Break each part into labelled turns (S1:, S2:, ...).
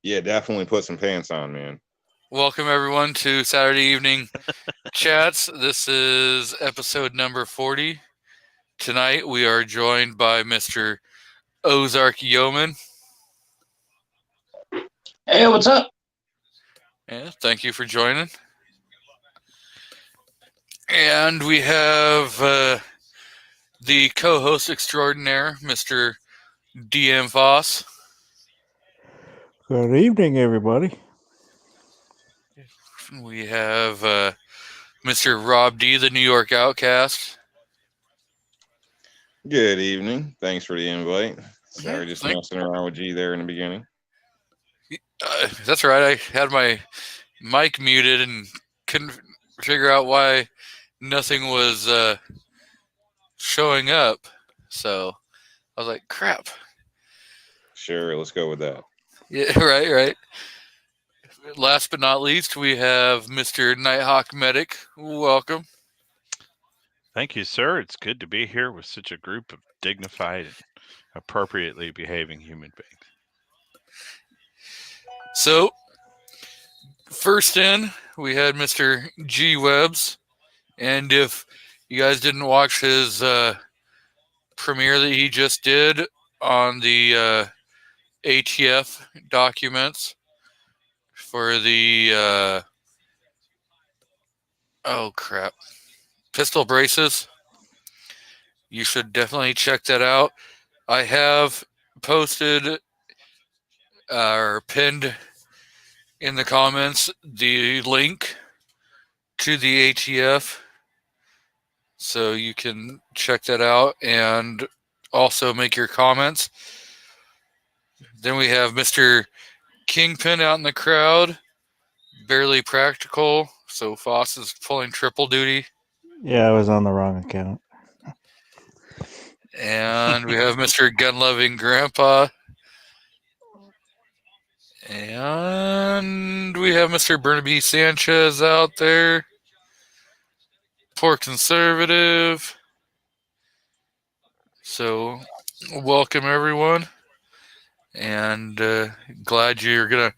S1: Yeah, definitely put some pants on, man.
S2: Welcome everyone to Saturday Evening Chats. This is episode number 40. Tonight we are joined by Mr. Ozark Yeoman.
S3: Hey, what's up?
S2: Yeah, thank you for joining. And we have the co-host extraordinaire, Mr. DM Foss.
S4: Good evening, everybody.
S2: We have Mr. Rob D, the New York Outcast.
S1: Good evening. Thanks for the invite. Sorry, just
S2: Thank-
S1: messing around with G there in the beginning.
S2: That's right. I had my mic muted and couldn't figure out why nothing was showing up. So I was like, crap.
S1: Sure, let's go with that.
S2: Yeah, right. Last but not least, we have Mr. Nighthawk Medic. Welcome.
S5: Thank you, sir. It's good to be here with such a group of dignified and appropriately behaving human beings.
S2: So, first in, we had Mr. G Webbs. And if you guys didn't watch his premiere that he just did on the ATF documents for the oh crap, pistol braces, you should definitely check that out. I have posted or pinned in the comments the link to the ATF, so you can check that out and also make your comments. Then we have Mr. Kingpin out in the crowd, barely practical. So Foss is pulling triple duty.
S4: Yeah, I was on the wrong account.
S2: And we have Mr. Gun Loving Grandpa. And we have Mr. Burnaby Sanchez out there. Poor conservative. So, welcome everyone. And glad you're going to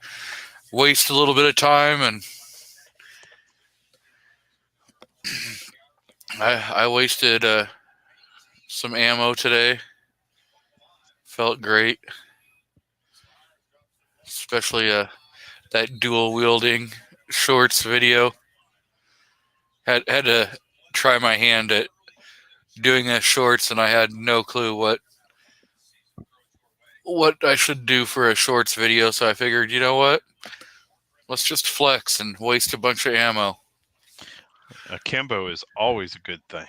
S2: waste a little bit of time. And I wasted some ammo today. Felt great. Especially that dual wielding shorts video. Had to try my hand at doing a shorts, and I had no clue what I should do for a shorts video. So I figured, you know what? Let's just flex and waste a bunch of ammo.
S5: Akimbo is always a good thing.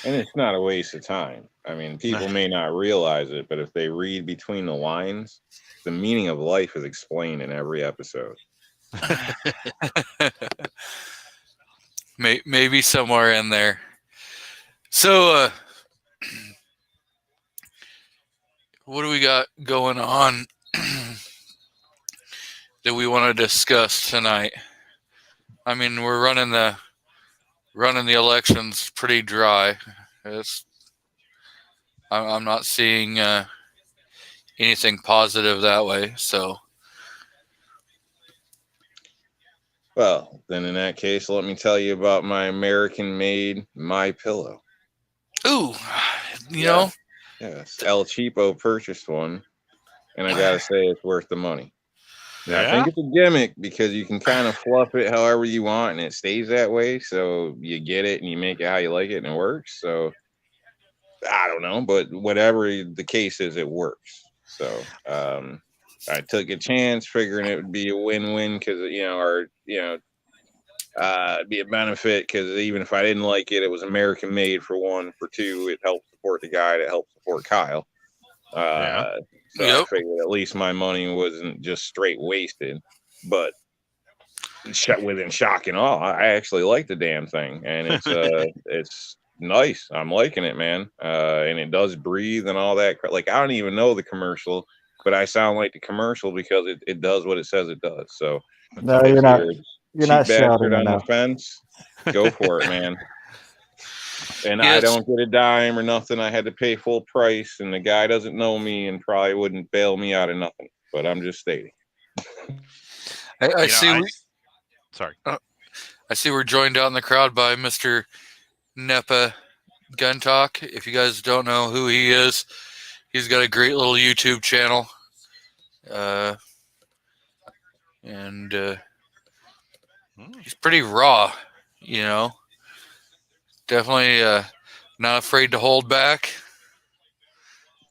S1: And it's not a waste of time. I mean, people may not realize it, but if they read between the lines, the meaning of life is explained in every episode.
S2: Maybe somewhere in there. So, what do we got going on that we want to discuss tonight? I mean, we're running the elections pretty dry. I'm not seeing anything positive that way. So,
S1: Well, then in that case, let me tell you about my American-made My Pillow.
S2: ooh, you know,
S1: Yes, El Cheapo purchased one, and I gotta say it's worth the money. Now, I
S5: Yeah?
S1: think it's a gimmick because you can kind of fluff it however you want, and it stays that way. So you get it and you make it how you like it, and it works. So I don't know, but whatever the case is, it works. So I took a chance, figuring it would be a win-win because be a benefit because even if I didn't like it, it was American made for one. For two, it helped support the guy that helped support Kyle. So I figured at least my money wasn't just straight wasted. But within shock and awe, I actually like the damn thing, and it's nice. I'm liking it, man. And it does breathe and all that. Like I don't even know the commercial, but I sound like the commercial because it does what it says it does. So
S4: No, you're not. You're
S1: cheap
S4: not shouting
S1: bastard on the
S4: enough.
S1: fence, go for it, man. And I
S2: Yes.
S1: don't get a dime or nothing. I had to pay full price, and the guy doesn't know me and probably wouldn't bail me out of nothing. but I'm just stating.
S2: I see.
S5: Sorry.
S2: I see we're joined out in the crowd by Mr. Nepa Gun Talk. If you guys don't know who he is, he's got a great little YouTube channel. And he's pretty raw, you know. Definitely not afraid to hold back.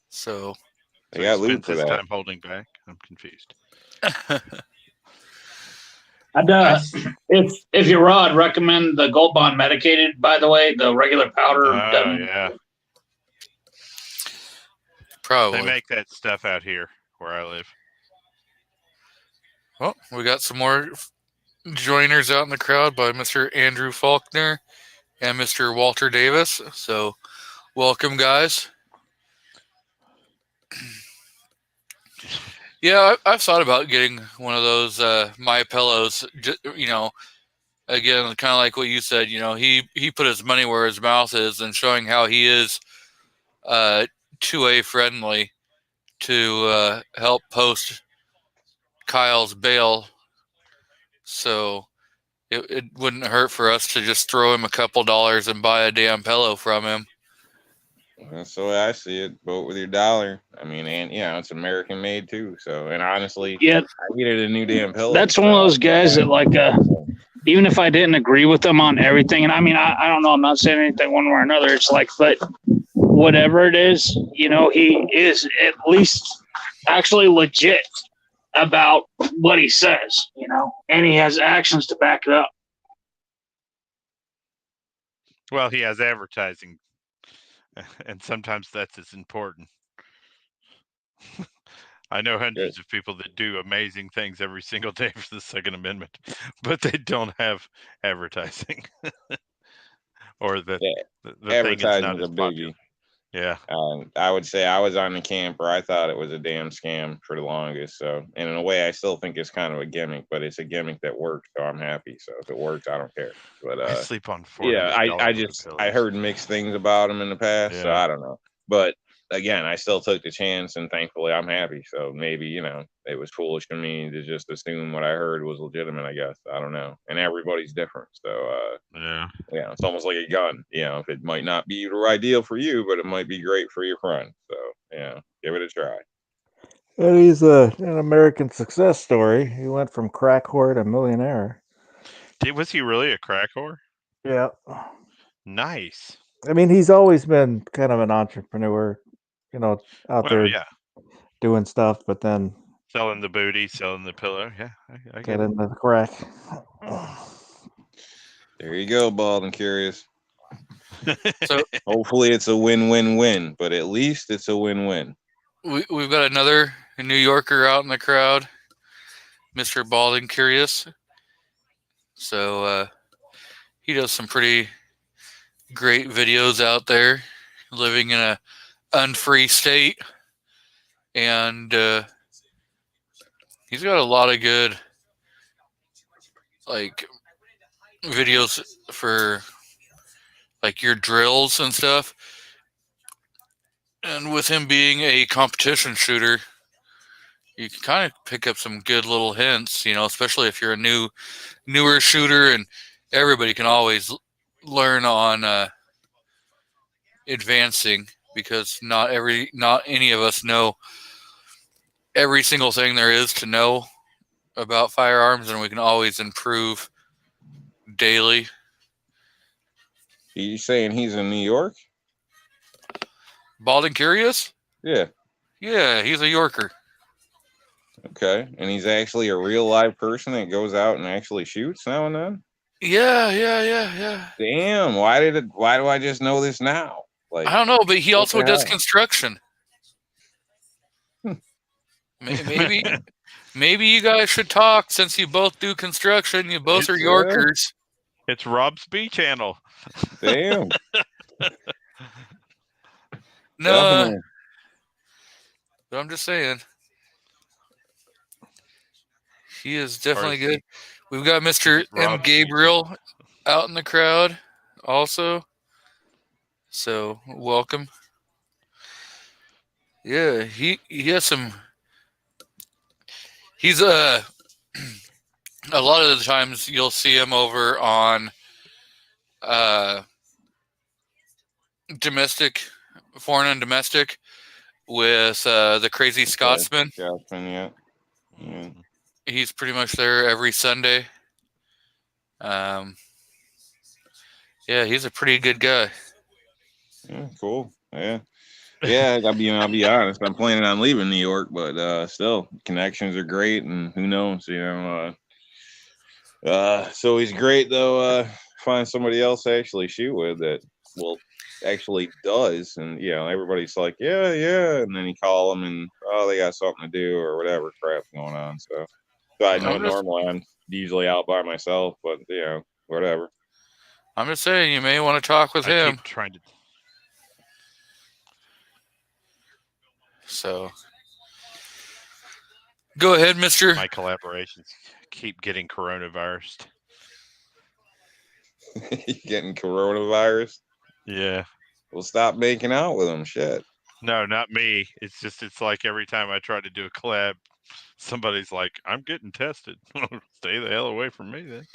S2: So
S1: they got loot for that.
S5: Time holding back. I'm confused.
S3: If you're raw, I'd recommend the Gold Bond medicated. By the way, the regular powder.
S5: Yeah.
S2: Probably
S5: they make that stuff out here where I live.
S2: Well, we got some more joiners out in the crowd by Mr. Andrew Faulkner and Mr. Walter Davis. So, welcome, guys. Yeah, I've thought about getting one of those My Pillows. You know, again, kind of like what you said. You know, he put his money where his mouth is, and showing how he is 2A friendly to help post Kyle's bail. So it wouldn't hurt for us to just throw him a couple dollars and buy a damn pillow from him.
S1: That's the way I see it. Vote with your dollar. I mean, and it's American made too. So, and honestly,
S3: yeah,
S1: I needed a new damn pillow.
S3: That's one of those guys that even if I didn't agree with them on everything, and I mean, I don't know, I'm not saying anything one way or another. It's like, but whatever it is, you know, he is at least actually legit about what he says, you know, and he has actions to back it up.
S5: Well, he has advertising, and sometimes that's as important. I know hundreds of people that do amazing things every single day for the Second Amendment, but they don't have advertising. Or the
S1: advertising is a biggie.
S5: Yeah.
S1: I would say I was on the camp where I thought it was a damn scam for the longest. So, and in a way, I still think it's kind of a gimmick, but it's a gimmick that works. So I'm happy. So if it works, I don't care. But
S5: I sleep on $400.
S1: Yeah, I heard mixed things about them in the past. Yeah. So I don't know. But again, I still took the chance, and thankfully I'm happy. So maybe, it was foolish of me to just assume what I heard was legitimate, I guess. I don't know. And everybody's different. So, yeah, it's almost like a gun. If it might not be the right deal for you, but it might be great for your friend. So, give it a try.
S4: And he's an American success story. He went from crack whore to millionaire.
S5: Was he really a crack whore?
S4: Yeah.
S5: Nice.
S4: I mean, he's always been kind of an entrepreneur, out there doing stuff, but then
S5: selling the booty, selling the pillow. Yeah, I
S4: get into the crack.
S1: There you go, Bald and Curious. So hopefully it's a win-win-win, but at least it's a win-win.
S2: We've got another New Yorker out in the crowd, Mr. Bald and Curious. So he does some pretty great videos out there, living in a unfree state, and he's got a lot of good videos for your drills and stuff. And with him being a competition shooter, you can kind of pick up some good little hints, especially if you're a newer shooter, and everybody can always learn on advancing, because not any of us know every single thing there is to know about firearms, and we can always improve daily.
S1: Are you saying he's in New York?
S2: Bald and Curious?
S1: Yeah.
S2: Yeah, he's a Yorker.
S1: Okay. And he's actually a real live person that goes out and actually shoots now and then?
S2: Yeah.
S1: Damn, why do I just know this now?
S2: I don't know, but he also does construction. Maybe you guys should talk, since you both do construction. You both are Yorkers.
S5: It's Rob's B channel.
S1: Damn.
S2: No, but I'm just saying, he is definitely good. We've got Mr. M. Gabriel out in the crowd also. So welcome. Yeah, he has some He's a lot of the times you'll see him over on domestic, foreign and domestic with the Crazy Scotsman.
S1: Scotsman, yeah.
S2: He's pretty much there every Sunday. Yeah, he's a pretty good guy.
S1: Yeah, cool. Yeah. Yeah, I'll be honest. I'm planning on leaving New York, but still, connections are great, and who knows, so he's great though. Find somebody else to actually shoot with that actually does, and everybody's like, yeah, and then you call them, and they got something to do or whatever crap's going on. So I know normally I'm usually out by myself, but whatever.
S2: I'm just saying, you may want to talk with him.
S5: Keep trying to.
S2: So, go ahead, Mister.
S5: My collaborations keep getting coronavirus.
S1: Getting coronavirus?
S5: Yeah.
S1: Well, stop making out with them. Shit.
S5: No, not me. It's like every time I try to do a collab, somebody's like, "I'm getting tested." Stay the hell away from me, then.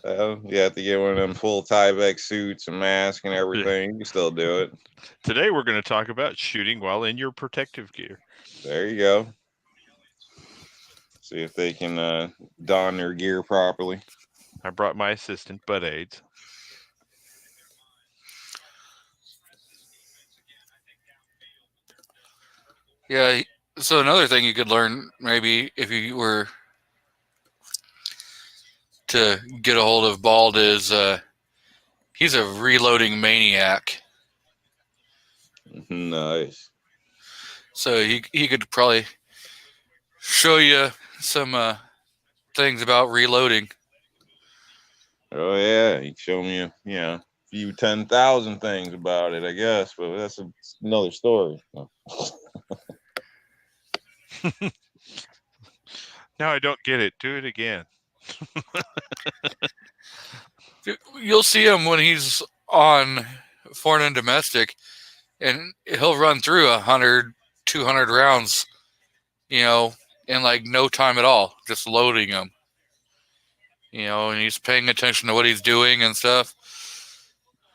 S1: You have to get one of them full Tyvek suits and mask and everything. You can still do it.
S5: Today we're going to talk about shooting while in your protective gear.
S1: There you go. See if they can don their gear properly.
S5: I brought my assistant, Bud Aids.
S2: Yeah, so another thing you could learn, maybe, if you were to get a hold of Bald, is he's a reloading maniac.
S1: Nice.
S2: So he could probably show you some things about reloading.
S1: Oh yeah, he'd show me a few 10,000 things about it, I guess, but that's another story.
S5: No, I don't get it. Do it again.
S2: You'll see him when he's on foreign and domestic, and he'll run through 100, 200 rounds, in like no time at all, just loading them. And he's paying attention to what he's doing and stuff.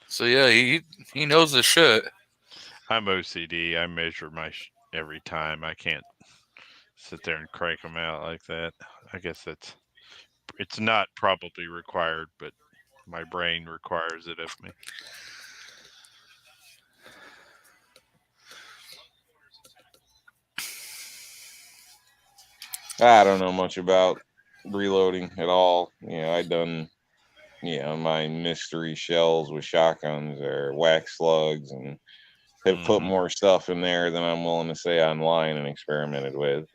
S2: So yeah, he knows the shit.
S5: I'm OCD. I measure my every time. I can't sit there and crank them out like that. I guess it's not probably required, but my brain requires it of me.
S1: I don't know much about reloading at all. I done my mystery shells with shotguns or wax slugs, and have put more stuff in there than I'm willing to say online and experimented with.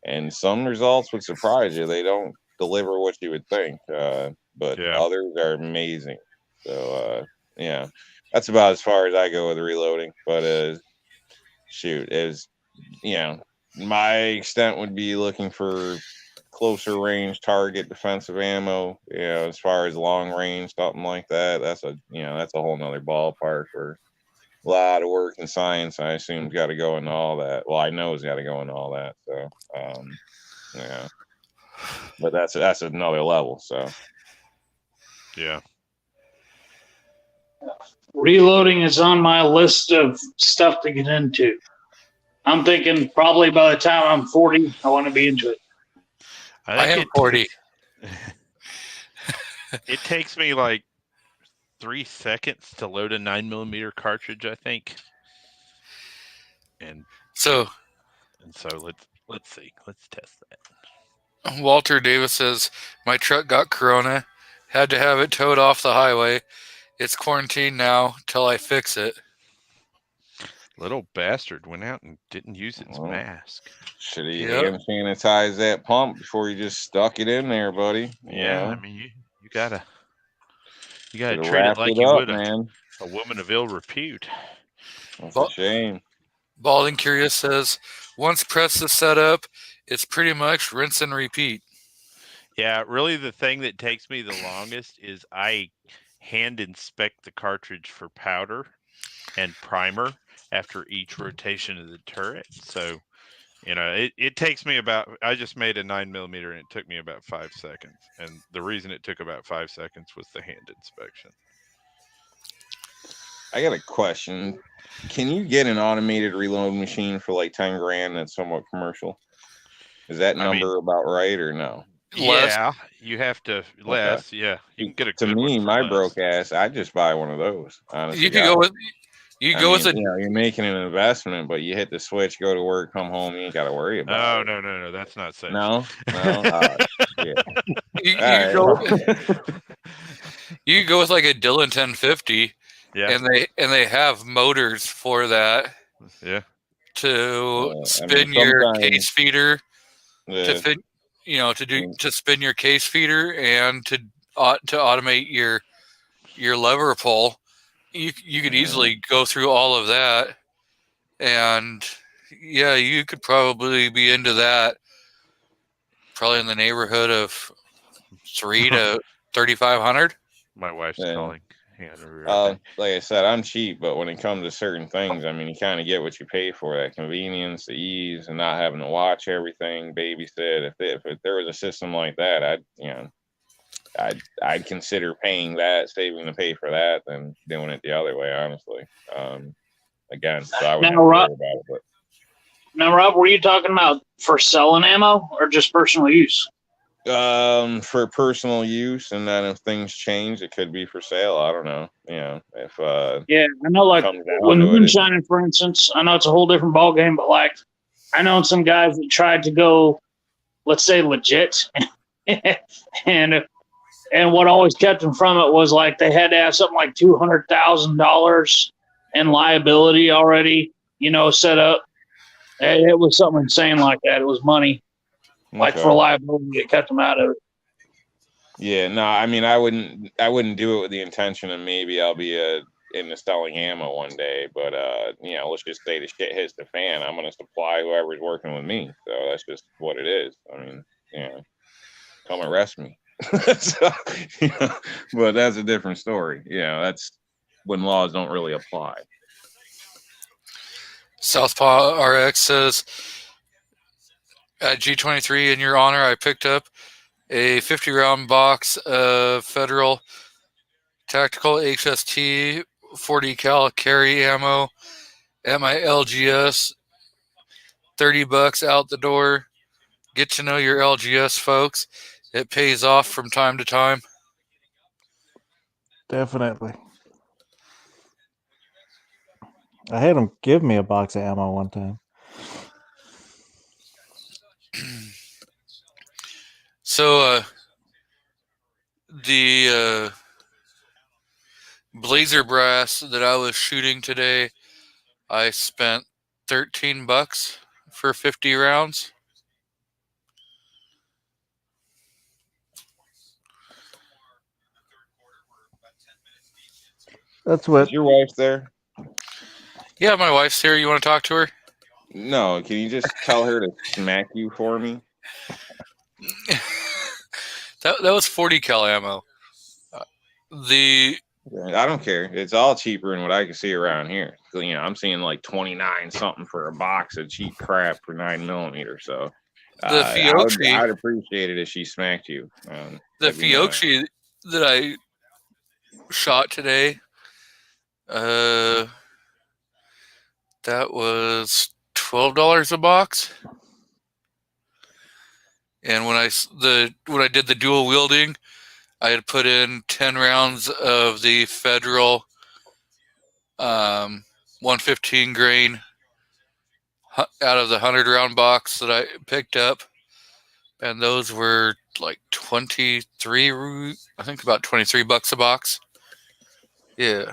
S1: And some results would surprise you. They don't deliver what you would think, but others are amazing. So that's about as far as I go with reloading. But my extent would be looking for closer range target defensive ammo. As far as long range, something like that, that's a whole nother ballpark for a lot of work and science. I assume got to go into all that. Well, I know it's got to go into all that. So, but that's another level. So,
S5: yeah.
S3: Reloading is on my list of stuff to get into. I'm thinking probably by the time I'm 40, I want to be into it.
S2: I am 40.
S5: It takes me like 3 seconds to load a 9mm cartridge, I think. And so let's see. Let's test that.
S2: Walter Davis says, my truck got corona. Had to have it towed off the highway. It's quarantined now till I fix it.
S5: Little bastard went out and didn't use its mask.
S1: Should he hand sanitize that pump before you just stuck it in there, buddy?
S5: Yeah, I mean you gotta treat it like you would a woman of ill repute.
S1: That's a shame.
S2: Bald and Curious says, once press the setup, it's pretty much rinse and repeat.
S5: Yeah, really the thing that takes me the longest is I hand inspect the cartridge for powder and primer, after each rotation of the turret. So, it takes me I just made a 9mm and it took me about 5 seconds. And the reason it took about 5 seconds was the hand inspection.
S1: I got a question. Can you get an automated reload machine for like 10 grand that's somewhat commercial? Is that number about right or no?
S5: Yeah, you have to less. Okay. Yeah, you can get a.
S1: To me, my broke ass, I'd just buy one of those. Honestly,
S2: you could go with.
S1: You're making an investment, but you hit the switch, go to work, come home, you ain't got to worry about it.
S5: No, that's not safe.
S1: No.
S2: You could go with like a Dillon 1050.
S5: Yeah.
S2: And they have motors for that.
S5: Yeah.
S2: To spin your case feeder. To fit, to spin your case feeder and to automate your lever pull. You could easily go through all of that, and yeah, you could probably be into that. Probably in the neighborhood of $3,000 to $3,500.
S5: My wife's calling.
S1: Like I said, I'm cheap, but when it comes to certain things, you kind of get what you pay for. That convenience, the ease, and not having to watch everything, babysit. If there was a system like that, I'd consider paying that, saving to pay for that, than doing it the other way. Honestly, again, so I wouldn't worry about it. But.
S3: Now, Rob, were you talking about for selling ammo or just personal use?
S1: For personal use, and then if things change, it could be for sale. I don't know. If
S3: I know, like when moonshining, for instance, I know it's a whole different ball game, but like I know some guys that tried to go, let's say, legit, and what always kept them from it was like they had to have something like $200,000 in liability already, set up. It was something insane like that. It was money. Like for liability, it kept them out of it.
S1: Yeah, no, I wouldn't do it with the intention of maybe I'll be into selling ammo one day, but let's just say the shit hits the fan, I'm gonna supply whoever's working with me. So that's just what it is. Come arrest me. So, but that's a different story. That's when laws don't really apply.
S2: Southpaw RX says, at G23, in your honor, I picked up a 50-round box of Federal Tactical HST 40 cal carry ammo at my LGS. $30 out the door. Get to know your LGS, folks. It pays off from time to time.
S4: Definitely. I had him give me a box of ammo one time.
S2: So, the Blazer Brass that I was shooting today, I spent $13 for 50 rounds.
S4: That's what.
S1: Is your wife there?
S2: Yeah, my wife's here. You want to talk to her?
S1: No. Can you just tell her to smack you for me?
S2: That was 40 cal ammo. I
S1: don't care. It's all cheaper than what I can see around here. I'm seeing like 29 something for a box of cheap crap for 9mm. So I'd appreciate it if she smacked you.
S2: The Fiocchi that I shot today, that was $12 a box. And when I did the dual wielding, I had put in 10 rounds of the Federal 115 grain out of the 100-round box that I picked up. And those were like about $23 a box. Yeah.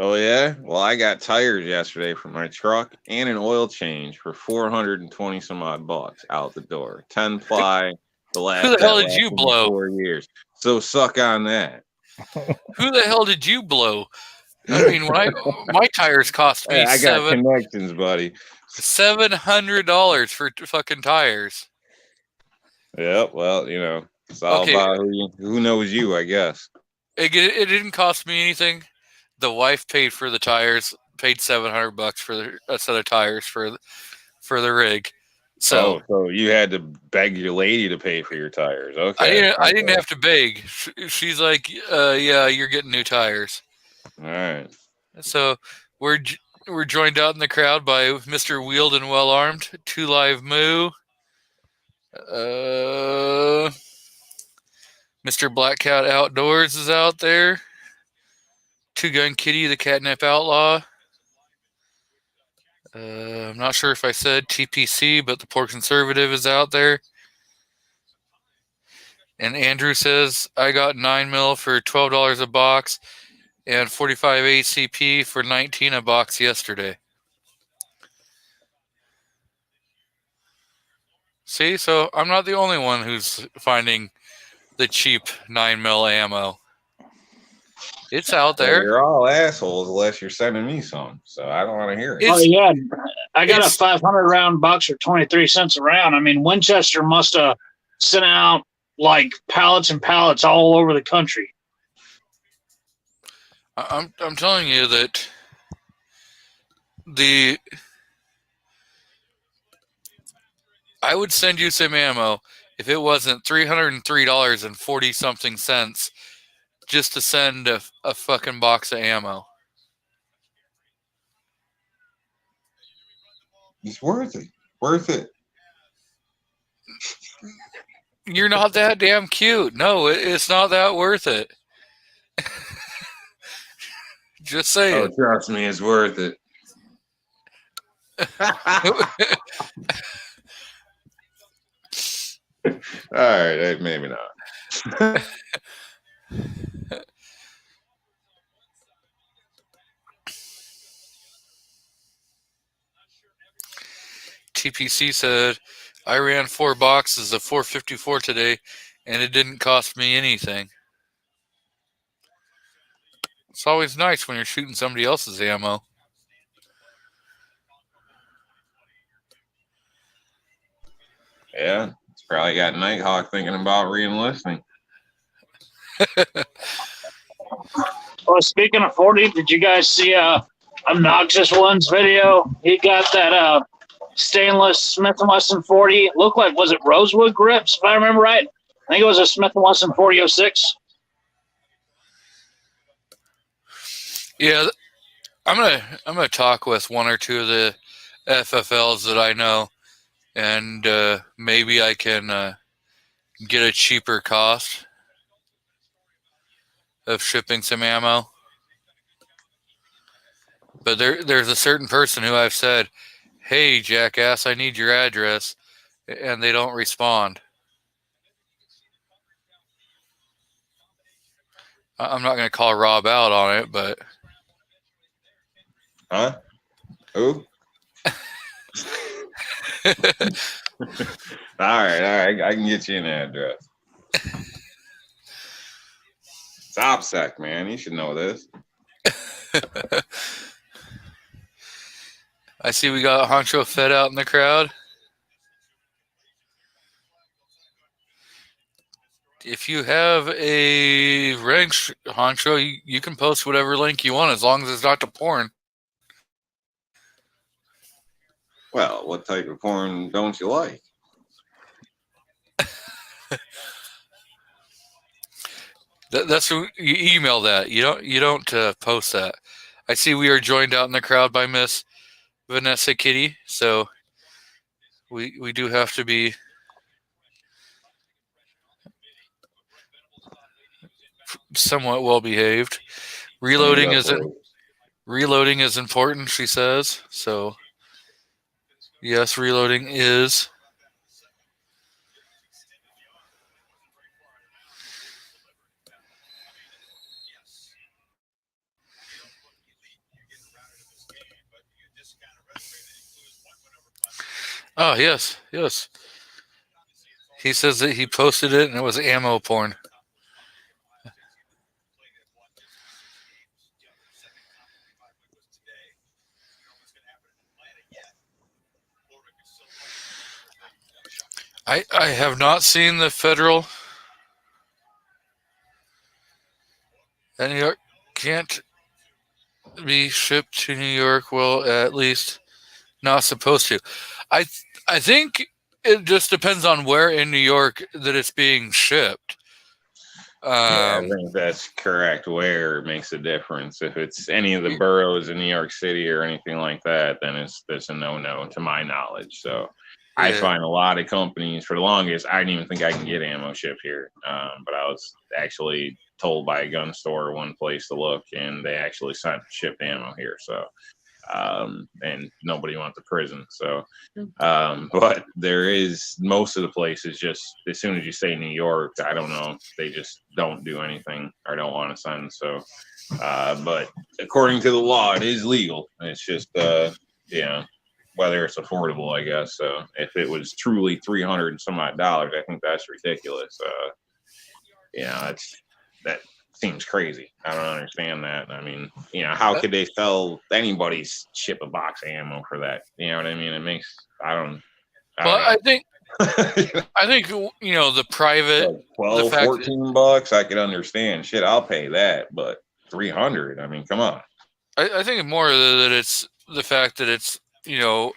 S1: Oh, yeah? Well, I got tires yesterday for my truck and an oil change for 420 some odd bucks out the door. 10 ply. Who
S2: the hell did you blow?
S1: 4 years. So suck on that.
S2: Who the hell did you blow? I mean, my tires cost me
S1: I got connections, buddy.
S2: $700 for fucking tires.
S1: Yep. Well, it's all about who knows you, I guess.
S2: It didn't cost me anything. the wife paid for the tires, paid $700 for a set of tires for the rig. So
S1: you had to beg your lady to pay for your tires. Okay.
S2: I didn't have to beg. She's like, yeah, you're getting new tires.
S1: All right.
S2: So we're joined out in the crowd by Mr. Wheeled and Well Armed, Two Live Moo, Mr. Black Cat Outdoors is out there, Two Gun Kitty, the Catnip Outlaw. I'm not sure if I said TPC, but the Poor Conservative is out there. And Andrew says, I got 9mm for $12 a box and 45 ACP for $19 a box yesterday. See, so I'm not the only one who's finding the cheap 9mm ammo. It's out there.
S1: Well, you're all assholes unless you're sending me some, so I don't want to hear it.
S3: Oh yeah, I got a 500 round box for 23 cents a round. I mean, Winchester must have sent out like pallets and pallets all over the country.
S2: I'm telling you that I would send you some ammo if it wasn't $303.40 something cents just to send a fucking box of ammo.
S1: It's worth it. Worth it.
S2: You're not that damn cute. No, it's not that worth it. Just saying.
S1: Oh, trust me, it's worth it. All right, maybe not.
S2: TPC said, I ran 4 boxes of 454 today, and it didn't cost me anything. It's always nice when you're shooting somebody else's ammo.
S1: Yeah, it's probably got Nighthawk thinking about re-enlisting.
S3: Well, speaking of 40, did you guys see Obnoxious One's video? He got that stainless Smith & Wesson 40. It looked like, was it rosewood grips, if I remember right? I think it was a Smith & Wesson 4006.
S2: Yeah, I'm gonna talk with one or two of the FFLs that I know, and maybe I can get a cheaper cost of shipping some ammo. But there's a certain person who I've said, hey, jackass, I need your address, and they don't respond. I'm not going to call Rob out on it, but...
S1: Huh? Who? All right, I can get you an address. It's OPSEC, man. You should know this.
S2: I see we got Honcho Fed out in the crowd. If you have a rank, Honcho, you can post whatever link you want as long as it's not to porn.
S1: Well, what type of porn don't you like?
S2: That's you email that. You don't post that. I see we are joined out in the crowd by Miss Vanessa Kitty, so we do have to be somewhat well behaved. Reloading is important, she says. So yes, reloading is. Oh, yes. He says that he posted it and it was ammo porn. I have not seen the federal. And you can't be shipped to New York. Well, at least not supposed to. I think it just depends on where in New York that it's being shipped.
S1: Yeah, I think that's correct. Where makes a difference. If it's any of the boroughs in New York City or anything like that, then it's a no-no to my knowledge. So I find a lot of companies, for the longest, I didn't even think I can get ammo shipped here. But I was actually told by a gun store one place to look, and they actually shipped ammo here. So and nobody went to prison. So, but there is most of the places just as soon as you say New York, I don't know, they just don't do anything or don't want to send. So, but according to the law, it is legal. It's just, whether it's affordable, I guess. So if it was truly $300 and some odd, I think that's ridiculous. That seems crazy. I don't understand that. I mean, how could they sell anybody's ship a box of ammo for that? You know what I mean? It makes
S2: I think the private
S1: like $12-14 I could understand. Shit, I'll pay that, but $300. I mean, come on.
S2: I think more that it's the fact that it's a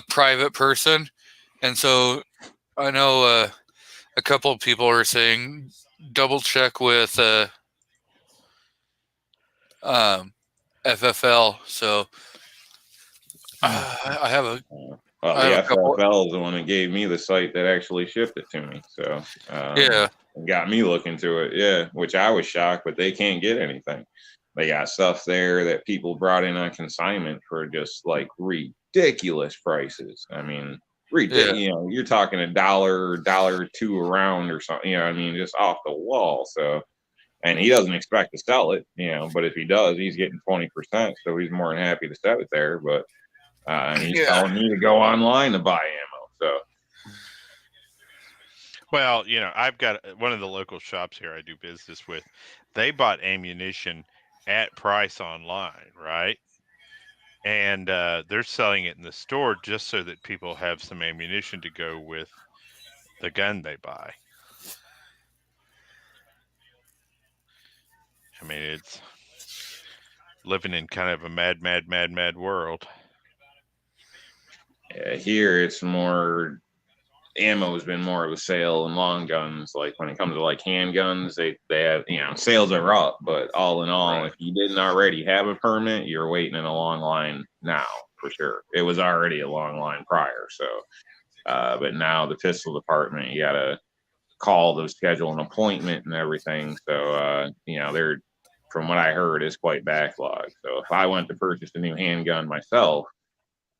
S2: private person, and so I know a couple of people are saying double check with FFL. So I have a.
S1: Well, the FFL is the one that gave me the site that actually shipped it to me. So and got me looking to it. Yeah, which I was shocked, but they can't get anything. They got stuff there that people brought in on consignment for just like ridiculous prices. I mean, ridiculous. You're talking $1, $1.02 a round or something. I mean, just off the wall. So, and he doesn't expect to sell it. But if he does, he's getting 20%. So he's more than happy to sell it there. But he's telling me to go online to buy ammo. So.
S5: Well, I've got one of the local shops here I do business with. They bought ammunition at price online, right? And they're selling it in the store just so that people have some ammunition to go with the gun they buy. I mean, it's living in kind of a mad world.
S1: Yeah, here it's more. Ammo has been more of a sale in long guns. Like when it comes to like handguns, they have sales are up, but all in all, if you didn't already have a permit, you're waiting in a long line now for sure. It was already a long line prior, so but now the pistol department, you gotta call to schedule an appointment and everything. So they're, from what I heard, is quite backlogged. So if I went to purchase a new handgun myself,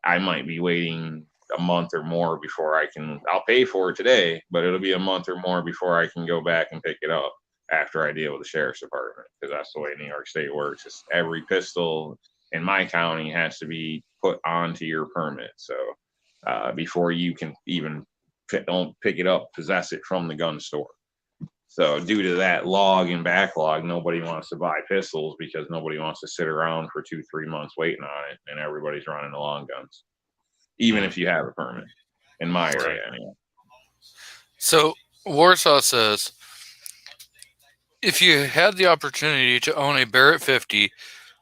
S1: I might be waiting a month or more before I'll pay for it today, but it'll be a month or more before I can go back and pick it up after I deal with the sheriff's department, because that's the way New York State works. It's every pistol in my county has to be put onto your permit. So before you can even don't pick it up, possess it from the gun store. So due to that log and backlog, nobody wants to buy pistols because nobody wants to sit around for 2-3 months waiting on it, and everybody's running the long guns. Even if you have a permit, in my area anyway.
S2: So Warsaw says, if you had the opportunity to own a Barrett 50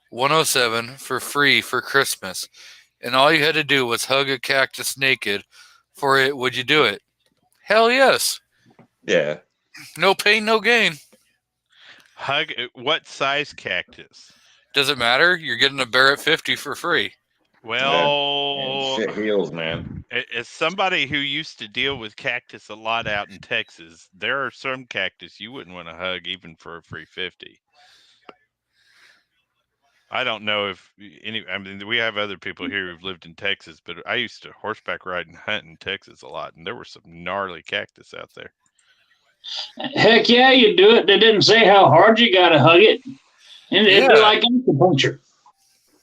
S2: 107 for free for Christmas, and all you had to do was hug a cactus naked for it, would you do it? Hell yes.
S1: Yeah.
S2: No pain, no gain.
S5: Hug what size cactus?
S2: Does it matter? You're getting a Barrett 50 for free.
S5: Well,
S1: shit heals, man.
S5: As somebody who used to deal with cactus a lot out in Texas, there are some cactus you wouldn't want to hug even for a free 50. I don't know if we have other people here who've lived in Texas, but I used to horseback ride and hunt in Texas a lot, and there were some gnarly cactus out there.
S3: Heck yeah, you do it. They didn't say how hard you got to hug it. And it'd be like acupuncture.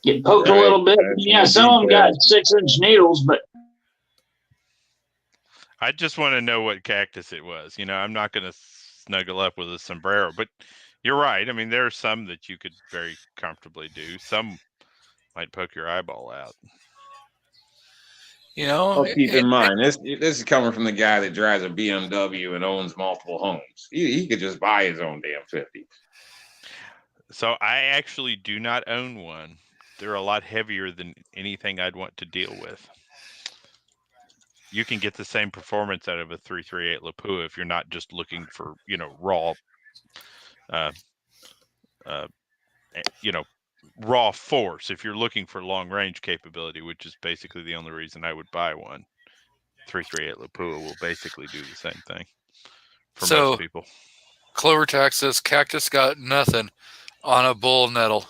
S3: Get poked a little bit. Yeah, some of them got 6-inch needles, but
S5: I just want to know what cactus it was. I'm not going to snuggle up with a sombrero, but you're right. I mean, there are some that you could very comfortably do. Some might poke your eyeball out.
S1: Keep in mind, this is coming from the guy that drives a BMW and owns multiple homes. He could just buy his own damn 50.
S5: So I actually do not own one. They're a lot heavier than anything I'd want to deal with. You can get the same performance out of a 338 Lapua if you're not just looking for, raw, raw force. If you're looking for long range capability, which is basically the only reason I would buy one, 338 Lapua will basically do the same thing for most people.
S2: Clover Texas Cactus got nothing on a bull nettle.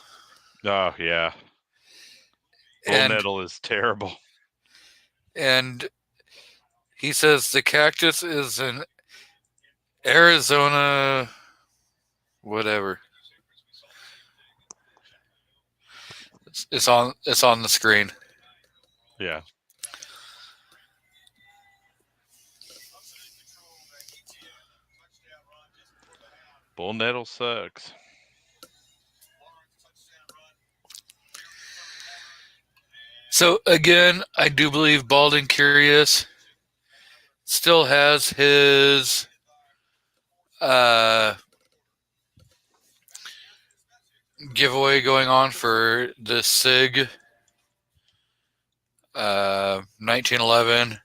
S5: Oh yeah, bull nettle is terrible.
S2: And he says the cactus is in Arizona, whatever. It's on the screen.
S5: Yeah. Bull nettle sucks.
S2: So again, I do believe Bald and Curious still has his giveaway going on for the SIG 1911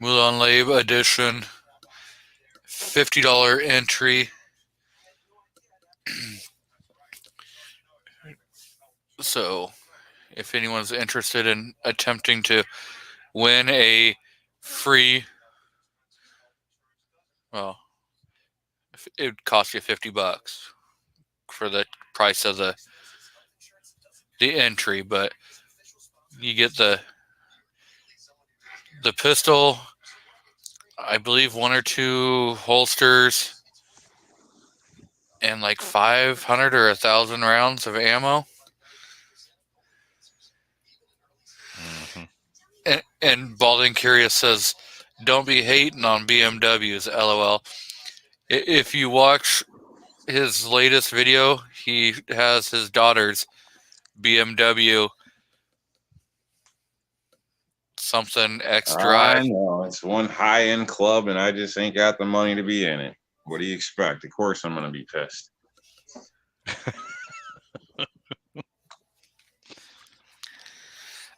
S2: Moulin Lab edition, $50 entry. So if anyone's interested in attempting to win a free, well, it would cost you $50 for the price of the entry, but you get the pistol, I believe 1 or 2 holsters, and like 500 or 1,000 rounds of ammo. And Bald and Curious says, "Don't be hating on BMWs, LOL." If you watch his latest video, he has his daughter's BMW something X Drive.
S1: I know it's one high-end club, and I just ain't got the money to be in it. What do you expect? Of course, I'm gonna be pissed.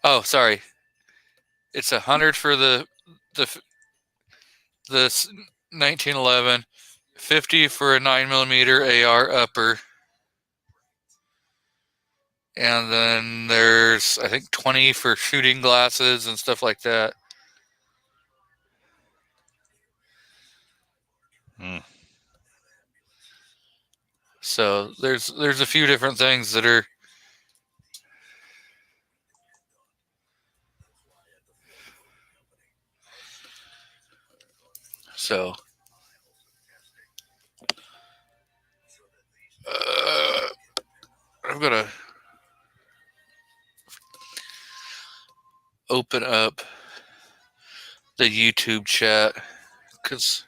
S2: Oh, sorry. It's 100 for the 1911, 50 for a 9mm AR upper, and then there's, I think, 20 for shooting glasses and stuff like that. So there's a few different things that are so. I'm gonna open up the YouTube chat because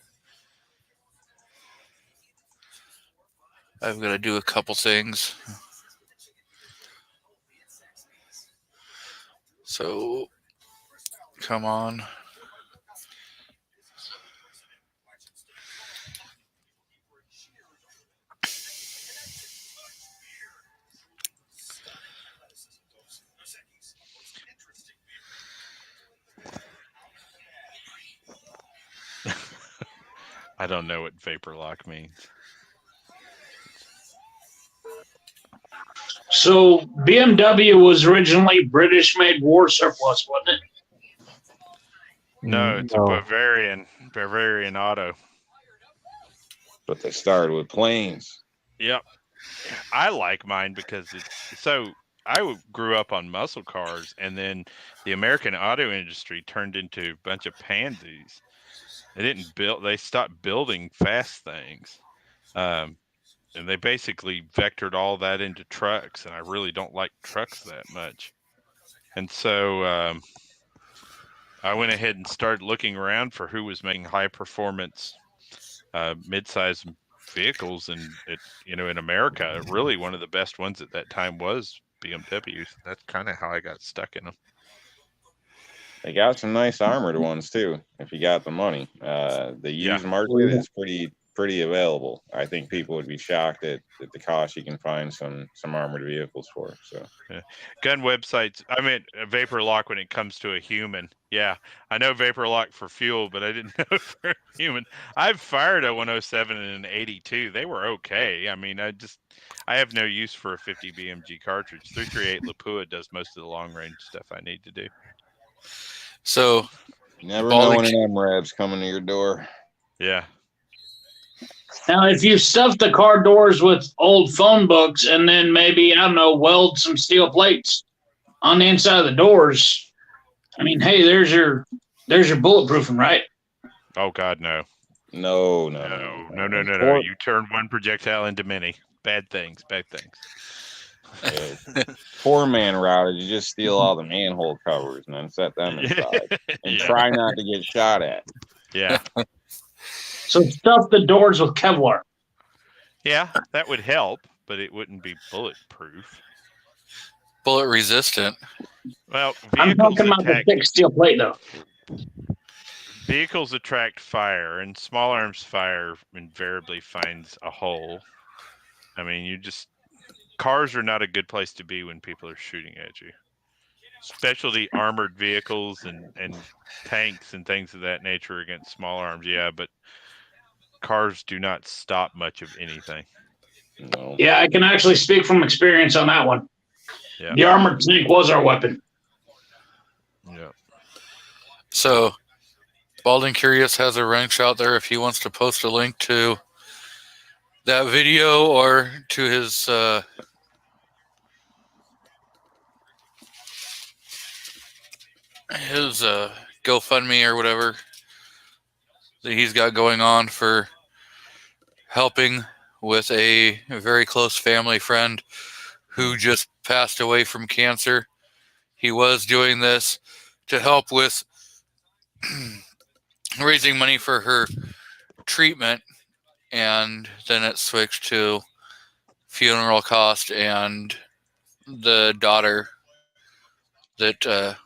S2: I'm gonna do a couple things. So, come on.
S5: I don't know what vapor lock means.
S3: So BMW was originally British-made war surplus, wasn't it?
S5: No, it's a Bavarian auto.
S1: But they started with planes.
S5: Yep. I like mine because I grew up on muscle cars, and then the American auto industry turned into a bunch of pansies. They stopped building fast things. And they basically vectored all that into trucks, and I really don't like trucks that much. And so I went ahead and started looking around for who was making high performance mid-size vehicles, and in America, really one of the best ones at that time was BMW. That's kind of how I got stuck in them.
S1: They got some nice armored ones too, if you got the money. The used market is pretty pretty available. I think people would be shocked at the cost you can find some armored vehicles for. So,
S5: yeah. Gun websites. I mean, vapor lock when it comes to a human. Yeah, I know vapor lock for fuel, but I didn't know for a human. I've fired a 107 and an 82. They were okay. I mean, I have no use for a 50 BMG cartridge. 338 Lapua does most of the long range stuff I need to do.
S2: So,
S1: you never know when an MRAB's coming to your door.
S5: Yeah.
S3: Now, if you stuff the car doors with old phone books and then maybe, I don't know, weld some steel plates on the inside of the doors, I mean, hey, there's your bulletproofing, right?
S5: Oh God, no.
S1: No.
S5: You turn one projectile into many. Bad things.
S1: Four-man routed, you just steal all the manhole covers and then set them inside and try not to get shot at.
S5: Yeah.
S3: So stuff the doors with Kevlar.
S5: Yeah, that would help, but it wouldn't be bulletproof.
S2: Bullet resistant.
S5: Well,
S3: I'm talking about the thick steel plate, though.
S5: Vehicles attract fire, and small arms fire invariably finds a hole. I mean, cars are not a good place to be when people are shooting at you. Specialty armored vehicles and tanks and things of that nature against small arms, yeah, but cars do not stop much of anything.
S1: No.
S3: Yeah, I can actually speak from experience on that one.
S5: Yeah.
S3: The armored tank was our weapon.
S5: Yeah.
S2: So, Balding Curious has a wrench out there if he wants to post a link to that video or to his GoFundMe or whatever that he's got going on for helping with a very close family friend who just passed away from cancer. He was doing this to help with raising money for her treatment, and then it switched to funeral cost and the daughter that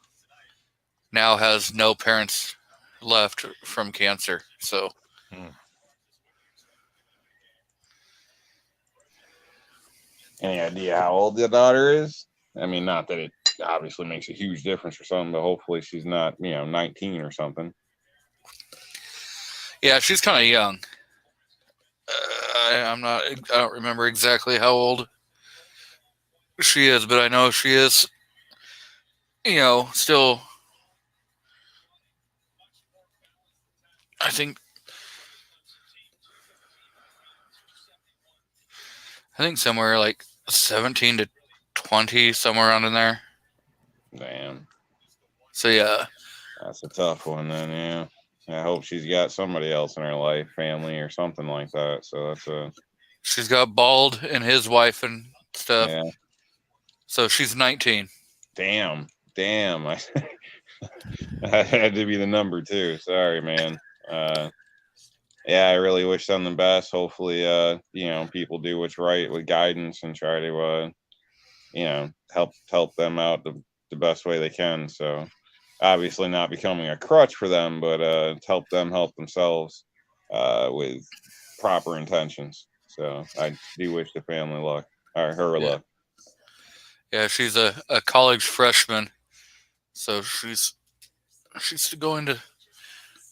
S2: now has no parents left from cancer. So
S1: any idea how old the daughter is? I mean, not that it obviously makes a huge difference or something, but hopefully she's not, 19 or something.
S2: Yeah, she's kind of young. I don't remember exactly how old she is, but I know she is, still, I think somewhere like 17 to 20, somewhere around in there.
S1: Damn.
S2: So yeah.
S1: That's a tough one then, yeah. I hope she's got somebody else in her life, family or something like that. So
S2: she's got Bald and his wife and stuff.
S1: Yeah.
S2: So she's 19.
S1: Damn. I had to be the number 2. Sorry, man. Yeah, I really wish them the best. Hopefully, people do what's right with guidance and try to, help them out the best way they can. So obviously not becoming a crutch for them, but help them help themselves with proper intentions. So I do wish the family luck, or her luck.
S2: Yeah, she's a college freshman, so she's going to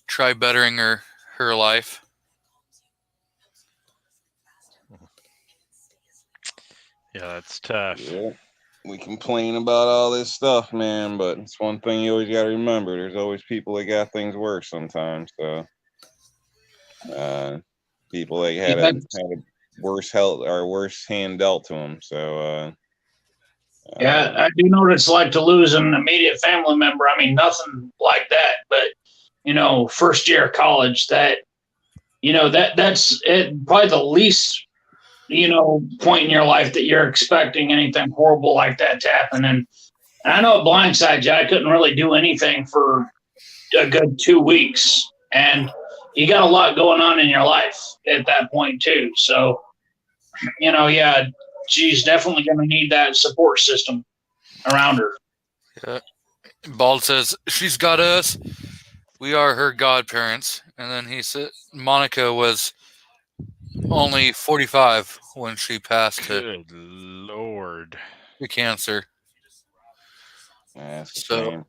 S2: try bettering her life.
S5: Yeah, that's tough.
S1: Yeah. We complain about all this stuff, man, but it's one thing you always got to remember. There's always people that got things worse sometimes. So people that had a worse health or worse hand dealt to them. So
S3: yeah, I do know what it's like to lose an immediate family member. I mean, nothing like that, but first year of college, that's it, probably the least point in your life that you're expecting anything horrible like that to happen. And I know it blindsides you. I couldn't really do anything for a good 2 weeks, and you got a lot going on in your life at that point too. So, yeah, she's definitely going to need that support system around her.
S2: Yeah. Bald says she's got us. We are her godparents. And then he said Monica was only 45 when she passed to
S5: Good Lord.
S2: the cancer.
S1: That's a
S2: So
S1: shame.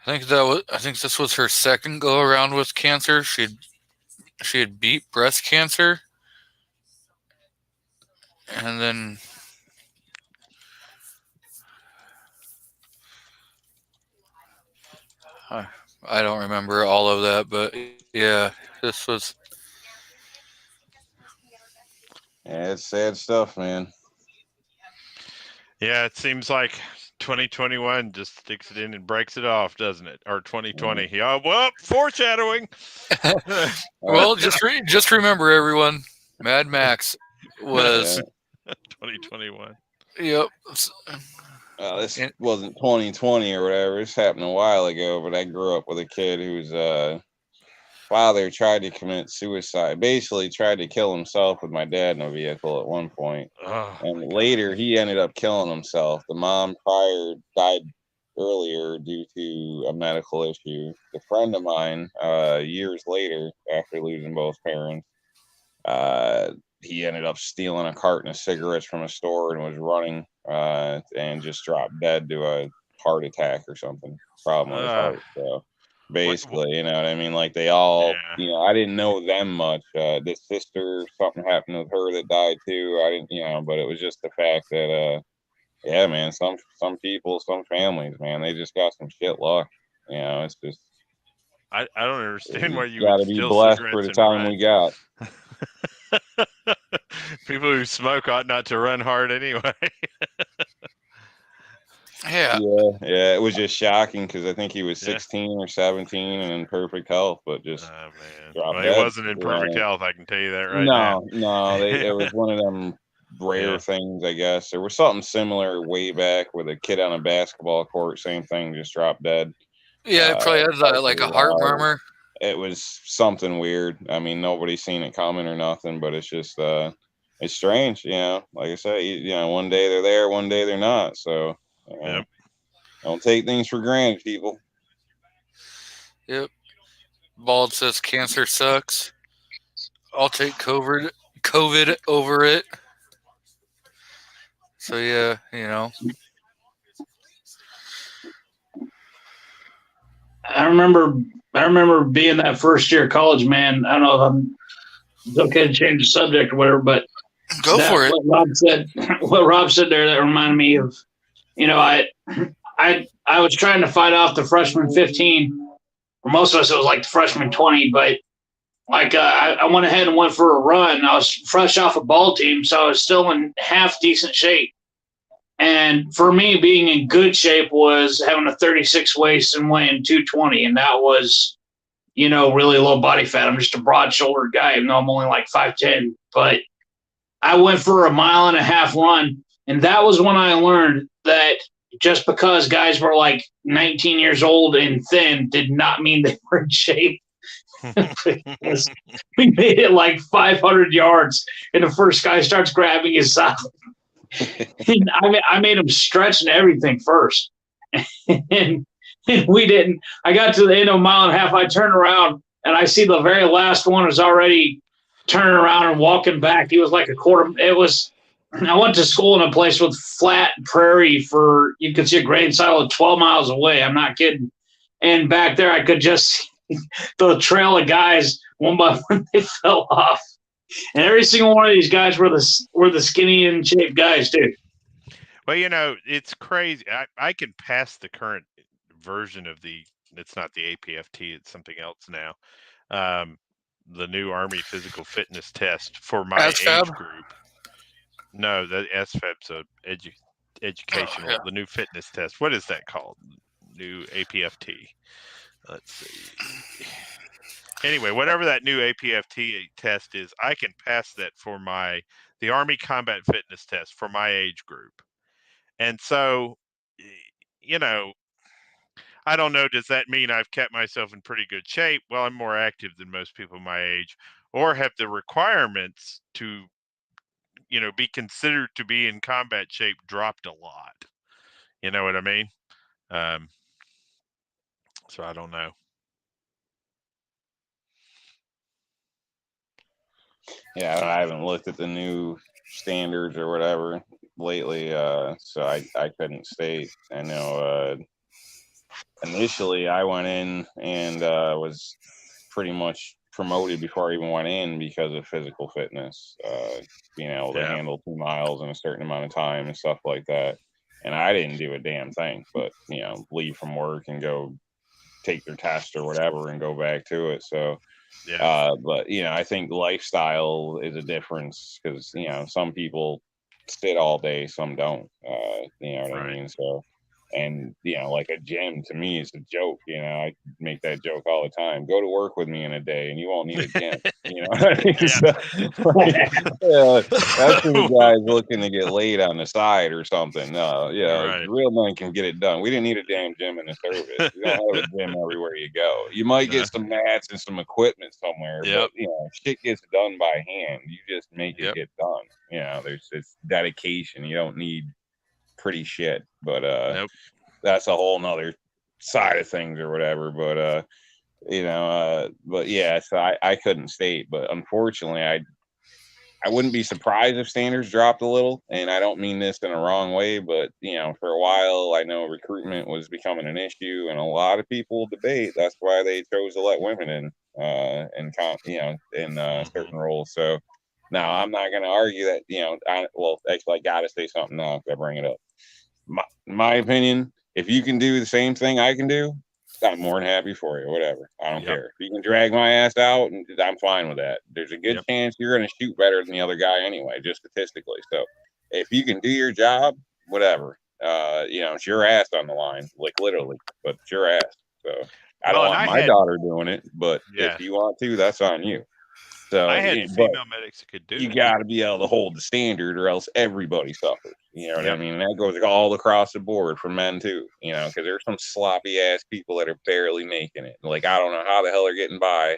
S2: I think this was her second go around with cancer. She had beat breast cancer, and then I don't remember all of that, but yeah, this was.
S1: Yeah, it's sad stuff, man.
S5: Yeah, it seems like 2021 just sticks it in and breaks it off, doesn't it? Or 2020. Yeah, well, foreshadowing.
S2: Well, just remember, everyone, Mad Max was
S5: 2021.
S2: Yep.
S1: This wasn't 2020 or whatever. This happened a while ago, but I grew up with a kid whose father tried to commit suicide. Basically, tried to kill himself with my dad in a vehicle at one point.
S5: Oh,
S1: and later, he ended up killing himself. The mom prior died earlier due to a medical issue. A friend of mine, years later, after losing both parents, he ended up stealing a carton of cigarettes from a store and was running and just dropped dead to a heart attack or something. Problem with his heart. So basically, you know what I mean? Like they all, I didn't know them much. This sister, something happened with her that died too. I didn't, but it was just the fact that, yeah, man, some people, some families, man, they just got some shit luck. It's just.
S5: I don't understand why you
S1: got
S5: would
S1: to be
S5: steal
S1: blessed for
S5: cigarettes
S1: the
S5: and
S1: time
S5: run.
S1: we got.
S5: People who smoke ought not to run hard anyway.
S2: Yeah.
S1: Yeah, it was just shocking because I think he was 16 or 17 and in perfect health, but just dropped
S5: He
S1: dead.
S5: wasn't in perfect health, I can tell you that right now.
S1: No, it was one of them rare things, I guess. There was something similar way back with a kid on a basketball court, same thing, just dropped dead.
S2: Yeah, it probably had like a heart murmur.
S1: It was something weird. I mean, nobody's seen it coming or nothing, but it's just it's strange, like I said, one day they're there, one day they're not. So don't take things for granted, people.
S2: Yep. Bald says cancer sucks. I'll take COVID over it. So yeah,
S3: I remember being that first year college, man. I don't know if it's okay to change the subject or whatever, but
S2: go for it.
S3: What Rob said there, that reminded me of, I was trying to fight off the freshman 15. For most of us, it was like the freshman 20, but like I went ahead and went for a run. I was fresh off a ball team, so I was still in half decent shape. And for me, being in good shape was having a 36 waist and weighing 220, and that was, really low body fat. I'm just a broad-shouldered guy, even though I'm only like 5'10". But I went for a 1.5 mile run, and that was when I learned that just because guys were like 19 years old and thin did not mean they were in shape. We made it like 500 yards, and the first guy starts grabbing his side. I made him stretch and everything first, and we didn't. I got to the end of a 1.5 miles. I turned around and I see the very last one is already turning around and walking back. He was like a quarter. I went to school in a place with flat prairie you could see a grain silo 12 miles away. I'm not kidding. And back there, I could just see the trail of guys one by one. They fell off. And every single one of these guys were the skinny and shaped guys too.
S5: Well, it's crazy. I can pass the current version of it's not the APFT, it's something else now. The new Army physical fitness test for my age group. No, the SFAB's a educational, the new fitness test. What is that called? New APFT. Let's see. Anyway, whatever that new APFT test is, I can pass that for the Army combat fitness test for my age group. And so, I don't know, does that mean I've kept myself in pretty good shape? Well, I'm more active than most people my age, or have the requirements to, be considered to be in combat shape dropped a lot. You know what I mean? So I don't know.
S1: Yeah, I haven't looked at the new standards or whatever lately, so I couldn't state. I know initially I went in and was pretty much promoted before I even went in because of physical fitness, being able to handle 2 miles in a certain amount of time and stuff like that. And I didn't do a damn thing, but leave from work and go take their test or whatever and go back to it. So, but I think lifestyle is a difference because some people sit all day, some don't. You know what I mean? So. And like a gym to me is a joke. I make that joke all the time. Go to work with me in a day, and you won't need a gym. You know what I mean? So, that's for the guys looking to get laid on the side or something. No, real men can get it done. We didn't need a damn gym in the service. You don't have a gym everywhere you go. You might get some mats and some equipment somewhere, but shit gets done by hand. You just make it get done. There's this dedication. You don't need pretty shit, but that's a whole nother side of things or whatever. But but yeah, so I couldn't state, but unfortunately I wouldn't be surprised if standards dropped a little, and I don't mean this in a wrong way, but for a while I know recruitment was becoming an issue, and a lot of people debate that's why they chose to let women in certain roles. So now I'm not going to argue that I gotta say something now if I bring it up. My opinion, if you can do the same thing I can do, I'm more than happy for you. Whatever. I don't care. If you can drag my ass out, I'm fine with that. There's a good chance you're going to shoot better than the other guy anyway, just statistically. So if you can do your job, whatever, it's your ass on the line, like literally, but it's your ass. So I don't want my daughter doing it, but if you want to, that's on you. So
S5: I had female medics that could do it.
S1: You got to be able to hold the standard, or else everybody suffers. You know what I mean? And that goes all across the board for men too. Because there's some sloppy ass people that are barely making it. Like I don't know how the hell they're getting by,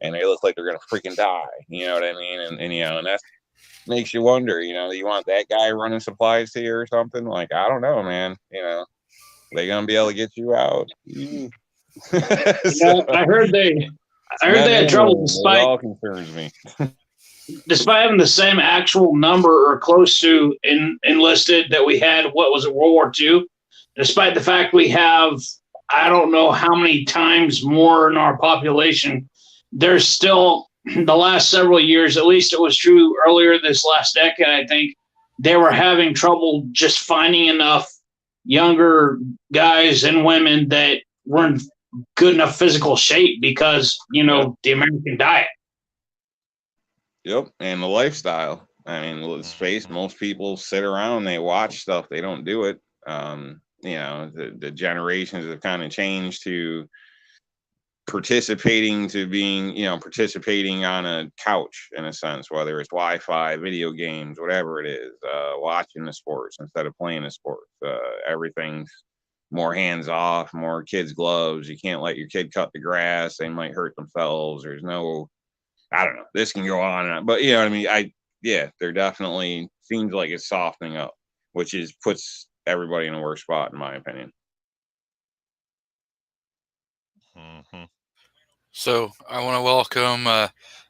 S1: and they look like they're gonna freaking die. You know what I mean? And and that makes you wonder. You want that guy running supplies to you or something? Like I don't know, man. They gonna be able to get you out?
S3: I heard they had trouble despite
S1: all concerns me.
S3: Despite having the same actual number or close to enlisted that we had, what was it, World War II? Despite the fact we have, I don't know how many times more in our population, there's still the last several years, at least it was true earlier this last decade, I think, they were having trouble just finding enough younger guys and women that were in good enough physical shape because, the American diet.
S1: Yep, and the lifestyle. I mean, let's face, most people sit around, they watch stuff, they don't do it. The generations have kind of changed to participating on a couch in a sense, whether it's Wi-Fi, video games, whatever it is, watching the sports instead of playing the sports. Everything's more hands off, more kids' gloves. You can't let your kid cut the grass; they might hurt themselves. There's no, I don't know. This can go on and on, but you know what I mean. There definitely seems like it's softening up, which puts everybody in a worse spot, in my opinion.
S5: Mm-hmm.
S2: So I want to welcome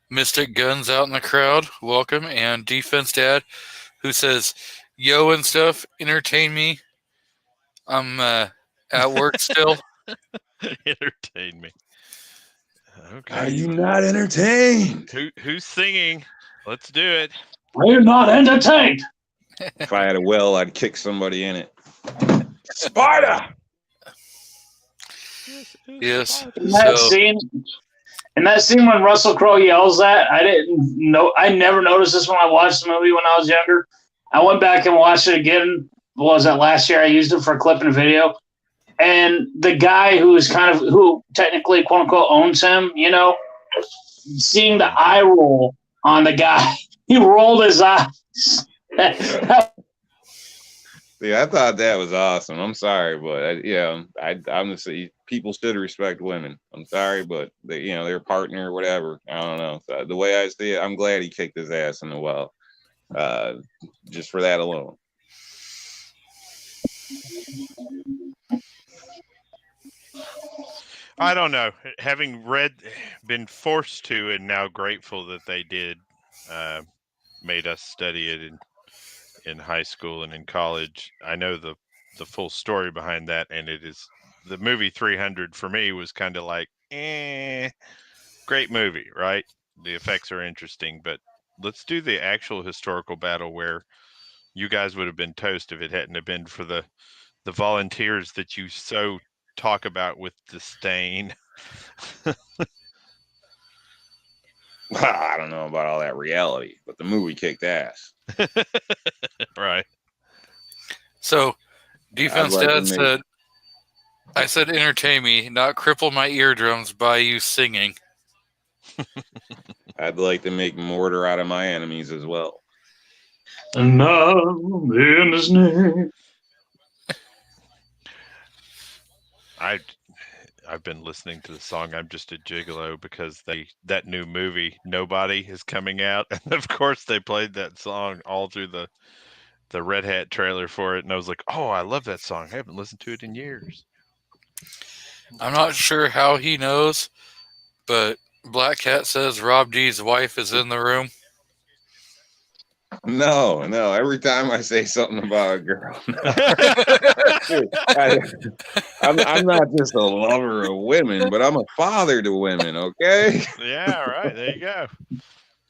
S2: Mystic Guns out in the crowd. Welcome, and Defense Dad, who says, "Yo and stuff, entertain me. I'm at work still."
S5: Entertain me. Okay.
S1: Are you not entertained?
S5: Who's singing? Let's do it.
S3: Are you not entertained?
S1: If I had a will, I'd kick somebody in it. Sparta.
S2: Yes.
S3: In that scene when Russell Crowe yells that, I never noticed this when I watched the movie when I was younger. I went back and watched it again. What was that, last year? I used it for a clip in a video. And the guy who technically, quote unquote, owns him, seeing the eye roll on the guy, he rolled his eyes.
S1: Yeah, I thought that was awesome. I'm sorry, but I'm just saying, people should respect women. I'm sorry, but their partner or whatever. I don't know. So the way I see it, I'm glad he kicked his ass in the well, just for that alone.
S5: I don't know. Having been forced to, and now grateful that they did, made us study it in high school and in college. I know the full story behind that, and it is the movie 300 for me was kind of like, great movie, right? The effects are interesting, but let's do the actual historical battle where you guys would have been toast if it hadn't have been for the volunteers that you so talk about with disdain.
S1: I don't know about all that reality, but the movie kicked ass.
S5: Right.
S2: So, Defense Dad said, I said entertain me, not cripple my eardrums by you singing.
S1: I'd like to make mortar out of my enemies as well.
S3: And now in his name.
S5: I've been listening to the song "I'm Just a Gigolo" because that new movie Nobody is coming out, and of course they played that song all through the Red Hat trailer for it, and I was like, oh, I love that song. I haven't listened to it in years.
S2: I'm not sure how he knows, but Black Cat says Rob D's wife is in the room.
S1: No. Every time I say something about a girl, I'm not just a lover of women, but I'm a father to women. Okay.
S5: Yeah. Right. There you go.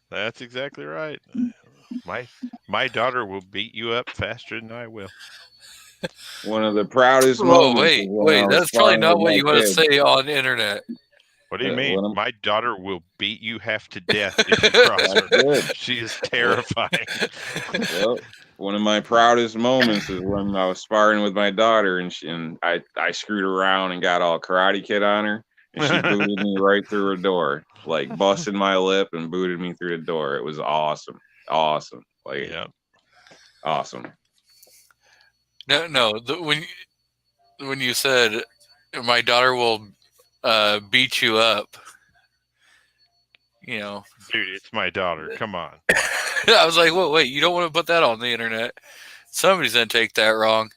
S5: That's exactly right. My daughter will beat you up faster than I will.
S1: One of the proudest moments.
S2: Wait, that's probably not what you want to say on the internet.
S5: What do you mean? My daughter will beat you half to death if you cross her. She is terrifying.
S1: Well, one of my proudest moments is when I was sparring with my daughter, and I screwed around and got all Karate Kid on her, and she booted me right through her door, like busted my lip and booted me through the door. It was awesome. Like,
S5: yeah,
S1: awesome.
S2: No. When you said my daughter will beat you up, you know,
S5: dude, it's my daughter. Come on.
S2: I was like, wait, you don't want to put that on the internet. Somebody's gonna take that wrong.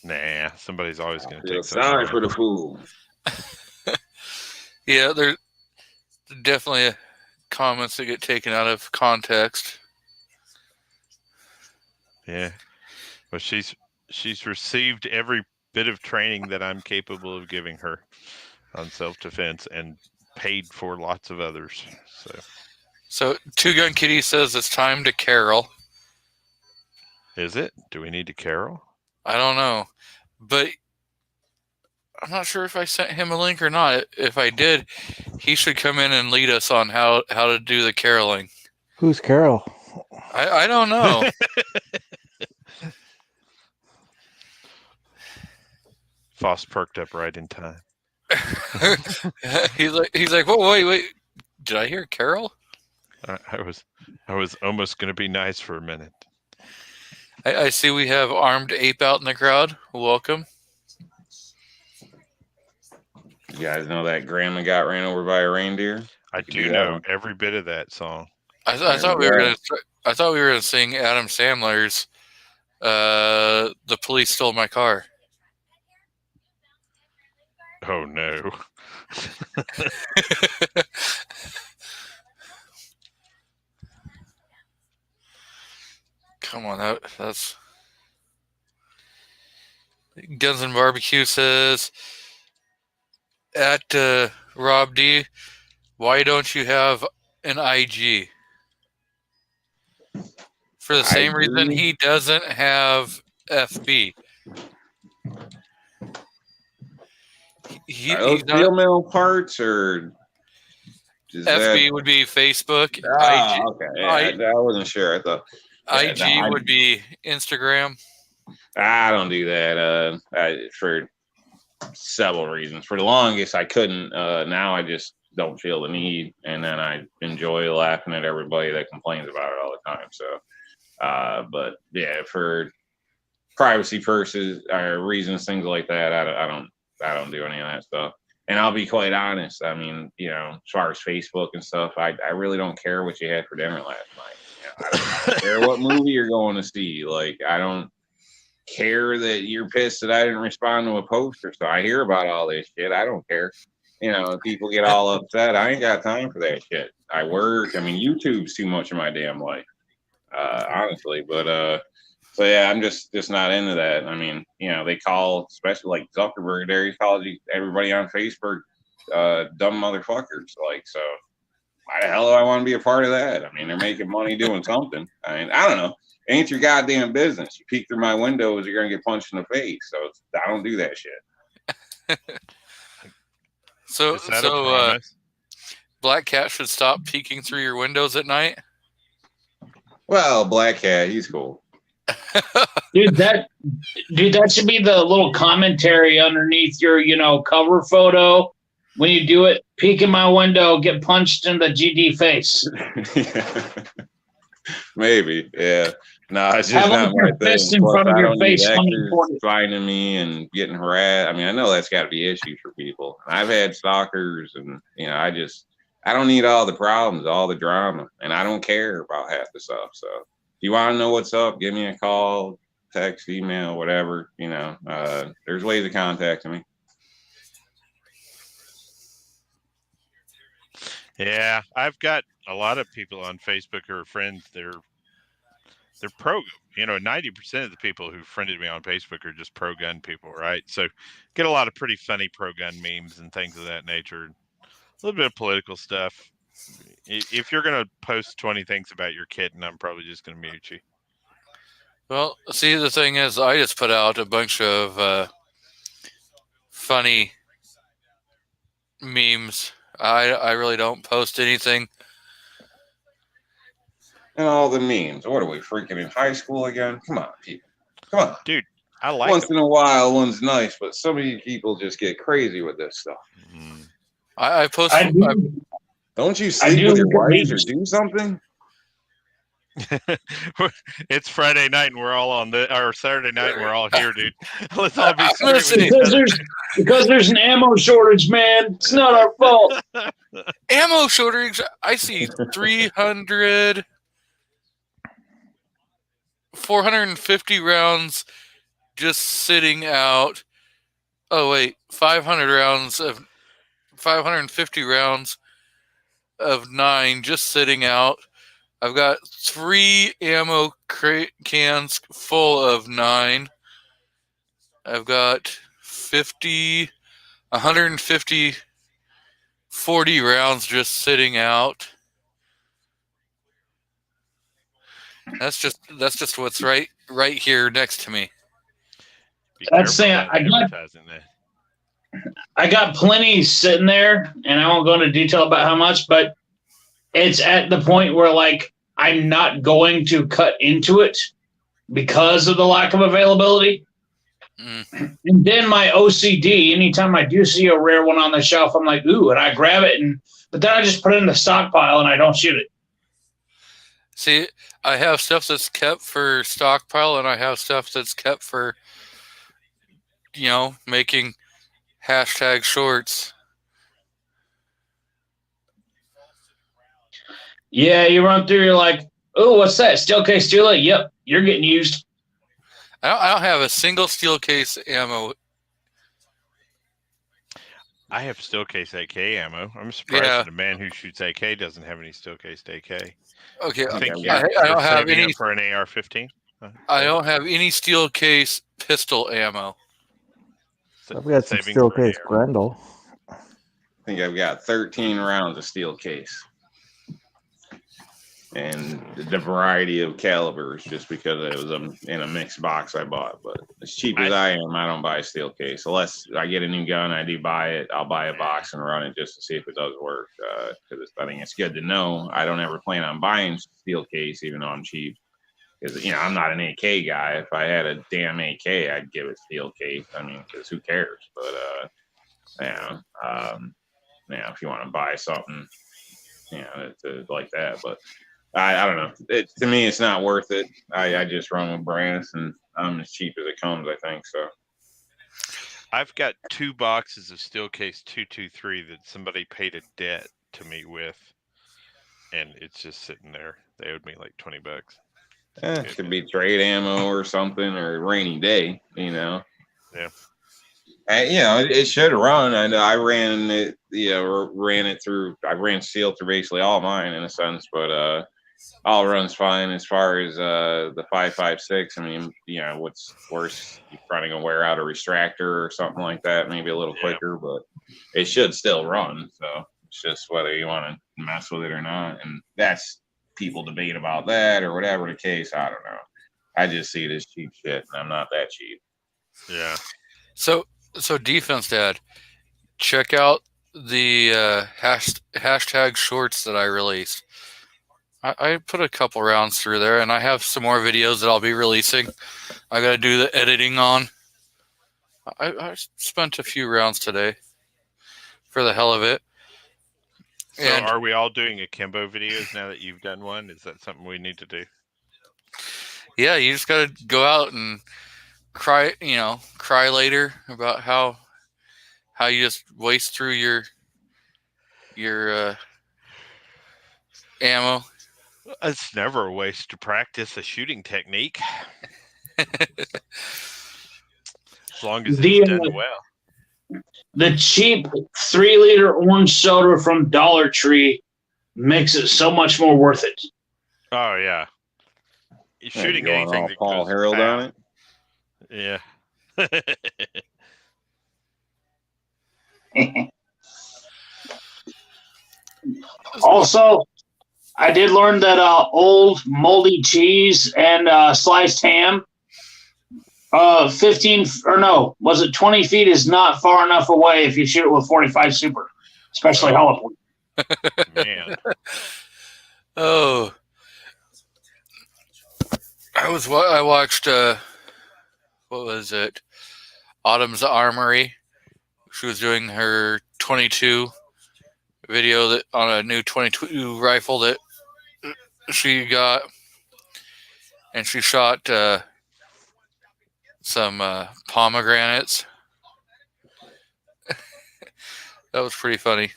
S5: Nah, somebody's always gonna take that.
S1: Sorry for the fool.
S2: Yeah, there's definitely comments that get taken out of context.
S5: Yeah, well, she's received every bit of training that I'm capable of giving her on self-defense, and paid for lots of others. So
S2: Two Gun Kitty says it's time to carol.
S5: Is it? Do we need to carol?
S2: I don't know, but I'm not sure if I sent him a link or not. If I did, he should come in and lead us on how to do the caroling.
S4: Who's Carol?
S2: I don't know.
S5: Foss perked up right in time.
S2: he's like, whoa, wait, did I hear Carol?
S5: I was almost going to be nice for a minute.
S2: I see we have Armed Ape out in the crowd. Welcome.
S1: You guys know that grandma got ran over by a reindeer?
S5: I do know every bit of that song.
S2: I thought we were going to sing Adam Sandler's "The Police Stole My Car."
S5: Oh no.
S2: Come on, that's Guns and Barbecue says at Rob D, why don't you have an IG? For the same reason he doesn't have FB.
S1: Are those steel mill parts, or
S2: FB would be Facebook.
S1: IG, okay. Yeah, I wasn't sure. I thought
S2: IG would be Instagram.
S1: I don't do that for several reasons. For the longest, I couldn't. Now I just don't feel the need, and then I enjoy laughing at everybody that complains about it all the time. So, but yeah, for privacy purposes or reasons, things like that, I don't do any of that stuff. And I'll be quite honest. I mean, as far as Facebook and stuff, I really don't care what you had for dinner last night. I don't care what movie you're going to see. Like, I don't care that you're pissed that I didn't respond to a poster. So I hear about all this shit. I don't care. People get all upset. I ain't got time for that shit. I work. I mean, YouTube's too much of my damn life, honestly. But so yeah, I'm just not into that. I mean, they call, especially like Zuckerberg there, he calls everybody on Facebook dumb motherfuckers. Like, so why the hell do I want to be a part of that? I mean, they're making money doing something. I mean, I don't know. It ain't your goddamn business. You peek through my windows, you're gonna get punched in the face. So I don't do that shit.
S2: So Black Cat should stop peeking through your windows at night.
S1: Well, Black Cat, he's cool.
S3: Dude, that should be the little commentary underneath your, cover photo. When you do it, peek in my window, get punched in the GD face.
S1: Maybe, yeah. No, it's just not my thing.
S3: Fist in front of your face,
S1: finding me and getting harassed. I mean, I know that's got to be issues for people. I've had stalkers, and I don't need all the problems, all the drama, and I don't care about half the stuff. So, if you want to know what's up, give me a call, text, email, whatever. There's ways of contacting me.
S5: Yeah, I've got a lot of people on Facebook who are friends. They're pro. 90% of the people who friended me on Facebook are just pro gun people, right? So get a lot of pretty funny pro gun memes and things of that nature. A little bit of political stuff. If you're gonna post 20 things about your kitten, I'm probably just gonna mute you.
S2: Well, see, the thing is, I just put out a bunch of funny memes. I really don't post anything.
S1: And all the memes. What are we, freaking in high school again? Come on, people. Come on.
S5: Dude, I like
S1: Once in a while, one's nice, but some of you people just get crazy with this stuff.
S5: Mm.
S2: I post...
S1: Don't you sleep with your wife or do something?
S5: It's Friday night and we're all or Saturday night and we're all here, dude. Let's all be
S3: because there's an ammo shortage, man. It's not our fault.
S2: Ammo shortage. I see 450 rounds just sitting out. Oh wait, 550 rounds of 9 just sitting out. I've got 3 ammo cans full of 9. I've got 150, 40 rounds just sitting out. That's just what's right here next to me.
S3: That's saying I got plenty sitting there, and I won't go into detail about how much, but it's at the point where, like, I'm not going to cut into it because of the lack of availability. Mm. And then my OCD, anytime I do see a rare one on the shelf, I'm like, ooh, and I grab it, but then I just put it in the stockpile and I don't shoot it.
S2: See, I have stuff that's kept for stockpile, and I have stuff that's kept for, making hashtag shorts.
S3: Yeah, you run through, you're like, oh, what's that? Steel case steel? Yep, you're getting used.
S2: I don't have a single steel case ammo.
S5: I have steel case AK ammo. I'm surprised that a man who shoots AK doesn't have any steel case AK.
S2: Okay,
S5: I
S2: don't have any
S5: for an AR-15.
S2: I don't have any steel case pistol ammo.
S4: I've got some steel case Grendel.
S1: I think I've got 13 rounds of steel case. And the variety of calibers, just because it was in a mixed box I bought. But as cheap as I am, I don't buy a steel case. Unless I get a new gun, I do buy it. I'll buy a box and run it just to see if it does work. Because I think it's good to know. I don't ever plan on buying steel case, even though I'm cheap. Because, I'm not an AK guy. If I had a damn AK, I'd give it steel case. I mean, because who cares? But, if you want to buy something, like that. But I don't know. To me, it's not worth it. I just run with brands, and I'm as cheap as it comes, I think. So
S5: I've got 2 boxes of Steelcase 223 that somebody paid a debt to me with, and it's just sitting there. They owed me like $20.
S1: It could be trade ammo or something, or a rainy day,
S5: Yeah.
S1: It should run. I ran it, ran it through. I ran steel through basically all mine in a sense, but all runs fine as far as the 5.56. I mean, what's worse, you're probably gonna wear out a retractor or something like that, maybe a little quicker, but it should still run. So it's just whether you want to mess with it or not, and that's people debate about that or whatever the case. I don't know. I just see it as cheap shit, and I'm not that cheap.
S5: Yeah.
S2: So defense dad, check out the hashtag shorts that I released. I put a couple rounds through there, and I have some more videos that I'll be releasing. I got to do the editing on. I spent a few rounds today for the hell of it.
S5: So are we all doing akimbo videos now that you've done one? Is that something we need to do?
S2: Yeah, you just got to go out and cry later about how you just waste through your ammo.
S5: It's never a waste to practice a shooting technique. As long as it's done well.
S3: The cheap 3-liter orange soda from Dollar Tree makes it so much more worth it.
S5: Oh yeah. Shooting anything that
S1: Paul Harold on
S5: it.
S3: Yeah. Also, I did learn that old moldy cheese and sliced ham, 20 feet is not far enough away if you shoot it with 45 Super, especially hollow point.
S5: Man.
S2: Oh, I watched what was it? Autumn's Armory. She was doing her 22 video that on a new 22 rifle that she got, and she shot some pomegranates. That was pretty funny.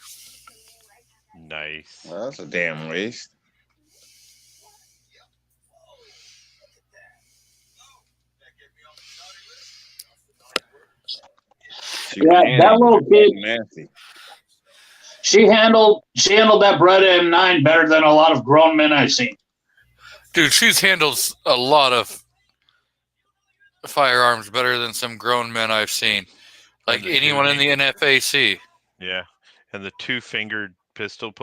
S5: Nice.
S1: Well, that's a damn waste.
S3: Yeah, that little kid. Nasty. She handled that Beretta M9 better than a lot of grown men I've seen.
S2: Dude, she's handled a lot of firearms better than some grown men I've seen. Like anyone in the NFAC.
S5: Yeah. And the 2-fingered pistol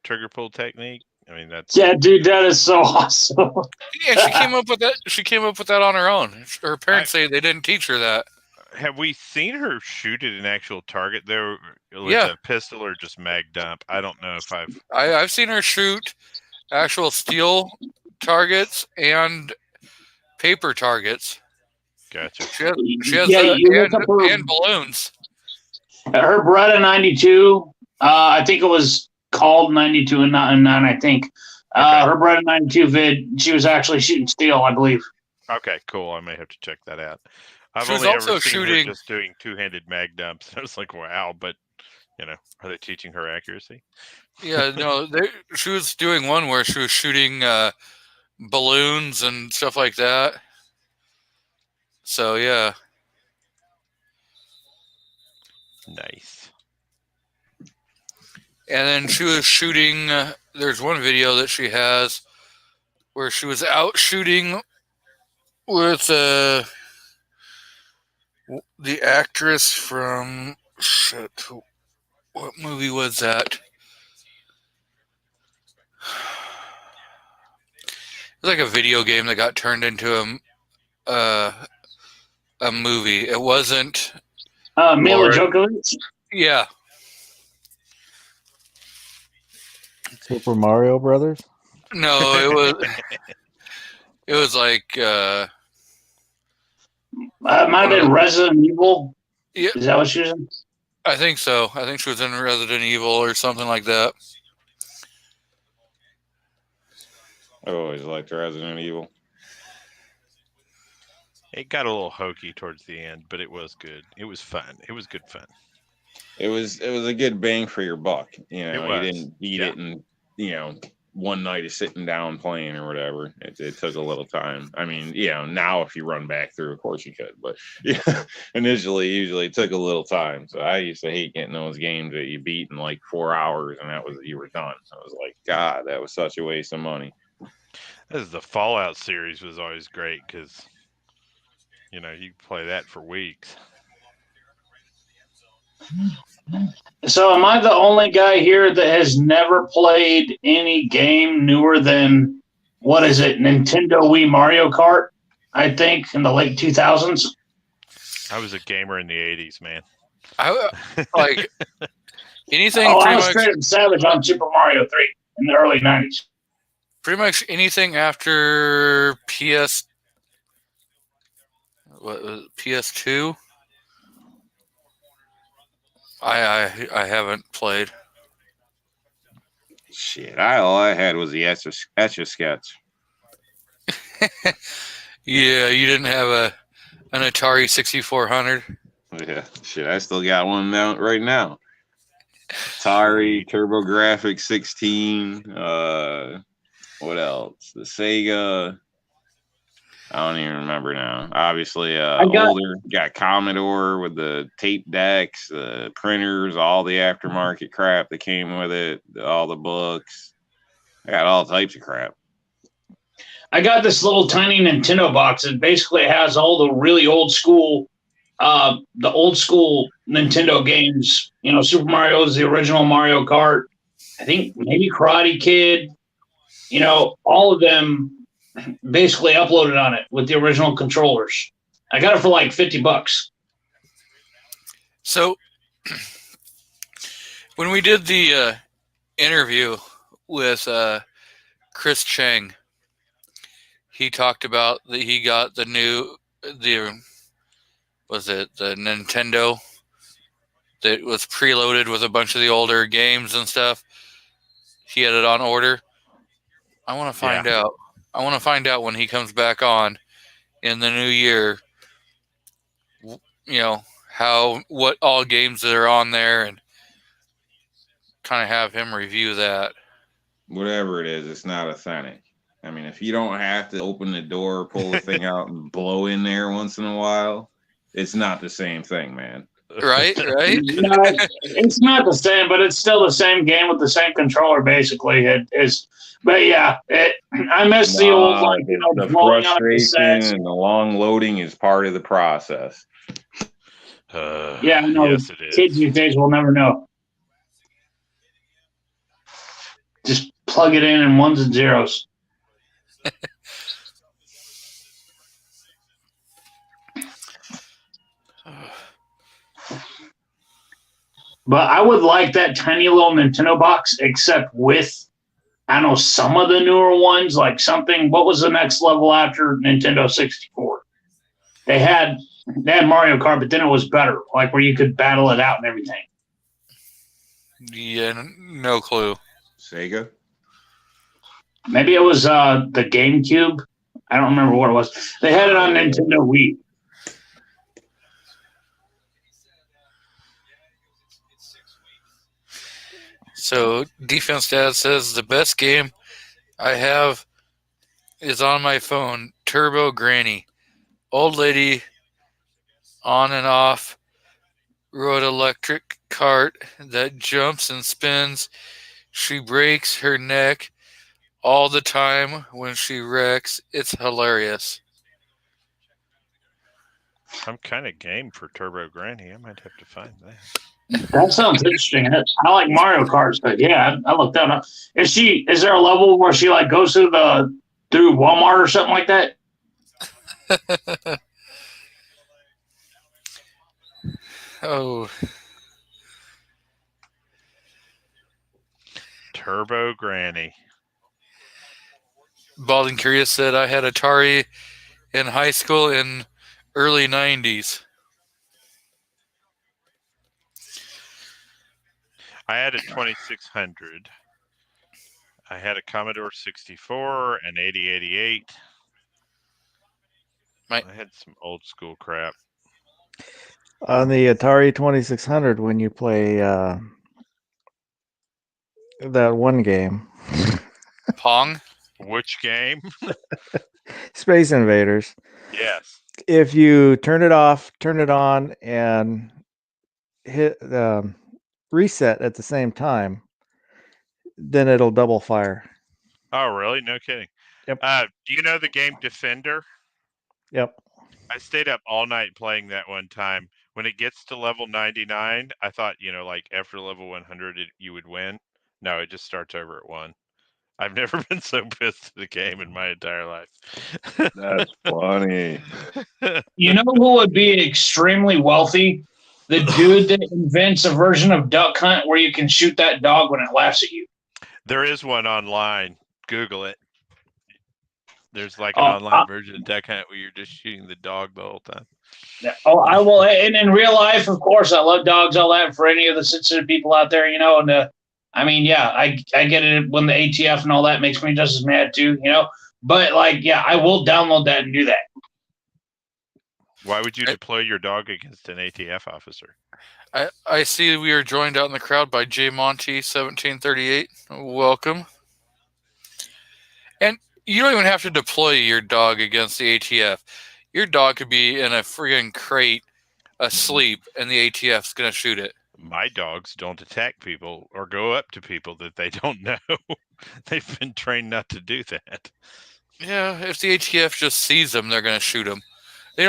S5: trigger pull technique. I mean, that's...
S3: Yeah, dude, that is so awesome.
S2: Yeah, she came up with that. She came up with that on her own. Her parents say they didn't teach her that.
S5: Have we seen her shoot at an actual target there with a pistol or just mag dump? I don't know if
S2: I've seen her shoot actual steel targets and paper targets.
S5: Gotcha.
S2: She has and balloons.
S3: Her Beretta 92, I think it was called 92 and 9, I think. Her Beretta 92 vid, she was actually shooting steel, I believe.
S5: Okay, cool. I may have to check that out. I've
S2: only
S5: ever seen her just doing 2-handed mag dumps. I was like, wow, but, are they teaching her accuracy?
S2: Yeah, no, she was doing one where she was shooting balloons and stuff like that. So, yeah.
S5: Nice.
S2: And then she was shooting, there's one video that she has where she was out shooting with the actress from what movie was that? It was like a video game that got turned into a movie. It wasn't
S3: Mila Djokovic.
S2: Yeah.
S4: Super Mario Brothers?
S2: No, it was like
S3: might have been Resident Evil.
S2: Yeah.
S3: Is that what she was in?
S2: I think so. I think she was in Resident Evil or something like that.
S1: I've always liked Resident Evil.
S5: It got a little hokey towards the end, but it was good. It was fun. It was good fun.
S1: It was a good bang for your buck. You didn't beat it and one night of sitting down playing or whatever. It took a little time. I mean, now if you run back through, of course you could, but usually it took a little time. So I used to hate getting those games that you beat in like 4 hours and you were done. I was like, God, that was such a waste of money.
S5: As the Fallout series was always great because, you play that for weeks.
S3: So am I the only guy here that has never played any game newer than, what is it, Nintendo Wii Mario Kart, I think, in the late 2000s?
S5: I was a gamer in the 80s, man.
S2: I like anything.
S3: I was straight up savage on Super Mario 3 in the early 90s.
S2: Pretty much anything after PS2. I haven't played.
S1: Shit, all I had was the Etch-a-Sketch.
S2: Yeah, you didn't have an Atari 6400.
S1: Yeah, shit, I still got one out right now. Atari, TurboGrafx 16. What else? The Sega. I don't even remember now. Obviously, older. Got Commodore with the tape decks, the printers, all the aftermarket crap that came with it, all the books. I got all types of crap.
S3: I got this little tiny Nintendo box that basically has all the really old school, Nintendo games. Super Mario is the original Mario Kart. I think maybe Karate Kid. All of them basically uploaded on it with the original controllers. I got it for like $50.
S2: So when we did the interview with Chris Chang, he talked about that he got the Nintendo that was preloaded with a bunch of the older games and stuff. He had it on order. I want to find out. I want to find out when he comes back on in the new year, what all games that are on there, and kind of have him review that.
S1: Whatever it is, it's not authentic. I mean, if you don't have to open the door, pull the thing out, and blow in there once in a while, it's not the same thing, man.
S2: Right?
S3: No, it's not the same, but it's still the same game with the same controller, basically. It is. But yeah, I miss the old,
S1: the frustration and the long loading is part of the process.
S3: Yeah, I know.
S5: Yes, it is.
S3: Kids these days will never know. Just plug it in ones and zeros. But I would like that tiny little Nintendo box, except with, I know, some of the newer ones, like something. What was the next level after Nintendo 64? They had Mario Kart, but then it was better, like where you could battle it out and everything.
S2: Yeah, no clue.
S1: Sega?
S3: Maybe it was the GameCube. I don't remember what it was. They had it on Nintendo Wii.
S2: So Defense Dad says the best game I have is on my phone, Turbo Granny. Old lady on and off road electric cart that jumps and spins. She breaks her neck all the time when she wrecks. It's hilarious.
S5: I'm kind of game for Turbo Granny. I might have to find that.
S3: That sounds interesting. I like Mario Kart, but yeah, I looked that up. Is there a level where she like goes through Walmart or something like that?
S2: Oh.
S5: Turbo Granny.
S2: Balding Curious said I had Atari in high school in early 90s.
S5: I had a 2600. I had a Commodore 64, an 8088. I had some old school crap.
S4: On the Atari 2600, when you play that one game,
S2: Pong?
S5: Which game?
S4: Space Invaders.
S5: Yes.
S4: If you turn it off, turn it on, and hit reset at the same time, then it'll double fire.
S5: Oh, really? No kidding.
S4: Yep.
S5: Do you know the game Defender?
S4: Yep.
S5: I stayed up all night playing that one time. When it gets to level 99, I thought, like after level 100, you would win. No, it just starts over at 1. I've never been so pissed at a game in my entire life.
S1: That's funny.
S3: You know who would be extremely wealthy? The dude that invents a version of Duck Hunt where you can shoot that dog when it laughs at you.
S5: There is one online. Google it. There's like an online version of Duck Hunt where you're just shooting the dog the whole time.
S3: Oh, I will. And in real life, of course, I love dogs, all that. For any of the sensitive people out there, and I mean, yeah, I get it when the ATF and all that makes me just as mad too, But I will download that and do that.
S5: Why would you deploy your dog against an ATF officer?
S2: I see we are joined out in the crowd by J Monty 1738. Welcome. And you don't even have to deploy your dog against the ATF. Your dog could be in a friggin' crate asleep, and the ATF's going to shoot it.
S5: My dogs don't attack people or go up to people that they don't know. They've been trained not to do that.
S2: Yeah, if the ATF just sees them, they're going to shoot them. They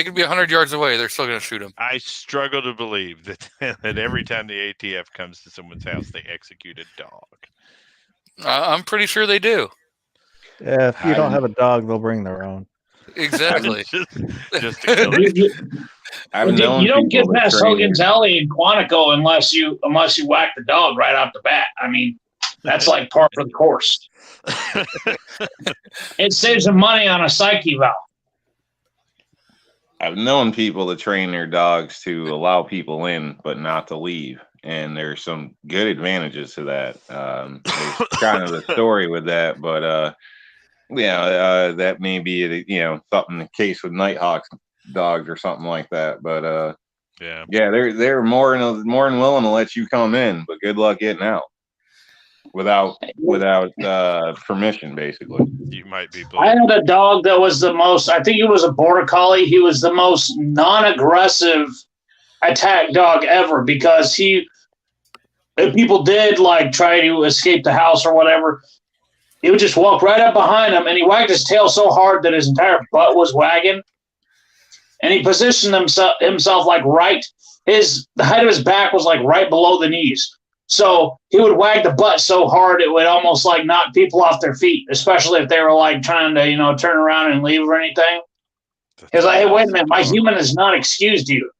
S2: could be 100 yards away. They're still going to shoot them.
S5: I struggle to believe that every time the ATF comes to someone's house, they execute a dog.
S2: I'm pretty sure they do.
S4: Yeah, if you don't have a dog, they'll bring their own.
S2: Exactly.
S5: just to kill it.
S3: You don't get past Hogan's Alley in Quantico unless you whack the dog right off the bat. I mean, that's like par for the course. It saves them money on a psyche valve.
S1: I've known people to train their dogs to allow people in, but not to leave. And there's some good advantages to that. There's kind of the story with that, but that may be something the case with Nighthawk's dogs or something like that. But they're more than willing to let you come in, but good luck getting out without permission. Basically,
S5: you might be.
S3: I had a dog that was the most. I think he was a border collie. He was the most non-aggressive attack dog ever because if people did try to escape the house or whatever, he would just walk right up behind him, and he wagged his tail so hard that his entire butt was wagging. And he positioned himself the height of his back was right below the knees. So he would wag the butt so hard it would almost knock people off their feet, especially if they were trying to turn around and leave or anything. He was like, "Hey, wait a minute, my human is not excused you."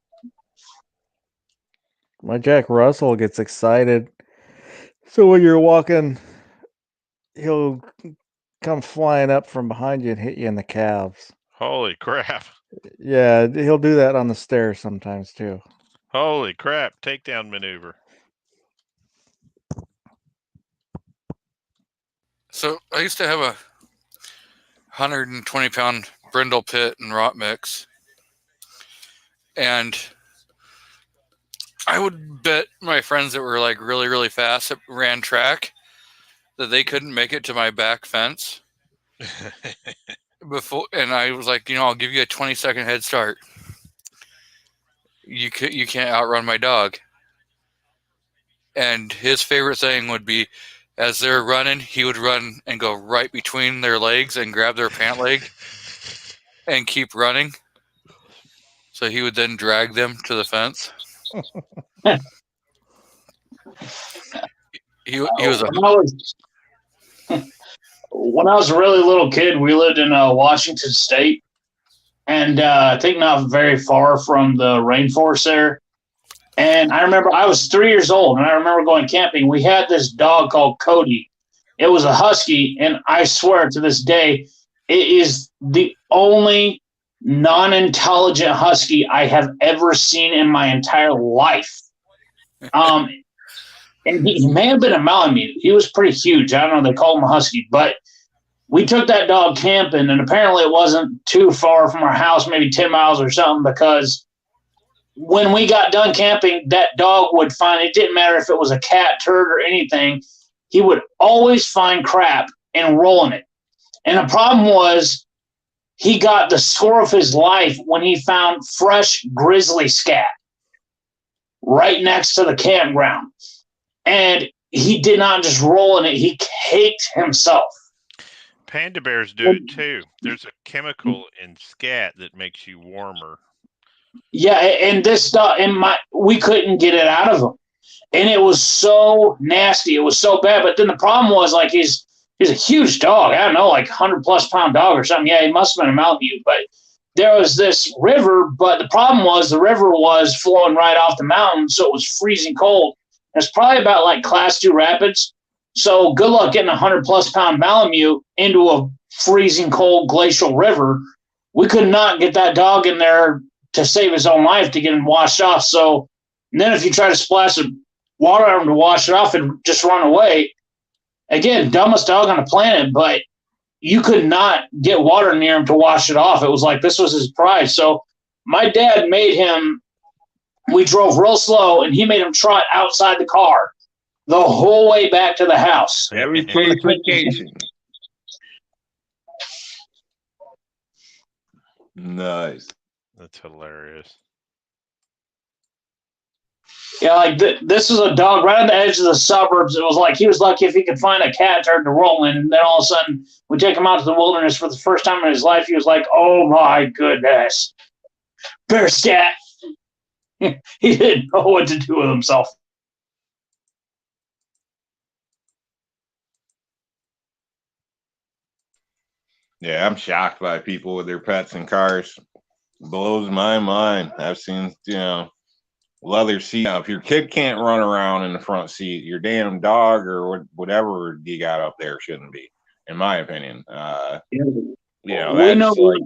S4: My Jack Russell gets excited. So when you're walking, he'll come flying up from behind you and hit you in the calves.
S5: Holy crap.
S4: Yeah, he'll do that on the stairs sometimes too.
S5: Holy crap. Takedown maneuver.
S2: So I used to have a 120-pound brindle pit and rot mix. And I would bet my friends that were really, really fast that ran track that they couldn't make it to my back fence before. And I was like, I'll give you a 20-second head start. You can't outrun my dog. And his favorite thing would be, as they're running, he would run and go right between their legs and grab their pant leg and keep running. So he would then drag them to the fence. He was
S3: when I was a really little kid, we lived in Washington State, and I think not very far from the rainforest there. And I remember I was 3 years old, and I remember going camping. We had this dog called Cody. It was a husky, and I swear to this day, it is the only non-intelligent husky I have ever seen in my entire life. And he may have been a Malamute. He was pretty huge. I don't know. They call him a husky. But we took that dog camping, and apparently it wasn't too far from our house, maybe 10 miles or something, because when we got done camping, that dog would find, it didn't matter if it was a cat, turd, or anything, he would always find crap and roll in it. And the problem was he got the score of his life when he found fresh grizzly scat right next to the campground. And he did not just roll in it, he caked himself.
S5: Panda bears do it too. There's a chemical in scat that makes you warmer.
S3: Yeah, and this stuff, we couldn't get it out of him. And it was so nasty. It was so bad. But then the problem was, like, he's a huge dog. I don't know, like 100+ pound dog or something. Yeah, he must have been a Malamute. But there was this river, but the problem was the river was flowing right off the mountain, so it was freezing cold. It's probably about like class 2 rapids. So good luck getting a 100+ pound Malamute into a freezing cold glacial river. We could not get that dog in there to save his own life to get him washed off. So then if you try to splash some water on him to wash it off and just run away, again, dumbest dog on the planet, but you could not get water near him to wash it off. It was like this was his pride. So my dad made him, we drove real slow, and he made him trot outside the car the whole way back to the house.
S1: Every place vacation. Nice.
S5: That's hilarious.
S3: Yeah, like this was a dog right on the edge of the suburbs. It was like he was lucky if he could find a cat turd to roll in. And then all of a sudden, we take him out to the wilderness for the first time in his life. He was like, "Oh my goodness, bear scat!" He didn't know what to do with himself.
S1: Yeah, I'm shocked by people with their pets in cars. Blows my mind. I've seen, leather seat. Now, if your kid can't run around in the front seat, your damn dog or whatever you got up there shouldn't be, in my opinion. That's like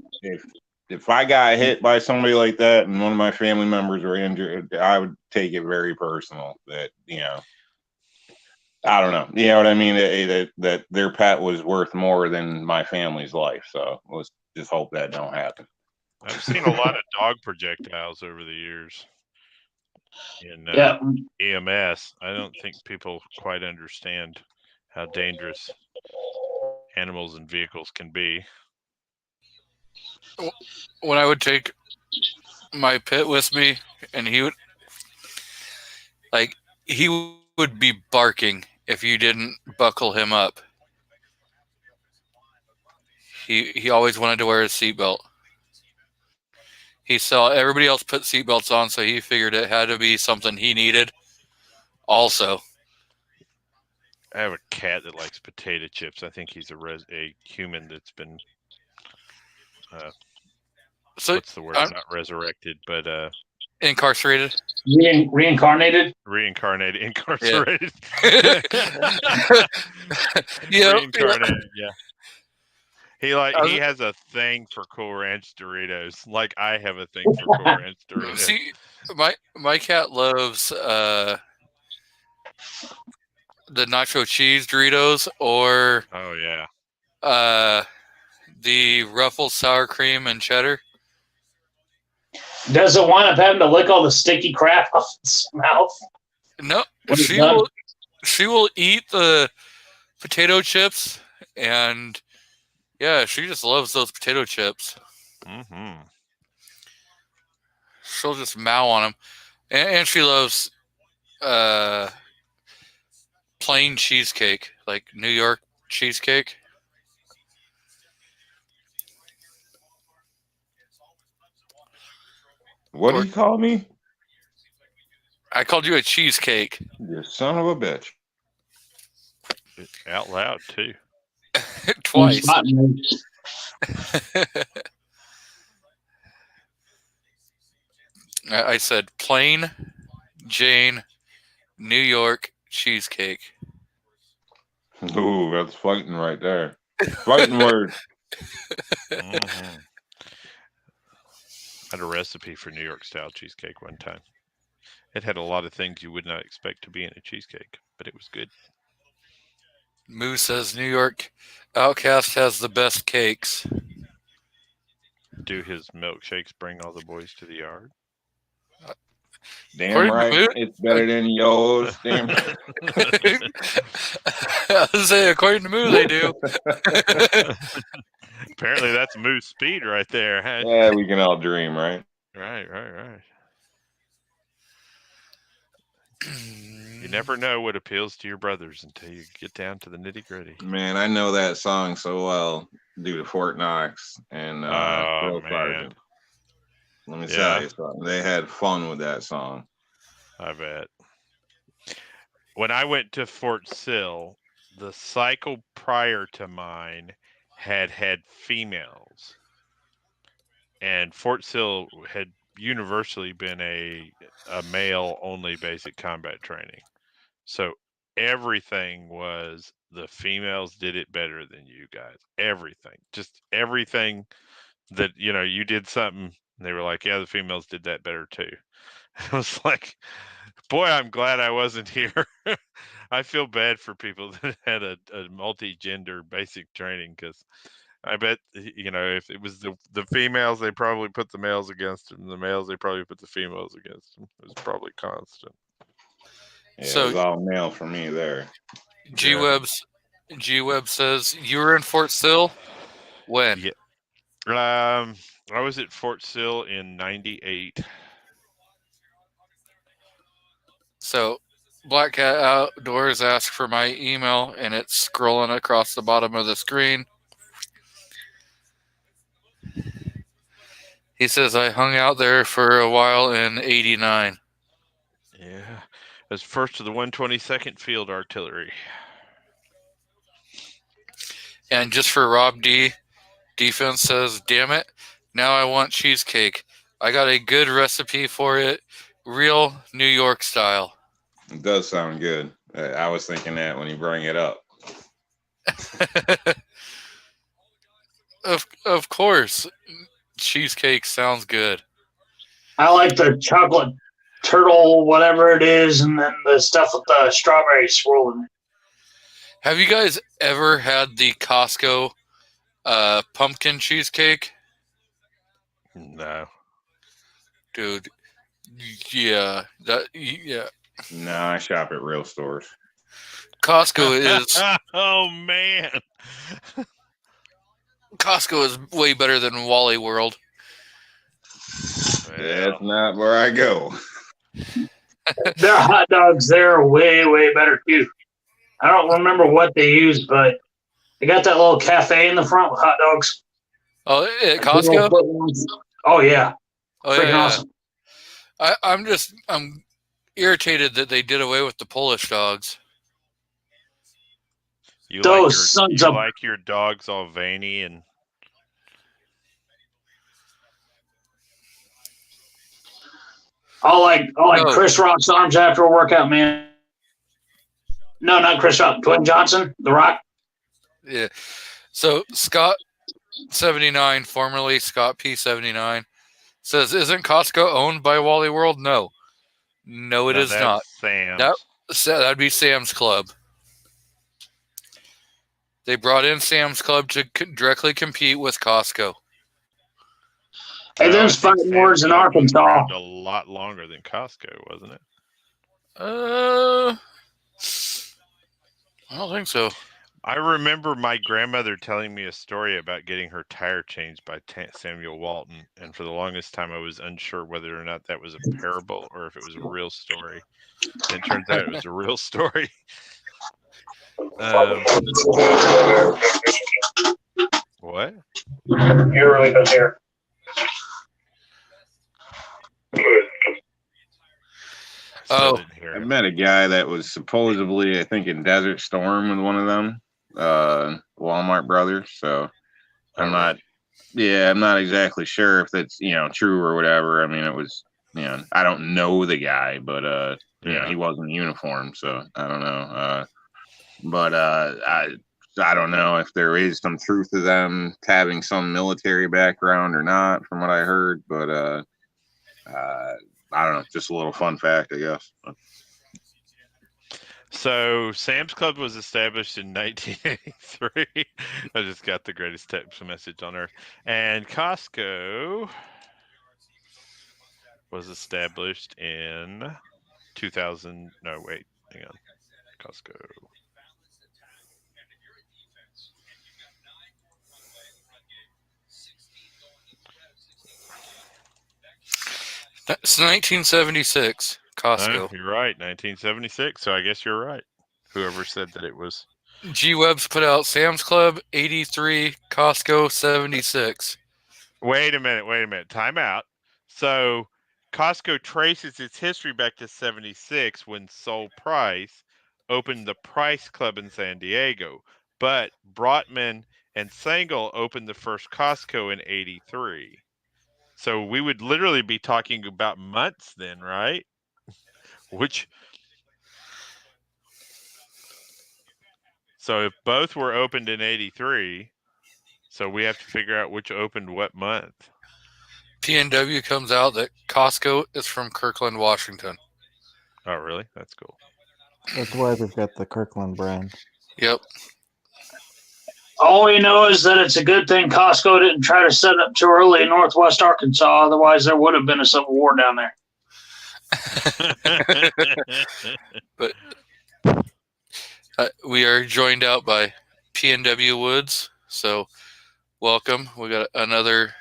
S1: if I got hit by somebody like that and one of my family members were injured, I would take it very personal that, I don't know. You know what I mean? That their pet was worth more than my family's life. So let's just hope that don't happen.
S5: I've seen a lot of dog projectiles over the years in EMS. I don't think people quite understand how dangerous animals and vehicles can be.
S2: When I would take my pet with me, and he would be barking if you didn't buckle him up. He always wanted to wear his seatbelt. He saw everybody else put seatbelts on, so he figured it had to be something he needed also.
S5: I have a cat that likes potato chips. I think he's a human that's been what's the word? Not resurrected, but
S2: incarcerated.
S3: Reincarnated.
S5: Incarcerated.
S2: Yeah.
S5: Reincarnated. Yeah. He has a thing for Cool Ranch Doritos, like I have a thing for Cool Ranch Doritos.
S2: See, my cat loves the nacho cheese Doritos or the Ruffles sour cream and cheddar.
S3: Does it wind up having to lick all the sticky crap off its mouth?
S2: No, she will eat the potato chips, and yeah, she just loves those potato chips.
S5: Mm-hmm.
S2: She'll just mow on them, and she loves plain cheesecake, like New York cheesecake.
S1: What did you call me?
S2: I called you a cheesecake.
S1: You son of a bitch.
S5: Out loud, too.
S2: Twice. I said plain Jane New York cheesecake.
S1: Ooh, that's fighting right there. Fighting word.
S5: Mm-hmm. I had a recipe for New York style cheesecake one time. It had a lot of things you would not expect to be in a cheesecake, but it was good.
S2: Moo says New York Outcast has the best cakes.
S5: Do his milkshakes bring all the boys to the yard?
S1: Damn right. It's better than yours. Damn.
S2: I was saying, according to Moo, they do.
S5: Apparently, that's Moo's speed right there.
S1: Yeah, we can all dream, right?
S5: Right. You never know what appeals to your brothers until you get down to the nitty gritty.
S1: Man, I know that song so well due to Fort Knox and Drill Sergeant. Let me tell you something. They had fun with that song.
S5: I bet. When I went to Fort Sill, the cycle prior to mine had females. And Fort Sill had universally been a male only basic combat training. So everything was the females did it better than you guys. Everything. Just everything that, you did something and they were like, yeah, the females did that better too. I was like, boy, I'm glad I wasn't here. I feel bad for people that had a multi-gender basic training, because I bet, if it was the females, they probably put the males against them. The males, they probably put the females against them. It was probably constant.
S1: Yeah, so, it was all male for me there.
S2: G-Web says, you were in Fort Sill? When?
S5: Yeah. I was at Fort Sill in 98.
S2: So, Black Cat Outdoors asked for my email, and it's scrolling across the bottom of the screen. He says, I hung out there for a while in 89.
S5: Yeah. As first of the 122nd Field Artillery.
S2: And just for Rob D, Defense says, damn it, now I want cheesecake. I got a good recipe for it, real New York style.
S1: It does sound good. I was thinking that when you bring it up.
S2: Of course, cheesecake sounds good.
S3: I like the chocolate turtle, whatever it is, and then the stuff with the strawberry swirl in it.
S2: Have you guys ever had the Costco pumpkin cheesecake?
S5: No.
S2: Dude, yeah.
S1: No, I shop at real stores.
S2: Costco is...
S5: Oh, man.
S2: Costco is way better than Wally World.
S1: That's not where I go.
S3: Their hot dogs there are way, way better, too. I don't remember what they use, but they got that little cafe in the front with hot dogs.
S2: Oh, at Costco?
S3: Oh, yeah.
S2: Oh,
S3: freaking
S2: yeah.
S3: Awesome.
S2: I'm irritated that they did away with the Polish dogs.
S5: You
S3: Those sons of...
S5: like your dogs all veiny and...
S3: I like Chris Rock's arms after a workout, man. No, not Chris Rock. Dwayne Johnson, The Rock.
S2: Yeah. So Scott79, formerly Scott P79, says, isn't Costco owned by Wally World? No, it is not.
S5: Sam's.
S2: That'd be Sam's Club. They brought in Sam's Club to directly compete with Costco.
S3: Hey, there's fighting wars in Arkansas.
S5: A lot longer than Costco, wasn't it?
S2: I don't think so.
S5: I remember my grandmother telling me a story about getting her tire changed by Samuel Walton, and for the longest time I was unsure whether or not that was a parable or if it was a real story. And it turns out it was a real story. What?
S3: You're really good here.
S2: Oh,
S1: I met a guy that was supposedly, I think, in Desert Storm with one of them, Walmart brothers. So I'm not exactly sure if that's, true or whatever. I mean, it was, I don't know the guy, but, he wasn't in uniform. So I don't know. But I don't know if there is some truth to them having some military background or not, from what I heard. But I don't know, just a little fun fact, I guess.
S5: So Sam's Club was established in 1983. I just got the greatest text message on earth. And Costco was established in 2000. No, wait, hang on. Costco.
S2: That's 1976. Costco.
S5: You're right, 1976. So I guess you're right. Whoever said that it was.
S2: G Web's put out Sam's Club 83, Costco 76.
S5: Wait a minute. Time out. So Costco traces its history back to 76 when Sol Price opened the Price Club in San Diego. But Brotman and Sengel opened the first Costco in 83. So we would literally be talking about months then, right? So if both were opened in 83, so we have to figure out which opened what month.
S2: PNW comes out that Costco is from Kirkland, Washington.
S5: Oh, really? That's cool.
S4: That's why we've got the Kirkland brand.
S2: Yep.
S3: All we know is that it's a good thing Costco didn't try to set up too early in Northwest Arkansas. Otherwise, there would have been a civil war down there.
S2: But we are joined out by PNW Woods. So welcome. We got another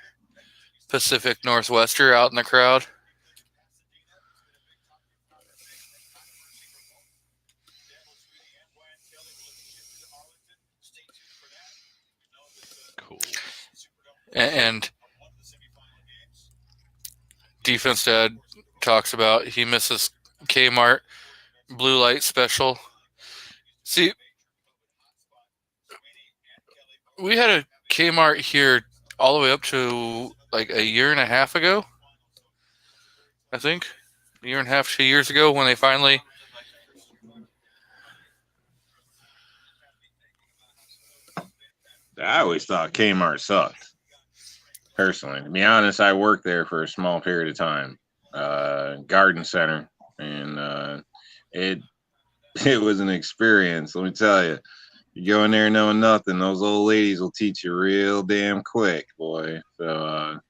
S2: Pacific Northwester out in the crowd.
S5: Cool.
S2: And Defense Dad talks about he misses Kmart Blue Light Special. See, we had a Kmart here all the way up to like a year and a half ago. I think a year and a half, 2 years ago when they finally.
S1: I always thought Kmart sucked. Personally, to be honest, I worked there for a small period of time, garden center, and it was an experience. Let me tell you, you go in there knowing nothing, those old ladies will teach you real damn quick, boy. So,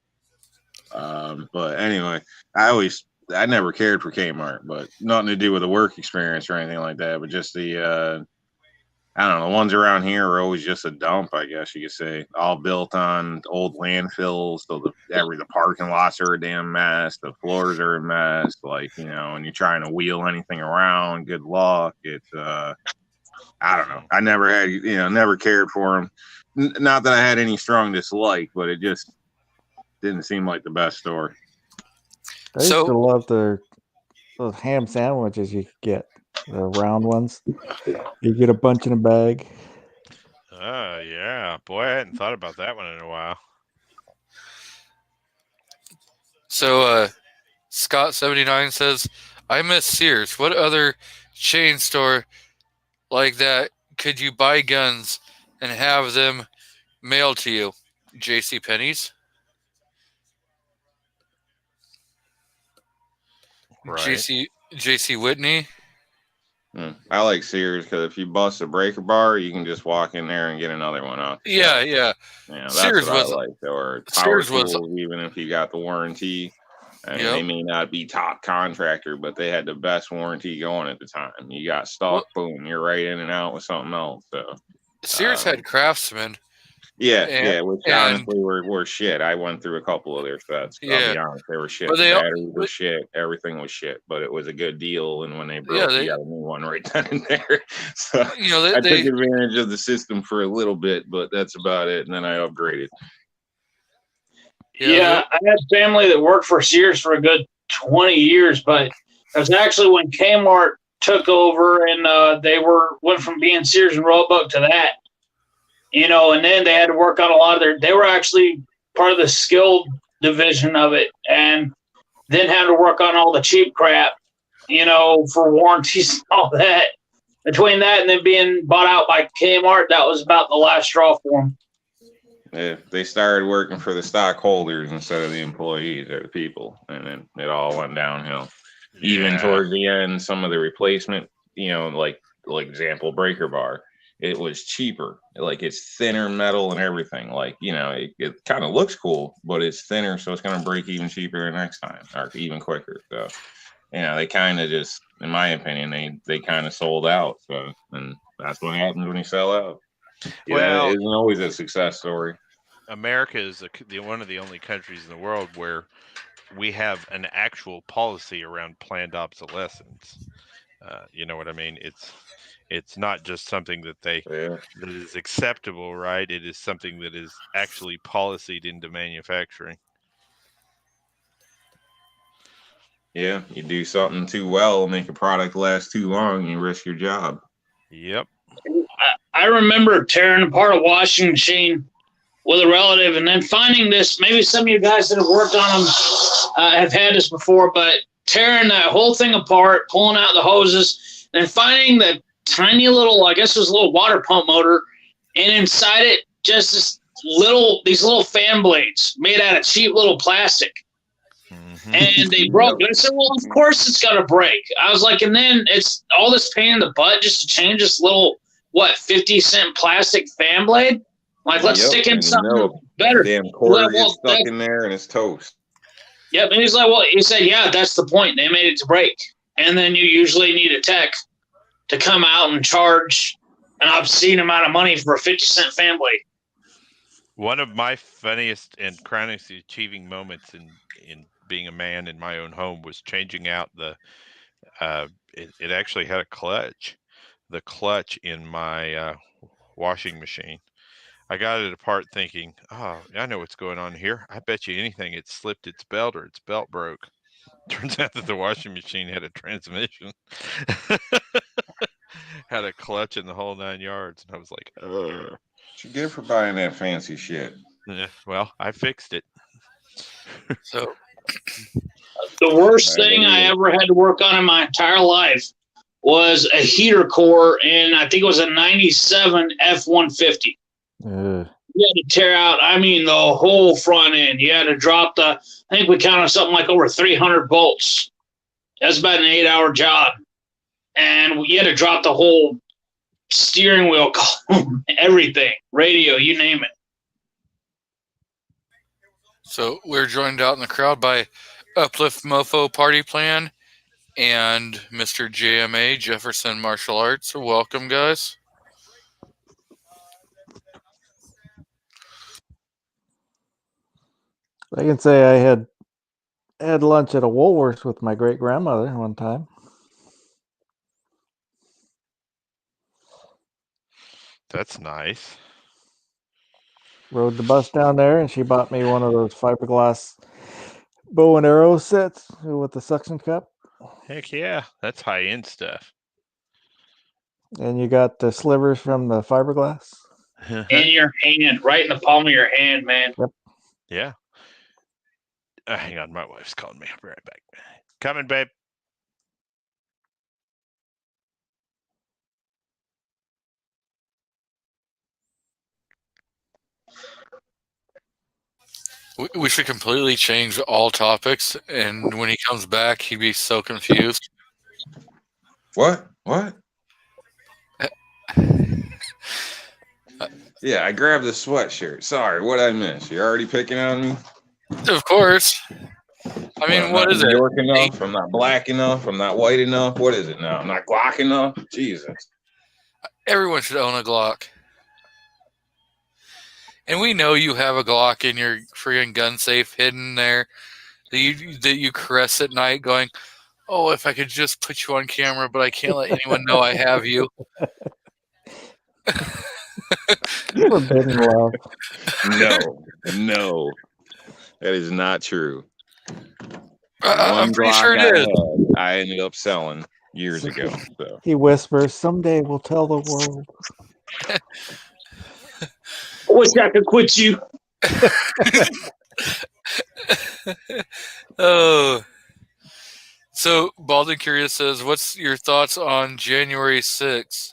S1: but anyway, I never cared for Kmart, but nothing to do with the work experience or anything like that, but just the I don't know, the ones around here are always just a dump, I guess you could say. All built on old landfills, so the parking lots are a damn mess, the floors are a mess, like, you know, and you're trying to wheel anything around, good luck. It's I don't know. I never had, never cared for them. Not that I had any strong dislike, but it just didn't seem like the best store.
S4: I used to love those ham sandwiches you could get, the round ones. You get a bunch in a bag.
S5: Oh, yeah. Boy, I hadn't thought about that one in a while.
S2: So, Scott79 says, I miss Sears. What other chain store like that could you buy guns and have them mailed to you? JCPenney's?
S5: Right.
S2: JC Whitney?
S1: I like Sears because if you bust a breaker bar, you can just walk in there and get another one off.
S2: Yeah.
S1: That's Sears what I like. Or Power Tools, even if you got the warranty. And they may not be top contractor, but they had the best warranty going at the time. You got stock, boom, you're right in and out with something else. So
S2: Sears had Craftsman.
S1: Which honestly were shit. I went through a couple of their sets. I'll be honest, they were shit. The batteries were shit. Everything was shit, but it was a good deal. And when they broke, you got a new one right then and there. So I took advantage of the system for a little bit, but that's about it. And then I upgraded.
S3: Yeah, I had family that worked for Sears for a good 20 years, but it was actually when Kmart took over and they went from being Sears and Roebuck to that. And then they had to work on a lot of they were actually part of the skilled division of it, and then had to work on all the cheap crap, for warranties and all that. Between that and then being bought out by Kmart, that was about the last straw for them.
S1: Yeah, they started working for the stockholders instead of the employees or the people, and then it all went downhill. Even towards the end, some of the replacement, like example, breaker bar, it was cheaper. Like, it's thinner metal and everything. Like, it kind of looks cool, but it's thinner, so it's going to break even cheaper the next time, or even quicker. So, they kind of just, in my opinion, they kind of sold out. So, and that's what happens when you sell out. Well, it isn't always a success story.
S5: America is one of the only countries in the world where we have an actual policy around planned obsolescence. You know what I mean? It's not just something that that is acceptable, right? It is something that is actually policied into manufacturing.
S1: Yeah, you do something too well, make a product last too long, you risk your job.
S5: Yep.
S3: I remember tearing apart a washing machine with a relative and then finding this. Maybe some of you guys that have worked on them have had this before, but tearing that whole thing apart, pulling out the hoses, and finding the tiny little, I guess it was a little water pump motor, and inside it, just these little fan blades made out of cheap little plastic.
S5: Mm-hmm.
S3: And they broke. And I said, well, of course it's going to break. I was like, and then it's all this pain in the butt just to change this little, 50-cent plastic fan blade? Like, let's stick in something better.
S1: Damn quarter gets stuck in there and it's toast.
S3: Yep. And he's like, well, he said, yeah, that's the point. They made it to break. And then you usually need a tech to come out and charge an obscene amount of money for a 50-cent fan blade.
S5: One of my funniest and chronically achieving moments in being a man in my own home was changing out it actually had a clutch. The clutch in my washing machine. I got it apart thinking, oh, I know what's going on here. I bet you anything it slipped its belt or its belt broke. Turns out that the washing machine had a transmission. Had a clutch in the whole 9 yards. And I was like, ugh.
S1: What you get for buying that fancy shit?
S5: Yeah, well, I fixed it.
S2: So
S3: the worst thing I ever had to work on in my entire life was a heater core in, I think it was a 97 F-150. You had to tear out, the whole front end. You had to drop I think we counted something like over 300 bolts. That's about an 8-hour job. And you had to drop the whole steering wheel, everything, radio, you name it.
S2: So we're joined out in the crowd by Uplift Mofo Party Plan and Mr. JMA, Jefferson Martial Arts. So welcome, guys.
S4: I can say I had lunch at a Woolworths with my great grandmother one time.
S5: That's nice.
S4: Rode the bus down there, and she bought me one of those fiberglass bow and arrow sets with the suction cup.
S5: Heck yeah, that's high-end stuff.
S4: And you got the slivers from the fiberglass.
S3: In your hand, right in the palm of your hand, man.
S4: Yep.
S5: Yeah. Hang on, my wife's calling me. I'll be right back. Coming, babe.
S2: We should completely change all topics, and when he comes back, he'd be so confused.
S1: What? Yeah, I grabbed the sweatshirt. Sorry, what I miss? You're already picking on me?
S2: Of course. What is it?
S1: New York enough? I'm not black enough? I'm not white enough? What is it now? I'm not Glock enough? Jesus.
S2: Everyone should own a Glock. And we know you have a Glock in your friggin' gun safe hidden there that you caress at night going, oh, if I could just put you on camera, but I can't let anyone know I have you.
S4: Forbidden love.
S1: No. That is not true.
S2: I'm pretty sure it is.
S1: I ended up selling years ago. So.
S4: He whispers, someday we'll tell the world.
S3: I wish I could quit you.
S2: Oh. So, Baldwin Curious says, what's your thoughts on January 6th?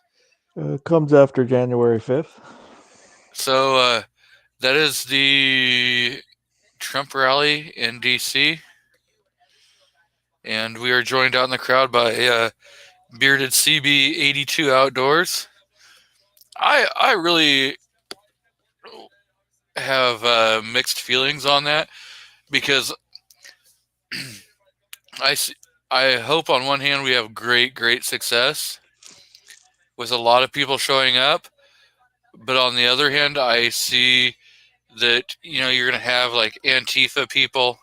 S4: Comes after January 5th.
S2: So, that is the Trump rally in D.C. And we are joined out in the crowd by Bearded CB82 Outdoors. I really have mixed feelings on that because I hope on one hand we have great success with a lot of people showing up, but on the other hand I see that you're going to have like Antifa people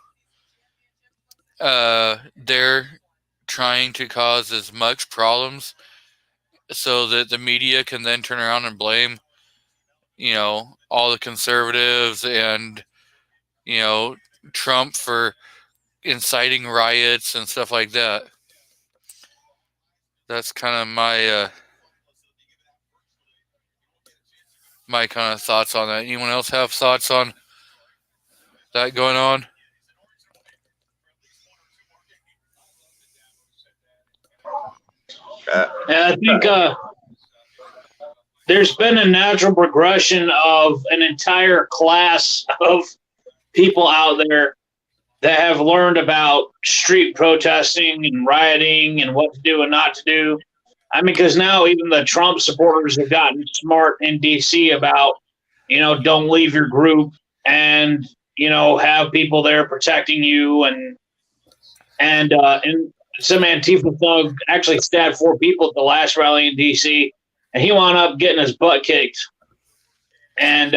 S2: they're trying to cause as much problems so that the media can then turn around and blame, all the conservatives and, Trump for inciting riots and stuff like that. That's kind of my kind of thoughts on that. Anyone else have thoughts on that going on?
S3: I think there's been a natural progression of an entire class of people out there that have learned about street protesting and rioting and what to do and not to do. I mean, because now even the Trump supporters have gotten smart in D.C. about, don't leave your group and, have people there protecting you. And some Antifa thug actually stabbed 4 people at the last rally in D.C. and he wound up getting his butt kicked. And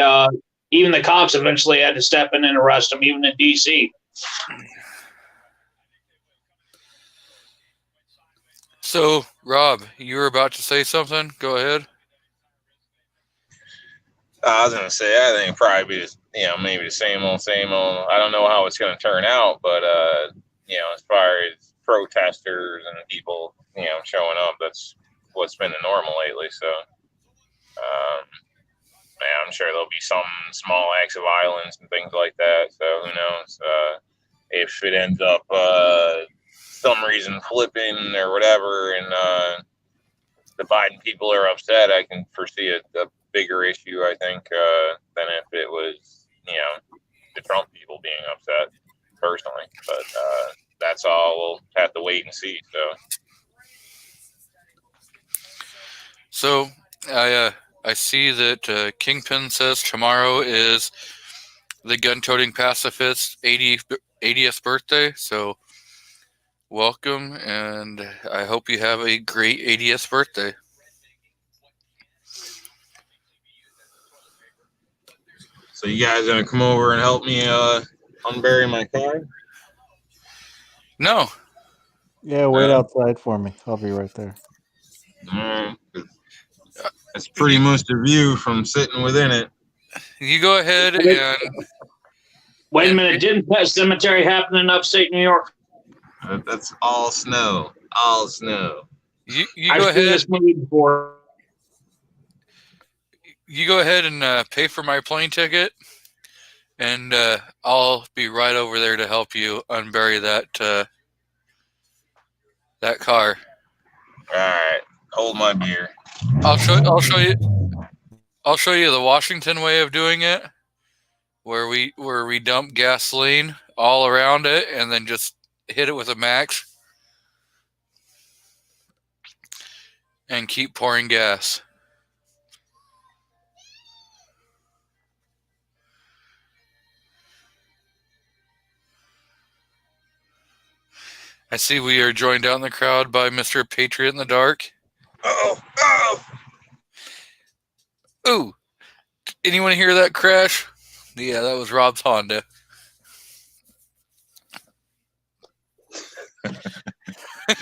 S3: even the cops eventually had to step in and arrest him, even in D.C.
S2: So, Rob, you were about to say something? Go ahead.
S1: I was going to say, I think it'd probably be, maybe the same old. I don't know how it's going to turn out, but, as far as protesters and people, showing up, that's what's been the normal lately. So, I'm sure there'll be some small acts of violence and things like that. So who knows if it ends up some reason flipping or whatever, and the Biden people are upset, I can foresee a bigger issue, I think, than if it was, the Trump people being upset personally. But that's all. We'll have to wait and see.
S2: So I see that Kingpin says tomorrow is the gun-toting pacifist 80th birthday. So welcome, and I hope you have a great 80th birthday.
S1: So you guys gonna come over and help me unbury my car?
S2: No.
S4: Yeah, wait outside for me. I'll be right there.
S1: That's pretty much the view from sitting within it.
S2: You go ahead and...
S3: Wait a minute. Didn't Pet Cemetery happen in upstate New York?
S1: That's all snow. All snow.
S2: You go ahead.
S3: This movie before.
S2: You go ahead and pay for my plane ticket, and I'll be right over there to help you unbury that car.
S1: All right, hold my beer.
S2: I'll show you the Washington way of doing it, where we dump gasoline all around it and then just hit it with a max and keep pouring gas. I see we are joined out in the crowd by Mr. Patriot in the Dark.
S1: Oh!
S2: Ooh! Anyone hear that crash? Yeah, that was Rob's Honda.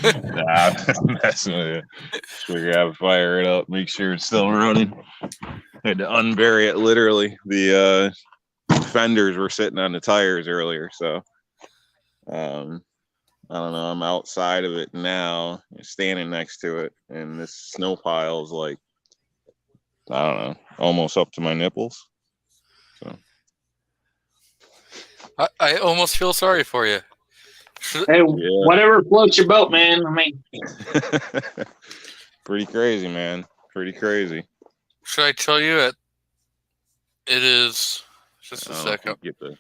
S1: Nah, I'm messing with it. Figure out, fire it up, make sure it's still running. Had to unbury it literally. The fenders were sitting on the tires earlier, so I don't know. I'm outside of it now, standing next to it, and this snow pile is like, I don't know, almost up to my nipples. So
S2: I almost feel sorry for you.
S3: Hey, whatever floats your boat, man. I mean,
S1: pretty crazy, man. Pretty crazy.
S2: Should I tell you it is just a second?
S1: Get the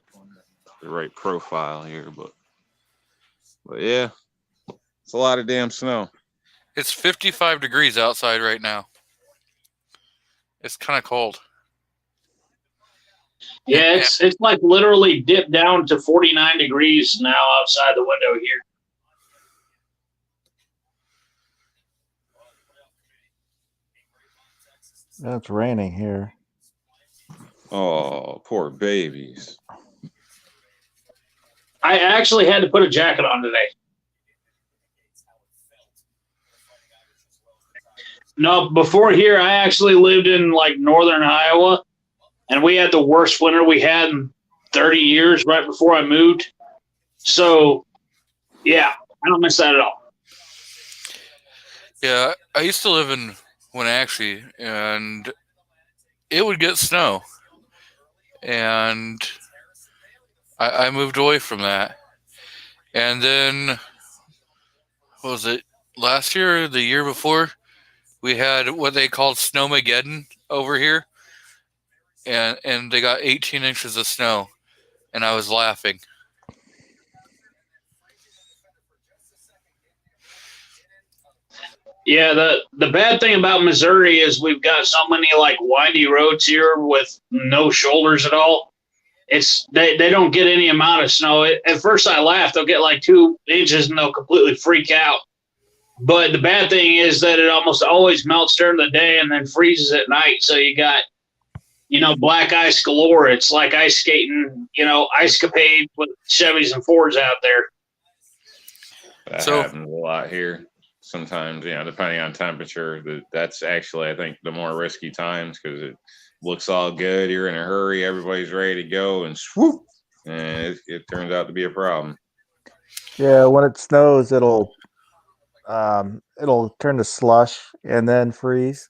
S1: right profile here, but yeah, it's a lot of damn snow.
S2: It's 55 degrees outside right now. It's kind of cold.
S3: Yeah, it's like literally dipped down to 49 degrees now outside the window here.
S4: It's raining here.
S1: Oh, poor babies.
S3: I actually had to put a jacket on today. No, before here, I actually lived in like northern Iowa, and we had the worst winter we had in 30 years right before I moved. So, yeah, I don't miss that at all.
S2: Yeah, I used to live in Wenatchee, and it would get snow. And I moved away from that. And then, what was it, last year or the year before? We had what they called Snowmageddon over here. And they got 18 inches of snow. And I was laughing.
S3: Yeah, the bad thing about Missouri is we've got so many like windy roads here with no shoulders at all. They don't get any amount of snow. At first I laughed. They'll get like 2 inches and they'll completely freak out. But the bad thing is that it almost always melts during the day and then freezes at night. So you got, black ice galore. It's like ice skating, ice capade with Chevys and Fords out there.
S1: That happens a lot here. Sometimes, depending on temperature, that's actually, I think, the more risky times because it looks all good. You're in a hurry. Everybody's ready to go and swoop. And it turns out to be a problem.
S4: Yeah, when it snows, it'll turn to slush and then freeze.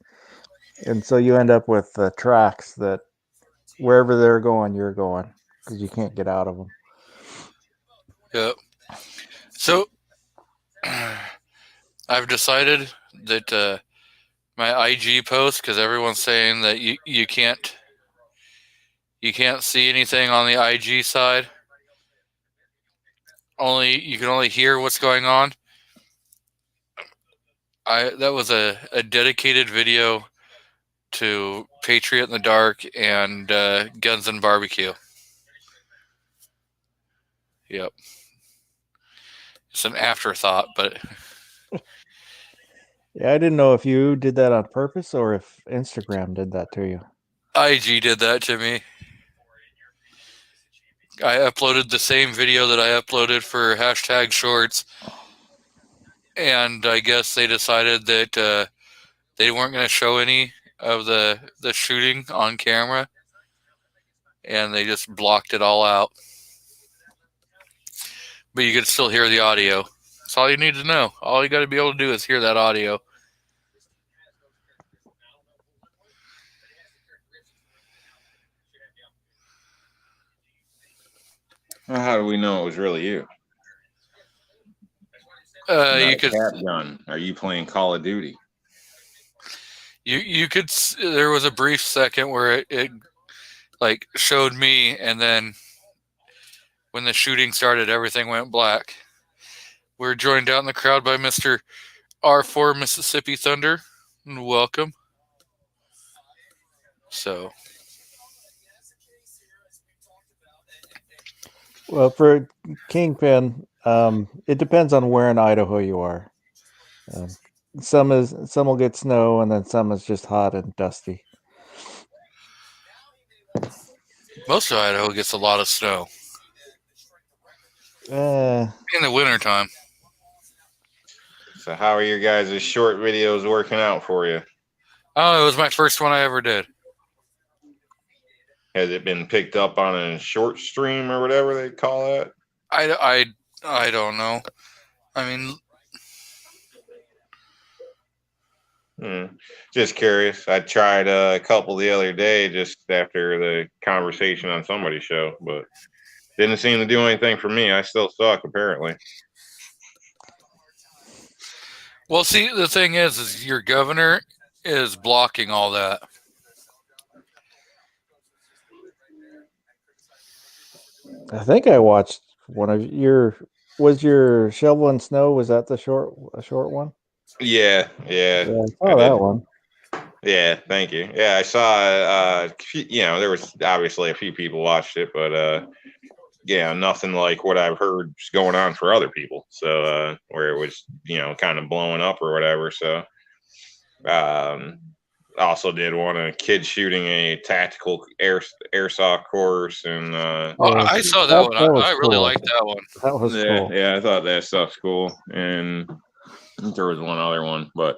S4: And so you end up with tracks that wherever they're going, you're going because you can't get out of them.
S2: Yep. So I've decided that my IG post, because everyone's saying that you can't see anything on the IG side. You can only hear what's going on. That was a dedicated video to Patriot in the Dark and Guns and Barbecue. Yep. It's an afterthought, but
S4: yeah, I didn't know if you did that on purpose or if Instagram did that to you.
S2: IG did that to me. I uploaded the same video that I uploaded for #shorts, and I guess they decided that they weren't going to show any of the shooting on camera, and they just blocked it all out. But you could still hear the audio. That's all you need to know. All you got to be able to do is hear that audio.
S1: Well, how do we know it was really you?
S2: You could.
S1: Gun. Are you playing Call of Duty?
S2: You could. There was a brief second where it like showed me, and then when the shooting started, everything went black. We're joined out in the crowd by Mr. R4 Mississippi Thunder. Welcome. So.
S4: Well, for Kingpin, it depends on where in Idaho you are. Some will get snow, and then some is just hot and dusty.
S2: Most of Idaho gets a lot of snow. In the wintertime.
S1: So how are your guys' short videos working out for you?
S2: Oh, it was my first one I ever did.
S1: Has it been picked up on a short stream or whatever they call that?
S2: I don't know. I
S1: mean, just curious. I tried a couple the other day just after the conversation on somebody's show, but didn't seem to do anything for me. I still suck, apparently.
S2: Well, see, the thing is your governor is blocking all that.
S4: I think I watched one of your Shovel and Snow, was that a short one?
S1: Yeah,
S4: I saw that one.
S1: Yeah, thank you. Yeah, I saw there was obviously a few people watched it, but nothing like what I've heard going on for other people. So where it was, kind of blowing up or whatever. So I also did one of kids shooting a tactical airsoft course, and
S2: I saw that one. I really liked that one.
S4: That was cool.
S1: Yeah, I thought that stuff's cool, and there was one other one, but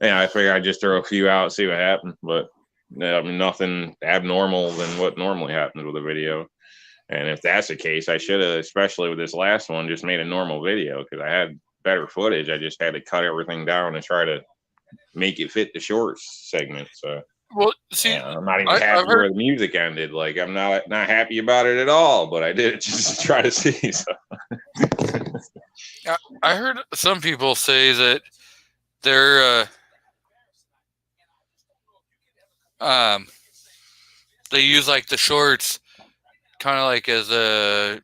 S1: yeah, I figured I'd just throw a few out, see what happened, but I mean, nothing abnormal than what normally happens with a video. And if that's the case, I should have, especially with this last one, just made a normal video because I had better footage. I just had to cut everything down and try to make it fit the shorts segment. So,
S2: well, see,
S1: I'm not even happy where the music ended. Like, I'm not happy about it at all. But I did it just to try to see. So,
S2: I heard some people say that they're they use like the shorts kind of like as a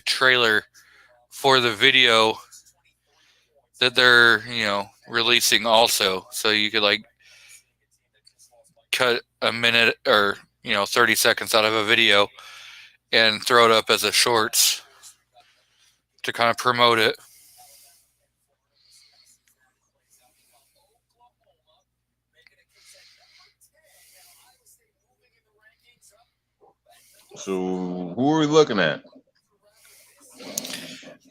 S2: trailer for the video that they're releasing also, so you could like cut a minute or 30 seconds out of a video and throw it up as a shorts to kind of promote it.
S1: So who are we looking at?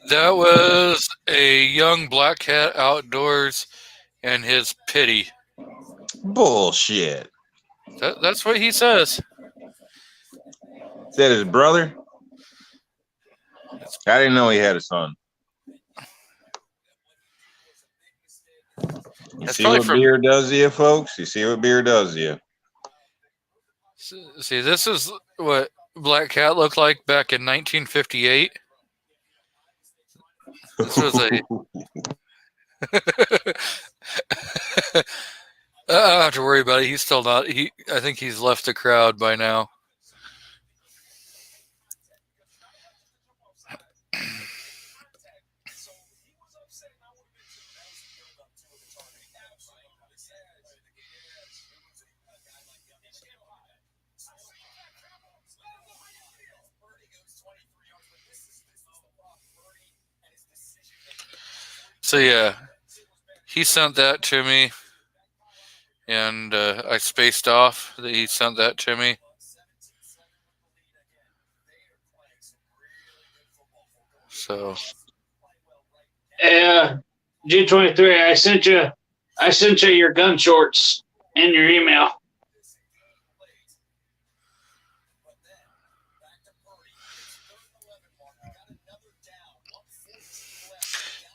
S2: That was a young black cat outdoors and his pity.
S1: Bullshit.
S2: That's what he says.
S1: Is that his brother? I didn't know he had a son. You see what beer does to you, folks? You see what beer does to you?
S2: See, this is what Black Cat looked like back in 1958. This was a... I don't have to worry about it. He's still not... I think he's left the crowd by now. So yeah, he sent that to me, and I spaced off that he sent that to me. So,
S3: G23, I sent you your gun shorts in your email.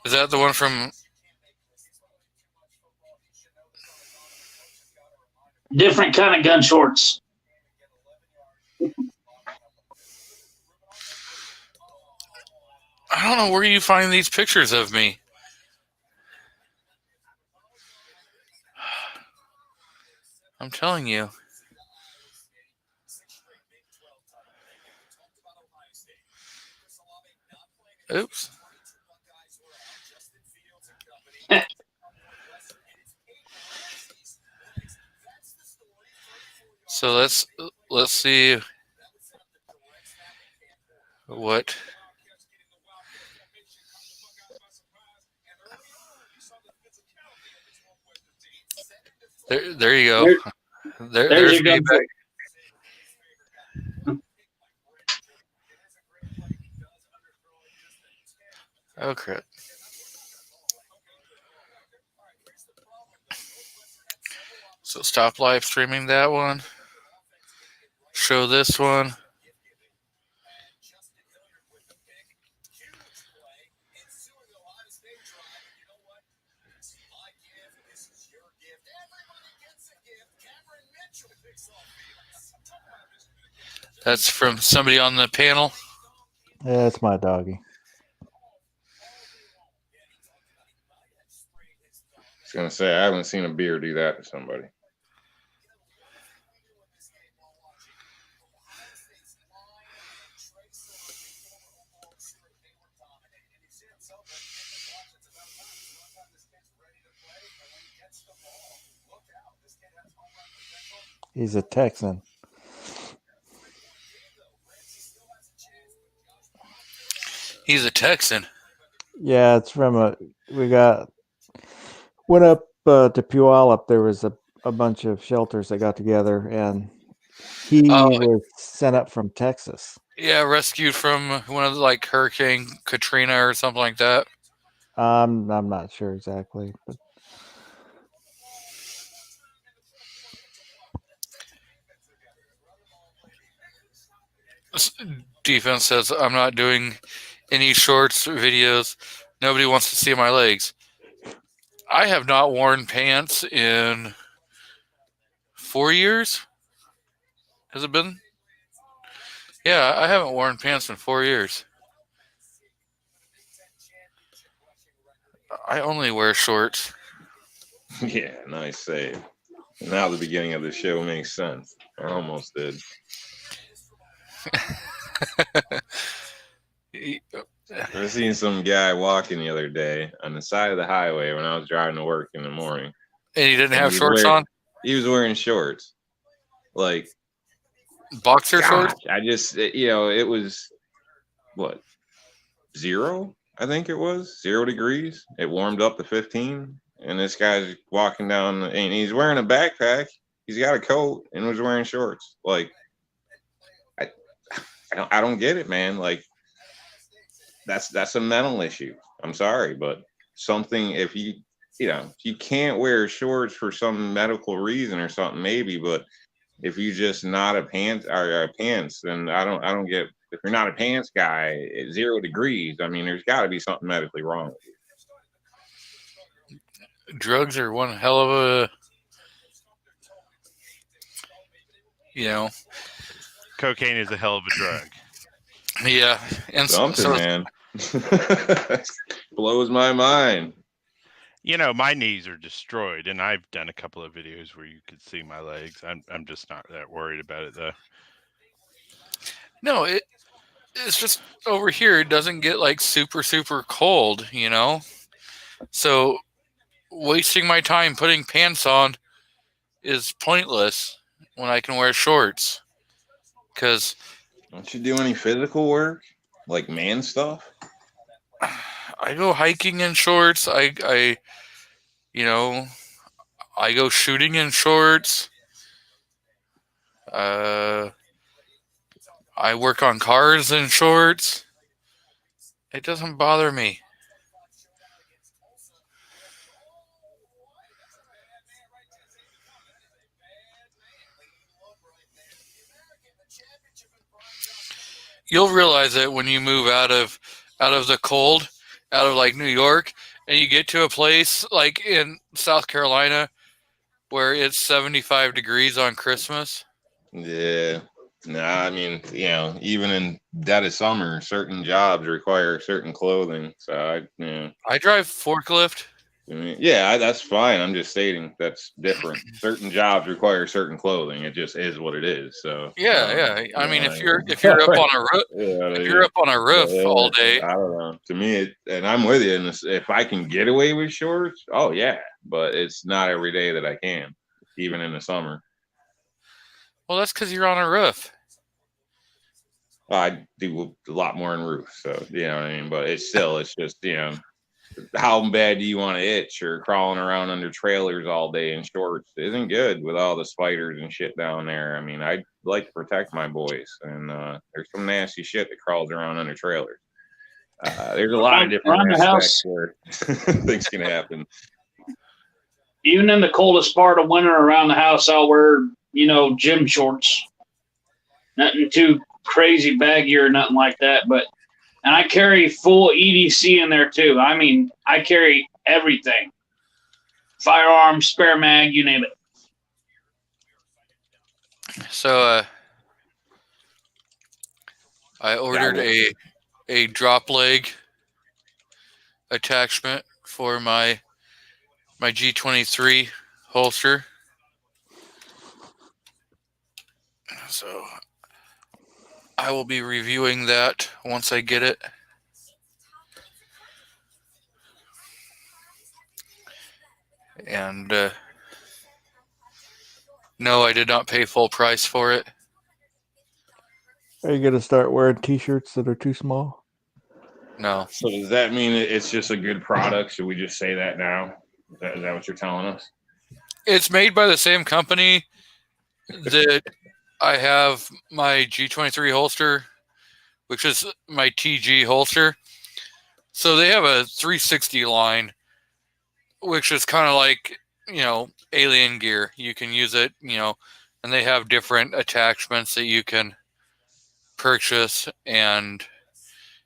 S2: Is that the one from...
S3: Different kind of gun shorts.
S2: I don't know where you find these pictures of me. I'm telling you. Oops. So let's see what there you go. There's me back. Oh crap. So stop live streaming that one. Show this one. That's from somebody on the panel.
S4: Yeah, it's my doggy.
S1: I was gonna say I haven't seen a beer do that to somebody.
S4: He's a Texan.
S2: He's a Texan.
S4: Yeah, it's from went up to Puyallup. There was a a bunch of shelters that got together, and he was sent up from Texas.
S2: Yeah, rescued from one of the, like Hurricane Katrina or something like that.
S4: I'm not sure exactly, but
S2: Defense says I'm not doing any shorts videos. Nobody wants to see my legs. I have not worn pants in 4 years. Has it been? Yeah, I haven't worn pants in 4 years. I only wear shorts.
S1: Yeah, nice save. Now the beginning of the show makes sense. I almost did. I seen some guy walking the other day on the side of the highway when I was driving to work in the morning.
S2: And he didn't have shorts on?
S1: He was wearing shorts. Like
S2: boxer shorts?
S1: I just, it was what? 0? I think it was 0 degrees. It warmed up to 15. And this guy's walking down and he's wearing a backpack. He's got a coat and was wearing shorts. Like, I don't get it, man. Like, that's a mental issue. I'm sorry, but something, if you can't wear shorts for some medical reason or something, maybe, but if you just not a pants, then I don't get, if you're not a pants guy at 0 degrees, I mean, there's got to be something medically wrong with you.
S2: Drugs are one hell of a,
S5: cocaine is a hell of a drug.
S2: Yeah, and
S1: something, man. Blows my mind.
S5: My knees are destroyed, and I've done a couple of videos where you could see my legs. I'm just not that worried about it, though.
S2: No, it's just over here. It doesn't get like super, super cold, So wasting my time putting pants on is pointless when I can wear shorts. Because
S1: don't you do any physical work, like man stuff?
S2: I go hiking in shorts. I go shooting in shorts. I work on cars in shorts. It doesn't bother me. You'll realize it when you move out of the cold, out of like New York, and you get to a place like in South Carolina where it's 75 degrees on Christmas.
S1: Yeah. No, I mean, even in dead of summer, certain jobs require certain clothing. So
S2: I drive forklift.
S1: Yeah, that's fine. I'm just stating that's different. Certain jobs require certain clothing. It just is what it is. So
S2: yeah. I mean, if you're up on a roof, if you're up on a roof all day,
S1: I don't know. To me, and I'm with you in this. If I can get away with shorts, oh yeah, but it's not every day that I can, even in the summer.
S2: Well, that's because you're on a roof.
S1: I do a lot more in roofs, so you know what I mean. But it's just how bad do you want to itch or crawling around under trailers all day in shorts? It isn't good with all the spiders and shit down there. I mean, I like to protect my boys, and there's some nasty shit that crawls around under trailers. There's a lot of different aspects where things can happen.
S3: Even in the coldest part of winter around the house, I'll wear, gym shorts. Nothing too crazy baggy or nothing like that, and I carry full EDC in there too. I mean, I carry everything. Firearm, spare mag, you name it.
S2: So I ordered a drop leg attachment for my G23 holster. So I will be reviewing that once I get it. And no, I did not pay full price for it.
S4: Are you going to start wearing t-shirts that are too small?
S2: No.
S1: So does that mean it's just a good product? Should we just say that now? Is that what you're telling us?
S2: It's made by the same company that I have my G23 holster, which is my TG holster. So they have a 360 line, which is kind of like, alien gear. You can use it, and they have different attachments that you can purchase. And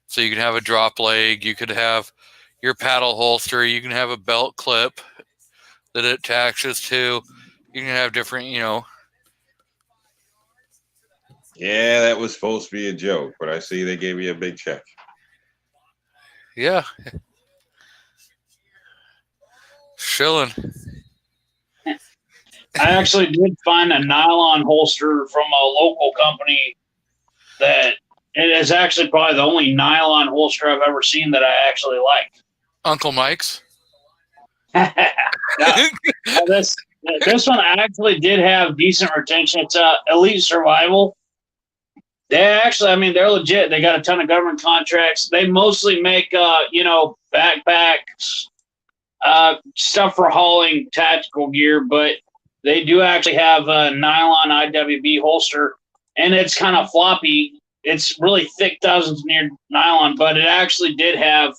S2: so you can have a drop leg, you could have your paddle holster, you can have a belt clip that it attaches to. You can have different,
S1: Yeah, that was supposed to be a joke, but I see they gave you a big check.
S2: Yeah. Shilling.
S3: I actually did find a nylon holster from a local company that it is actually probably the only nylon holster I've ever seen that I actually like.
S2: Uncle Mike's?
S3: This one actually did have decent retention. It's Elite Survival. They actually, they're legit. They got a ton of government contracts. They mostly make, backpacks, stuff for hauling tactical gear, but they do actually have a nylon IWB holster, and it's kind of floppy. It's really thick 1000s nylon, but it actually did have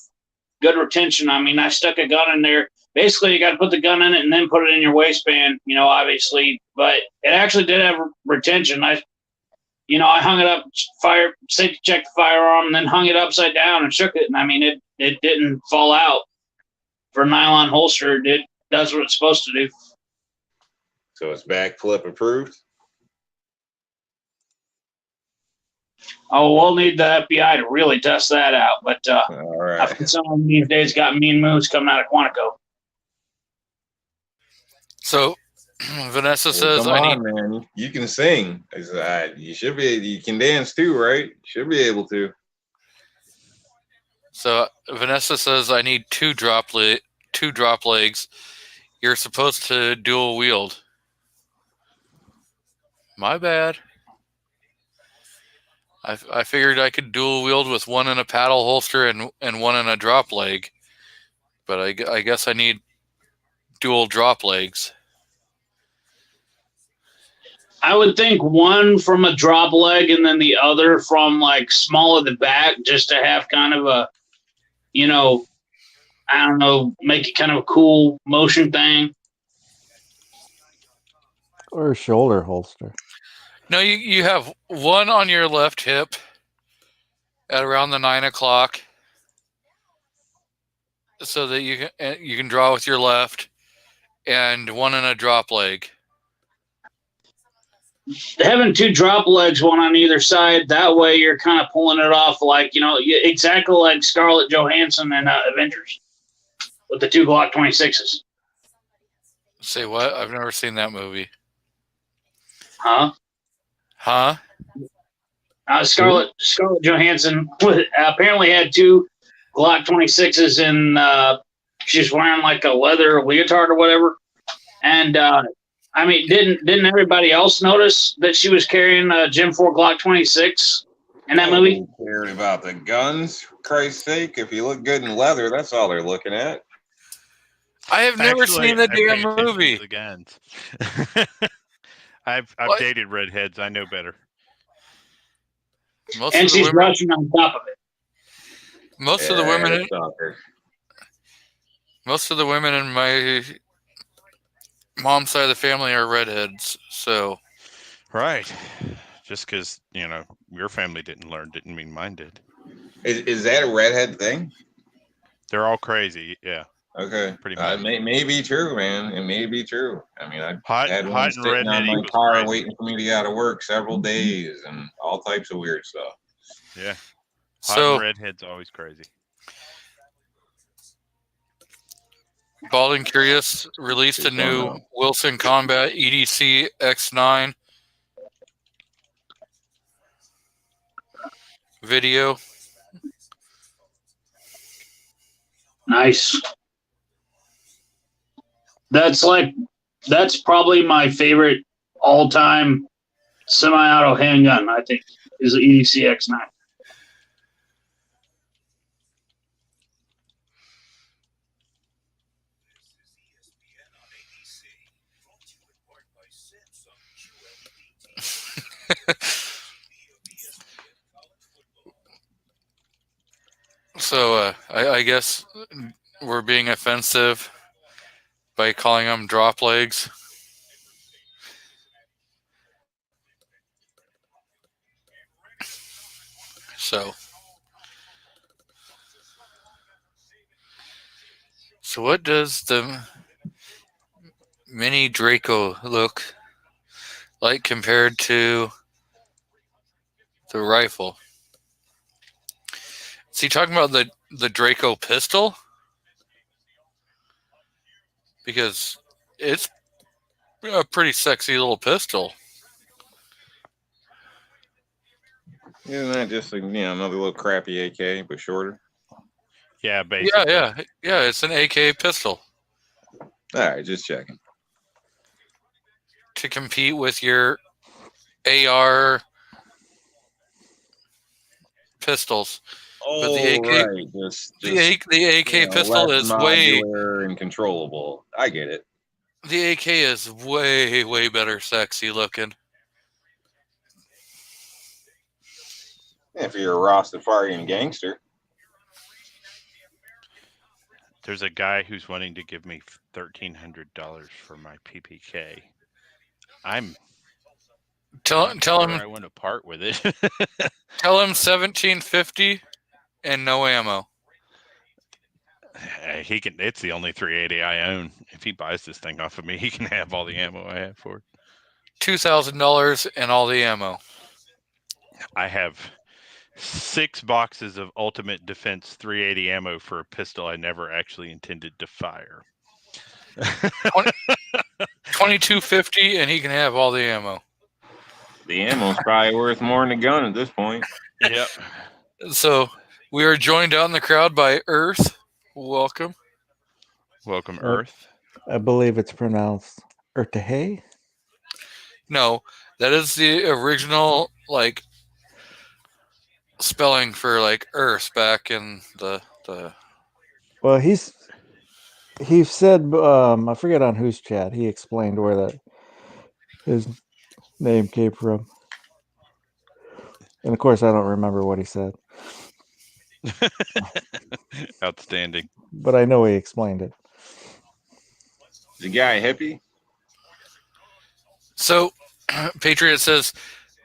S3: good retention. I stuck a gun in there. Basically, you got to put the gun in it and then put it in your waistband, obviously. But it actually did have retention. I hung it up, safety checked the firearm, and then hung it upside down and shook it. And it didn't fall out. For a nylon holster, it does what it's supposed to do.
S1: So it's backflip approved?
S3: Oh, we'll need the FBI to really test that out. But
S1: all right.
S3: I think someone these days got mean moves coming out of Quantico.
S2: So Vanessa says,
S1: "Come on, man! You can sing. You should be. You can dance too, right? You should be able to."
S2: So Vanessa says, "I need two drop legs. You're supposed to dual wield." My bad. I figured I could dual wield with one in a paddle holster and one in a drop leg, but I guess I need dual drop legs.
S3: I would think one from a drop leg and then the other from small at the back, just to have kind of a, I don't know, make it kind of a cool motion thing.
S4: Or a shoulder holster.
S2: No, you have one on your left hip at around the 9 o'clock, so that you can draw with your left, and one in a drop leg.
S3: Having two drop legs, one on either side, that way you're kind of pulling it off exactly like Scarlett Johansson in Avengers with the two Glock 26s.
S2: Say what? I've never seen that movie.
S3: Huh? Scarlett Johansson apparently had two Glock 26s, and she's wearing a leather leotard or whatever. And didn't everybody else notice that she was carrying a Gen 4 Glock 26 in that movie?
S1: Cared about the guns, for Christ's sake. If you look good in leather, that's all they're looking at.
S2: I have never seen the damn movie.
S5: The guns. I've dated redheads. I know better.
S3: And she's rushing on top of it.
S2: Most of the women in my mom's side of the family are redheads. So,
S5: right. Just because your family didn't learn didn't mean mine did.
S1: Is that a redhead thing?
S5: They're all crazy. Yeah.
S1: Okay.
S5: Pretty much.
S1: It may be true, man. It may be true. I had one
S5: hot
S1: sitting on my car waiting for me to get out of work several days and all types of weird stuff.
S5: Yeah. Hot and redhead's always crazy.
S2: Bald and Curious released a new Wilson Combat EDC X9 video.
S3: Nice. That's probably my favorite all-time semi-auto handgun, I think, is the EDC X9.
S2: So I guess we're being offensive by calling them drop legs. So what does the mini Draco look like compared to the rifle? Is he talking about the Draco pistol? Because it's a pretty sexy little pistol.
S1: Isn't that just another little crappy AK but shorter?
S5: Yeah, basically.
S2: Yeah. It's an AK pistol.
S1: All right, just checking.
S2: To compete with your AR pistols.
S1: Oh,
S2: but the AK,
S1: right.
S2: the AK pistol
S1: less
S2: is way
S1: modular and controllable. I get it.
S2: The AK is way better sexy looking.
S1: If you're a Rastafarian gangster.
S5: There's a guy who's wanting to give me $1,300 for my PPK.
S2: Tell him
S5: I want to part with it.
S2: Tell him 1750 and no ammo.
S5: He can. It's the only 380 I own. If he buys this thing off of me, he can have all the ammo I have for it.
S2: $2,000 and all the ammo.
S5: I have 6 boxes of Ultimate Defense 380 ammo for a pistol I never actually intended to fire.
S2: 2250 and he can have all the ammo.
S1: The ammo's probably worth more than a gun at this point.
S5: Yep.
S2: So we are joined out in the crowd by Earth. Welcome.
S5: Welcome, Earth.
S4: I believe it's pronounced Ertahe.
S2: No, that is the original spelling for Earth back in the.
S4: Well, he said I forget on whose chat he explained where his name came from, and of course I don't remember what he said.
S5: Outstanding.
S4: But I know he explained it.
S1: The guy a hippie?
S2: So, Patriot says,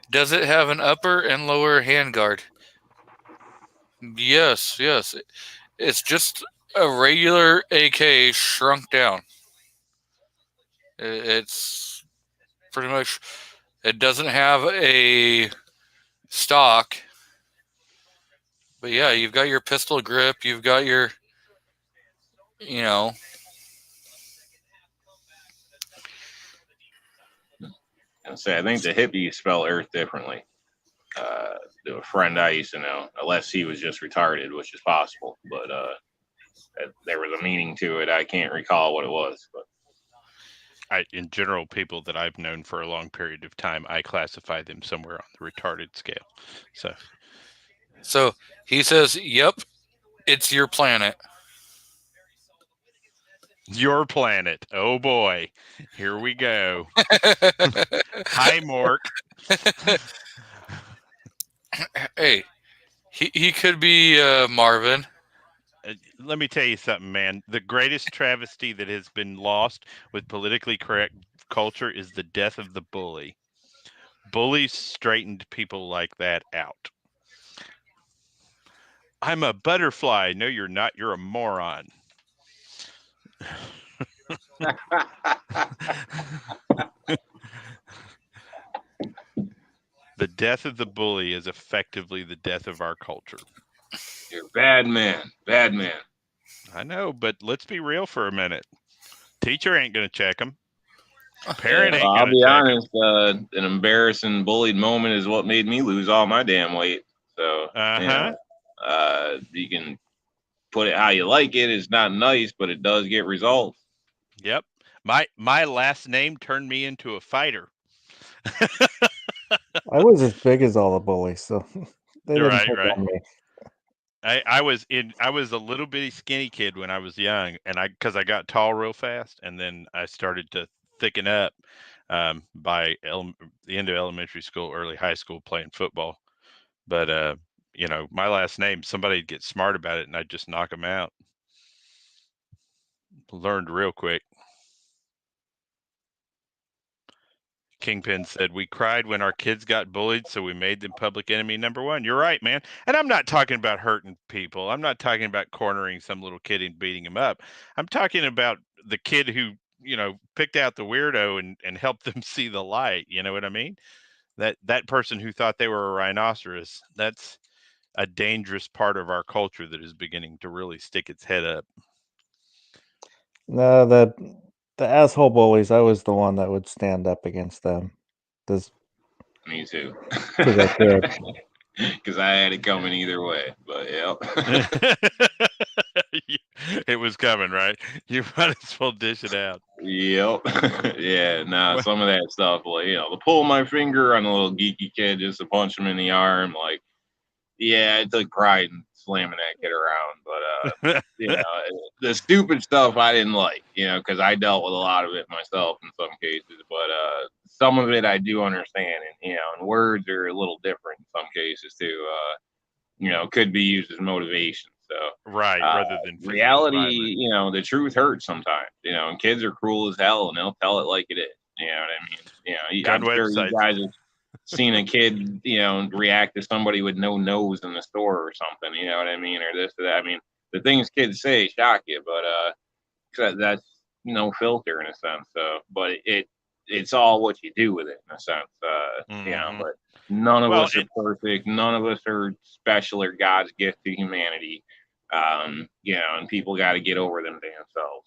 S2: does it have an upper and lower handguard? Yes. It's just a regular AK shrunk down. It's pretty much, it doesn't have a stock. But yeah, you've got your pistol grip, you've got your,
S1: I think the hippies spell Earth differently. To a friend I used to know, unless he was just retarded, which is possible. But there was a meaning to it. I can't recall what it was. But
S5: in general, people that I've known for a long period of time, I classify them somewhere on the retarded scale.
S2: So he says, yep, it's your planet.
S5: Your planet. Oh boy. Here we go. Hi, Mork.
S2: Hey, he could be Marvin.
S5: Let me tell you something, man. The greatest travesty that has been lost with politically correct culture is the death of the bully. Bullies straightened people like that out. I'm a butterfly. No, you're not. You're a moron. The death of the bully is effectively the death of our culture.
S1: You're a bad man. Bad man.
S5: I know, but let's be real for a minute. Teacher ain't going to check him. Parent ain't going to check him. I'll be
S1: honest, an embarrassing bullied moment is what made me lose all my damn weight. So, you can put it how you like it. It's not nice, but it does get results.
S5: Yep. My last name turned me into a fighter.
S4: I was as big as all the bullies, so they didn't
S5: right.
S4: on me.
S5: I was a little bitty skinny kid when I was young, and because I got tall real fast, and then I started to thicken up by the end of elementary school, early high school, playing football. But my last name, somebody'd get smart about it and I'd just knock them out. Learned real quick. Kingpin said, we cried when our kids got bullied, so we made them public enemy number one. You're right, man. And I'm not talking about hurting people. I'm not talking about cornering some little kid and beating him up. I'm talking about the kid who, picked out the weirdo and helped them see the light. You know what I mean? That person who thought they were a rhinoceros, that's a dangerous part of our culture that is beginning to really stick its head up.
S4: No, the asshole bullies, I was the one that would stand up against them.
S1: Me too.
S4: Because
S1: I had it coming either way, but yeah.
S5: It was coming, right? You might as well dish it out.
S1: Yep. Yeah, some of that stuff, like, to pull my finger on a little geeky kid just to punch him in the arm, like, yeah, I took pride in slamming that kid around, but the stupid stuff I didn't like, because I dealt with a lot of it myself in some cases, but some of it I do understand, and and words are a little different in some cases too. Could be used as motivation. So
S5: right, rather than
S1: reality, the truth hurts sometimes, and kids are cruel as hell, and they'll tell it like it is. You know what I mean? I'm sure you guys have seen a kid, react to somebody with no nose in the store or something. You know what I mean? Or this or that. I mean, the things kids say shock you, but that's no filter in a sense. So, but it's all what you do with it in a sense. But none of us are perfect. None of us are special or God's gift to humanity. And people got to get over them damn selves.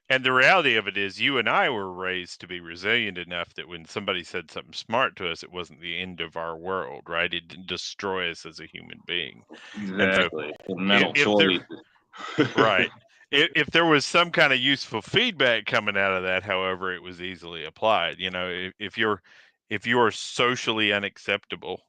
S5: And the reality of it is, you and I were raised to be resilient enough that when somebody said something smart to us, it wasn't the end of our world, right? It didn't destroy us as a human being.
S1: Exactly. So, mental choice.
S5: Right. If there was some kind of useful feedback coming out of that, however, it was easily applied. If you're socially unacceptable,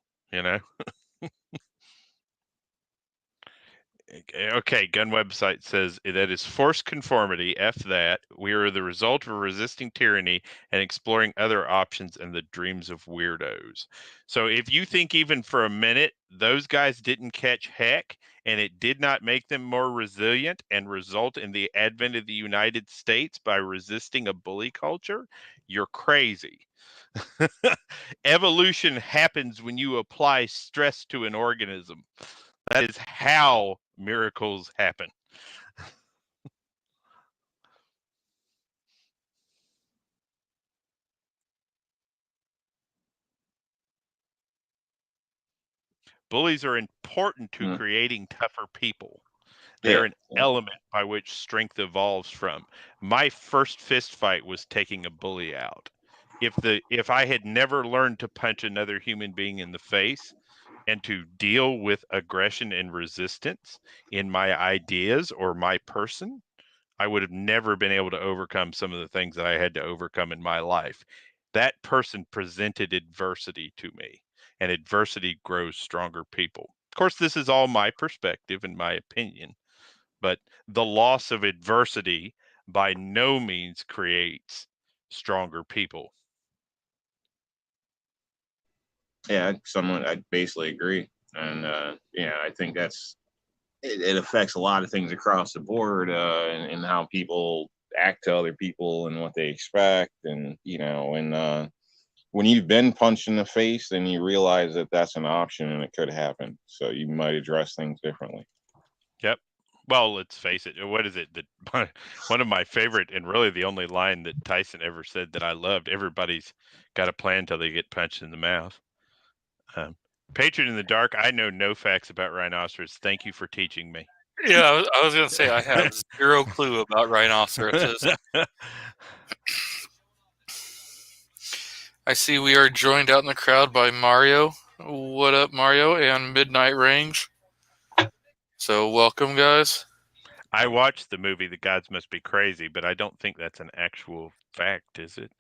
S5: Okay, Gun Website says that is forced conformity. F that. We are the result of resisting tyranny and exploring other options and the dreams of weirdos. So if you think even for a minute those guys didn't catch heck and it did not make them more resilient and result in the advent of the United States by resisting a bully culture, you're crazy. Evolution happens when you apply stress to an organism. That is how miracles happen. Bullies are important to creating tougher people. They're an element by which strength evolves from. My first fist fight was taking a bully out. If I had never learned to punch another human being in the face and to deal with aggression and resistance in my ideas or my person, I would have never been able to overcome some of the things that I had to overcome in my life. That person presented adversity to me, and adversity grows stronger people. Of course, this is all my perspective and my opinion, but the loss of adversity by no means creates stronger people.
S1: Yeah, I basically agree. And, I think it affects a lot of things across the board, and how people act to other people and what they expect. And, when you've been punched in the face, then you realize that that's an option and it could happen. So you might address things differently.
S5: Yep. Well, let's face it. What is it? One of my favorite, and really the only line that Tyson ever said that I loved, everybody's got a plan until they get punched in the mouth. Patriot in the Dark, I know no facts about rhinoceros. Thank you for teaching me.
S2: Yeah, I was going to say I have zero clue about rhinoceroses. I see we are joined out in the crowd by Mario. What up, Mario, and Midnight Range. So welcome, guys.
S5: I watched the movie The Gods Must Be Crazy, but I don't think that's an actual fact, is it?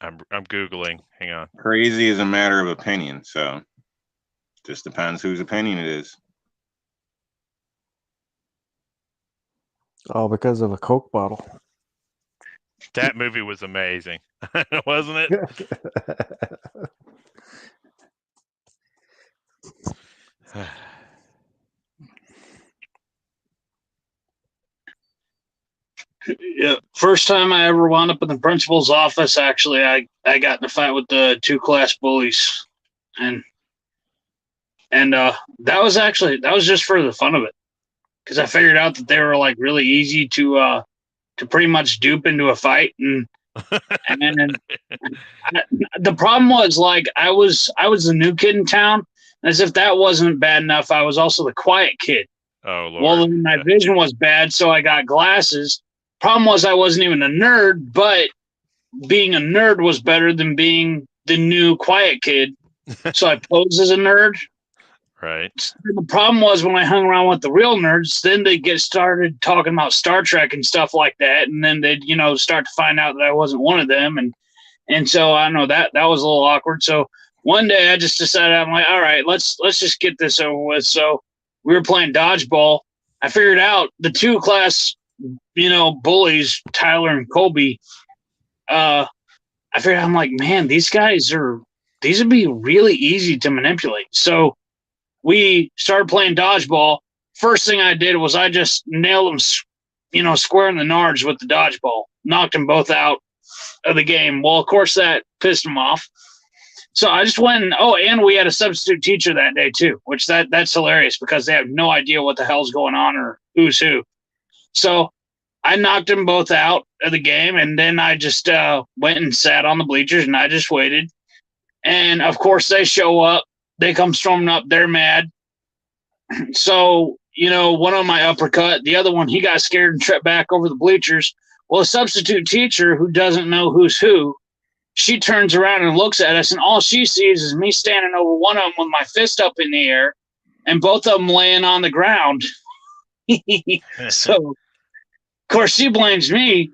S5: I'm Googling. Hang on.
S1: Crazy is a matter of opinion, so just depends whose opinion it is.
S4: All because of a Coke bottle.
S5: That movie was amazing, wasn't it?
S3: Yeah, first time I ever wound up in the principal's office. Actually, I got in a fight with the 2 class bullies, and that was just for the fun of it, because I figured out that they were like really easy to pretty much dupe into a fight, and the problem was, like, I was the new kid in town. As if that wasn't bad enough, I was also the quiet kid.
S5: Oh, Lord.
S3: Well, my vision was bad, so I got glasses. Problem was, I wasn't even a nerd, but being a nerd was better than being the new quiet kid. So I posed as a nerd.
S5: Right.
S3: The problem was, when I hung around with the real nerds, then they get started talking about Star Trek and stuff like that, and then they'd start to find out that I wasn't one of them, and so I know that was a little awkward. So one day I just decided, I'm like, all right, let's just get this over with. So we were playing dodgeball. I figured out the 2 class, bullies, Tyler and Colby. I figured out, I'm like, man, these would be really easy to manipulate. So we started playing dodgeball. First thing I did was I just nailed them, square in the nards with the dodgeball. Knocked them both out of the game. Well, of course, that pissed them off. So I just went and we had a substitute teacher that day too, which that's hilarious because they have no idea what the hell's going on or who's who. So I knocked them both out of the game, and then I just went and sat on the bleachers, and I just waited. And of course, they show up. They come storming up. They're mad. So, one of my uppercut, the other one, he got scared and tripped back over the bleachers. Well, a substitute teacher who doesn't know who's who, she turns around and looks at us, and all she sees is me standing over one of them with my fist up in the air and both of them laying on the ground. So, of course, she blames me.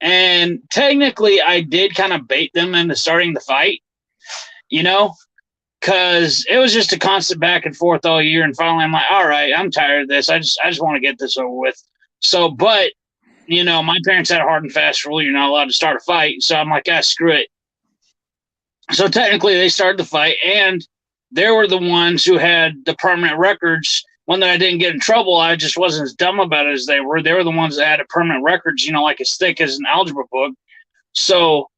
S3: And technically, I did kind of bait them into starting the fight, because it was just a constant back and forth all year. And finally, I'm like, all right, I'm tired of this. I just want to get this over with. So, but my parents had a hard and fast rule. You're not allowed to start a fight. So I'm like, screw it. So technically they started the fight, and they were the ones who had the permanent records. One that I didn't get in trouble. I just wasn't as dumb about it as they were. They were the ones that had a permanent records, like as thick as an algebra book. So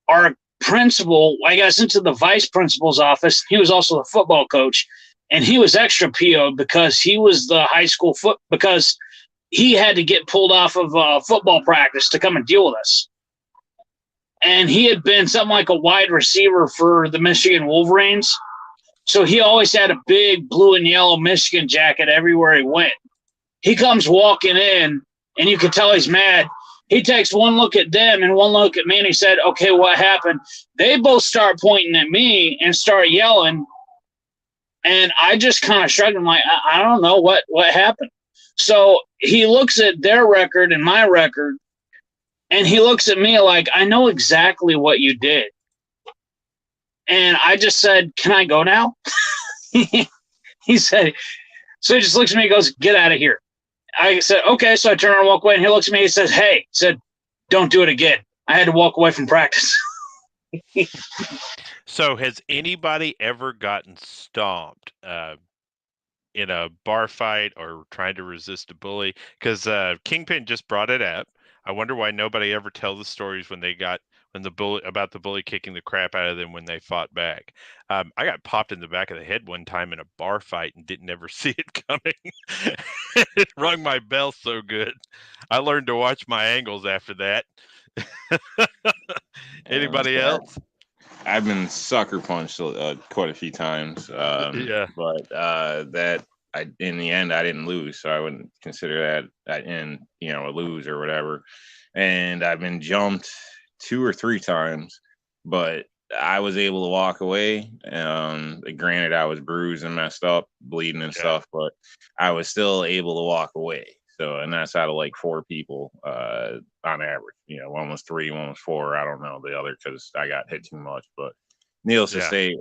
S3: our principal, I got sent to the vice principal's office. He was also the football coach, and he was extra PO'd because he was the high school because he had to get pulled off of football practice to come and deal with us. And he had been something like a wide receiver for the Michigan Wolverines. So he always had a big blue and yellow Michigan jacket everywhere he went. He comes walking in, and you can tell he's mad. He takes one look at them and one look at me, and he said, okay, what happened? They both start pointing at me and start yelling. And I just kind of shrugged. I'm like, I don't know what happened. So he looks at their record and my record, and he looks at me like, I know exactly what you did. And I just said, can I go now? He said, so he just looks at me and goes, get out of here. I said, okay. So I turn around and walk away, and he looks at me and he says, hey, don't do it again. I had to walk away from practice.
S5: So has anybody ever gotten stomped in a bar fight or trying to resist a bully? Because Kingpin just brought it up. I wonder why nobody ever tells the stories when the bully kicking the crap out of them when they fought back. I got popped in the back of the head one time in a bar fight and didn't ever see it coming. It rung my bell so good. I learned to watch my angles after that. Anybody else?
S1: I've been sucker punched quite a few times.
S5: Yeah.
S1: But in the end, I didn't lose, so I wouldn't consider that a lose or whatever. And I've been jumped 2 or 3 times, but I was able to walk away. Granted, I was bruised and messed up, bleeding and stuff, but I was still able to walk away. So, and that's out of like 4 people on average. One was 3, one was 4. I don't know the other because I got hit too much. But needless to say,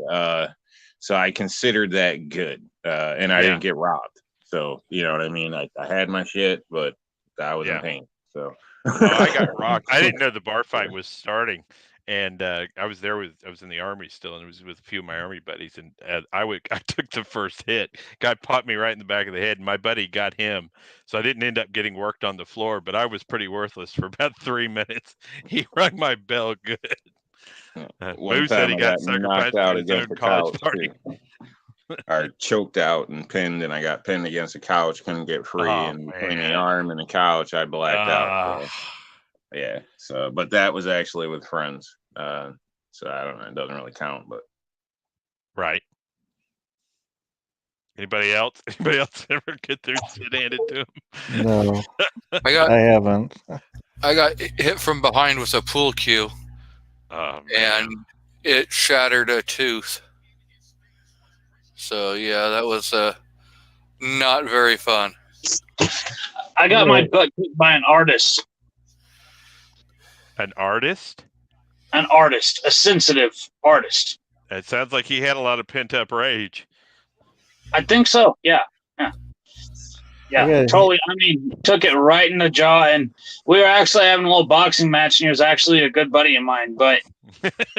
S1: so I considered that good, and I didn't get robbed. So you know what I mean. I had my shit, but I was in pain. So
S5: I got rocked. I didn't know the bar fight was starting, And I was in the Army still, and it was with a few of my Army buddies, and I took the first hit. Guy popped me right in the back of the head, and my buddy got him. So I didn't end up getting worked on the floor, but I was pretty worthless for about 3 minutes. He rang my bell good. Boo said he got sacrificed
S1: out
S5: at his own college party.
S1: I choked out and pinned, and I got pinned against the couch, couldn't get free, and between the arm and the couch, I blacked out. So. Yeah. So, but that was actually with friends. So I don't know. It doesn't really count, but.
S5: Right. Anybody else? Anybody else ever get their shit handed to them?
S4: No,
S2: I
S4: haven't.
S2: I got hit from behind with a pool cue, and it shattered a tooth. So yeah, that was not very fun.
S3: I got my butt kicked by an artist.
S5: An artist?
S3: An artist, a sensitive artist.
S5: It sounds like he had a lot of pent up rage.
S3: I think so. Yeah. Totally. I mean, took it right in the jaw, and we were actually having a little boxing match, and he was actually a good buddy of mine. But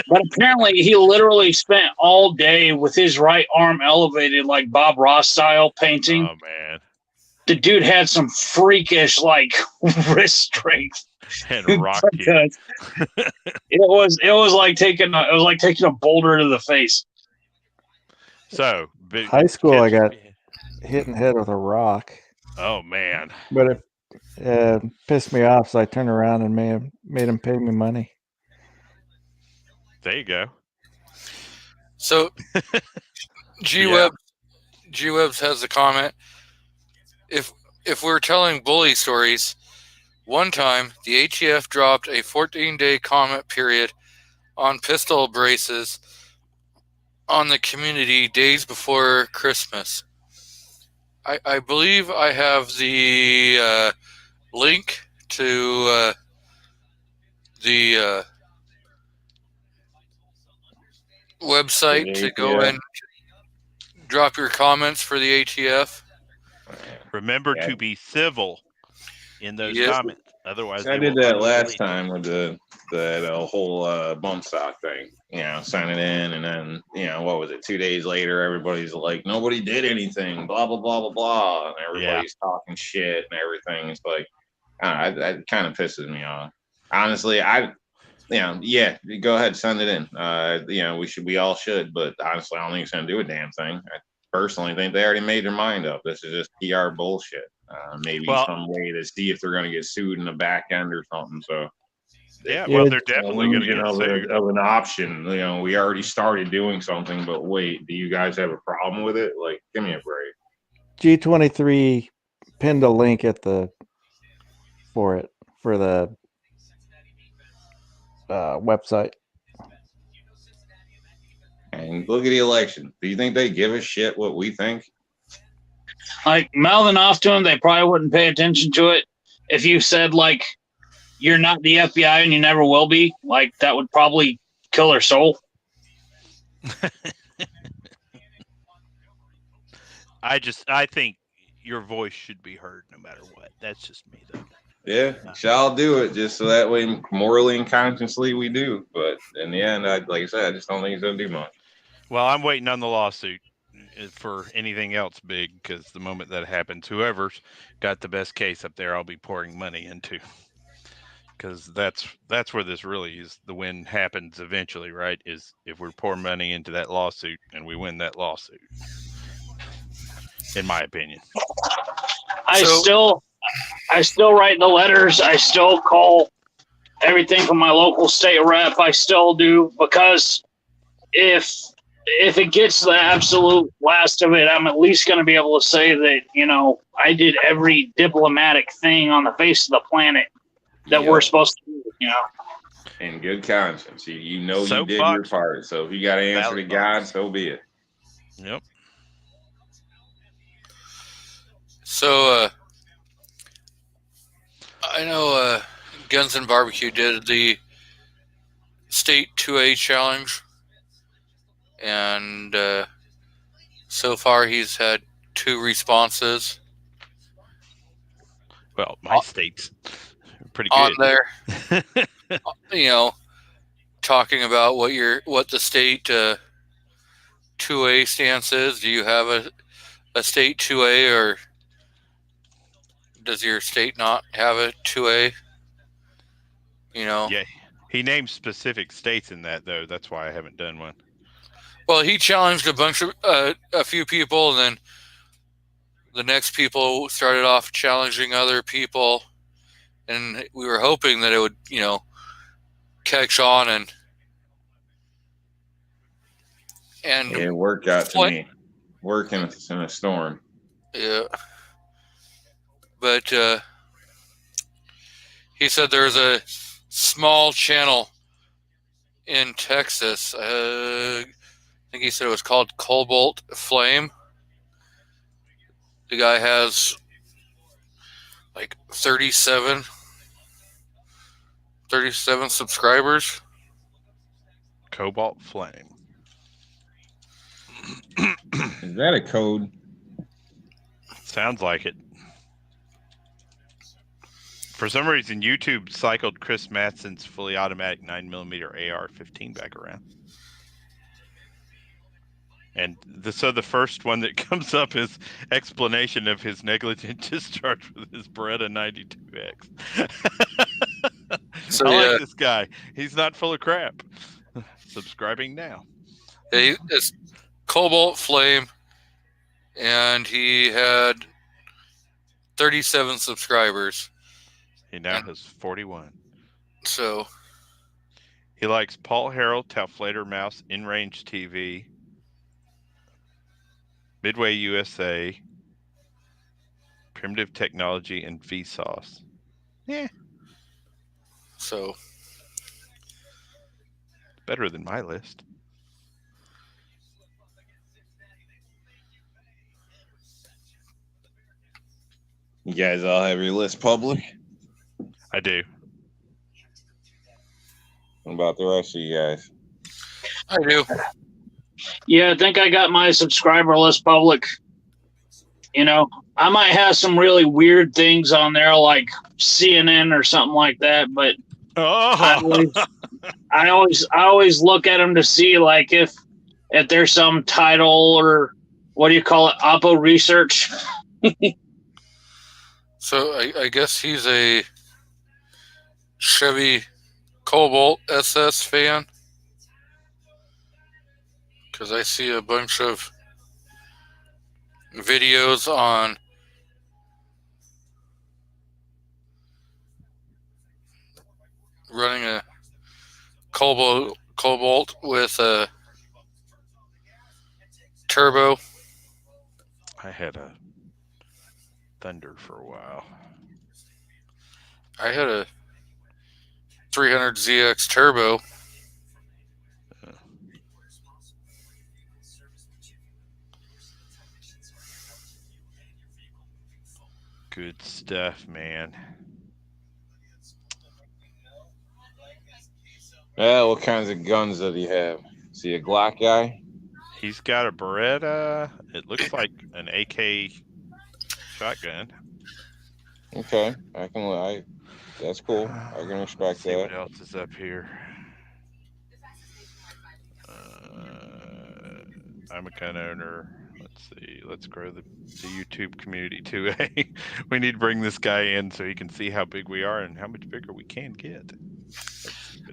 S3: apparently, he literally spent all day with his right arm elevated, like Bob Ross style painting.
S5: Oh man,
S3: the dude had some freakish wrist strength.
S5: And rocked you.
S3: It was like taking a boulder to the face.
S5: So
S4: high school, I got hit in the head with a rock.
S5: Oh man!
S4: But it pissed me off, so I turned around and made him pay me money.
S5: There you go.
S2: So, G-Webs has a comment. If we're telling bully stories, one time the ATF dropped a 14-day comment period on pistol braces on the community days before Christmas. I believe I have the link to the website to go and drop your comments for the ATF.
S5: Remember to be civil in those comments. Otherwise,
S1: I did that last time with that whole bump stock thing. Sign it in, and then what was it? 2 days later, everybody's like, nobody did anything. Blah blah blah blah blah, and everybody's talking shit and everything. It's like, I don't know, that kind of pisses me off. Honestly, go ahead, send it in. We all should, but honestly, I don't think it's gonna do a damn thing. I personally think they already made their mind up. This is just PR bullshit. Maybe some way to see if they're going to get sued in the back end or something. So,
S5: they're definitely going to get sued.
S1: Of an option. We already started doing something, but wait, do you guys have a problem with it? Like, give me a break.
S4: G23 pinned a link for the website.
S1: And look at the election. Do you think they give a shit what we think?
S3: Like, mouthing off to them, they probably wouldn't pay attention to it. If you said, you're not the FBI and you never will be, that would probably kill their soul.
S5: I think your voice should be heard no matter what. That's just me, though.
S1: Yeah, shall do it just so that way morally and consciously we do. But in the end, like I said, I just don't think it's going to do much.
S5: Well, I'm waiting on the lawsuit for anything else big, because the moment that happens, whoever's got the best case up there, I'll be pouring money into, because that's where this really is. The win happens eventually, right? Is if we pour money into that lawsuit and we win that lawsuit, in my opinion.
S3: I still write the letters. I still call everything from my local state rep. I still do, because if it gets to the absolute last of it, I'm at least going to be able to say that, I did every diplomatic thing on the face of the planet that we're supposed to do,
S1: In good conscience. You did your part. So if you got to answer to God, so be it.
S5: Yep.
S2: So, I know Guns and Barbecue did the State 2A challenge. And so far, he's had 2 responses. Well,
S5: my state's pretty
S2: on
S5: good
S2: there. talking about what the state 2A stance is. Do you have a state 2A, or does your state not have a 2A?
S5: Yeah, he named specific states in that, though. That's why I haven't done one.
S2: Well, he challenged a few people, and then the next people started off challenging other people, and we were hoping that it would, catch on and
S1: yeah, work got to me. Working in a storm.
S2: Yeah, but he said there's a small channel in Texas. I think he said it was called Cobalt Flame. The guy has like 37 subscribers.
S5: Cobalt Flame.
S1: Is that a code?
S5: Sounds like it. For some reason, YouTube cycled Chris Mattson's fully automatic 9mm AR-15 back around. And so the first one that comes up is explanation of his negligent discharge with his Beretta 92X.
S2: So,
S5: I like this guy. He's not full of crap. Subscribing now.
S2: Yeah, it's Cobalt Flame, and he had 37 subscribers.
S5: He now has 41.
S2: So
S5: he likes Paul Harrell, Tauflader Mouse, InRange TV, Midway USA, Primitive Technology, and Vsauce. Yeah.
S2: So
S5: better than my list.
S1: You guys all have your list public?
S5: I do.
S1: What about the rest of you guys?
S2: I do.
S3: Yeah, I think I got my subscriber list public. I might have some really weird things on there like CNN or something like that, but I always look at them to see like if there's some title or what do you call it, Oppo research.
S2: So I guess he's a Chevy Cobalt SS fan, because I see a bunch of videos on running a Cobalt with a turbo.
S5: I had a Thunder for a while.
S2: I had a 300ZX turbo.
S5: Good stuff, man.
S1: Yeah, what kinds of guns does he have? Is he a Glock guy?
S5: He's got a Beretta. It looks like an AK shotgun.
S1: Okay, that's cool. I can respect
S5: see
S1: that.
S5: What else is up here? I'm a gun owner. Let's see. Let's grow the YouTube community 2A. We need to bring this guy in so he can see how big we are and how much bigger we can get.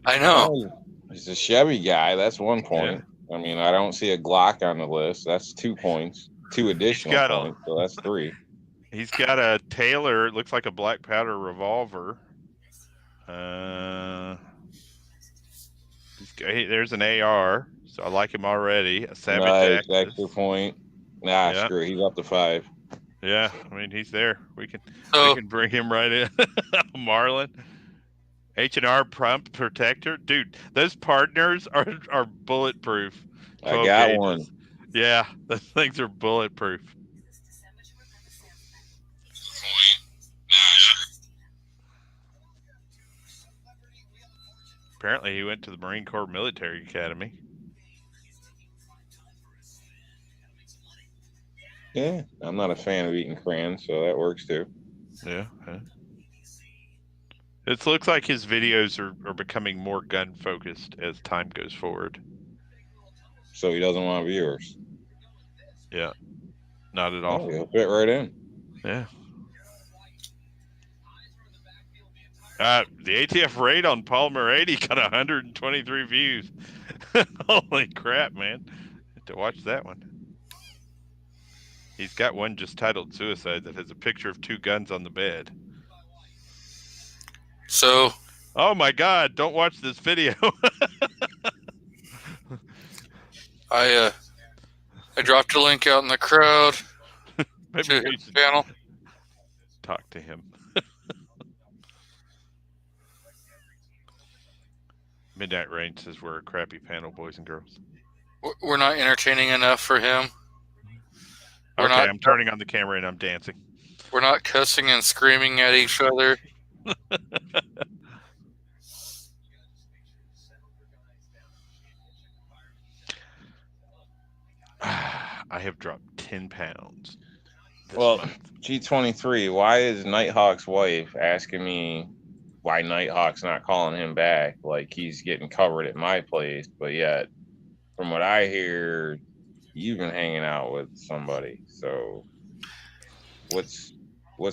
S2: I know.
S1: He's a Chevy guy. That's 1 point. Yeah. I mean, I don't see a Glock on the list. That's 2 points. 2 additional points. So that's 3.
S5: He's got a Taylor. It looks like a black powder revolver. There's an AR. So I like him already. A Savage Axis.
S1: Extra point. Nah, screw it. He's up to 5.
S5: Yeah, I mean he's there. We can bring him right in. Marlin, H&R Prompt Protector, dude. Those partners are bulletproof.
S1: I got one.
S5: Yeah, those things are bulletproof. Apparently, he went to the Marine Corps Military Academy.
S1: Yeah, I'm not a fan of eating crayons, so that works too.
S5: Yeah. It looks like his videos are becoming more gun focused as time goes forward.
S1: So he doesn't want viewers.
S5: Yeah, not at all.
S1: Oh, he'll fit right in.
S5: Yeah. The ATF raid on Palmer 80 got 123 views. Holy crap, man. Have to watch that one. He's got one just titled Suicide that has a picture of 2 guns on the bed.
S2: So,
S5: oh my God, don't watch this video.
S2: I dropped a link out in the crowd
S5: Maybe
S2: to
S5: we
S2: his
S5: should
S2: channel.
S5: talk to him. Midnight Rain says we're a crappy panel, boys and girls.
S2: We're not entertaining enough for him.
S5: Okay, I'm turning on the camera and I'm dancing.
S2: We're not cussing and screaming at each other.
S5: I have dropped 10 pounds.
S1: Well,
S5: month.
S1: G23, why is Nighthawk's wife asking me why Nighthawk's not calling him back? Like he's getting covered at my place, but yet, from what I hear, you've been hanging out with somebody. So, what's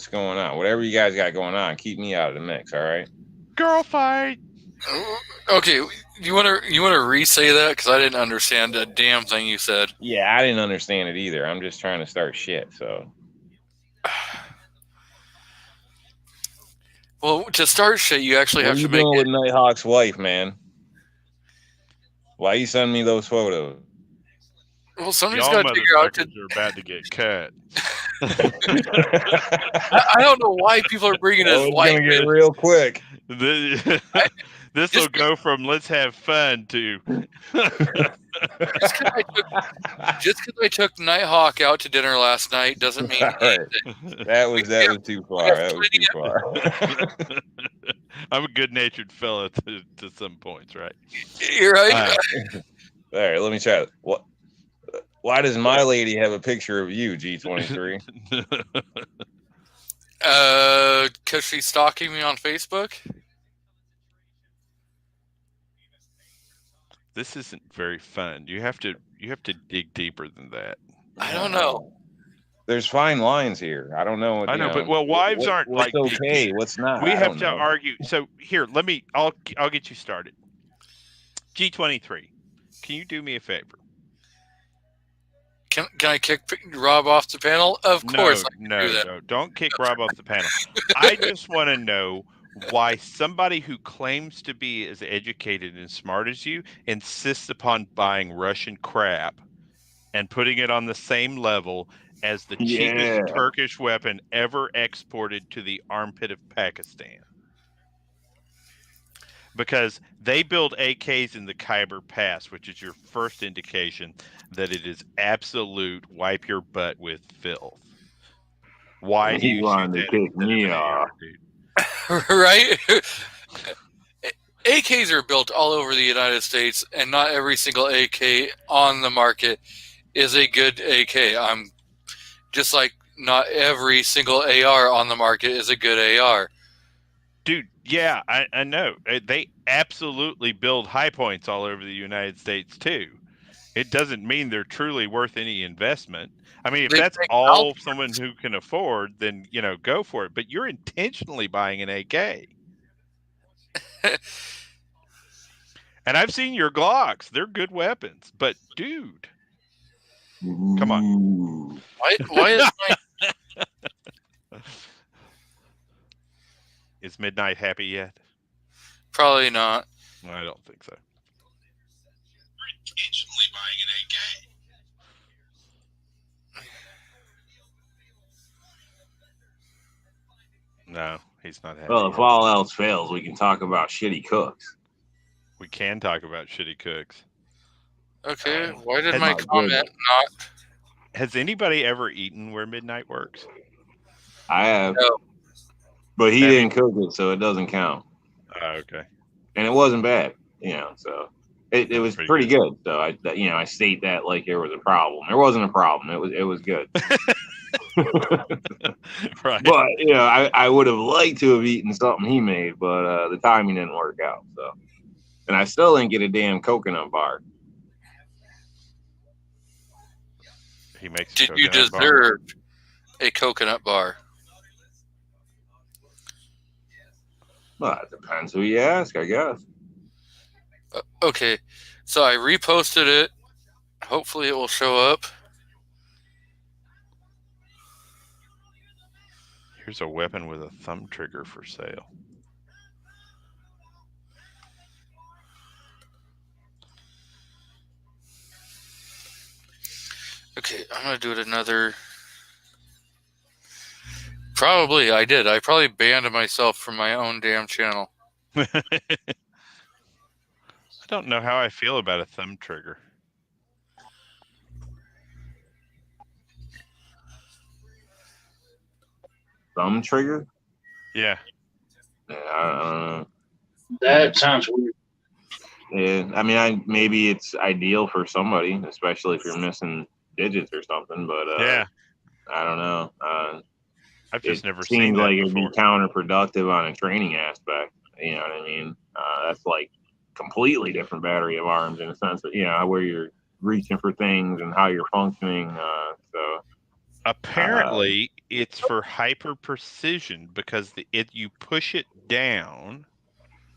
S1: going on? Whatever you guys got going on, keep me out of the mix. All right.
S5: Girl fight.
S2: Okay, you want to re-say that because I didn't understand a damn thing you said.
S1: Yeah, I didn't understand it either. I'm just trying to start shit. So.
S2: Well, to start shit, you actually have to make
S1: it.
S2: it.
S1: With Nighthawk's wife, man. Why you send me those photos?
S2: Well, somebody's got to figure out.
S5: You're about to get cut.
S2: I don't know why people are bringing his wife.
S1: Gonna get real quick.
S5: This will go from let's have fun to
S2: just because I took Nighthawk out to dinner last night doesn't mean anything.
S1: That was too far. That was too far.
S5: I'm a good-natured fella to some points, right?
S2: You're right.
S1: All right, let me try it. What? Why does my lady have a picture of you, G23?
S2: Because she's stalking me on Facebook.
S5: This isn't very fun. You have to dig deeper than that.
S2: I don't know.
S1: There's fine lines here. I don't know.
S5: I know, but wives aren't
S1: what's
S5: like
S1: okay. What's not?
S5: We have to argue. So here, I'll get you started. G23, can you do me a favor?
S2: Can I kick Rob off the panel? Of course.
S5: No, don't kick Rob off the panel. I just want to know why somebody who claims to be as educated and smart as you insists upon buying Russian crap and putting it on the same level as the cheapest Turkish weapon ever exported to the armpit of Pakistan. Because they build AKs in the Khyber Pass, which is your first indication that it is absolute wipe your butt with filth. Why do you
S6: want to kick me off?
S2: Right? AKs are built all over the United States, and not every single AK on the market is a good AK. I'm just like not every single AR on the market is a good AR.
S5: Dude, yeah, I know. They absolutely build high points all over the United States, too. It doesn't mean they're truly worth any investment. I mean, if that's all someone who can afford, then, go for it. But you're intentionally buying an AK. And I've seen your Glocks. They're good weapons. But, dude, come on.
S2: Why is my...
S5: Is Midnight happy yet?
S2: Probably not.
S5: I don't think so.
S6: You're intentionally buying an AK.
S5: No, he's not happy.
S6: Well, if all else fails, we can talk about shitty cooks.
S5: We can talk about shitty cooks.
S2: Okay, why did my comment not...
S5: Has anybody ever eaten where Midnight works?
S6: I have.
S2: No.
S6: But he didn't cook it, so it doesn't count.
S5: Oh, okay.
S6: And it wasn't bad, so it was pretty good. So I state that like there was a problem. There wasn't a problem. It was good.
S5: Right.
S6: But I would have liked to have eaten something he made, but the timing didn't work out. So, and I still didn't get a damn coconut bar.
S5: He makes.
S2: Did you deserve a coconut bar?
S6: Well, it depends who you ask, I guess.
S2: Okay, so I reposted it. Hopefully it will show up.
S5: Here's a weapon with a thumb trigger for sale.
S2: Okay, I'm going to do it another... Probably, I did. I probably banned myself from my own damn channel.
S5: I don't know how I feel about a thumb trigger.
S6: Thumb trigger?
S5: Yeah.
S6: Yeah, I don't know.
S3: That sounds weird.
S6: Yeah, I mean, maybe it's ideal for somebody, especially if you're missing digits or something. But
S5: yeah,
S6: I don't know.
S5: I've just never
S6: seen
S5: seen that
S6: like
S5: before.
S6: it'd be counterproductive on a training aspect. You know what I mean? That's like completely different battery of arms in a sense that where you're reaching for things and how you're functioning. So
S5: apparently, it's for hyper precision because you push it down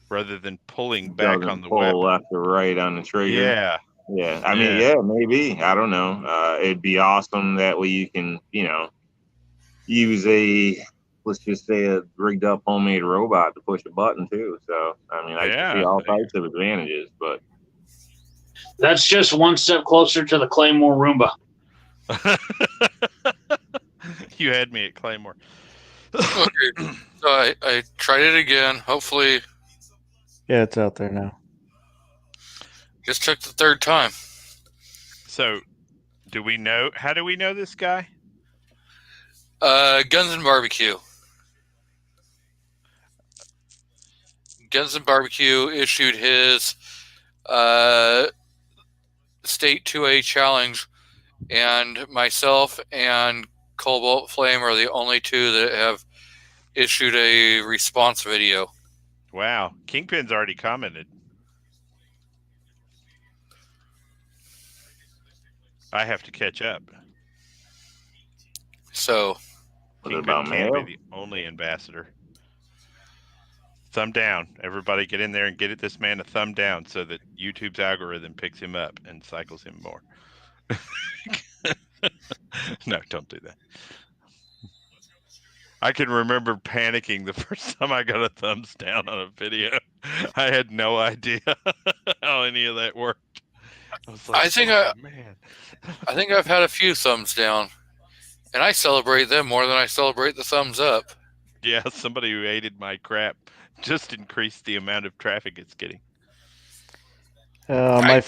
S5: rather than pulling back on the
S6: pull
S5: weapon.
S6: left or right on the trigger.
S5: Yeah.
S6: Yeah. I mean, yeah, maybe. I don't know. It'd be awesome that way you can, use let's just say a rigged up homemade robot to push a button too. So, I mean, I can see all types of advantages, but
S3: that's just one step closer to the Claymore Roomba.
S5: You had me at Claymore.
S2: Okay, so I tried it again. Hopefully,
S4: yeah, it's out there now.
S2: Just took the third time.
S5: So, how do we know this guy?
S2: Guns and Barbecue. Guns and Barbecue issued his State 2A challenge, and myself and Cobalt Flame are the only two that have issued a response video.
S5: Wow. Kingpin's already commented. I have to catch up.
S2: So,
S5: Kingpin can't be the only ambassador. Thumb down. Everybody get in there and get this man a thumb down so that YouTube's algorithm picks him up and cycles him more. No, don't do that. I can remember panicking the first time I got a thumbs down on a video. I had no idea how any of that worked. I was like, man.
S2: I think I've had a few thumbs down, and I celebrate them more than I celebrate the thumbs up.
S5: Yeah, somebody who hated my crap just increased the amount of traffic it's getting.
S4: I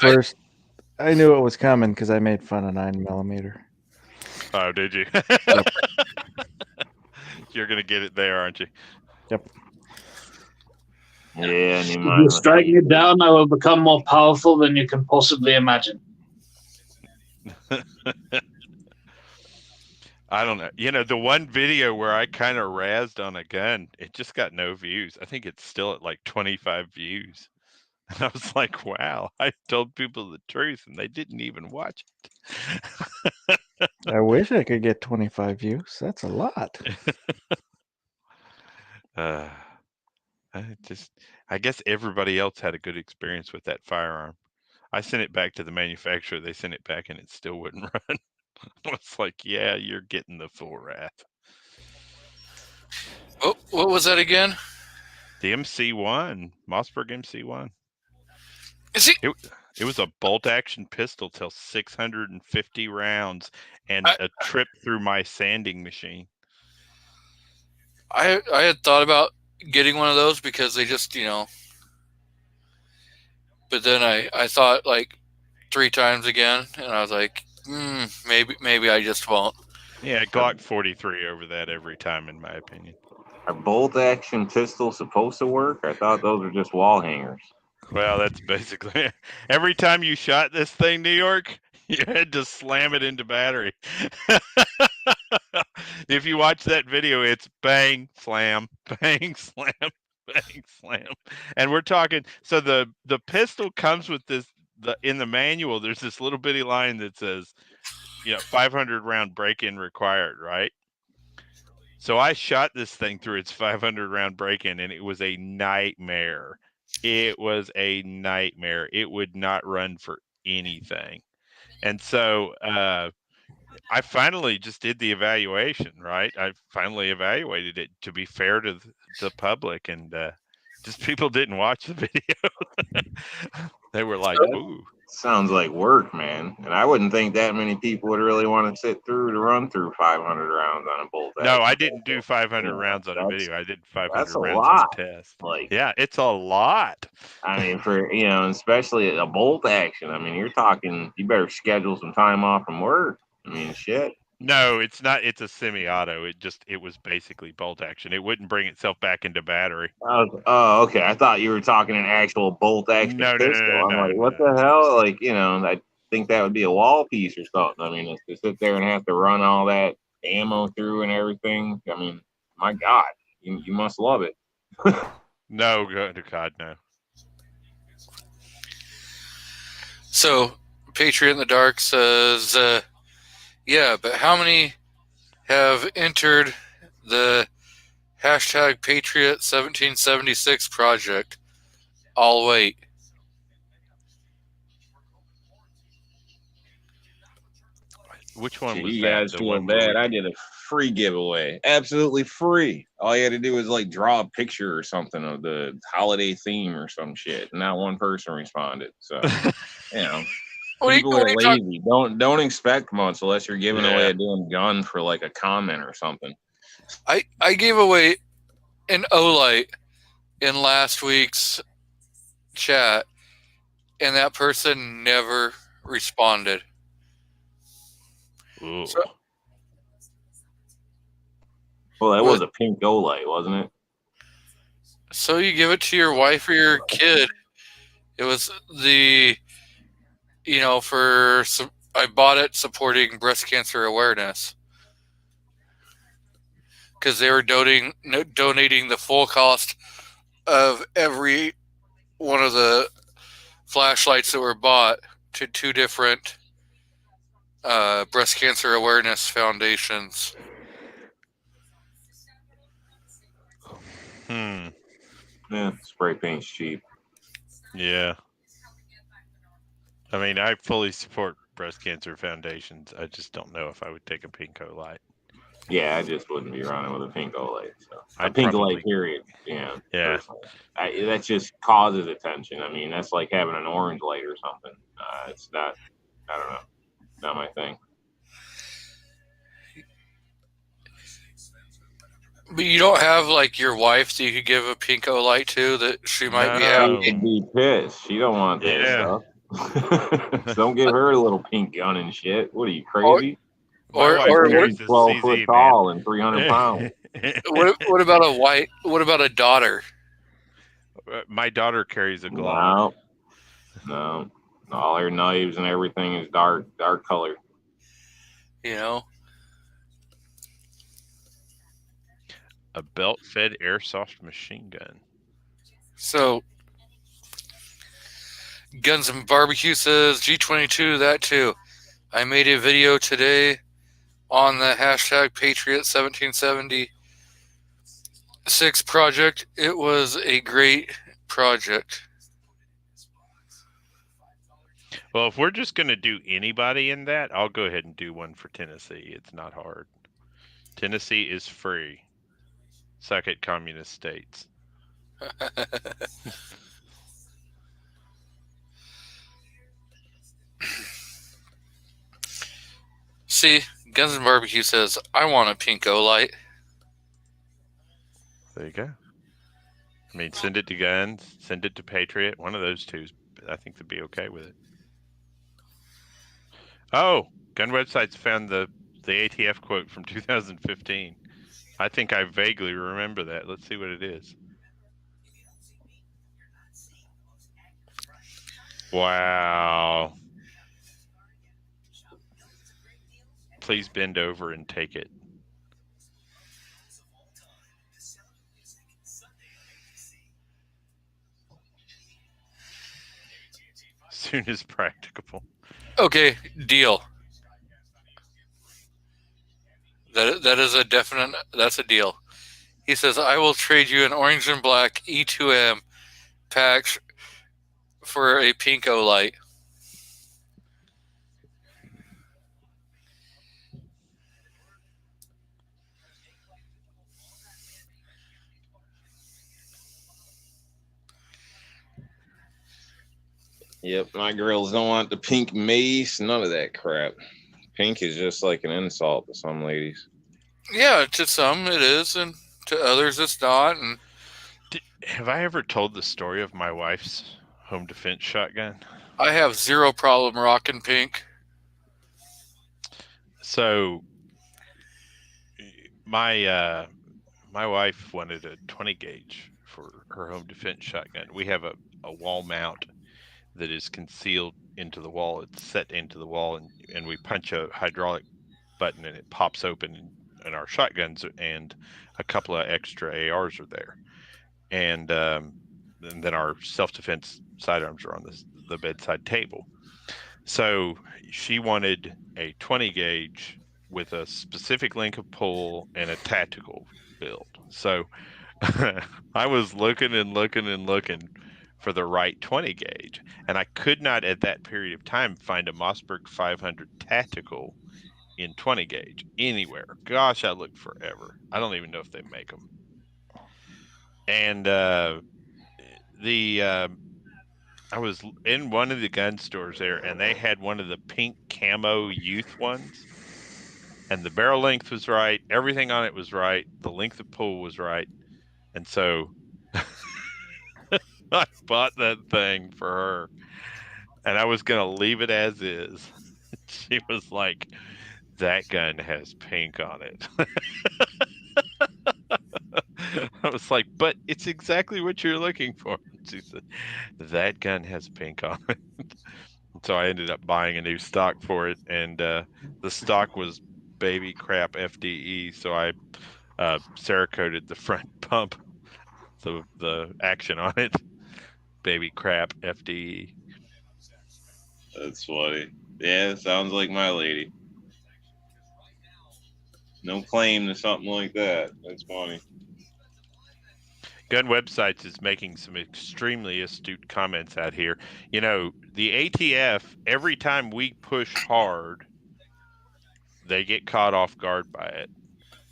S4: knew it was coming because I made fun of 9mm.
S5: Oh, did you?
S4: Yep.
S5: You're gonna get it there, aren't you?
S4: Yep.
S6: Yeah,
S3: if you strike me down, I will become more powerful than you can possibly imagine.
S5: I don't know. The one video where I kind of razzed on a gun, it just got no views. I think it's still at like 25 views. And I was like, wow, I told people the truth and they didn't even watch it.
S4: I wish I could get 25 views. That's a lot.
S5: I guess everybody else had a good experience with that firearm. I sent it back to the manufacturer. They sent it back and it still wouldn't run. I was like, yeah, you're getting the full wrath.
S2: Oh, what was that again?
S5: The MC1, Mossberg MC1.
S2: Is it?
S5: It was a bolt action pistol till 650 rounds and a trip through my sanding machine.
S2: I had thought about getting one of those because they just, but then I thought like 3 times again, and I was like, maybe I just won't.
S5: Yeah, Glock 43 over that every time, in my opinion.
S6: Are bolt action pistols supposed to work? I thought those were just wall hangers.
S5: Well, that's basically every time you shot this thing, New York, you had to slam it into battery. If you watch that video, it's bang, slam, bang, slam, bang, slam. And we're talking, so the pistol comes with this, in the manual, there's this little bitty line that says, 500 round break-in required, right? So I shot this thing through its 500 round break-in, and it was a nightmare. It was a nightmare. It would not run for anything. And so I finally just did the evaluation, right? I finally evaluated it to be fair to the public, and just people didn't watch the video. They were like, ooh.
S6: Sounds like work, man. And I wouldn't think that many people would really want to sit through to run through 500 rounds on a bolt action.
S5: No, I didn't do 500 rounds on a video. I did 500
S6: that's a
S5: rounds
S6: lot.
S5: on a test.
S6: Like,
S5: yeah, it's a lot.
S6: I mean, for, especially a bolt action, I mean, you're talking, you better schedule some time off from work. I mean, shit.
S5: No, it's not. It's a semi-auto. It was basically bolt action. It wouldn't bring itself back into battery.
S6: Oh, okay. I thought you were talking an actual bolt action pistol. I'm like, what the hell? Like, I think that would be a wall piece or something. I mean, to sit there and have to run all that ammo through and everything. I mean, my God, you must love it.
S5: No, God, no.
S2: So, Patriot in the Dark says, yeah, but how many have entered the hashtag Patriot 1776 project? I'll wait.
S5: Which one was
S1: you
S5: that?
S1: guys feel bad. I did a free giveaway. Absolutely free. All you had to do was draw a picture or something of the holiday theme or some shit. Not one person responded. So, people are lazy. Don't expect much unless you're giving away a damn gun for a comment or something.
S2: I gave away an Olight in last week's chat, and that person never responded.
S5: Ooh.
S6: Well, that was a pink Olight, wasn't it?
S2: So you give it to your wife or your kid. It was the, I bought it supporting breast cancer awareness because they were donating the full cost of every one of the flashlights that were bought to 2 different breast cancer awareness foundations.
S6: Yeah, spray paint's cheap.
S5: Yeah. I mean, I fully support breast cancer foundations. I just don't know if I would take a pink Olight.
S6: Yeah, I just wouldn't be running with a pink Olight. So. A pink Olight, period. Yeah. That just causes attention. I mean, that's like having an orange light or something. It's not, I don't know, not my thing.
S2: But you don't have your wife that you could give a pink Olight to that she might be happy.
S6: She'd be pissed. She don't want that stuff. Don't give her a little pink gun and shit. What are you, crazy?
S2: Or
S6: 12 foot tall and 300 pounds.
S2: What about a daughter?
S5: My daughter carries a Glock.
S6: No. All her knives and everything is dark color.
S5: A belt-fed airsoft machine gun.
S2: So, Guns and Barbecue says, G22, that too. I made a video today on the hashtag Patriot 1776 project. It was a great project.
S5: Well, if we're just going to do anybody in that, I'll go ahead and do one for Tennessee. It's not hard. Tennessee is free. Suck it, communist states.
S2: See, Guns and Barbecue says, I want a pink Olight.
S5: There you go. I mean, send it to Guns, send it to Patriot. One of those two, I think they'd be okay with it. Oh, Gun Websites found the ATF quote from 2015. I think I vaguely remember that. Let's see what it is. Wow. Please bend over and take it. soon as practicable.
S2: Okay, deal. That is a definite. That's a deal. He says, "I will trade you an orange and black E2M pack for a pink Olight."
S1: Yep, my girls don't want the pink mace, none of that crap. Pink is just like an insult to some ladies.
S2: Yeah, to some it is, and to others it's not. And
S5: have I ever told the story of my wife's home defense shotgun?
S2: I have zero problem rocking pink.
S5: So my wife wanted a 20 gauge for her home defense shotgun. We have a wall mount that is concealed into the wall. It's set into the wall, and we punch a hydraulic button and it pops open, and our shotguns and a couple of extra ARs are there. And then our self-defense sidearms are on the bedside table. So she wanted a 20 gauge with a specific length of pull and a tactical build. So I was looking for the right 20 gauge, and I could not at that period of time find a Mossberg 500 tactical in 20 gauge anywhere. Gosh, I looked forever. I don't even know if they make them. And I was in one of the gun stores there, and they had one of the pink camo youth ones, and the barrel length was right. Everything on it was right. The length of pull was right. And so I bought that thing for her, and I was going to leave it as is. She was like, that gun has pink on it. I was like, but it's exactly what you're looking for. She said, that gun has pink on it. So I ended up buying a new stock for it, and the stock was baby crap FDE. So I Cerakoted the front pump, the action on it, baby crap FDE.
S1: That's funny. Yeah, it sounds like my lady. No claim to something like that. That's funny.
S5: Gun Websites is making some extremely astute comments out here. You know, the ATF, every time we push hard, they get caught off guard by it.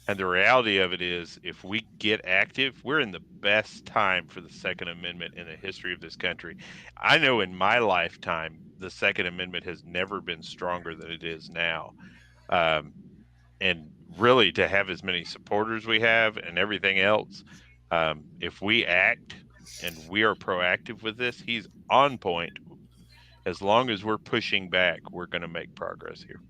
S5: And the reality of it is, if we get active, we're in the best time for the Second Amendment in the history of this country. I know in my lifetime, the Second Amendment has never been stronger than it is now. And really, to have as many supporters we have and everything else, if we act and we are proactive with this, he's on point. As long as we're pushing back, we're going to make progress here.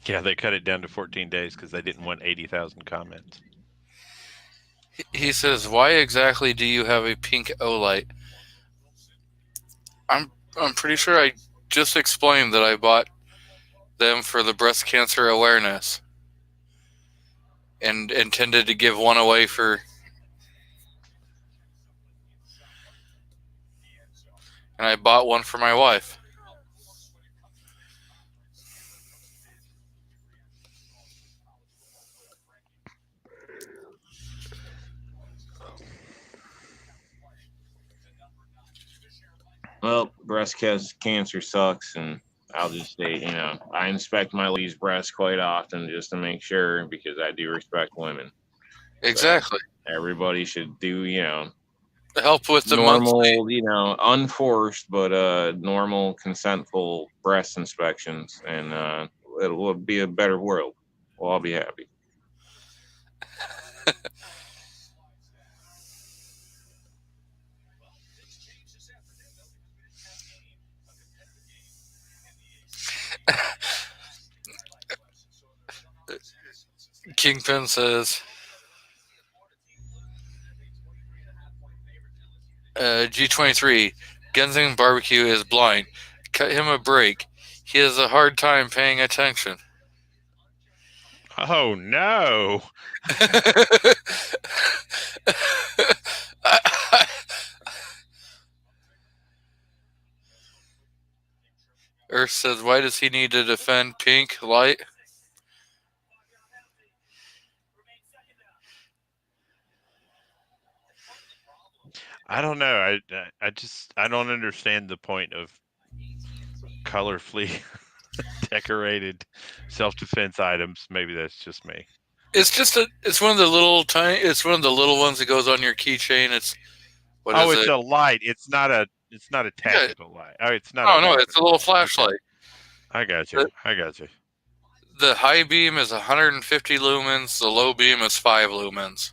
S5: Yeah, they cut it down to 14 days because they didn't want 80,000 comments.
S2: He says, "Why exactly do you have a pink Olight?" I'm pretty sure I just explained that I bought them for the breast cancer awareness and intended to give one away for. And I bought one for my wife.
S1: Well, breast cancer sucks, and I'll just say, I inspect my lady's breasts quite often just to make sure, because I do respect women.
S2: Exactly.
S1: So everybody should do,
S2: help with the
S1: normal,
S2: monthly.
S1: Unforced but normal consentful breast inspections, and it will be a better world. We'll all be happy.
S2: Kingpin says, G23, Genzing Barbecue is blind. Cut him a break. He has a hard time paying attention.
S5: Oh no!
S2: Earth says, why does he need to defend Pink Light?
S5: I don't know. I don't understand the point of colorfully decorated self-defense items. Maybe that's just me.
S2: It's one of the little ones that goes on your keychain. It's
S5: a light. It's not a tactical light. Oh, it's not.
S2: Oh no, it's a little flashlight.
S5: Okay. I got you.
S2: The high beam is 150 lumens. The low beam is 5 lumens.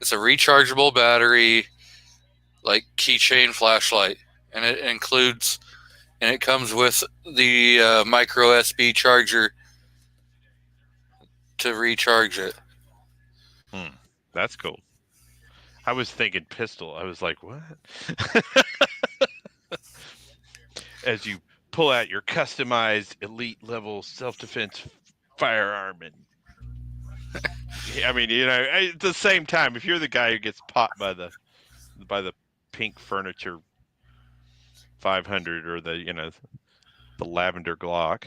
S2: It's a rechargeable battery, like keychain flashlight, and it comes with the micro USB charger to recharge it.
S5: That's cool. I was thinking pistol. I was like, what? As you pull out your customized elite level self-defense firearm, and I mean, at the same time, if you're the guy who gets popped by the pink furniture 500 or the lavender Glock.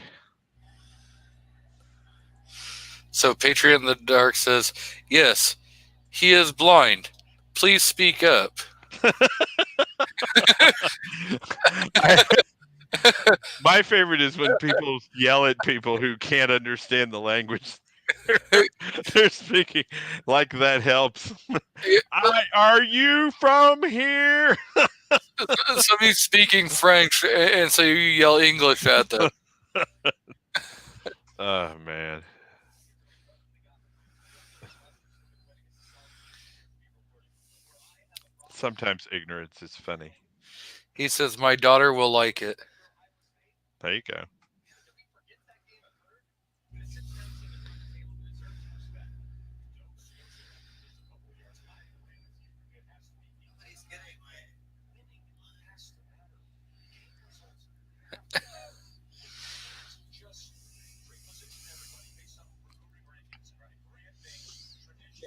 S2: So Patriot in the Dark says, yes, he is blind. Please speak up.
S5: My favorite is when people yell at people who can't understand the language they're speaking. Like that helps. Are you from here?
S2: Somebody's speaking French, and so you yell English at them.
S5: Oh, man. Sometimes ignorance is funny.
S2: He says, my daughter will like it.
S5: There you go.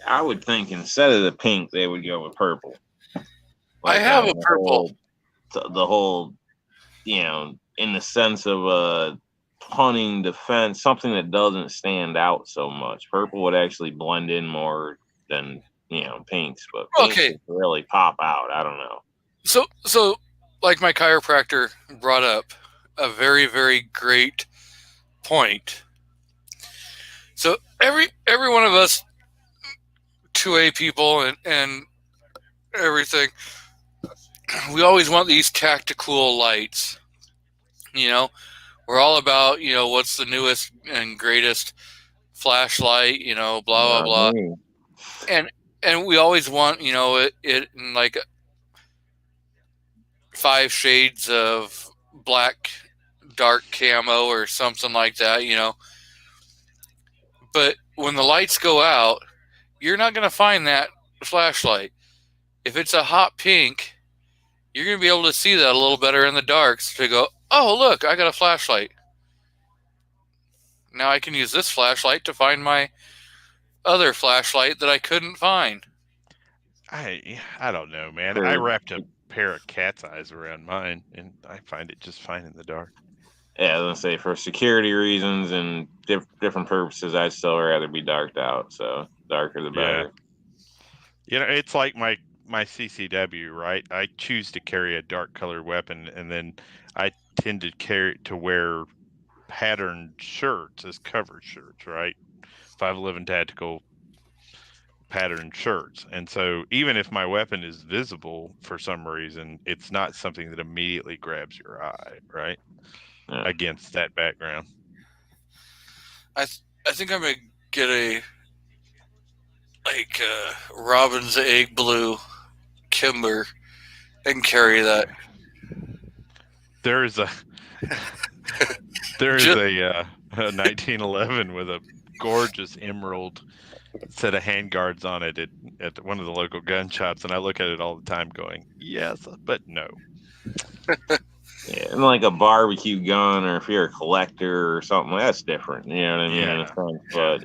S6: I would think instead of the pink, they would go with purple.
S2: I have a purple.
S6: The whole, in the sense of a hunting defense, something that doesn't stand out so much. Purple would actually blend in more than pinks, but pinks would really pop out. I don't know.
S2: So like my chiropractor brought up a very, very great point. So every one of us 2A people and everything, we always want these tactical lights. We're all about, what's the newest and greatest flashlight, blah, blah, blah. And we always want, it in like 5 shades of black, dark camo or something like that, But when the lights go out, you're not going to find that flashlight. If it's a hot pink, you're going to be able to see that a little better in the darks to go, oh, look, I got a flashlight. Now I can use this flashlight to find my other flashlight that I couldn't find.
S5: I don't know, man. I wrapped a pair of cat's eyes around mine, and I find it just fine in the dark.
S6: Yeah, I was going to say, for security reasons and different purposes, I'd still rather be darked out. So darker the better.
S5: Yeah. It's like my CCW, right? I choose to carry a dark colored weapon, and then I tend to wear patterned shirts as covered shirts, right? 511 tactical patterned shirts. And so even if my weapon is visible for some reason, it's not something that immediately grabs your eye, right? Yeah. Against that background.
S2: I think I'm going to get a Robin's Egg Blue Kimber and carry that.
S5: There is a 1911 with a gorgeous emerald set of handguards on it at one of the local gun shops, and I look at it all the time going, yes, but no.
S6: Yeah, and like a barbecue gun, or if you're a collector or something, that's different. You know what I mean? In a sense, but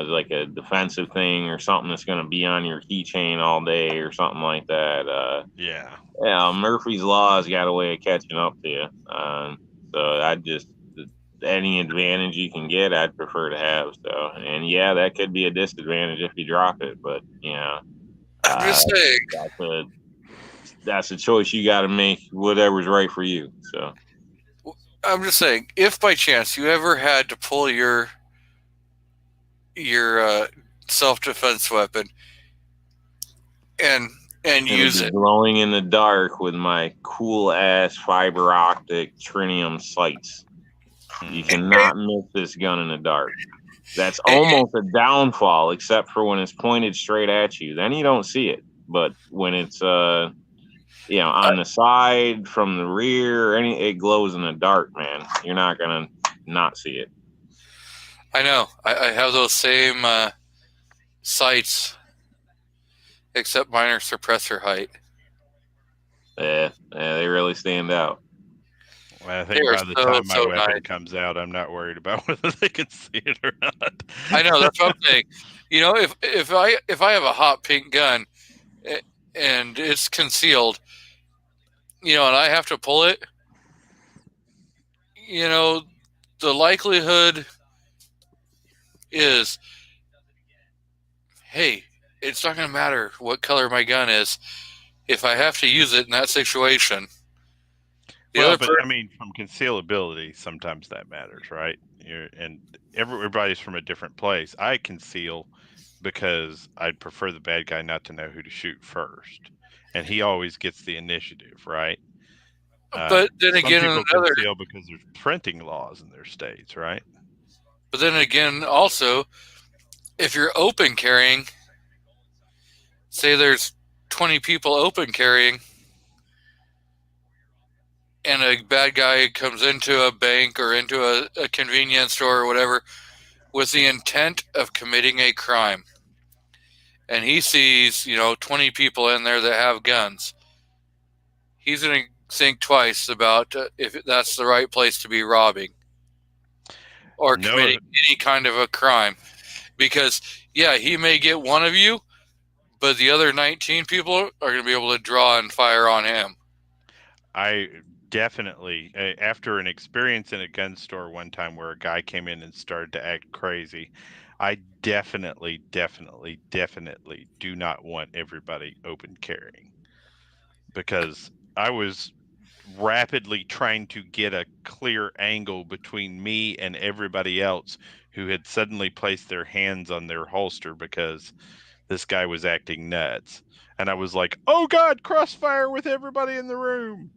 S6: like a defensive thing or something that's going to be on your keychain all day or something like that.
S5: Yeah.
S6: Yeah, Murphy's Law has got a way of catching up to you. So I just any advantage you can get, I'd prefer to have. So, and yeah, that could be a disadvantage if you drop it, but
S2: I'm just saying.
S6: That's a choice you got to make. Whatever's right for you. So,
S2: I'm just saying, if by chance you ever had to pull your self-defense weapon and use it,
S6: glowing in the dark with my cool ass fiber optic tritium sights. You cannot miss this gun in the dark. That's almost a downfall, except for when it's pointed straight at you. Then you don't see it. But when it's on the side, from the rear, it glows in the dark, man. You're not gonna not see it.
S2: I know. I have those same sights, except mine are suppressor height.
S6: Yeah, they really stand out.
S5: Well, I think by the time my weapon comes out, I'm not worried about whether they can see it or not.
S2: I know, that's what I'm saying. If I have a hot pink gun and it's concealed, and I have to pull it, the likelihood is, hey, it's not going to matter what color my gun is if I have to use it in that situation.
S5: From concealability, sometimes that matters, right? And everybody's from a different place. I conceal because I'd prefer the bad guy not to know who to shoot first, and he always gets the initiative, right?
S2: But then again,
S5: some people conceal because there's printing laws in their states, right?
S2: But then again, also, if you're open carrying, say there's 20 people open carrying, and a bad guy comes into a bank or into a convenience store or whatever with the intent of committing a crime, and he sees 20 people in there that have guns, he's going to think twice about if that's the right place to be robbing or committing any kind of a crime, because he may get one of you, but the other 19 people are going to be able to draw and fire on him.
S5: I definitely, after an experience in a gun store one time where a guy came in and started to act crazy, I definitely do not want everybody open carrying, because I was rapidly trying to get a clear angle between me and everybody else who had suddenly placed their hands on their holster because this guy was acting nuts. And I was like, oh God, crossfire with everybody in the room.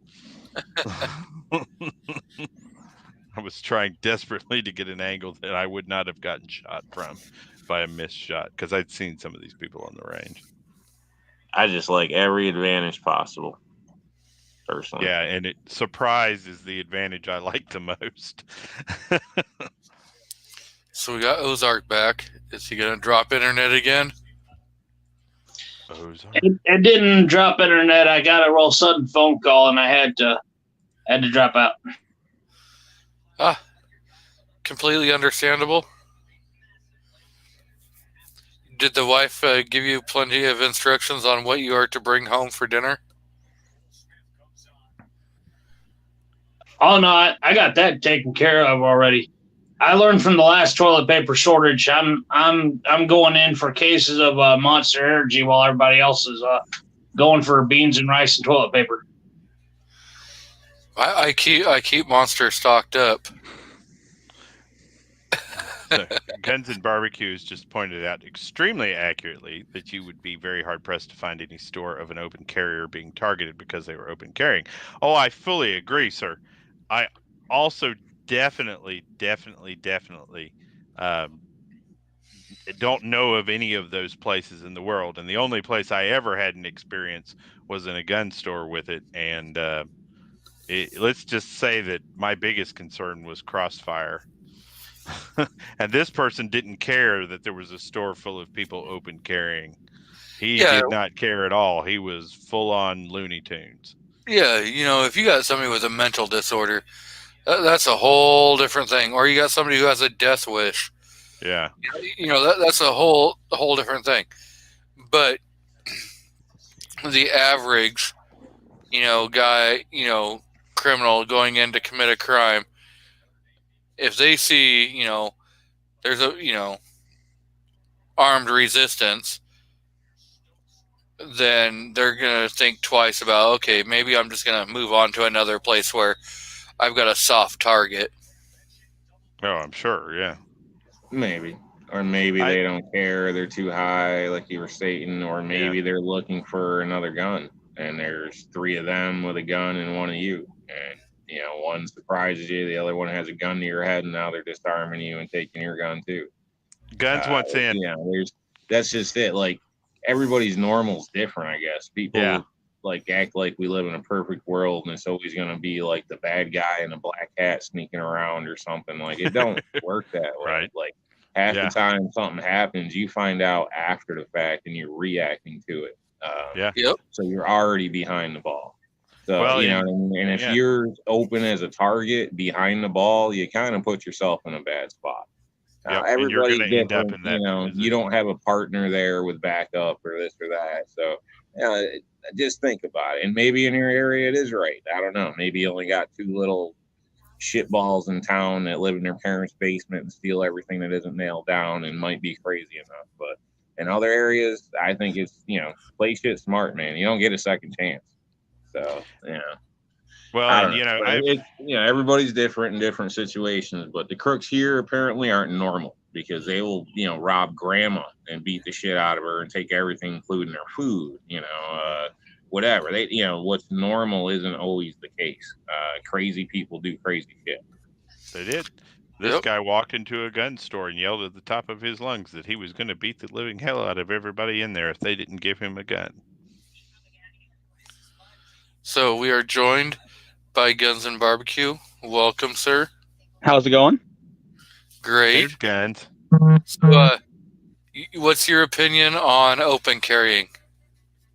S5: I was trying desperately to get an angle that I would not have gotten shot from by a missed shot, because I'd seen some of these people on the range.
S6: I just like every advantage possible, personally.
S5: Yeah, and surprise is the advantage I like the most.
S2: So we got Ozark back. Is he going to drop internet again?
S3: It didn't drop internet. I got a real sudden phone call, and I had to drop out.
S2: Completely understandable. Did the wife give you plenty of instructions on what you are to bring home for dinner?
S3: Oh no, I got that taken care of already. I learned from the last toilet paper shortage. I'm going in for cases of Monster Energy while everybody else is going for beans and rice and toilet paper.
S2: I keep Monster stocked up.
S5: Guns and Barbecues just pointed out extremely accurately that you would be very hard pressed to find any store of an open carrier being targeted because they were open carrying. Oh, I fully agree, sir. I also definitely don't know of any of those places in the world, and the only place I ever had an experience was in a gun store with it. And let's just say that my biggest concern was crossfire. And this person didn't care that there was a store full of people open carrying. He did not care at all. He was full on Looney Tunes.
S2: Yeah, if you got somebody with a mental disorder, that's a whole different thing. Or you got somebody who has a death wish.
S5: Yeah.
S2: That's a whole different thing. But the average, guy, criminal going in to commit a crime, if they see, there's a, armed resistance, then they're going to think twice about, okay, maybe I'm just going to move on to another place where I've got a soft target.
S5: Oh, I'm sure. Yeah.
S6: Maybe. Or maybe they don't care. They're too high, like you were stating. Or maybe they're looking for another gun. And there's 3 of them with a gun and 1 of you. And, one surprises you. The other one has a gun to your head. And now they're disarming you and taking your gun, too.
S5: Guns once in.
S6: That's just it. Like, everybody's normal's different, I guess. People like act like we live in a perfect world and it's always going to be like the bad guy in a black hat sneaking around or something. Like, it don't work that way.
S5: Right.
S6: Like, half the time something happens, you find out after the fact and you're reacting to it.
S2: Yep.
S6: So you're already behind the ball. So,
S5: Well,
S6: you know what I mean? And if you're open as a target behind the ball, you kind of put yourself in a bad spot. Everybody's different. You don't have a partner there with backup or this or that. So, just think about it. And maybe in your area it is right. I don't know. Maybe you only got 2 little shitballs in town that live in their parents' basement and steal everything that isn't nailed down and might be crazy enough. But in other areas, I think it's, play shit smart, man. You don't get a second chance. So,
S5: Well,
S6: everybody's different in different situations, but the crooks here apparently aren't normal because they will, rob grandma and beat the shit out of her and take everything, including her food, whatever. They, what's normal isn't always the case. Crazy people do crazy shit.
S5: They did. This guy walked into a gun store and yelled at the top of his lungs that he was going to beat the living hell out of everybody in there if they didn't give him a gun.
S2: So we are joined by Guns and Barbecue. Welcome, sir.
S7: How's it going?
S2: Great.
S5: Guns.
S2: So, what's your opinion on open carrying?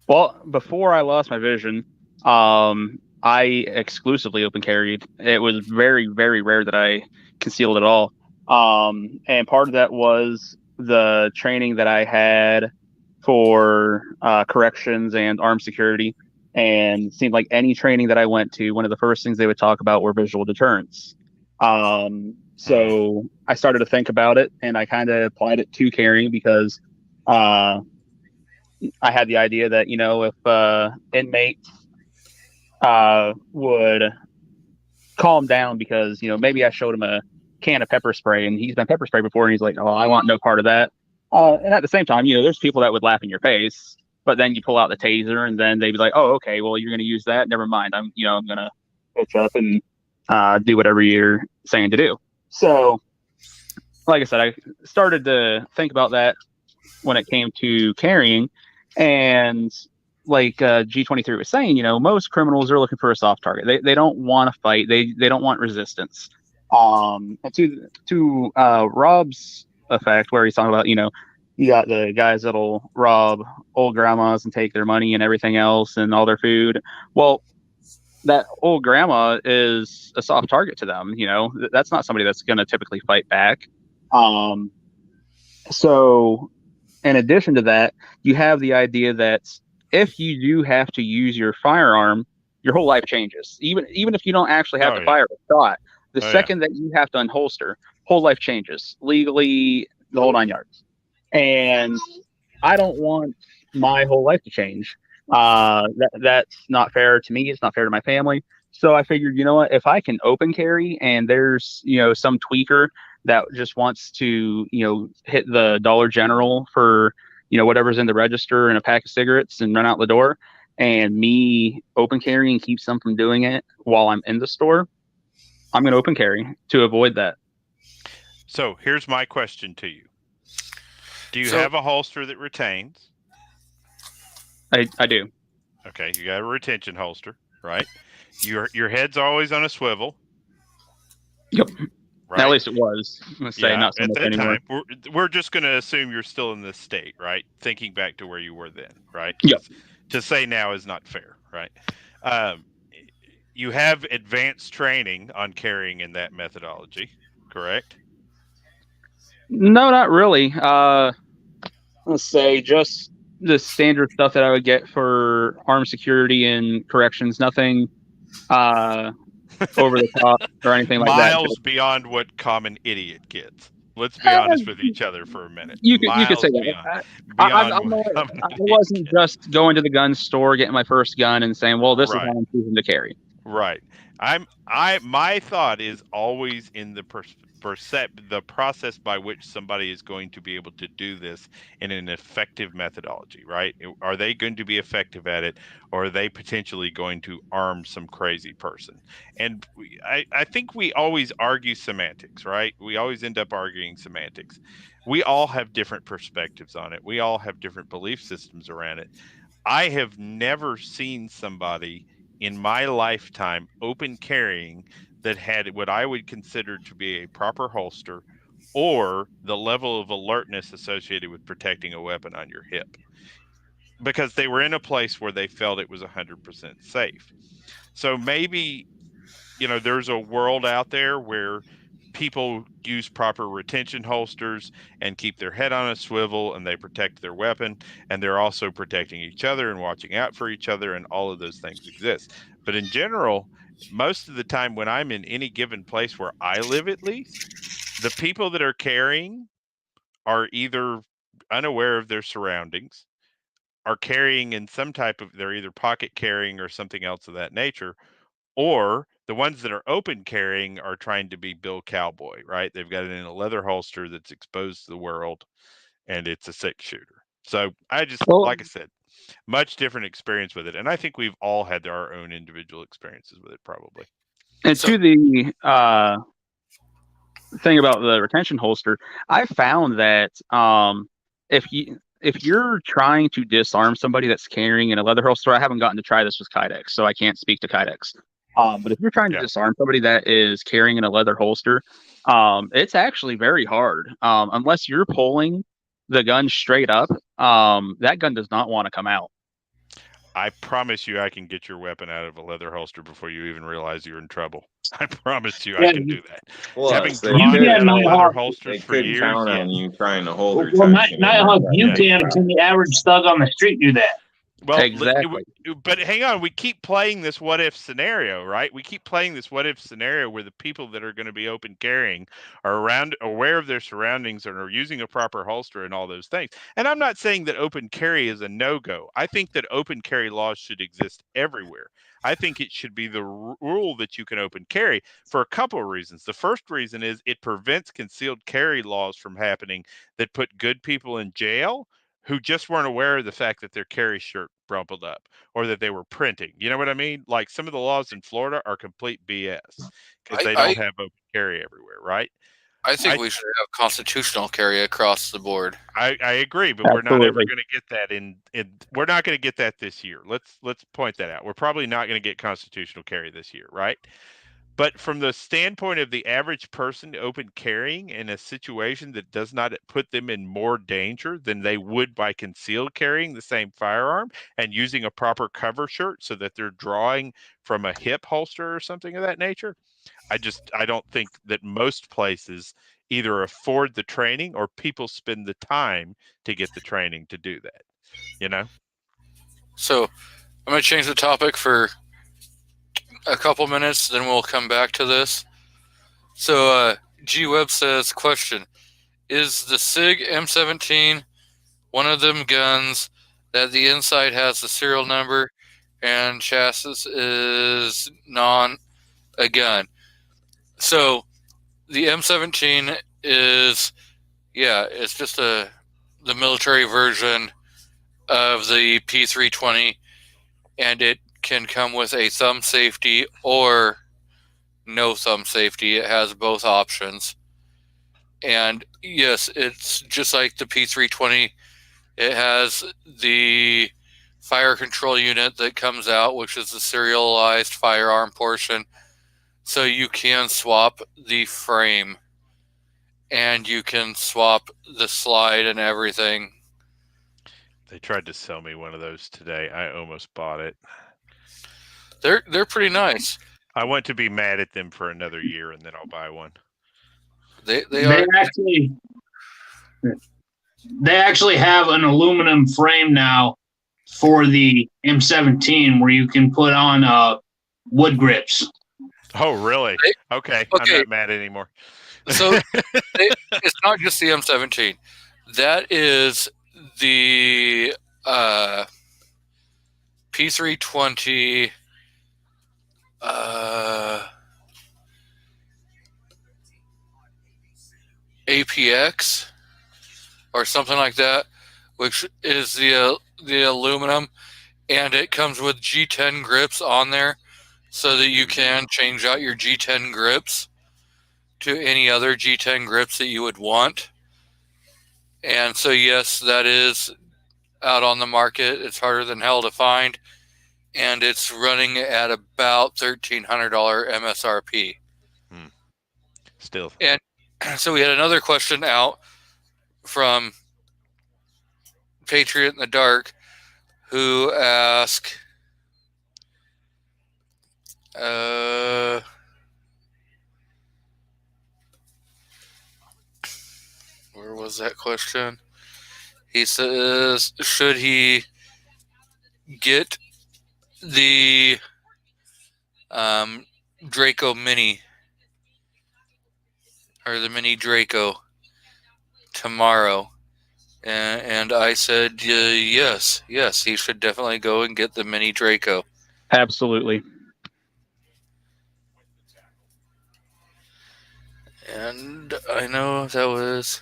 S7: Well, before I lost my vision, I exclusively open carried. It was very, very rare that I concealed at all. And part of that was the training that I had for corrections and armed security. And it seemed like any training that I went to, one of the first things they would talk about were visual deterrents. So I started to think about it, and I kind of applied it to carrying because I had the idea that, if inmates would calm down because, maybe I showed him a can of pepper spray and he's been pepper sprayed before and he's like, oh, I want no part of that. And at the same time, there's people that would laugh in your face. But then you pull out the taser, and then they'd be like, "Oh, okay. Well, you're going to use that. Never mind. I'm going to pitch up and do whatever you're saying to do." So, like I said, I started to think about that when it came to carrying, and like G23 was saying, most criminals are looking for a soft target. They don't want to fight. They don't want resistance. And to Rob's effect, where he's talking about, you got the guys that'll rob old grandmas and take their money and everything else and all their food. Well, that old grandma is a soft target to them. That's not somebody that's going to typically fight back. So in addition to that, you have the idea that if you do have to use your firearm, your whole life changes. Even if you don't actually have to fire a shot, the second that you have to unholster, whole life changes legally, the whole 9 yards. And I don't want my whole life to change. That's not fair to me. It's not fair to my family. So I figured, what, if I can open carry and there's, some tweaker that just wants to, hit the Dollar General for, whatever's in the register and a pack of cigarettes and run out the door, and me open carry and keep some from doing it while I'm in the store, I'm going to open carry to avoid that.
S5: So here's my question to you. Do you have a holster that retains?
S7: I do.
S5: Okay, you got a retention holster, right? Your head's always on a swivel.
S7: Yep.
S5: Right?
S7: At least it was. Let's say not so
S5: at
S7: much
S5: that
S7: anymore.
S5: time, we're just going to assume you're still in this state, right? Thinking back to where you were then, right?
S7: Yep.
S5: To say now is not fair, right? you have advanced training on carrying in that methodology, correct?
S7: No, not really. Let's say just the standard stuff that I would get for armed security and corrections. Nothing over the top or anything like that.
S5: Miles beyond what common idiot gets. Let's be honest with each other for a minute.
S7: You could say
S5: Miles
S7: that.
S5: beyond what common
S7: I
S5: idiot
S7: wasn't
S5: gets.
S7: just going to the gun store, getting my first gun, and saying, "Well, this is
S5: Right.
S7: how I'm choosing to carry."
S5: Right. My thought is always in the the process by which somebody is going to be able to do this in an effective methodology, right? Are they going to be effective at it, or are they potentially going to arm some crazy person? And I think we always argue semantics, right? We always end up arguing semantics. We all have different perspectives on it. We all have different belief systems around it. I have never seen somebody in my lifetime open carrying that had what I would consider to be a proper holster or the level of alertness associated with protecting a weapon on your hip, because they were in a place where they felt it was 100% safe. So maybe, there's a world out there where people use proper retention holsters and keep their head on a swivel, and they protect their weapon, and they're also protecting each other and watching out for each other, and all of those things exist. But in general, most of the time when I'm in any given place where I live, at least, the people that are carrying are either unaware of their surroundings, are carrying in some type of, they're either pocket carrying or something else of that nature, or the ones that are open carrying are trying to be Bill Cowboy, right? They've got it in a leather holster that's exposed to the world, and it's a 6-shooter. So like I said, much different experience with it. And I think we've all had our own individual experiences with it, probably.
S7: And to the thing about the retention holster, I found that if you're trying to disarm somebody that's carrying in a leather holster, I haven't gotten to try this with Kydex, so I can't speak to Kydex. But if you're trying to disarm somebody that is carrying in a leather holster, it's actually very hard. Unless you're pulling the gun straight up, that gun does not want to come out.
S5: I promise you I can get your weapon out of a leather holster before you even realize you're in trouble. I promise you I can do that.
S6: Well,
S5: having
S6: you
S5: drawn leather holsters for years,
S6: count on you trying to hold her.
S3: Well, Nighthawk, you can. Can the average thug on the street do that?
S5: Well,
S7: exactly.
S5: But hang on, we keep playing this what if scenario, right? We keep playing this what if scenario where the people that are going to be open carrying are aware of their surroundings and are using a proper holster and all those things. And I'm not saying that open carry is a no-go. I think that open carry laws should exist everywhere. I think it should be the rule that you can open carry for a couple of reasons. The first reason is it prevents concealed carry laws from happening that put good people in jail who just weren't aware of the fact that their carry shirt rumpled up or that they were printing. You know what I mean? Like some of the laws in Florida are complete BS because they don't have open carry everywhere, right?
S2: I think we should have constitutional carry across the board.
S5: I agree, but we're not ever going to get that we're not going to get that this year. Let's point that out. We're probably not going to get constitutional carry this year, right? But from the standpoint of the average person open carrying in a situation that does not put them in more danger than they would by concealed carrying the same firearm and using a proper cover shirt so that they're drawing from a hip holster or something of that nature, I don't think that most places either afford the training or people spend the time to get the training to do that,
S2: So I'm going to change the topic for a couple minutes, then we'll come back to this. So G-Web says, question, is the SIG M17 one of them guns that the inside has the serial number and chassis is a gun? So the M17 is, it's just the military version of the P320, and it can come with a thumb safety or no thumb safety. It has both options. And yes, it's just like the P320. It has the fire control unit that comes out, which is the serialized firearm portion. So you can swap the frame and you can swap the slide and everything.
S5: They tried to sell me one of those today. I almost bought it.
S2: They're pretty nice.
S5: I want to be mad at them for another year, and then I'll buy one.
S2: They
S3: actually have an aluminum frame now for the M17 where you can put on wood grips.
S5: Oh, really? Okay. I'm not mad anymore.
S2: So it's not just the M17. That is the P320 APX or something like that, which is the aluminum, and it comes with G10 grips on there so that you can change out your G10 grips to any other G10 grips that you would want. And so, yes, that is out on the market. It's harder than hell to find, and it's running at about $1,300 MSRP.
S5: Still.
S2: And so we had another question out from Patriot in the Dark, who asked, where was that question? He says, should he get the Draco Mini or the Mini Draco tomorrow? And I said, yes, he should definitely go and get the Mini Draco.
S7: Absolutely.
S2: And I know that was...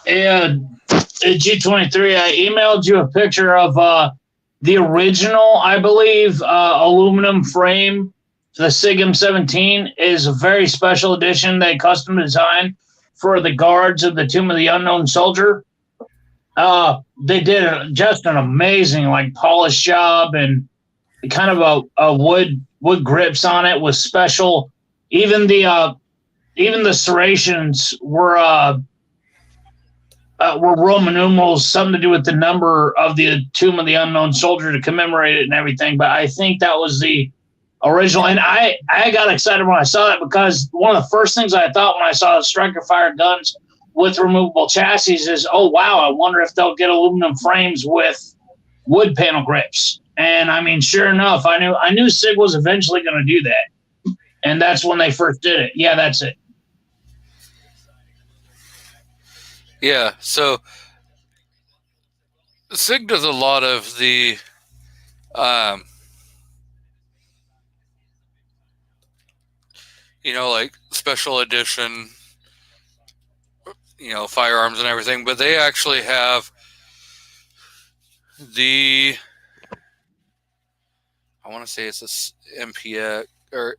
S3: Yeah, G23, I emailed you a picture of the original, I believe, aluminum frame. The SIG M17 is a very special edition they custom designed for the guards of the Tomb of the Unknown Soldier. They did just an amazing, polished job, and kind of a wood grips on it was special. Even the serrations were Roman numerals, something to do with the number of the Tomb of the Unknown Soldier to commemorate it and everything. But I think that was the original. And I got excited when I saw it because one of the first things I thought when I saw the Striker Fire guns with removable chassis is, oh, wow, I wonder if they'll get aluminum frames with wood panel grips. And, I mean, sure enough, I knew SIG was eventually going to do that. And that's when they first did it. Yeah, that's it.
S2: Yeah, so SIG does a lot of the special edition, firearms and everything, but they actually have the, I want to say it's a MPX or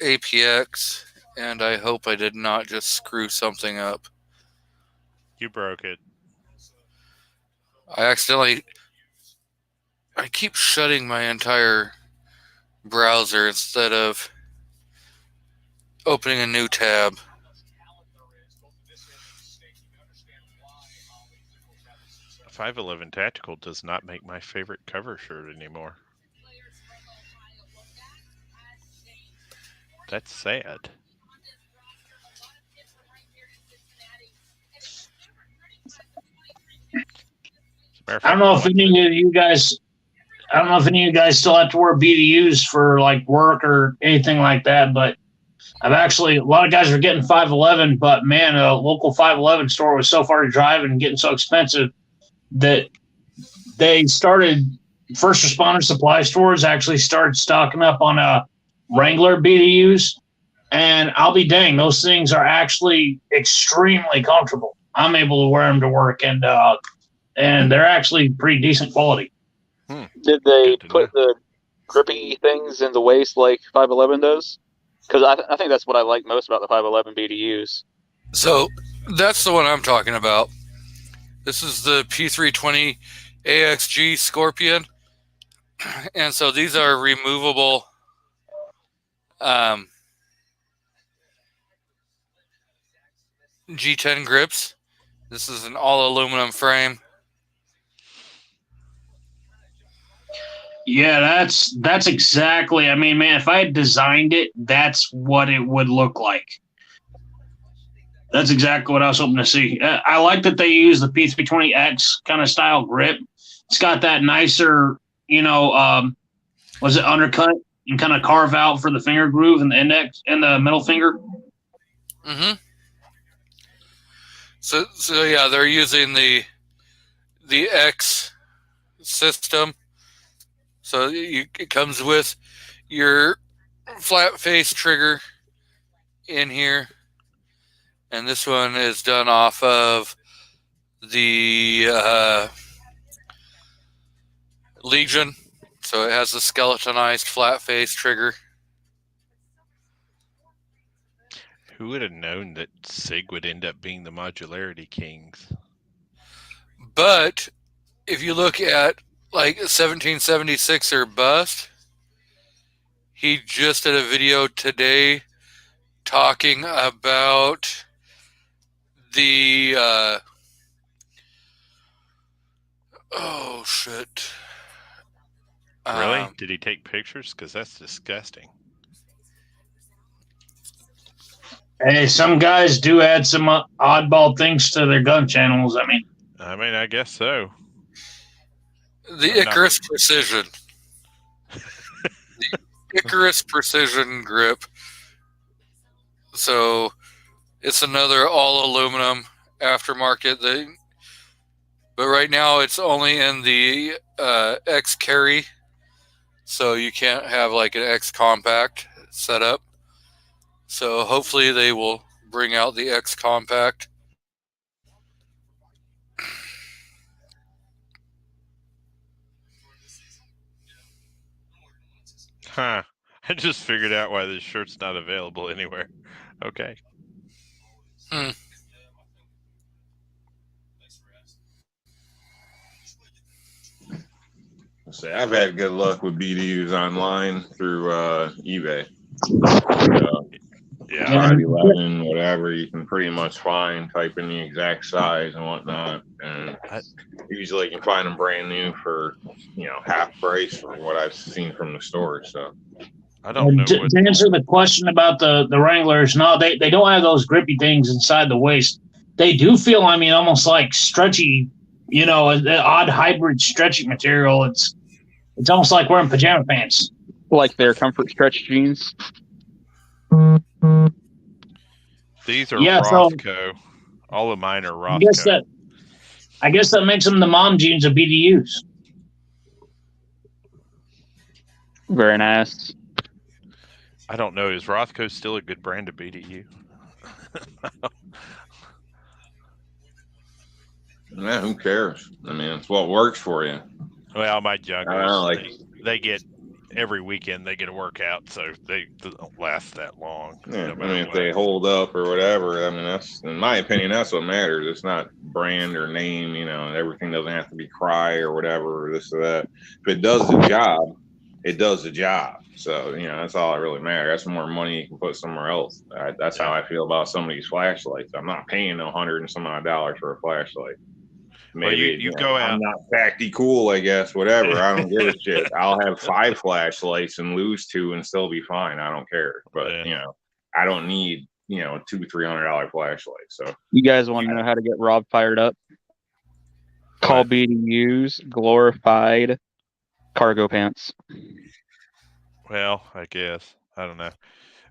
S2: APX, and I hope I did not just screw something up.
S5: You broke it.
S2: I keep shutting my entire browser instead of opening a new tab.
S5: A 511 Tactical does not make my favorite cover shirt anymore. That's sad.
S3: I don't know if any of you guys still have to wear BDUs for work or anything like that, but a lot of guys are getting 511, but man, a local 511 store was so far to drive and getting so expensive that they started, first responder supply stores actually started stocking up on Wrangler BDUs, and I'll be dang, those things are actually extremely comfortable. I'm able to wear them to work, and they're actually pretty decent quality.
S7: Did they put the grippy things in the waist like 511 does? Because I think that's what I like most about the 511 BDUs.
S2: So that's the one I'm talking about. This is the P320 AXG Scorpion. And so these are removable G10 grips. This is an all aluminum frame.
S3: Yeah, that's exactly. I mean, man, if I had designed it, that's what it would look like. That's exactly what I was hoping to see. I like that they use the P320X kind of style grip. It's got that nicer, was it undercut and kind of carve out for the finger groove and the index and the middle finger.
S2: Mm-hmm. So yeah, they're using the X system. So it comes with your flat face trigger in here, and this one is done off of the Legion. So it has a skeletonized flat face trigger.
S5: Who would have known that SIG would end up being the modularity kings?
S2: But if you look at like 1776er Bust, he just did a video today talking about the oh shit.
S5: Really? Did he take pictures? Because that's disgusting.
S3: Hey, some guys do add some oddball things to their gun channels.
S5: I mean, I guess so.
S2: The Icarus Precision. The Icarus Precision grip. So it's another all aluminum aftermarket thing. But right now it's only in the X Carry. So you can't have like an X Compact setup. So hopefully they will bring out the X Compact.
S5: Huh. I just figured out why this shirt's not available anywhere. Okay.
S1: Say I've had good luck with BDUs online through eBay.
S5: Yeah,
S1: 511, whatever you can pretty much find. Type in the exact size and whatnot, and usually you can find them brand new for half price from what I've seen from the store. So
S5: I don't know.
S3: To answer the question about the Wranglers, no, they don't have those grippy things inside the waist. They do feel, almost like stretchy, an odd hybrid stretchy material. It's almost like wearing pajama pants.
S7: Like their comfort stretch jeans.
S5: These are Rothco. All of mine are Rothco.
S3: I guess that makes them the mom jeans of BDUs.
S7: Very nice.
S5: I don't know. Is Rothco still a good brand of BDU?
S1: Yeah, who cares? It's what works for you.
S5: Well, my junglers, they get every weekend they get a workout, so they don't last that long.
S1: Yeah, if they hold up or whatever, that's, in my opinion, that's what matters. It's not brand or name, everything doesn't have to be cry or whatever, or this or that. If it does the job, it does the job. So, that's all that really matters. That's more money you can put somewhere else. That's how I feel about some of these flashlights. I'm not paying $100 and some odd dollars for a flashlight. Maybe
S5: you go out.
S1: I'm not facty cool, I guess. Whatever. I don't give a shit. I'll have 5 flashlights and lose 2 and still be fine. I don't care. But I don't need $200-$300 flashlight. So
S7: you guys want to know how to get Rob fired up? Call BDUs glorified cargo pants.
S5: Well, I guess I don't know.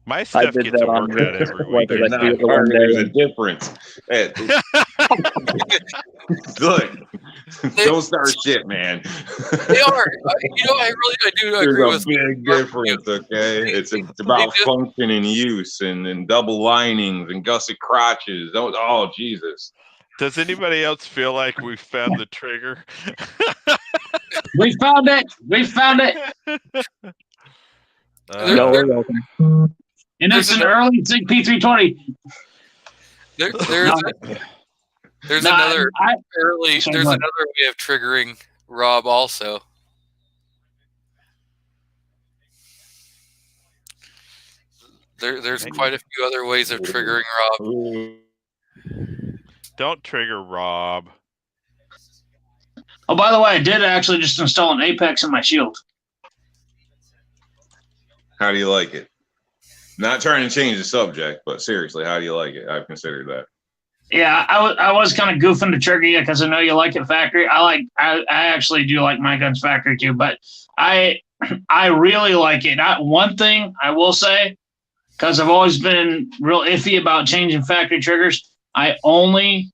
S5: My stuff gets a workout every week.
S1: There's a difference. Good. Don't start shit, man.
S2: They are. I do agree with.
S1: There's a big difference, okay? It's about function and use and double linings and gusset crotches. Oh, Jesus.
S5: Does anybody else feel like we've found the trigger?
S3: We found it.
S7: No, we're open.
S3: And it's an early SIG P320.
S2: There's another way of triggering Rob also. There's quite a few other ways of triggering Rob.
S5: Don't trigger Rob.
S3: Oh, by the way, I did actually just install an Apex in my Shield.
S1: How do you like it? Not trying to change the subject, but seriously, how do you like it? I've considered that.
S3: Yeah, I was kind of goofing to trigger you because I know you like it factory. I actually do like my guns factory too, but I really like it. One thing I will say, because I've always been real iffy about changing factory triggers, I only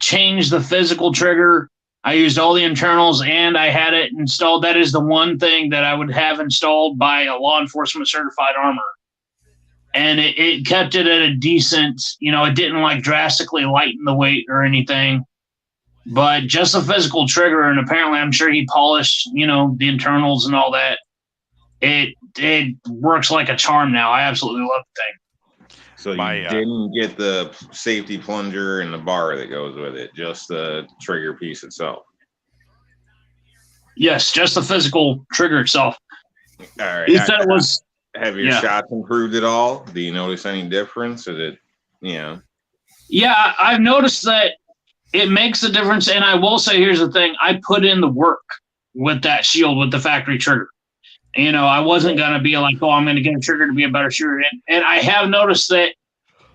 S3: changed the physical trigger. I used all the internals and I had it installed. That is the one thing that I would have installed by a law enforcement certified armor. And it kept it at a decent, it didn't like drastically lighten the weight or anything, but just a physical trigger. And apparently I'm sure he polished, the internals and all that. It works like a charm now. I absolutely love the thing.
S1: So you didn't get the safety plunger and the bar that goes with it, just the trigger piece itself.
S3: Yes, just the physical trigger itself.
S1: All right.
S3: He said it was.
S1: Have your shots improved at all? Do you notice any difference? Is it,
S3: Yeah, I've noticed that it makes a difference. And I will say, here's the thing. I put in the work with that Shield, with the factory trigger. I wasn't going to be like, I'm going to get a trigger to be a better shooter. And I have noticed that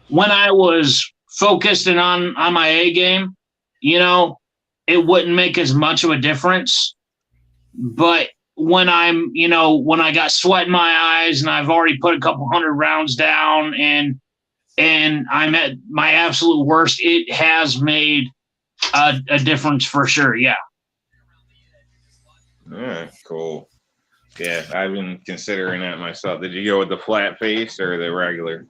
S3: when I was focused and on my A game, it wouldn't make as much of a difference. But when when I got sweat in my eyes and I've already put a couple hundred rounds down and I'm at my absolute worst, it has made a difference for sure. Yeah.
S1: All right, cool. Yeah, I've been considering that myself. Did you go with the flat face or the regular?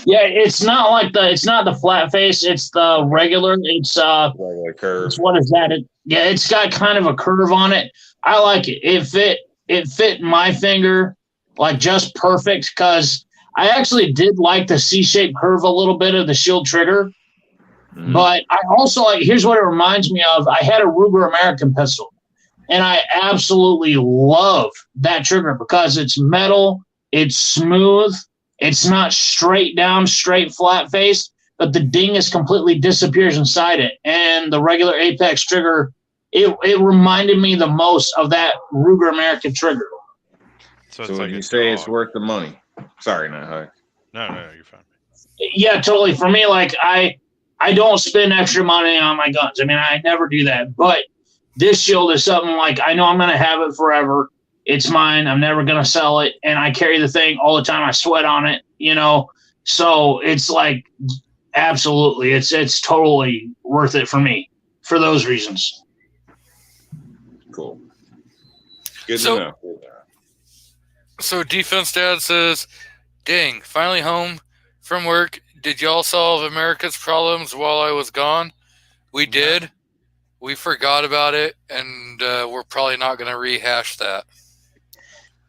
S3: Yeah, it's not the flat face. It's the regular. It's
S1: regular curve.
S3: What is that? It's got kind of a curve on it. I like it. It fit my finger like just perfect because I actually did like the C-shaped curve a little bit of the Shield trigger. Mm-hmm. But I also here's what it reminds me of. I had a Ruger American pistol, and I absolutely love that trigger because it's metal, it's smooth, it's not straight down, straight flat face, but the dingus completely disappears inside it. And the regular Apex trigger, it reminded me the most of that Ruger American trigger.
S1: So like you say it's worth the money. Sorry, not high.
S5: No, you're fine.
S3: Yeah, totally. For me, I don't spend extra money on my guns. I mean, I never do that. But this Shield is something like I know I'm going to have it forever. It's mine. I'm never going to sell it. And I carry the thing all the time. I sweat on it, So it's like, absolutely, it's totally worth it for me for those reasons.
S1: Cool. Good to know.
S2: So Defense Dad says, dang, finally home from work. Did y'all solve America's problems while I was gone? We did. We forgot about it, and we're probably not going to rehash that.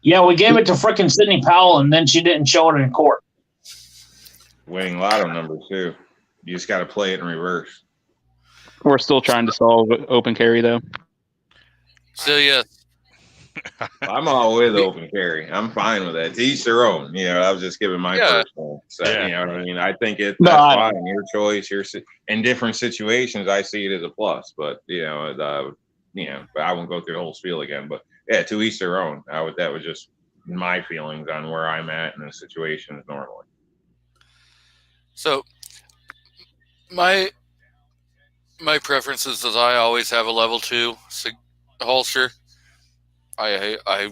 S3: Yeah, we gave it to frickin' Sidney Powell, and then she didn't show it in court.
S1: Winning lotto number, too. You just got to play it in reverse.
S7: We're still trying to solve open carry, though.
S2: So, yes.
S1: I'm all with open carry. I'm fine with that. To each their own. I was just giving my personal set. You know what I mean? I think that's fine. Your choice. In different situations, I see it as a plus. But but I won't go through the whole spiel again. But yeah, to each their own. That was just my feelings on where I'm at in the situations normally.
S2: So my preference is that I always have a level 2 holster. I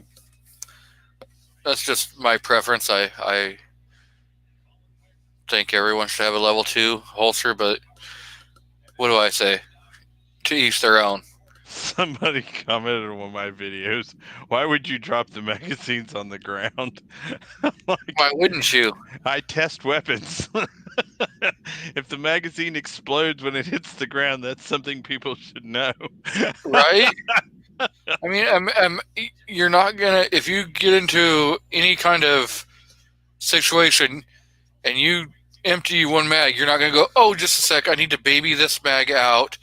S2: that's just my preference. I think everyone should have a level 2 holster, but what do I say? To each their own.
S5: Somebody commented on one of my videos, why would you drop the magazines on the ground?
S2: Why wouldn't you? I
S5: test weapons. If the magazine explodes when it hits the ground, that's something people should know.
S2: Right? I mean, you're not going to, if you get into any kind of situation and you empty one mag, you're not going to go, oh, just a sec, I need to baby this mag out,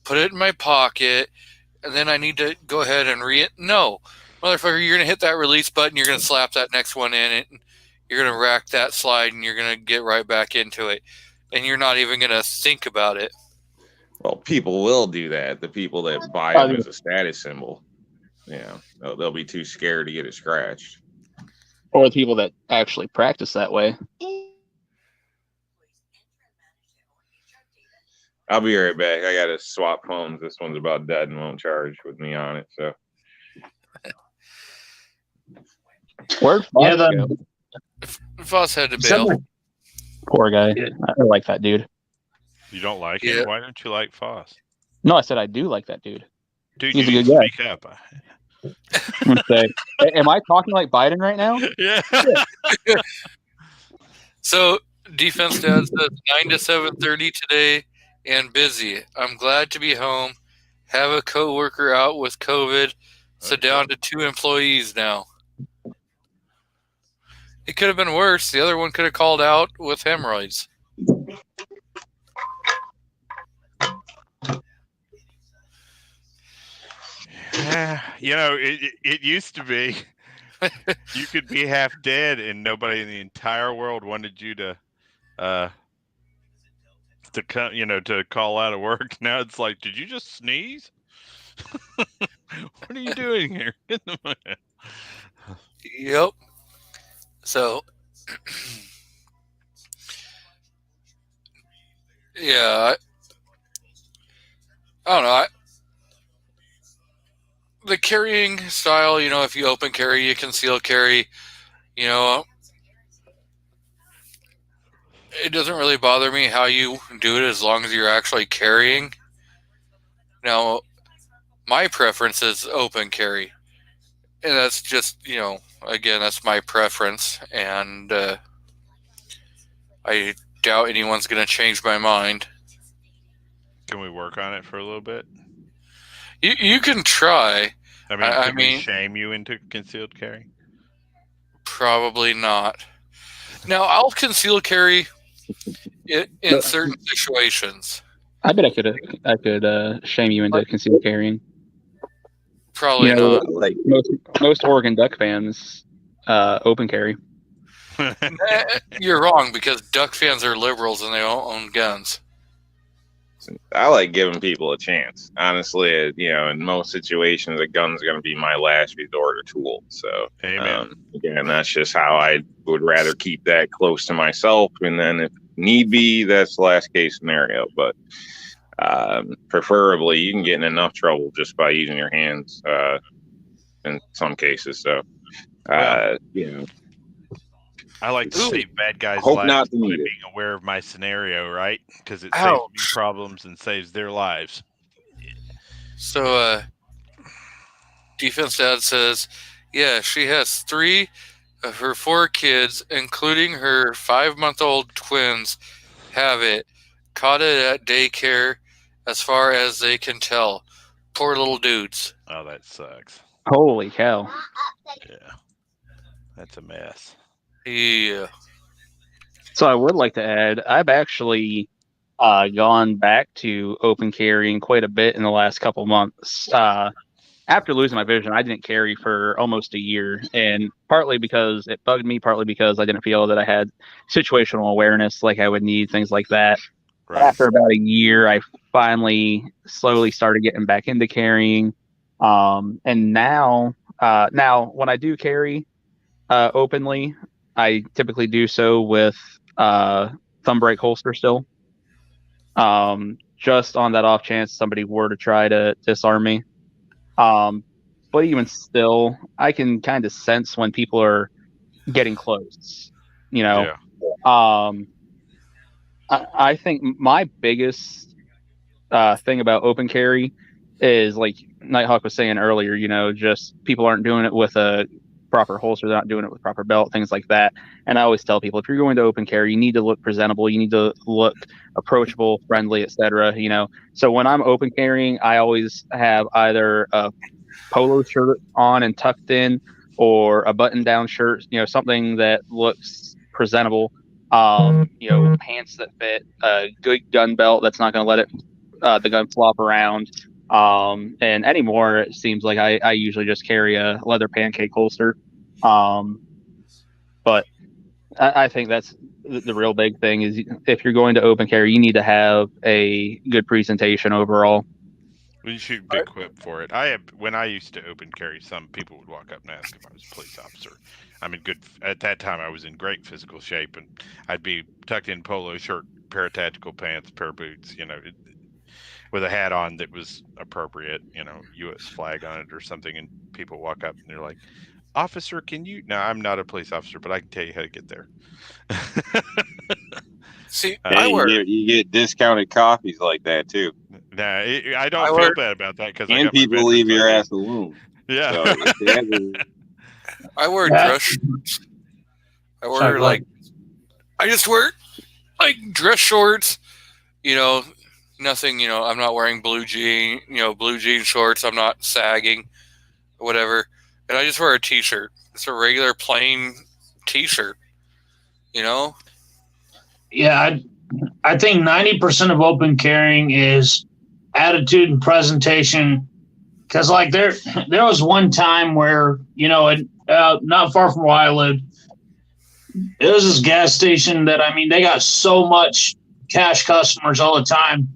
S2: put it in my pocket, and then I need to go ahead and No. Motherfucker, you're going to hit that release button, you're going to slap that next one in it, and you're going to rack that slide, and you're going to get right back into it. and you're not even going to think about it.
S1: Well, people will do that. The people that buy them as a status symbol, they'll be too scared to get it scratched.
S7: Or the people that actually practice that way.
S1: I'll be right back. I got to swap phones. This one's about dead and won't charge with me on it. So,
S7: where'd Foss go?
S2: Foss had to bail.
S7: Poor guy. I don't like that dude.
S5: You don't like him? Why don't you like Foss?
S7: No, I said I do like that dude.
S5: Dude,
S7: he's
S5: you
S7: a good guy.
S5: Speak up.
S7: I'm say, am I talking like Biden right now?
S5: Yeah.
S2: So, Defense Dad says 9 to 7:30 today and busy. I'm glad to be home. Have a coworker out with COVID, so down to 2 employees now. It could have been worse. The other one could have called out with hemorrhoids.
S5: It used to be you could be half dead and nobody in the entire world wanted you to come, to call out of work. Now it's like, did you just sneeze? What are you doing here?
S2: Yep. So, yeah, I don't know. The carrying style, if you open carry, you conceal carry, it doesn't really bother me how you do it as long as you're actually carrying. Now, my preference is open carry. And that's just, again, that's my preference. And I doubt anyone's going to change my mind.
S5: Can we work on it for a little bit?
S2: You can try.
S5: I mean, we shame you into concealed carry?
S2: Probably not. Now, I'll conceal carry in certain situations.
S7: I bet I could shame you into concealed carrying.
S2: Probably not.
S7: Like most Oregon Duck fans open carry.
S2: You're wrong, because Duck fans are liberals and they don't own guns.
S1: I like giving people a chance. Honestly, in most situations, a gun's going to be my last resort or tool. So, again, that's just how I would rather keep that close to myself. And then if need be, that's the last case scenario. But preferably, you can get in enough trouble just by using your hands in some cases. So,
S5: I like to save bad guys'
S1: Hope
S5: lives
S1: not
S5: by being aware of my scenario, right? Because it saves me problems and saves their lives.
S2: So, Defense Dad says, yeah, she has 3 of her 4 kids, including her 5-month-old twins, have it. Caught it at daycare, as far as they can tell. Poor little dudes.
S5: Oh, that sucks.
S7: Holy cow.
S5: Yeah. That's a mess.
S2: Yeah.
S7: So I would like to add, I've actually gone back to open carrying quite a bit in the last couple months. After losing my vision, I didn't carry for almost a year, and partly because it bugged me, partly because I didn't feel that I had situational awareness like I would need, things like that. Right. After about a year, I finally slowly started getting back into carrying. And now when I do carry openly, I typically do so with thumb brake holster still. Just on that off chance somebody were to try to disarm me. But even still, I can kind of sense when people are getting close. Yeah. I think my biggest thing about open carry is, like Nighthawk was saying earlier, just people aren't doing it with a proper holster, they're not doing it with proper belt, things like that. And I always tell people, if you're going to open carry, you need to look presentable, you need to look approachable, friendly, etc. So when I'm open carrying, I always have either a polo shirt on and tucked in, or a button down shirt, something that looks presentable, pants that fit, a good gun belt that's not going to let it the gun flop around. And anymore, it seems like I usually just carry a leather pancake holster. But I think that's the real big thing is if you're going to open carry, you need to have a good presentation overall.
S5: We should be equipped for it. When I used to open carry, some people would walk up and ask if I was a police officer. I'm in good. At that time, I was in great physical shape, and I'd be tucked in polo shirt, pair of tactical pants, pair of boots, with a hat on that was appropriate, U.S. flag on it or something, and people walk up and they're like, "Officer, can you?" No, I'm not a police officer, but I can tell you how to get there.
S2: See,
S6: you get discounted coffees like that too.
S5: Nah, I don't feel bad about that because
S6: people leave your ass alone.
S5: Yeah,
S6: so
S2: I wear dress shorts. I just wear like dress shorts. Nothing. I'm not wearing blue jean shorts. I'm not sagging, or whatever. And I just wear a t-shirt. It's a regular plain t-shirt.
S3: Yeah, I think 90% of open carrying is attitude and presentation. Because there was one time where not far from where I lived, it was this gas station that they got so much cash customers all the time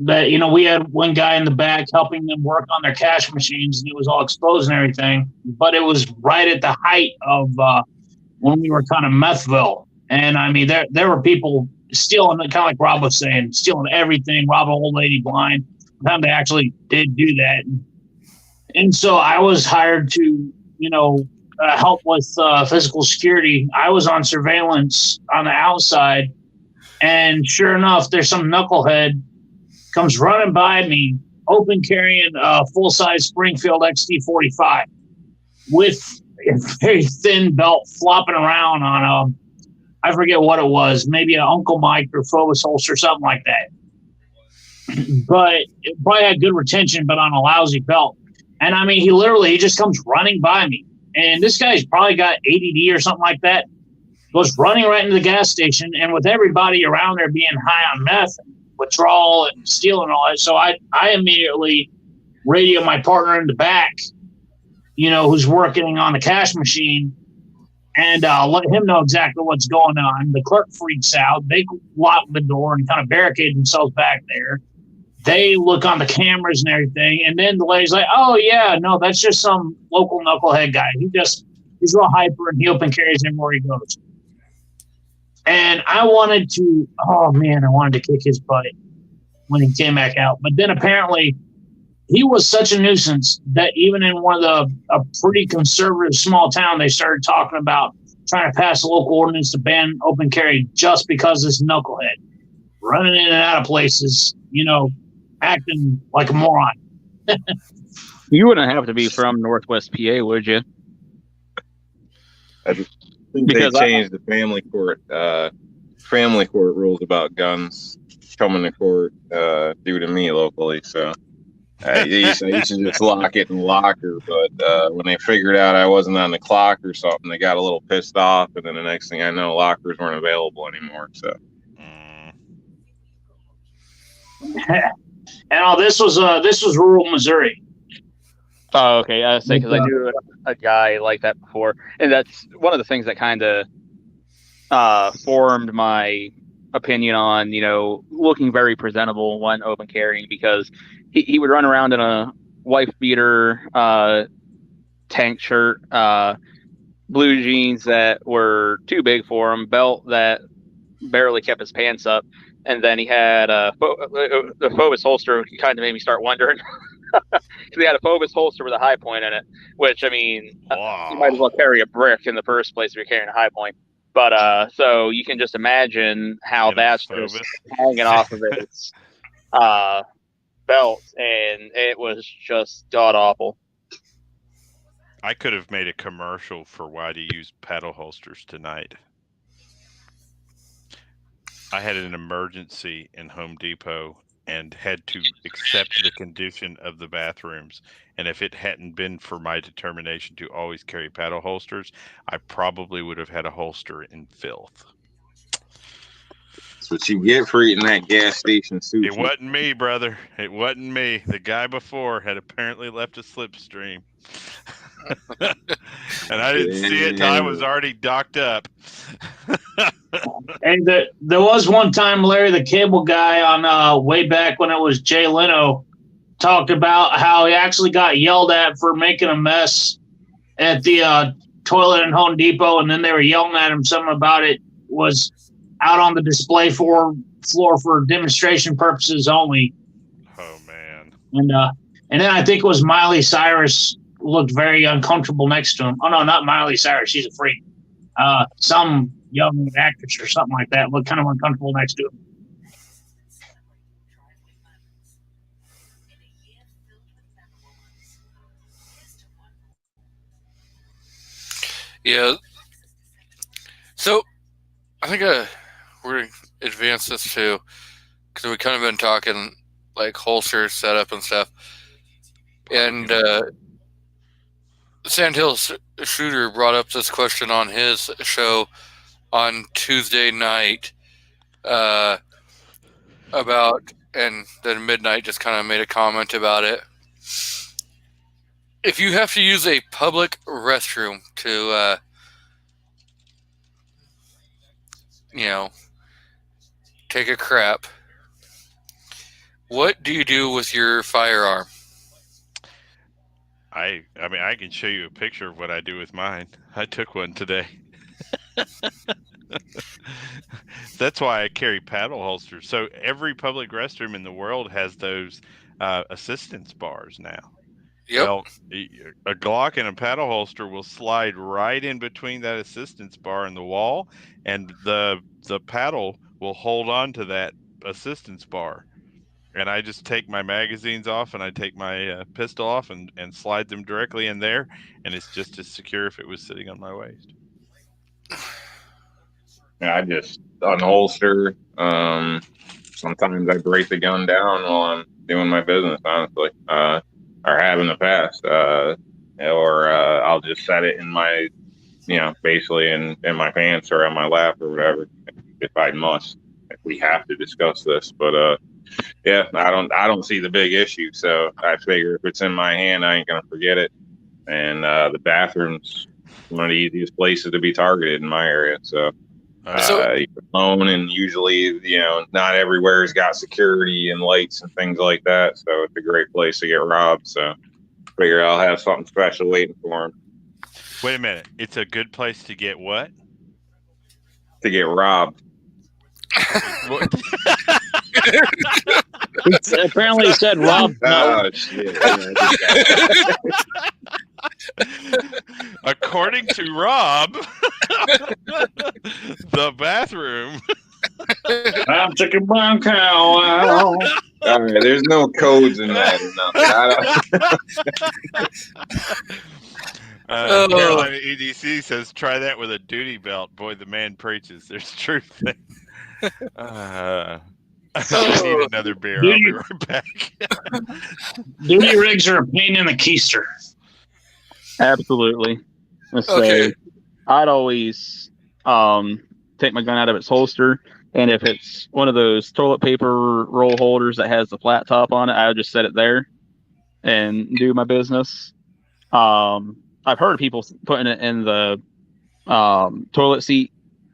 S3: that we had one guy in the back helping them work on their cash machines, and it was all exposed and everything. But it was right at the height of when we were kind of methville. And there were people stealing, kind of like Rob was saying, stealing everything, rob an old lady blind. Time they actually did do that. And so I was hired to, help with physical security. I was on surveillance on the outside. And sure enough, there's some knucklehead comes running by me, open carrying a full-size Springfield XT45 with a very thin belt flopping around on I forget what it was, maybe an Uncle Mike or Phobos holster, something like that. But it probably had good retention, but on a lousy belt. And he just comes running by me. And this guy's probably got ADD or something like that. Goes running right into the gas station, and with everybody around there being high on meth and withdrawal and stealing and all that. So I immediately radio my partner in the back, who's working on the cash machine, and let him know exactly what's going on. The clerk freaks out. They lock the door and kind of barricade themselves back there. They look on the cameras and everything, and then the lady's like, "Oh yeah, no, that's just some local knucklehead guy. He's a little hyper and he open carries everywhere he goes." And I wanted to kick his butt when he came back out. But then apparently he was such a nuisance that even in a pretty conservative small town, they started talking about trying to pass a local ordinance to ban open carry just because this knucklehead running in and out of places, acting like a moron.
S7: You wouldn't have to be from Northwest PA, would you?
S6: I think they changed the family court rules about guns coming to court due to me locally. So you should just lock it in the locker. But when they figured out I wasn't on the clock or something, they got a little pissed off. And then the next thing I know, lockers weren't available anymore. So.
S3: And this was rural Missouri.
S7: Oh, okay. I say because I knew a guy like that before, and that's one of the things that kind of formed my opinion on looking very presentable when open carrying, because he would run around in a wife beater, tank shirt, blue jeans that were too big for him, belt that barely kept his pants up. And then he had the Phobos holster. Kind of made me start wondering. He had a Phobos holster with a high point in it, which you might as well carry a brick in the first place if you're carrying a high point. But so you can just imagine how that's just hanging off of its belt, and it was just god awful.
S5: I could have made a commercial for why to use paddle holsters tonight. I had an emergency in Home Depot and had to accept the condition of the bathrooms. And if it hadn't been for my determination to always carry paddle holsters, I probably would have had a holster in filth.
S6: That's what you get for eating that gas station sushi.
S5: It wasn't me, brother. It wasn't me. The guy before had apparently left a slipstream. And I didn't see it till I was already docked up.
S3: And there was one time Larry the Cable Guy on way back when it was Jay Leno talked about how he actually got yelled at for making a mess at the toilet in Home Depot, and then they were yelling at him. Something about it was out on the display floor for demonstration purposes only.
S5: Oh man!
S3: And then I think it was Miley Cyrus looked very uncomfortable next to him. Oh no, not Miley Cyrus. She's a freak. Some young actress or something like that looked kind of uncomfortable next to him.
S2: Yeah. So I think we're going to advance this too, because we kind of been talking like holster setup and stuff. And Sandhill Shooter brought up this question on his show on Tuesday night about, and then Midnight just kind of made a comment about it. If you have to use a public restroom to, take a crap, what do you do with your firearm?
S5: I mean, I can show you a picture of what I do with mine. I took one today. That's why I carry paddle holsters. So every public restroom in the world has those assistance bars now.
S2: Yep.
S5: Well, a Glock and a paddle holster will slide right in between that assistance bar and the wall, and the paddle will hold on to that assistance bar. And I just take my magazines off, and I take my pistol off and slide them directly in there, and it's just as secure if it was sitting on my waist.
S1: Yeah, I just unholster. Sometimes I break the gun down while I'm doing my business, honestly. Or have in the past, or I'll just set it in my, basically in my pants or on my lap or whatever, if I must. If we have to discuss this, but yeah, I don't see the big issue. So I figure if it's in my hand, I ain't gonna forget it. And the bathroom's one of the easiest places to be targeted in my area. So. You're alone, and usually, not everywhere's got security and lights and things like that. So it's a great place to get robbed. So figure I'll have something special waiting for him.
S5: Wait a minute. It's a good place to get what?
S1: To get robbed.
S3: Apparently, he said Rob.
S1: Oh shit!
S5: According to Rob, the bathroom.
S3: I'm chicken brown cow.
S1: All right, there's no codes in that or nothing.
S5: Carolina EDC says, try that with a duty belt. Boy, the man preaches. There's truth there. I need another beer. I'll be right back.
S3: Duty rigs are a pain in the keister.
S7: Absolutely.
S2: Okay.
S7: I'd always take my gun out of its holster, and if it's one of those toilet paper roll holders that has the flat top on it, I would just set it there and do my business. I've heard of people putting it in the toilet seat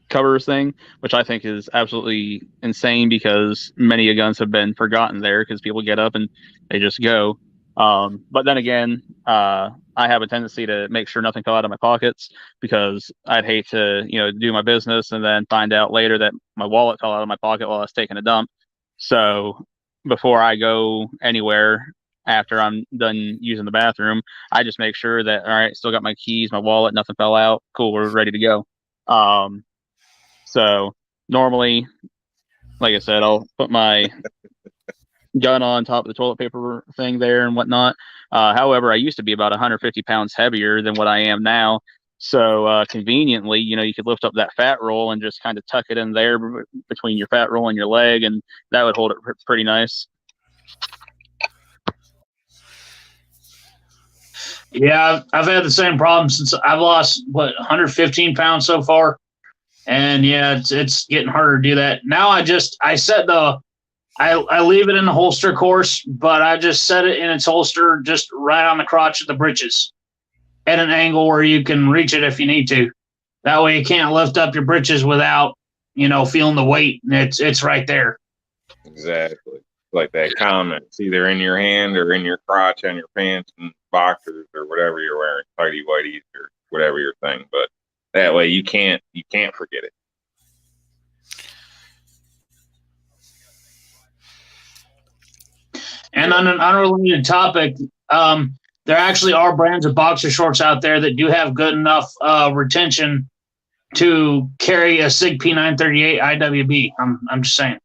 S7: covers thing, which I think is absolutely insane because many guns have been forgotten there because people get up and they just go. But then again, I have a tendency to make sure nothing fell out of my pockets because I'd hate to, do my business and then find out later that my wallet fell out of my pocket while I was taking a dump. So before I go anywhere after I'm done using the bathroom, I just make sure that, all right, still got my keys, my wallet, nothing fell out. Cool, we're ready to go. So normally, like I said, I'll put my gun on top of the toilet paper thing there and whatnot. However, I used to be about 150 pounds heavier than what I am now. So conveniently, you could lift up that fat roll and just kind of tuck it in there between your fat roll and your leg, and that would hold it pretty nice.
S3: Yeah, I've had the same problem since I've lost 115 pounds so far, and yeah, it's getting harder to do that now. I set I leave it in the holster, course, but I just set it in its holster just right on the crotch of the britches. at an angle where you can reach it if you need to. That way you can't lift up your britches without, feeling the weight. It's right there.
S1: Exactly. Like that comment. It's either in your hand or in your crotch on your pants and boxers or whatever you're wearing, tighty whities or whatever your thing. But that way you can't forget it.
S3: And on an unrelated topic, there actually are brands of boxer shorts out there that do have good enough retention to carry a SIG P938 IWB. I'm just saying.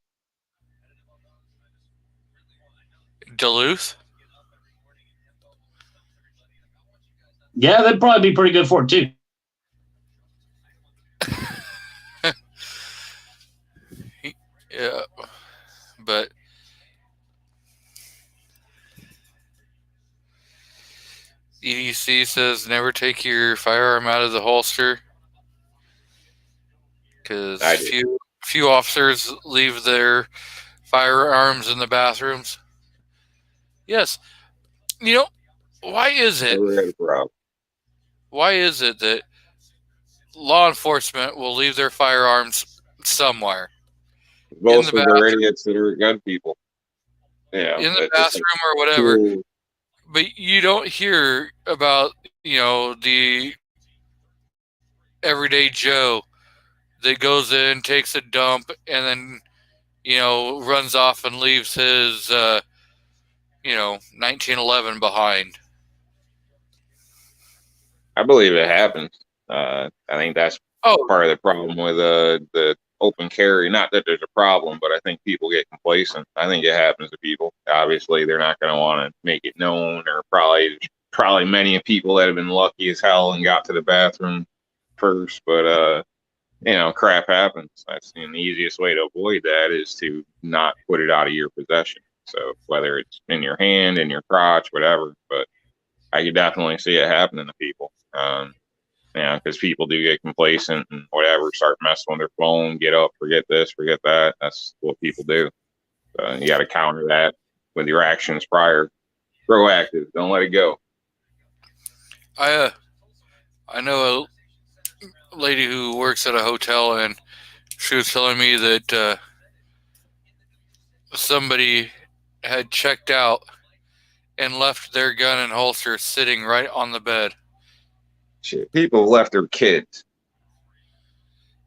S2: Duluth?
S3: Yeah, they'd probably be pretty good for it too.
S2: Yeah, but EDC says never take your firearm out of the holster because few officers leave their firearms in the bathrooms. Yes. Why is it? Why is it that law enforcement will leave their firearms somewhere?
S1: Most of they're idiots that are gun people. Yeah.
S2: In the bathroom or whatever. Cool. But you don't hear about, the everyday Joe that goes in, takes a dump, and then, runs off and leaves his, 1911 behind.
S1: I believe it happens. I think that's part of the problem with the open carry. Not that there's a problem, but I think people get complacent. I think it happens to people. Obviously, they're not going to want to make it known, or probably many people that have been lucky as hell and got to the bathroom first. But crap happens. That's the easiest way to avoid that is to not put it out of your possession. So whether it's in your hand, in your crotch, whatever. But I could definitely see it happening to people. Because people do get complacent and whatever, start messing with their phone, get up, forget this, forget that. That's what people do. You got to counter that with your actions prior. Proactive. Don't let it go.
S2: I know a lady who works at a hotel, and she was telling me that somebody had checked out and left their gun and holster sitting right on the bed.
S1: Shit, people left their kids.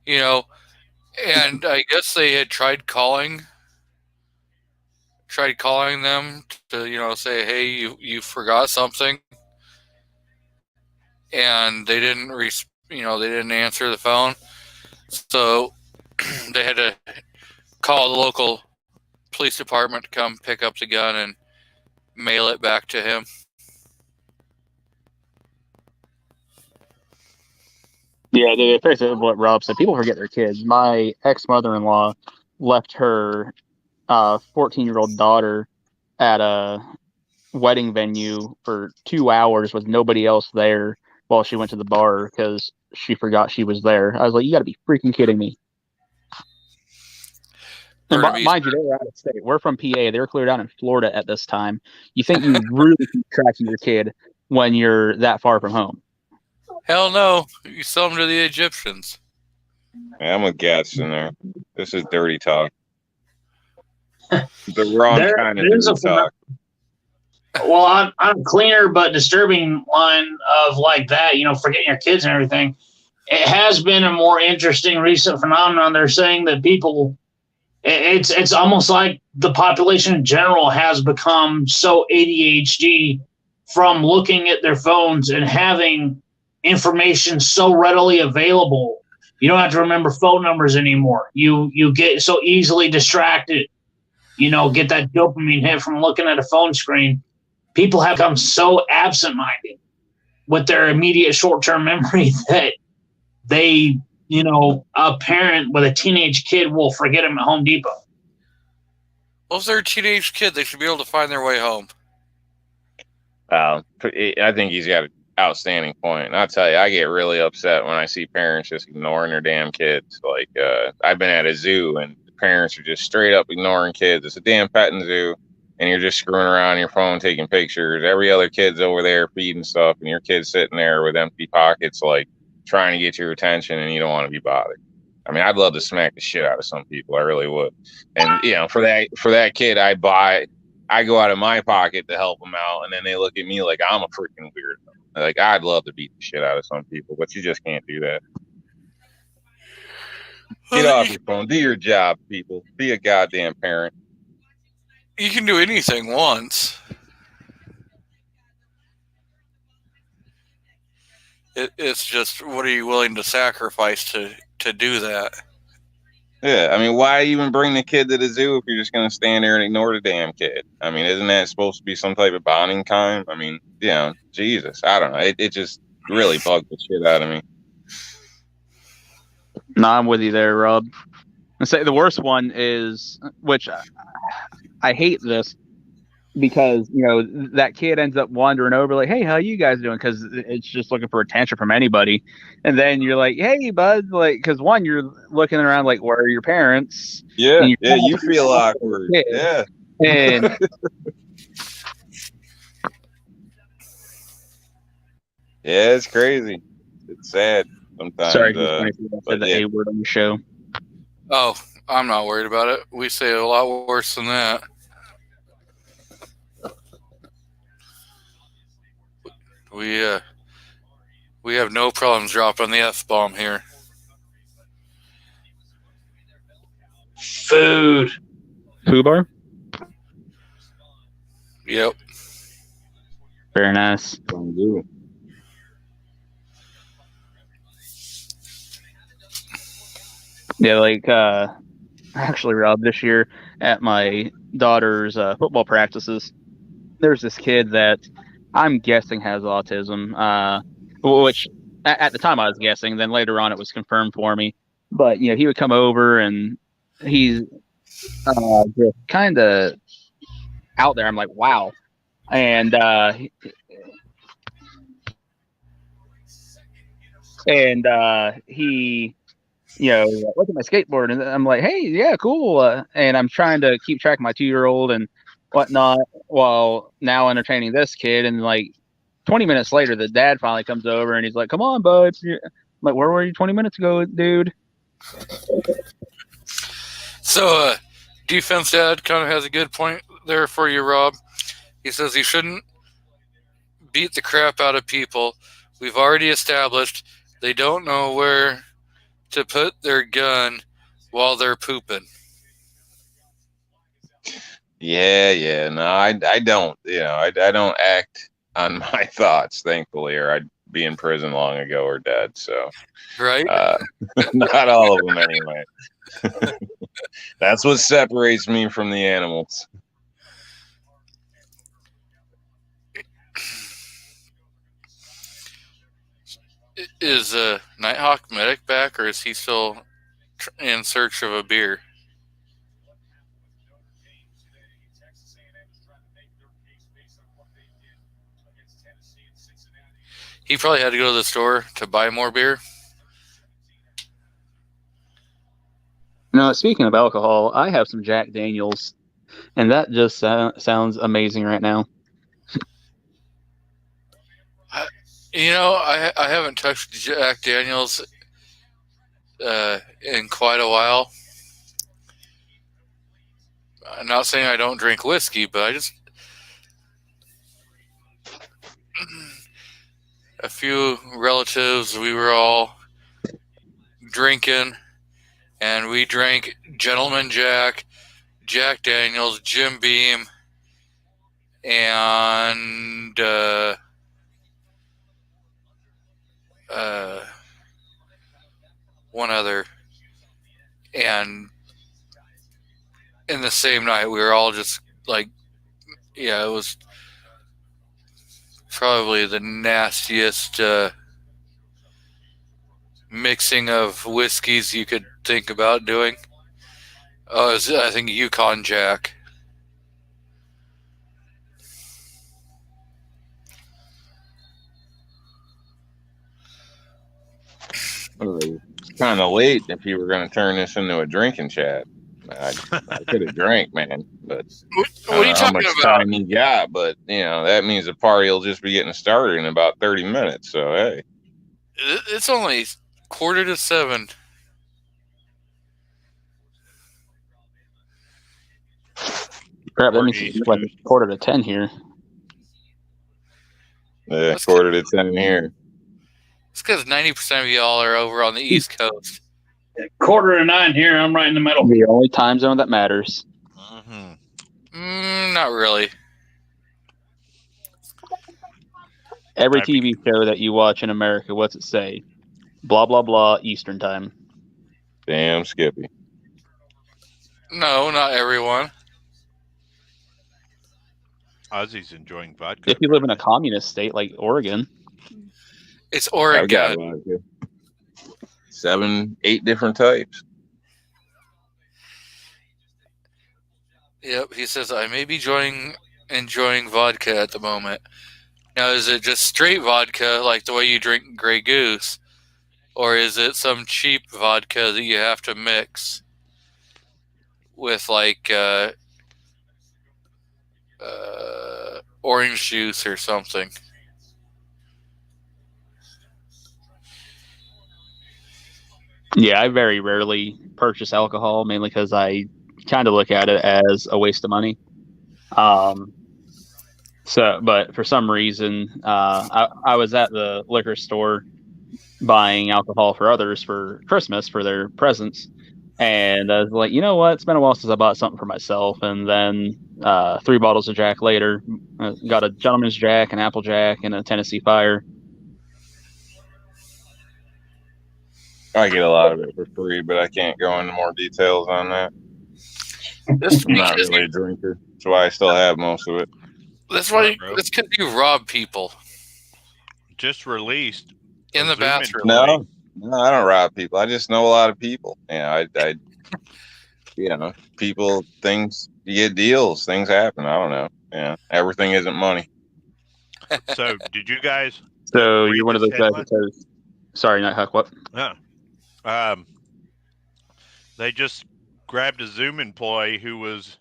S2: And I guess they had tried calling them to, say, hey, you forgot something. And they didn't, they didn't answer the phone. So they had to call the local police department to come pick up the gun and mail it back to him.
S7: Yeah, basically what Rob said. People forget their kids. My ex-mother-in-law left her 14-year-old daughter at a wedding venue for 2 hours with nobody else there while she went to the bar because she forgot she was there. I was like, you got to be freaking kidding me. And mind you, they were out of state. We're from PA. They were cleared out in Florida at this time. You think you really keep track of your kid when you're that far from home?
S2: Hell no. You sell them to the Egyptians.
S1: Yeah, I'm a Gats in there. This is dirty talk. The wrong kind of dirty talk.
S3: Well, on a cleaner but disturbing line of like that, forgetting your kids and everything, it has been a more interesting recent phenomenon. They're saying that people, it's almost like the population in general has become so ADHD from looking at their phones and having information so readily available. You don't have to remember phone numbers anymore. You get so easily distracted, get that dopamine hit from looking at a phone screen. People have become so absent-minded with their immediate short-term memory that they, a parent with a teenage kid will forget them at Home Depot.
S2: Well, if they're a teenage kid, they should be able to find their way home.
S1: I think he's got an outstanding point. And I'll tell you, I get really upset when I see parents just ignoring their damn kids. Like, I've been at a zoo and the parents are just straight up ignoring kids. It's a damn petting zoo. and you're just screwing around on your phone taking pictures. Every other kid's over there feeding stuff, and your kid's sitting there with empty pockets, like trying to get your attention, and you don't want to be bothered. I mean, I'd love to smack the shit out of some people. I really would. And for that kid, I go out of my pocket to help them out, and then they look at me like I'm a freaking weirdo. Like, I'd love to beat the shit out of some people, but you just can't do that. Get off your phone. Do your job, people. Be a goddamn parent.
S2: You can do anything once. It's just, what are you willing to sacrifice to do that?
S1: Yeah, I mean, why even bring the kid to the zoo if you're just going to stand there and ignore the damn kid? I mean, isn't that supposed to be some type of bonding time? I mean, Jesus, I don't know. It just really bugged the shit out of me.
S7: No, I'm with you there, Rob. I say the worst one is, which I hate this, because that kid ends up wandering over like, hey, how you guys doing? Because it's just looking for attention from anybody, and then you're like, hey bud, like, because one, you're looking around like, where are your parents?
S1: Yeah, you feel awkward. Yeah,
S7: and
S1: yeah, it's crazy. It's sad sometimes.
S7: Sorry, the A word on the show.
S2: Oh, I'm not worried about it. We say a lot worse than that. We have no problems dropping the F-bomb here.
S3: Food
S7: bar.
S2: Yep.
S7: Very nice. Yeah, like actually, Rob, this year at my daughter's football practices, there's this kid that I'm guessing has autism, which at the time I was guessing. Then later on, it was confirmed for me. But he would come over and he's just kind of out there. I'm like, wow, and he. Look at my skateboard, and I'm like, hey, yeah, cool. And I'm trying to keep track of my 2-year-old and whatnot while now entertaining this kid. And like 20 minutes later, the dad finally comes over and he's like, come on, bud. I'm like, where were you 20 minutes ago, dude?
S2: So, defense dad kind of has a good point there for you, Rob. He says you shouldn't beat the crap out of people. We've already established they don't know where to put their gun while they're pooping.
S1: Yeah. No, I don't. I don't act on my thoughts, thankfully, or I'd be in prison long ago or dead. So,
S2: right?
S1: Not all of them, anyway. That's what separates me from the animals.
S2: Is Nighthawk Medic back, or is he still in search of a beer? He probably had to go to the store to buy more beer.
S7: No, speaking of alcohol, I have some Jack Daniels, and that just sounds amazing right now.
S2: I haven't touched Jack Daniels in quite a while. I'm not saying I don't drink whiskey, but a few relatives, we were all drinking, and we drank Gentleman Jack, Jack Daniels, Jim Beam, and one other. And in the same night, we were all just like, yeah, it was probably the nastiest mixing of whiskeys you could think about doing. I think Yukon Jack.
S1: It's kind of late if you were going to turn this into a drinking chat. I could have drank, man, but
S2: what are you
S1: how
S2: talking
S1: much
S2: about?
S1: time you got? But that means the party will just be getting started in about 30 minutes. So hey,
S2: It's only 6:45.
S7: Crap, that means it's like 9:45 here.
S1: Yeah, 9:45 here.
S2: It's because 90% of y'all are over on the East Coast.
S3: 9:45 here. I'm right in the middle.
S7: The only time zone that matters.
S2: Not really.
S7: Every TV show that you watch in America, what's it say? Blah, blah, blah, Eastern time.
S1: Damn, Skippy.
S2: No, not everyone.
S5: Ozzy's enjoying vodka.
S7: If you live in a communist state like Oregon.
S2: It's Oregon.
S1: I've got vodka. 7, 8 different types.
S2: Yep, he says, I may be enjoying vodka at the moment. Now, is it just straight vodka, like the way you drink Grey Goose? Or is it some cheap vodka that you have to mix with, like, orange juice or something?
S7: Yeah, I very rarely purchase alcohol, mainly because I kind of look at it as a waste of money. But for some reason, I was at the liquor store buying alcohol for others for Christmas for their presents, and I was like, you know what? It's been a while since I bought something for myself. And then 3 bottles of Jack later, got a Gentleman's Jack, an Apple Jack, and a Tennessee Fire.
S1: I get a lot of it for free, but I can't go into more details on that. I'm not really a drinker. That's why I still have most of it.
S2: That's why. That's because you rob people.
S5: Just released
S2: in the bathroom.
S1: No, I don't rob people. I just know a lot of people. People, things, you get deals, things happen. I don't know. Yeah, everything isn't money.
S5: So, did you guys?
S7: So you're one of those guys that says, "Sorry, not Huck." What?
S5: No. They just grabbed a Zoom employee who was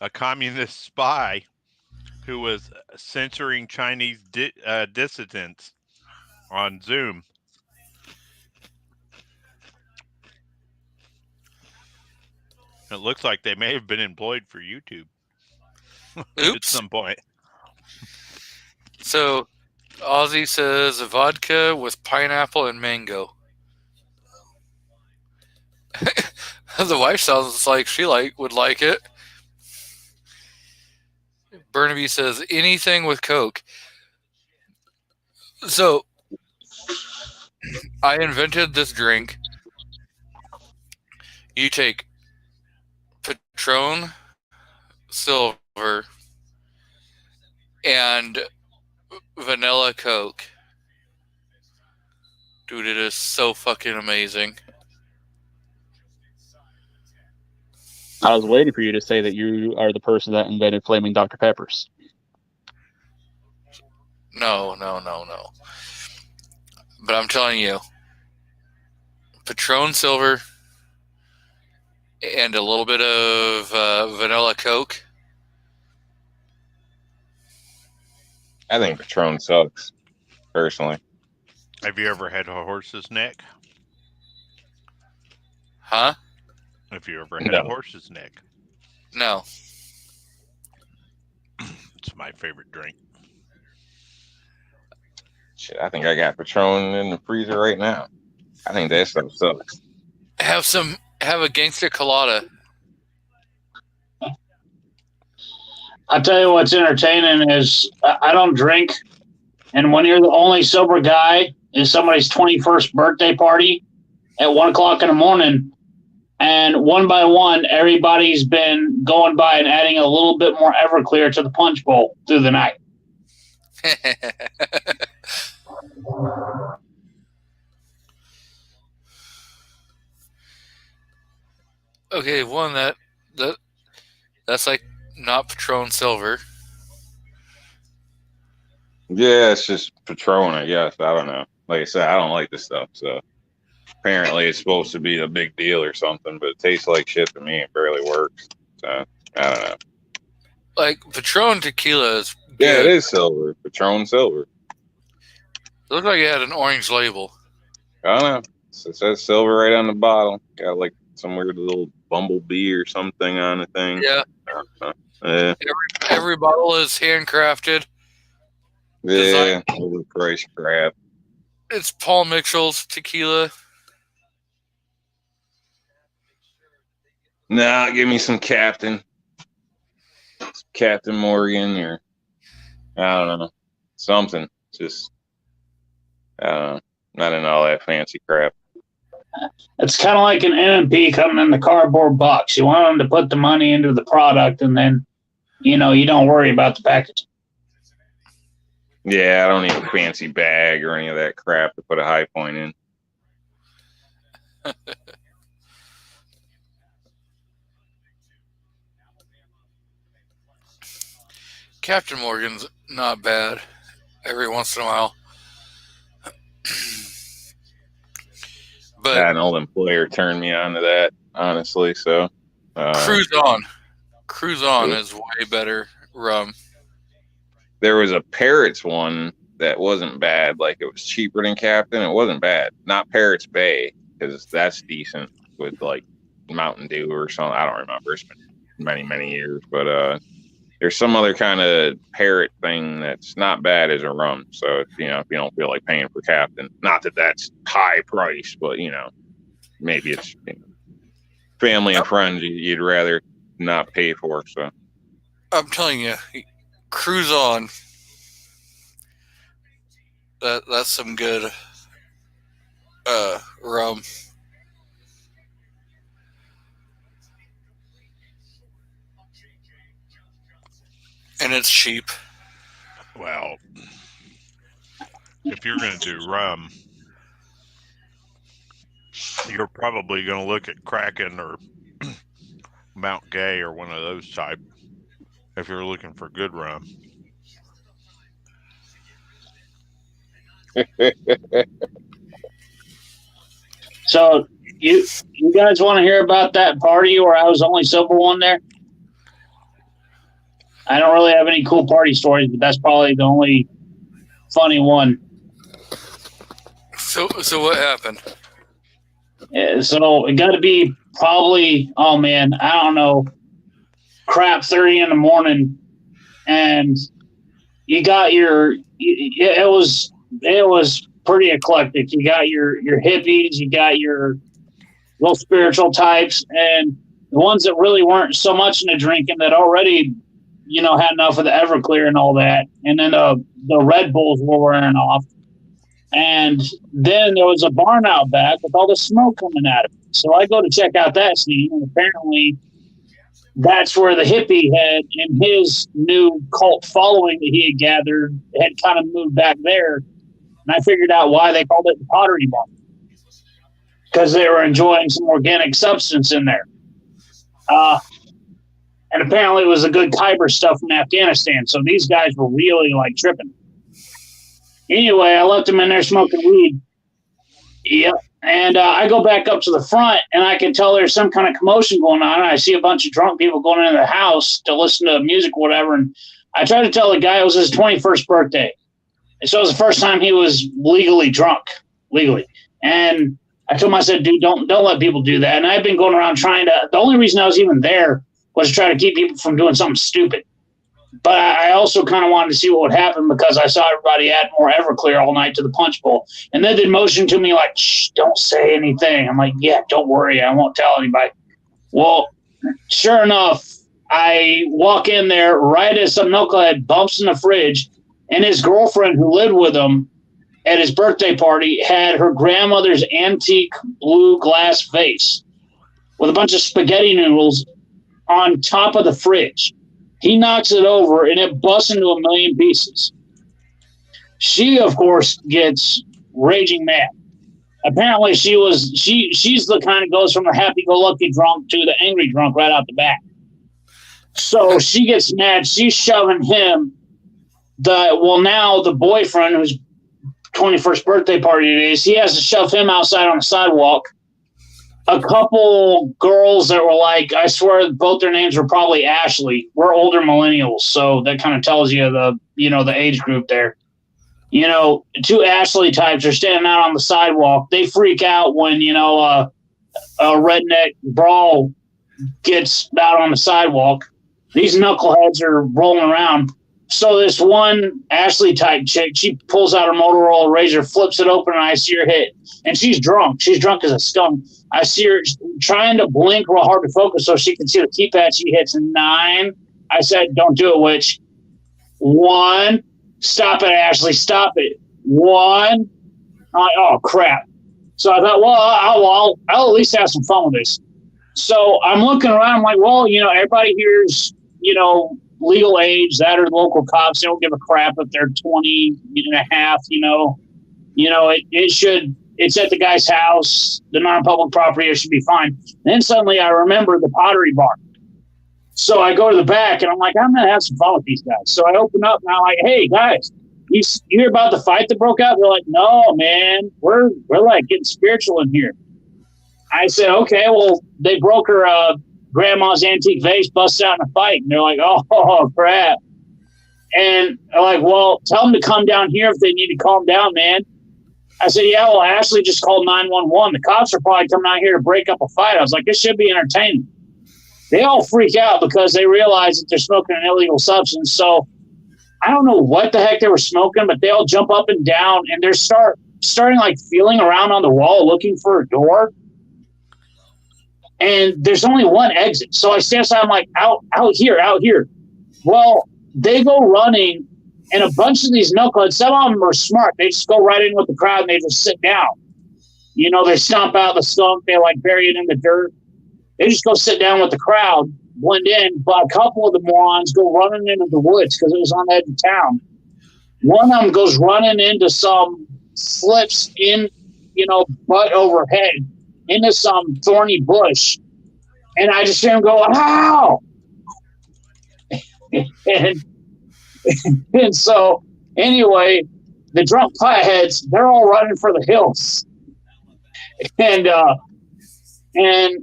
S5: a communist spy who was censoring Chinese dissidents on Zoom. It looks like they may have been employed for YouTube at some point.
S2: So, Ozzy says vodka with pineapple and mango. The wife sounds like she would like it. Burnaby says anything with Coke. So, I invented this drink. You take Patron Silver and vanilla Coke. Dude, it is so fucking amazing.
S7: I was waiting for you to say that you are the person that invented flaming Dr. Peppers.
S2: No. But I'm telling you, Patron Silver and a little bit of vanilla Coke.
S1: I think Patron sucks, personally.
S5: Have you ever had a horse's neck?
S2: Huh?
S5: Have you ever had a horse's neck?
S2: No.
S5: It's my favorite drink.
S1: Shit, I think I got Patron in the freezer right now. I think that stuff sucks.
S2: Have a gangster colada.
S3: I'll tell you what's entertaining is I don't drink, and when you're the only sober guy is somebody's 21st birthday party at 1:00 in the morning, and one by one, everybody's been going by and adding a little bit more Everclear to the punch bowl through the night.
S2: Okay, one that's like not Patron Silver.
S1: Yeah, it's just Patron, I guess. I don't know. Like I said, I don't like this stuff. So apparently it's supposed to be a big deal or something, but it tastes like shit to me. It barely works. So I don't know.
S2: Like Patron tequila is good.
S1: Yeah, it is silver. Patron silver.
S2: It looked like it had an orange label.
S1: I don't know. It says silver right on the bottle. Got like some weird little bumblebee or something on the thing.
S2: Yeah. Every bottle is handcrafted.
S1: Yeah, overpriced crap.
S2: It's Paul Mitchell's tequila.
S1: Nah, give me some Captain Morgan, or I don't know, something. Just I don't know, not in all that fancy crap.
S3: It's kind of like an M&P coming in the cardboard box. You want them to put the money into the product, and then you don't worry about the packaging.
S1: Yeah, I don't need a fancy bag or any of that crap to put a High Point in.
S2: Captain Morgan's not bad every once in a while. But
S1: an old employer turned me on to that, honestly. So
S2: Cruise On is way better rum.
S1: There was a Parrots one that wasn't bad. Like, it was cheaper than Captain. It wasn't bad. Not Parrots Bay, because that's decent with like Mountain Dew or something. I don't remember. It's been many, many years. But there's some other kind of Parrot thing that's not bad as a rum. So, if you don't feel like paying for Captain, not that that's high price, but, maybe it's family and friends you'd rather not pay for. So
S2: I'm telling you, Cruise On. That's some good rum. And it's cheap.
S5: Well, if you're going to do rum, you're probably going to look at Kraken or Mount Gay or one of those type if you're looking for good rum.
S3: So you guys want to hear about that party where I was the only sober one there? I don't really have any cool party stories, but that's probably the only funny one.
S2: So what happened?
S3: So it got to be probably, oh man, I don't know, crap 30 in the morning, and you got it was pretty eclectic. You got your hippies, you got your little spiritual types, and the ones that really weren't so much into drinking that already, had enough of the Everclear and all that, and then the Red Bulls were wearing off. And then there was a barn out back with all the smoke coming out of it. So I go to check out that scene, and apparently that's where the hippie had, and his new cult following that he had gathered, had kind of moved back there. And I figured out why they called it the Pottery Barn, because they were enjoying some organic substance in there. And apparently it was the good Khyber stuff from Afghanistan. So these guys were really like tripping. Anyway, I left them in there smoking weed. Yep. And I go back up to the front, and I can tell there's some kind of commotion going on. I see a bunch of drunk people going into the house to listen to music or whatever. And I tried to tell the guy it was his 21st birthday. And so it was the first time he was legally drunk. And I told him, I said, dude, don't let people do that. And I've been going around trying to – the only reason I was even there was to try to keep people from doing something stupid. But I also kind of wanted to see what would happen, because I saw everybody add more Everclear all night to the punch bowl. And then they motioned to me like, shh, don't say anything. I'm like, yeah, don't worry. I won't tell anybody. Well, sure enough, I walk in there right as some knucklehead bumps in the fridge, and his girlfriend who lived with him at his birthday party had her grandmother's antique blue glass vase with a bunch of spaghetti noodles on top of the fridge. He knocks it over, and it busts into a million pieces. She, of course, gets raging mad. Apparently, she's the kind that goes from the happy-go-lucky drunk to the angry drunk right out the back. So she gets mad. She's shoving him. Now the boyfriend, who's 21st birthday party today. So he has to shove him outside on the sidewalk. A couple girls that were like, I swear both their names were probably Ashley. We're older millennials, so that kind of tells you the age group there. Two Ashley types are standing out on the sidewalk. They freak out when, a redneck brawl gets out on the sidewalk. These knuckleheads are rolling around. So this one Ashley type chick, she pulls out her Motorola Razor, flips it open, and I see her hit. And she's drunk. She's drunk as a skunk. I see her trying to blink real hard to focus so she can see the keypad. She hits 9. I said, don't do it, witch. 1. Stop it, Ashley. Stop it. 1. I'm like, oh, crap. So I thought, well, I'll at least have some fun with this. So I'm looking around. I'm like, well, everybody here's, legal age. That or local cops. They don't give a crap if they're 20 and a half, it's at the guy's house, the non-public property, it should be fine. Then suddenly I remember the Pottery Barn. So I go to the back and I'm like, I'm going to have some fun with these guys. So I open up and I'm like, hey guys, you hear about the fight that broke out? They're like, no, man, we're like getting spiritual in here. I said, okay, well, they broke her grandma's antique vase, busted out in a fight. And they're like, oh, crap. And I'm like, well, tell them to come down here if they need to calm down, man. I said, yeah, well, Ashley just called 911. The cops are probably coming out here to break up a fight. I was like, this should be entertaining. They all freak out because they realize that they're smoking an illegal substance. So I don't know what the heck they were smoking, but they all jump up and down, and they're starting like feeling around on the wall looking for a door. And there's only one exit. So I stand aside, I'm like, out here. Well, they go running, and a bunch of these knuckleheads, some of them are smart. They just go right in with the crowd, and they just sit down. They stomp out the skunk. They, like, bury it in the dirt. They just go sit down with the crowd, blend in. But a couple of the morons go running into the woods because it was on the edge of town. One of them goes running into some slips in, butt overhead into some thorny bush. And I just hear him go, ow! And so, anyway, the drunk potheads, they're all running for the hills. And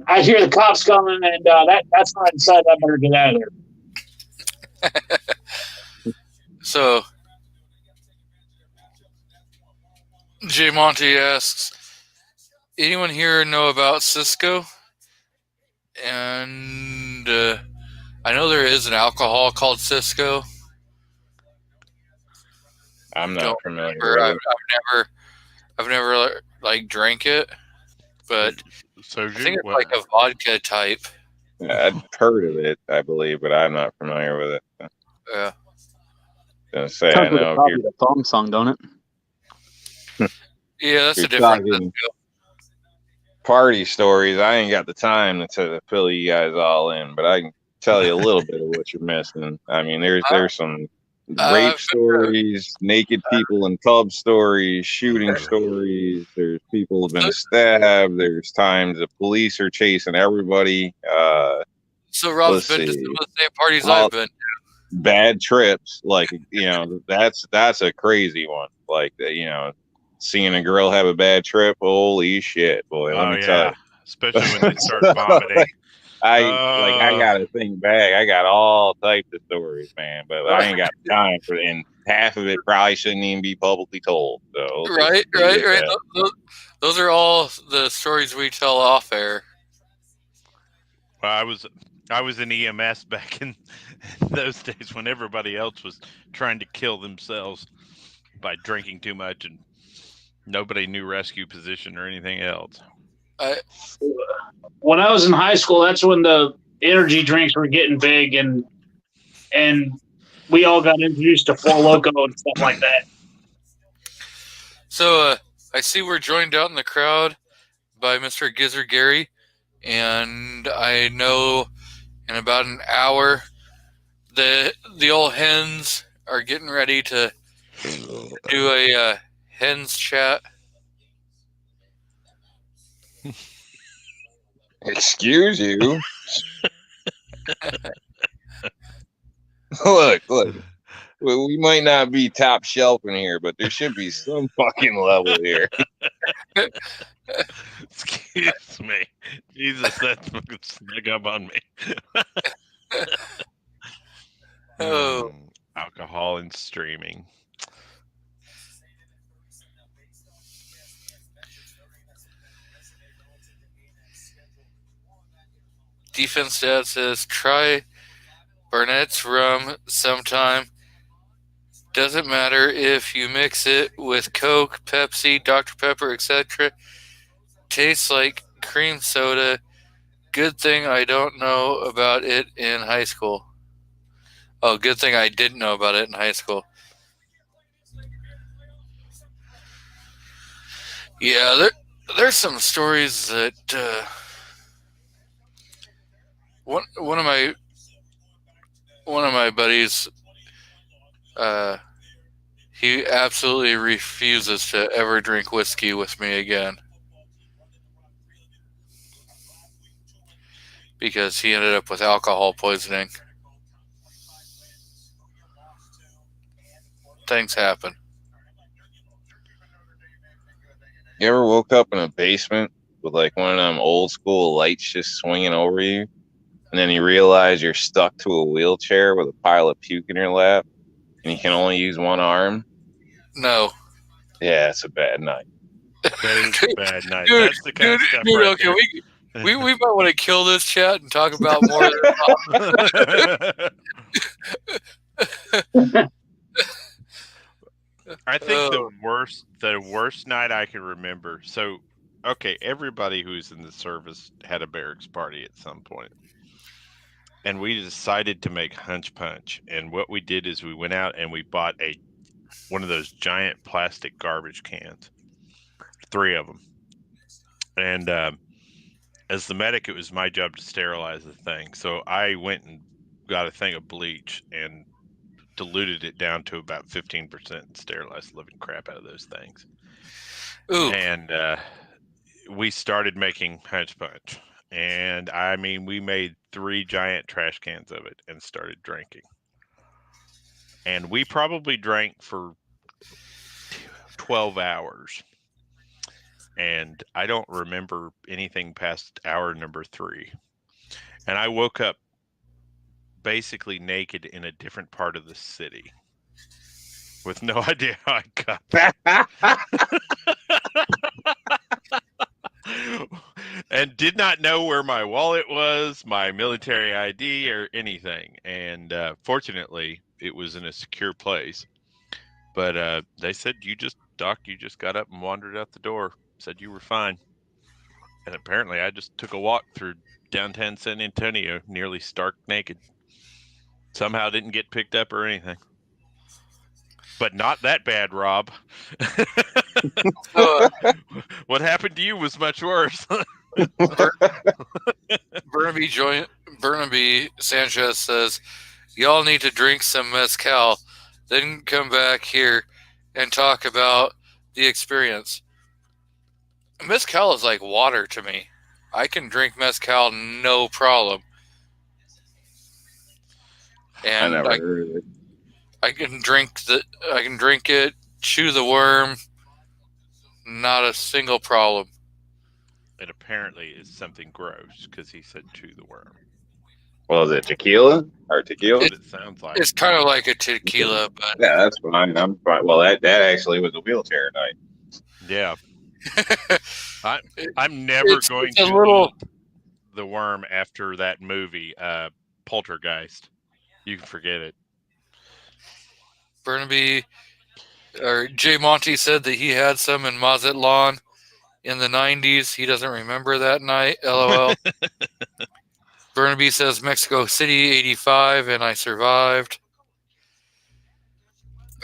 S3: I hear the cops coming, and that's when I decided I better get out of there.
S2: So, J. Monty asks, anyone here know about Cisco? And I know there is an alcohol called Cisco.
S1: I'm not familiar.
S2: I've never like drank it, but
S5: So
S2: I think it's like a vodka type.
S1: Yeah, I'd heard of it, I believe, but I'm not familiar with it.
S2: Yeah.
S1: Gonna say I know.
S7: The thong song, don't it?
S2: Yeah, that's a different
S1: party stories. I ain't got the time to fill you guys all in, but I can tell you a little bit of what you're missing. I mean, there's some rape stories, naked people in pub stories, shooting stories. There's people have been stabbed. There's times the police are chasing everybody.
S2: So Rob's been to some of the same parties I've been to.
S1: Bad trips, like that's a crazy one. Like seeing a girl have a bad trip, holy shit, boy! Let me tell you.
S5: Especially when they start vomiting.
S1: I gotta think back. I got all types of stories, man, but I ain't got time for it. And half of it probably shouldn't even be publicly told. So
S2: right. Those are all the stories we tell off air.
S5: Well, I was in EMS back in those days when everybody else was trying to kill themselves by drinking too much, and nobody knew rescue position or anything else.
S3: When I was in high school, that's when the energy drinks were getting big, and we all got introduced to Four Loko and stuff like that.
S2: So I see we're joined out in the crowd by Mr. Gizzard Gary, and I know in about an hour the old hens are getting ready to do a hens chat.
S1: Excuse you. Look. Well, we might not be top shelf in here, but there should be some fucking level here.
S5: Excuse me. Jesus, that's fucking snuck up on me.
S2: Oh.
S5: Alcohol and streaming.
S2: Defense Dad says, try Barnett's rum sometime. Doesn't matter if you mix it with Coke, Pepsi, Dr. Pepper, etc. Tastes like cream soda. Good thing I don't know about it in high school. Oh, good thing I didn't know about it in high school. Yeah, there's some stories that one of my buddies, he absolutely refuses to ever drink whiskey with me again because he ended up with alcohol poisoning. Things happen.
S1: You ever woke up in a basement with like one of them old school lights just swinging over you, and then you realize you're stuck to a wheelchair with a pile of puke in your lap, and you can only use one arm?
S2: No.
S1: Yeah, it's a bad night.
S5: That is a bad night.
S2: Dude,
S5: That's the kind of stuff right
S2: okay, we might want to kill this chat and talk about more of
S5: there. I think the worst night I can remember. So, okay, everybody who's in the service had a barracks party at some point, and we decided to make Hunch Punch. And what we did is we went out and we bought one of those giant plastic garbage cans, 3 of them. And as the medic, it was my job to sterilize the thing. So I went and got a thing of bleach and diluted it down to about 15% and sterilized the living crap out of those things.
S2: Ooh.
S5: And we started making Hunch Punch. And I mean, we made 3 giant trash cans of it and started drinking. And we probably drank for 12 hours. And I don't remember anything past hour number 3. And I woke up basically naked in a different part of the city with no idea how I got there. And did not know where my wallet was, my military ID, or anything. And fortunately, it was in a secure place. But they said, Doc, you just got up and wandered out the door. Said you were fine. And apparently I just took a walk through downtown San Antonio, nearly stark naked. Somehow didn't get picked up or anything. But not that bad, Rob. What happened to you was much worse.
S2: Burnaby Sanchez says, y'all need to drink some mezcal, then come back here and talk about the experience. Mezcal is like water to me. I can drink mezcal no problem. And
S1: I never heard of it.
S2: I can drink it, chew the worm, not a single problem.
S5: It apparently is something gross because he said chew the worm.
S1: Well, is it tequila or tequila?
S5: That's what it sounds like.
S2: It's kind of like a tequila, but
S1: yeah, that's fine. I'm fine. Well, that actually was a wheelchair night.
S5: Yeah. I'm never going to eat the worm after that movie, Poltergeist. You can forget it.
S2: Burnaby or Jay Monty said that he had some in Mazatlan in the 90s. He doesn't remember that night. LOL. Burnaby says Mexico City 85 and I survived.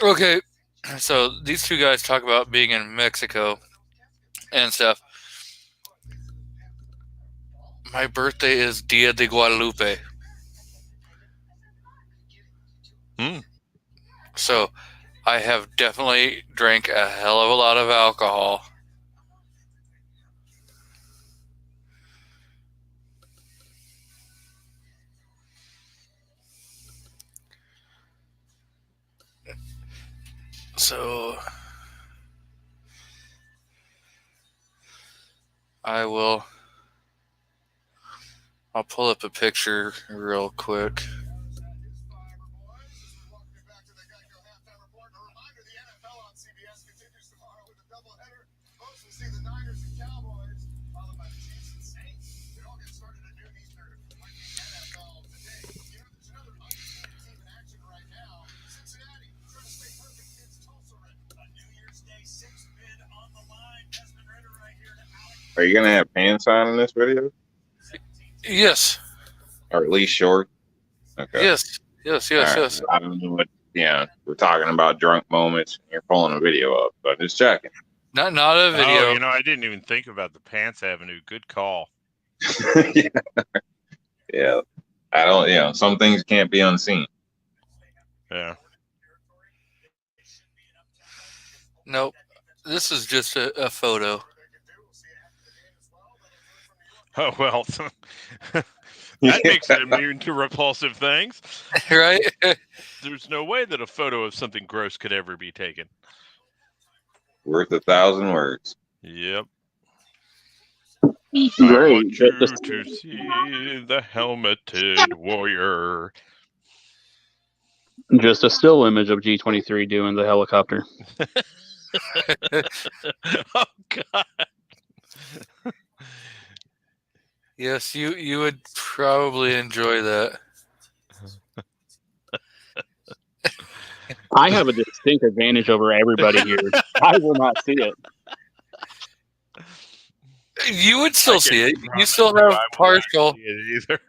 S2: Okay, so these two guys talk about being in Mexico and stuff. My birthday is Dia de Guadalupe. So I have definitely drank a hell of a lot of alcohol. So I'll pull up a picture real quick.
S1: Are you gonna have pants on in this video,
S2: Yes.
S1: or at least short? Okay.
S2: Yes. Yes.
S1: I don't know what. Yeah, we're talking about drunk moments. And you're pulling a video up, but just checking.
S2: Not a video.
S5: Oh, you know, I didn't even think about the Pants Avenue. Good call.
S1: Yeah. I don't. You know, some things can't be unseen.
S5: Yeah.
S2: Nope. This is just a photo.
S5: Oh, well, that makes it immune to repulsive things.
S2: Right?
S5: There's no way that a photo of something gross could ever be taken.
S1: Worth 1,000 words.
S5: Yep.
S7: Great.
S5: I want you to see the helmeted warrior.
S7: Just a still image of G23 doing the helicopter.
S5: Oh, God.
S2: Yes, you would probably enjoy that.
S7: I have a distinct advantage over everybody here. I will not see it.
S2: You would still see it. You
S5: promise
S2: still
S5: you
S2: have
S5: I will not
S2: partial.
S5: see it either.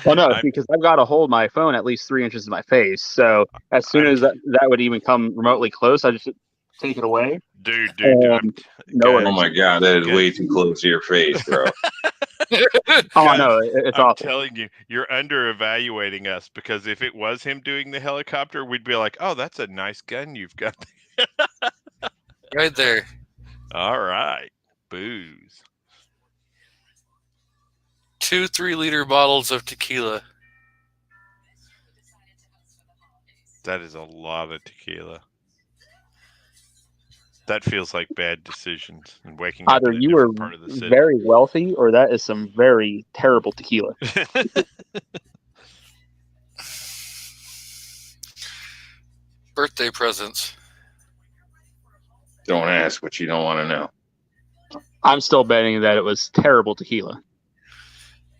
S7: Well, no, because I've got to hold my phone at least 3 inches of my face. So as soon as that would even come remotely close, I just take it away.
S5: Dude.
S7: No
S5: guys,
S1: Oh my God, that is way too close to your face, bro.
S7: Oh, I know. It's
S5: I'm
S7: awful.
S5: telling you, you're under evaluating us, because if it was him doing the helicopter, we'd be like, oh, that's a nice gun you've got.
S2: Right there.
S5: All right. Booze.
S2: 2 3-liter bottles of tequila.
S5: That is a lot of tequila. That feels like bad decisions and waking up
S7: Either
S5: in a
S7: you are
S5: different part of the city.
S7: very wealthy or that is some very terrible tequila.
S2: Birthday presents.
S1: Don't ask what you don't want to know.
S7: I'm still betting that it was terrible tequila.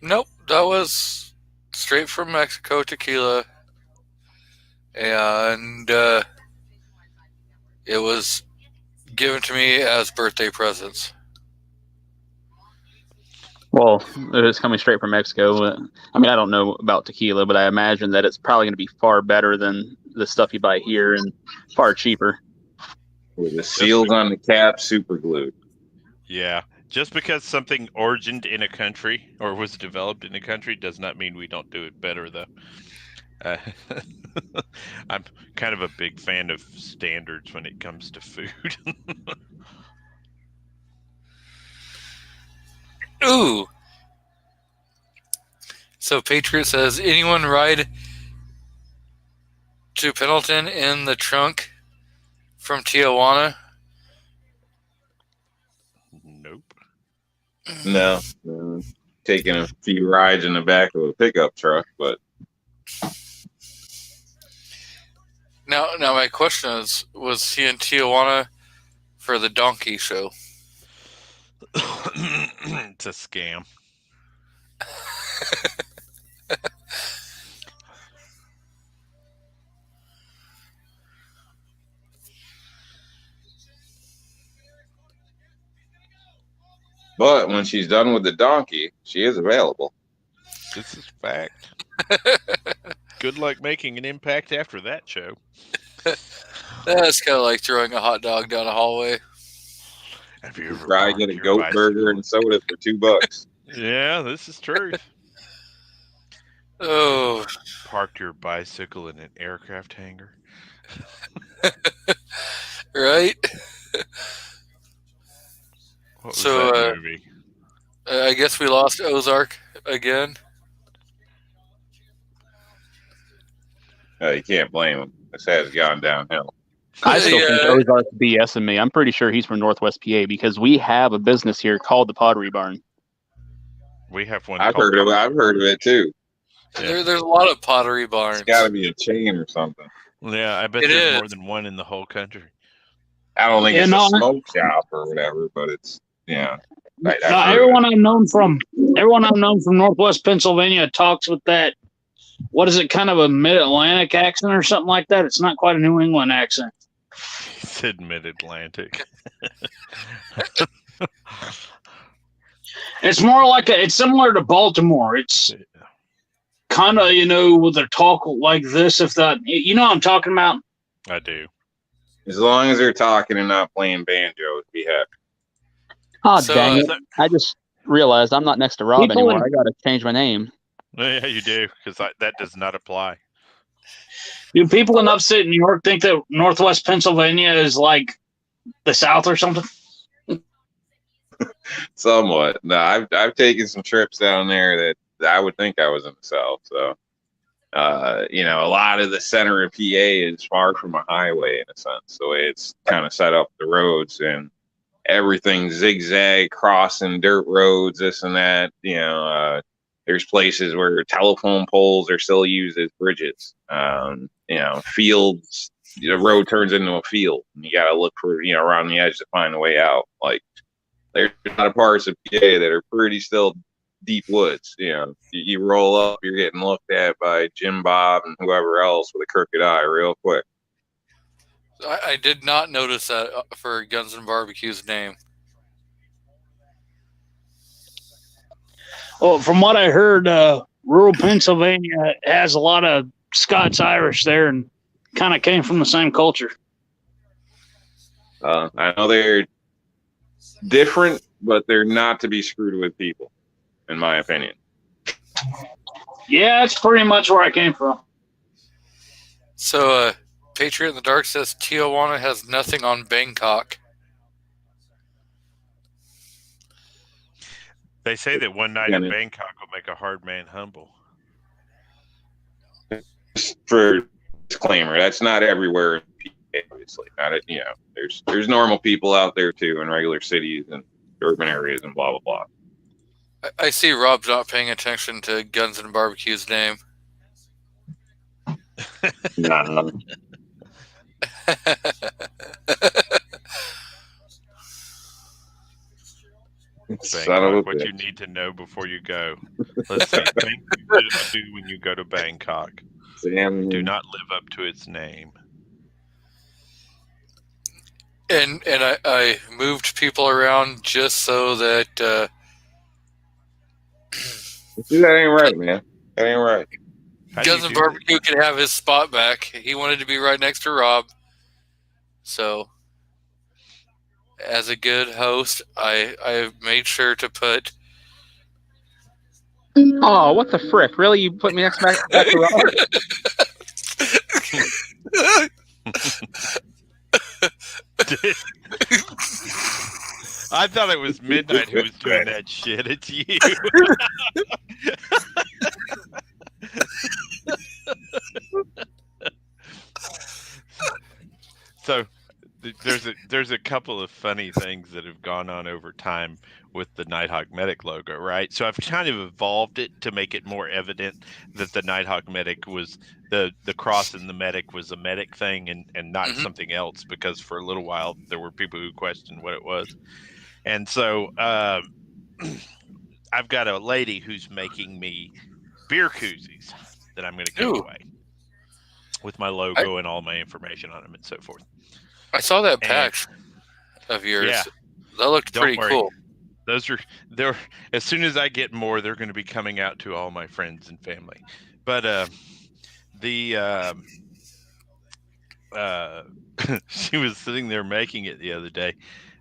S2: Nope, that was straight from Mexico tequila. And it was given to me as birthday presents.
S7: Well, if it's coming straight from Mexico, I mean, I don't know about tequila, but I imagine that it's probably going to be far better than the stuff you buy here and far cheaper.
S1: With the seals on the cap super glued.
S5: Yeah. Just because something origined in a country or was developed in a country does not mean we don't do it better, though. I'm kind of a big fan of standards when it comes to food.
S2: Ooh. So Patriot says, anyone ride to Pendleton in the trunk from Tijuana?
S5: Nope.
S1: No. Taking a few rides in the back of a pickup truck, but
S2: Now my question is, was he in Tijuana for the donkey show?
S5: It's a scam.
S1: But when she's done with the donkey, she is available.
S5: This is fact. Good luck making an impact after that show.
S2: That's kind of like throwing a hot dog down a hallway.
S5: Have you ever
S1: Try to get a goat burger and soda for $2.
S5: Yeah, this is true.
S2: Oh.
S5: Parked your bicycle in an aircraft hangar.
S2: Right?
S5: What was
S2: So,
S5: that movie?
S2: I guess we lost Ozark again.
S1: You can't blame him. This has gone downhill.
S7: I still think
S2: Yeah.
S7: Ozark's BSing me. I'm pretty sure he's from Northwest PA because we have a business here called the Pottery Barn.
S5: We have one.
S1: I've heard of it. I've heard of it too.
S5: Yeah.
S2: There's a lot of pottery barns.
S1: It's got to be a chain or something.
S5: Yeah, I bet
S2: It
S5: there's
S2: is.
S5: more than one in the whole country.
S1: I don't think
S3: Yeah,
S1: it's
S3: no,
S1: a smoke shop or whatever, but it's
S3: No,
S1: I've heard of
S3: everyone I've known from Northwest Pennsylvania talks with that. What is it? Kind of a mid-Atlantic accent or something like that. It's not quite a New England accent.
S5: He said Mid-Atlantic.
S3: It's more like it's similar to Baltimore. It's kind of with their talk like this. If that, what I'm talking about.
S5: I do.
S1: As long as they're talking and not playing banjos, be happy.
S7: Oh,
S2: So,
S7: dang it. I just realized I'm not next to Rob
S3: People
S7: anymore. I got to change my name.
S5: Yeah, you do, because that does not apply.
S3: Do people in upstate New York think that Northwest Pennsylvania is like the South or something?
S1: Somewhat. No, I've taken some trips down there that I would think I was in the South. So, a lot of the center of PA is far from a highway in a sense. The way it's kind of set up, the roads and everything zigzag, crossing dirt roads, this and that. There's places where telephone poles are still used as bridges. Fields. The road turns into a field. And you got to look for around the edge to find a way out. Like, there's a lot of parts of PA that are pretty still deep woods. You roll up, you're getting looked at by Jim Bob and whoever else with a crooked eye real quick.
S2: I did not notice that for Guns and Barbecue's name.
S3: Well, from what I heard, rural Pennsylvania has a lot of Scots-Irish there and kind of came from the same culture.
S1: I know they're different, but they're not to be screwed with people, in my opinion.
S3: Yeah, that's pretty much where I came from.
S2: So, Patriot in the Dark says Tijuana has nothing on Bangkok.
S5: They say that one night in Bangkok will make a hard man humble.
S1: Just for disclaimer, that's not everywhere. Obviously, there's normal people out there too in regular cities and urban areas and blah blah blah.
S2: I see Rob's not paying attention to Guns and Barbecue's name.
S1: Nah.
S5: Bangkok, what you need to know before you go. Let's see. Things you do when you go to Bangkok. Do not live up to its name.
S2: And I moved people around just so that
S1: that ain't right, man. That ain't right.
S2: Guns and Barbecue could have his spot back. He wanted to be right next to Rob. So, as a good host, I made sure to put...
S7: Oh, what the frick? Really? You put me next back to Rob?
S5: I thought it was Midnight who was doing that shit. It's you. So there's a couple of funny things that have gone on over time with the Nighthawk Medic logo, right? So I've kind of evolved it to make it more evident that the Nighthawk Medic was the cross and the medic was a medic thing and not something else, because for a little while there were people who questioned what it was. And so I've got a lady who's making me beer koozies that I'm going to give away with my logo and all my information on them and so forth.
S2: I saw that patch of yours. Yeah. That looked pretty cool.
S5: They're as soon as I get more, they're going to be coming out to all my friends and family. But she was sitting there making it the other day,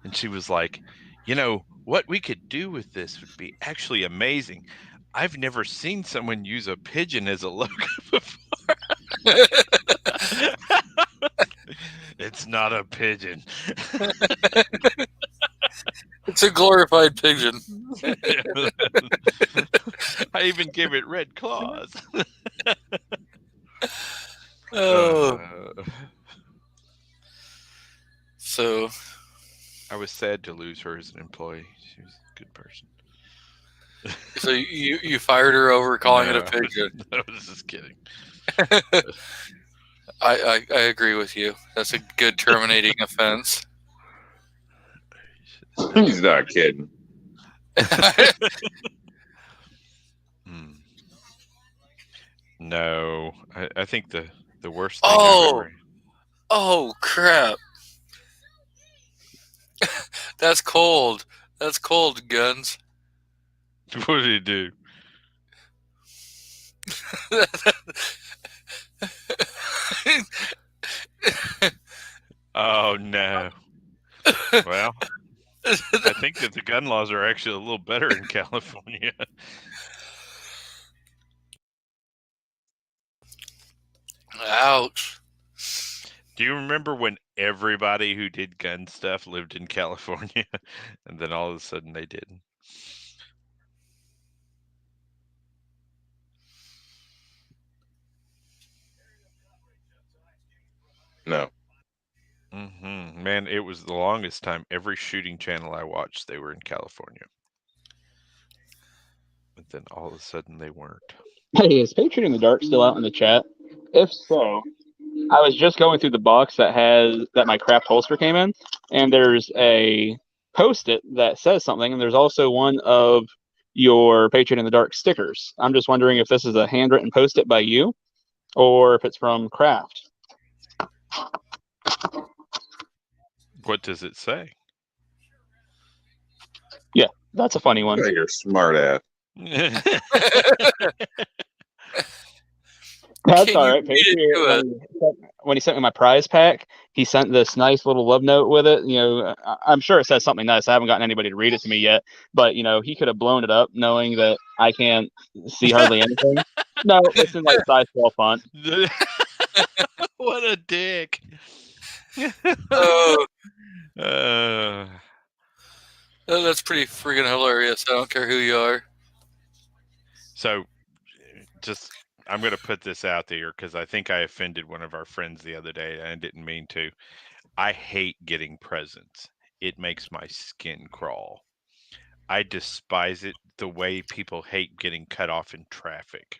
S5: and she was like, what we could do with this would be actually amazing. I've never seen someone use a pigeon as a logo before. It's not a pigeon.
S2: It's a glorified pigeon.
S5: I even gave it red claws. sad to lose her as an employee. She was a good person.
S2: So you fired her over calling it a pigeon?
S5: I was just kidding.
S2: I agree with you. That's a good terminating offense.
S1: He's not kidding.
S5: No, I think the worst thing I've ever...
S2: Oh crap! That's cold. That's cold, Guns.
S5: What did he do? Oh no. Well, I think that the gun laws are actually a little better in California.
S2: Ouch.
S5: Do you remember when everybody who did gun stuff lived in California and then all of a sudden they didn't?
S1: No.
S5: Man, it was the longest time. Every shooting channel I watched, they were in California. But then all of a sudden they weren't.
S7: Hey, is Patriot in the Dark still out in the chat? If so, I was just going through the box that my craft holster came in, and there's a Post-it that says something, and there's also one of your Patriot in the Dark stickers. I'm just wondering if this is a handwritten Post-it by you, or if it's from Craft.
S5: What does it say?
S7: Yeah, that's a funny one.
S1: Yeah, you're smart ass.
S7: That's all right. Patriot, when he sent me my prize pack, he sent this nice little love note with it. You know, I'm sure it says something nice. I haven't gotten anybody to read it to me yet, but you know, he could have blown it up knowing that I can't see hardly anything. No, it's in like size 12 font.
S5: What a dick.
S2: That's pretty friggin' hilarious. I don't care who you are.
S5: So, I'm going to put this out there because I think I offended one of our friends the other day, and I didn't mean to. I hate getting presents. It makes my skin crawl. I despise it the way people hate getting cut off in traffic.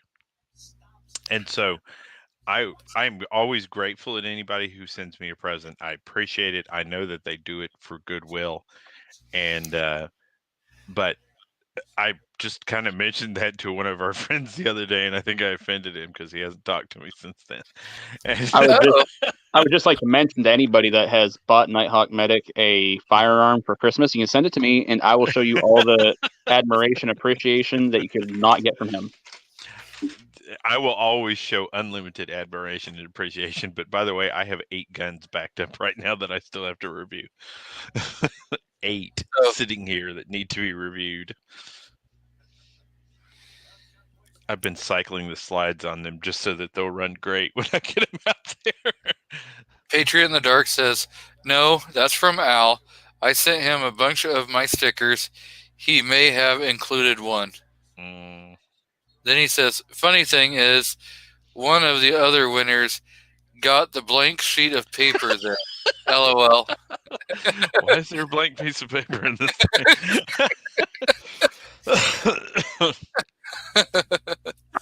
S5: And so I'm always grateful at anybody who sends me a present. I appreciate it. I know that they do it for goodwill. And but I just kind of mentioned that to one of our friends the other day, and I think I offended him because he hasn't talked to me since then. And
S7: I would just like to mention to anybody that has bought Nighthawk Medic a firearm for Christmas, you can send it to me, and I will show you all the admiration, appreciation that you could not get from him.
S5: I will always show unlimited admiration and appreciation. But by the way, I have 8 guns backed up right now that I still have to review. 8 sitting here that need to be reviewed. I've been cycling the slides on them just so that they'll run great when I get them out there.
S2: Patriot in the Dark says, no, that's from Al. I sent him a bunch of my stickers. He may have included one. Then he says, funny thing is, one of the other winners got the blank sheet of paper there. LOL.
S5: Why is there a blank piece of paper in this thing?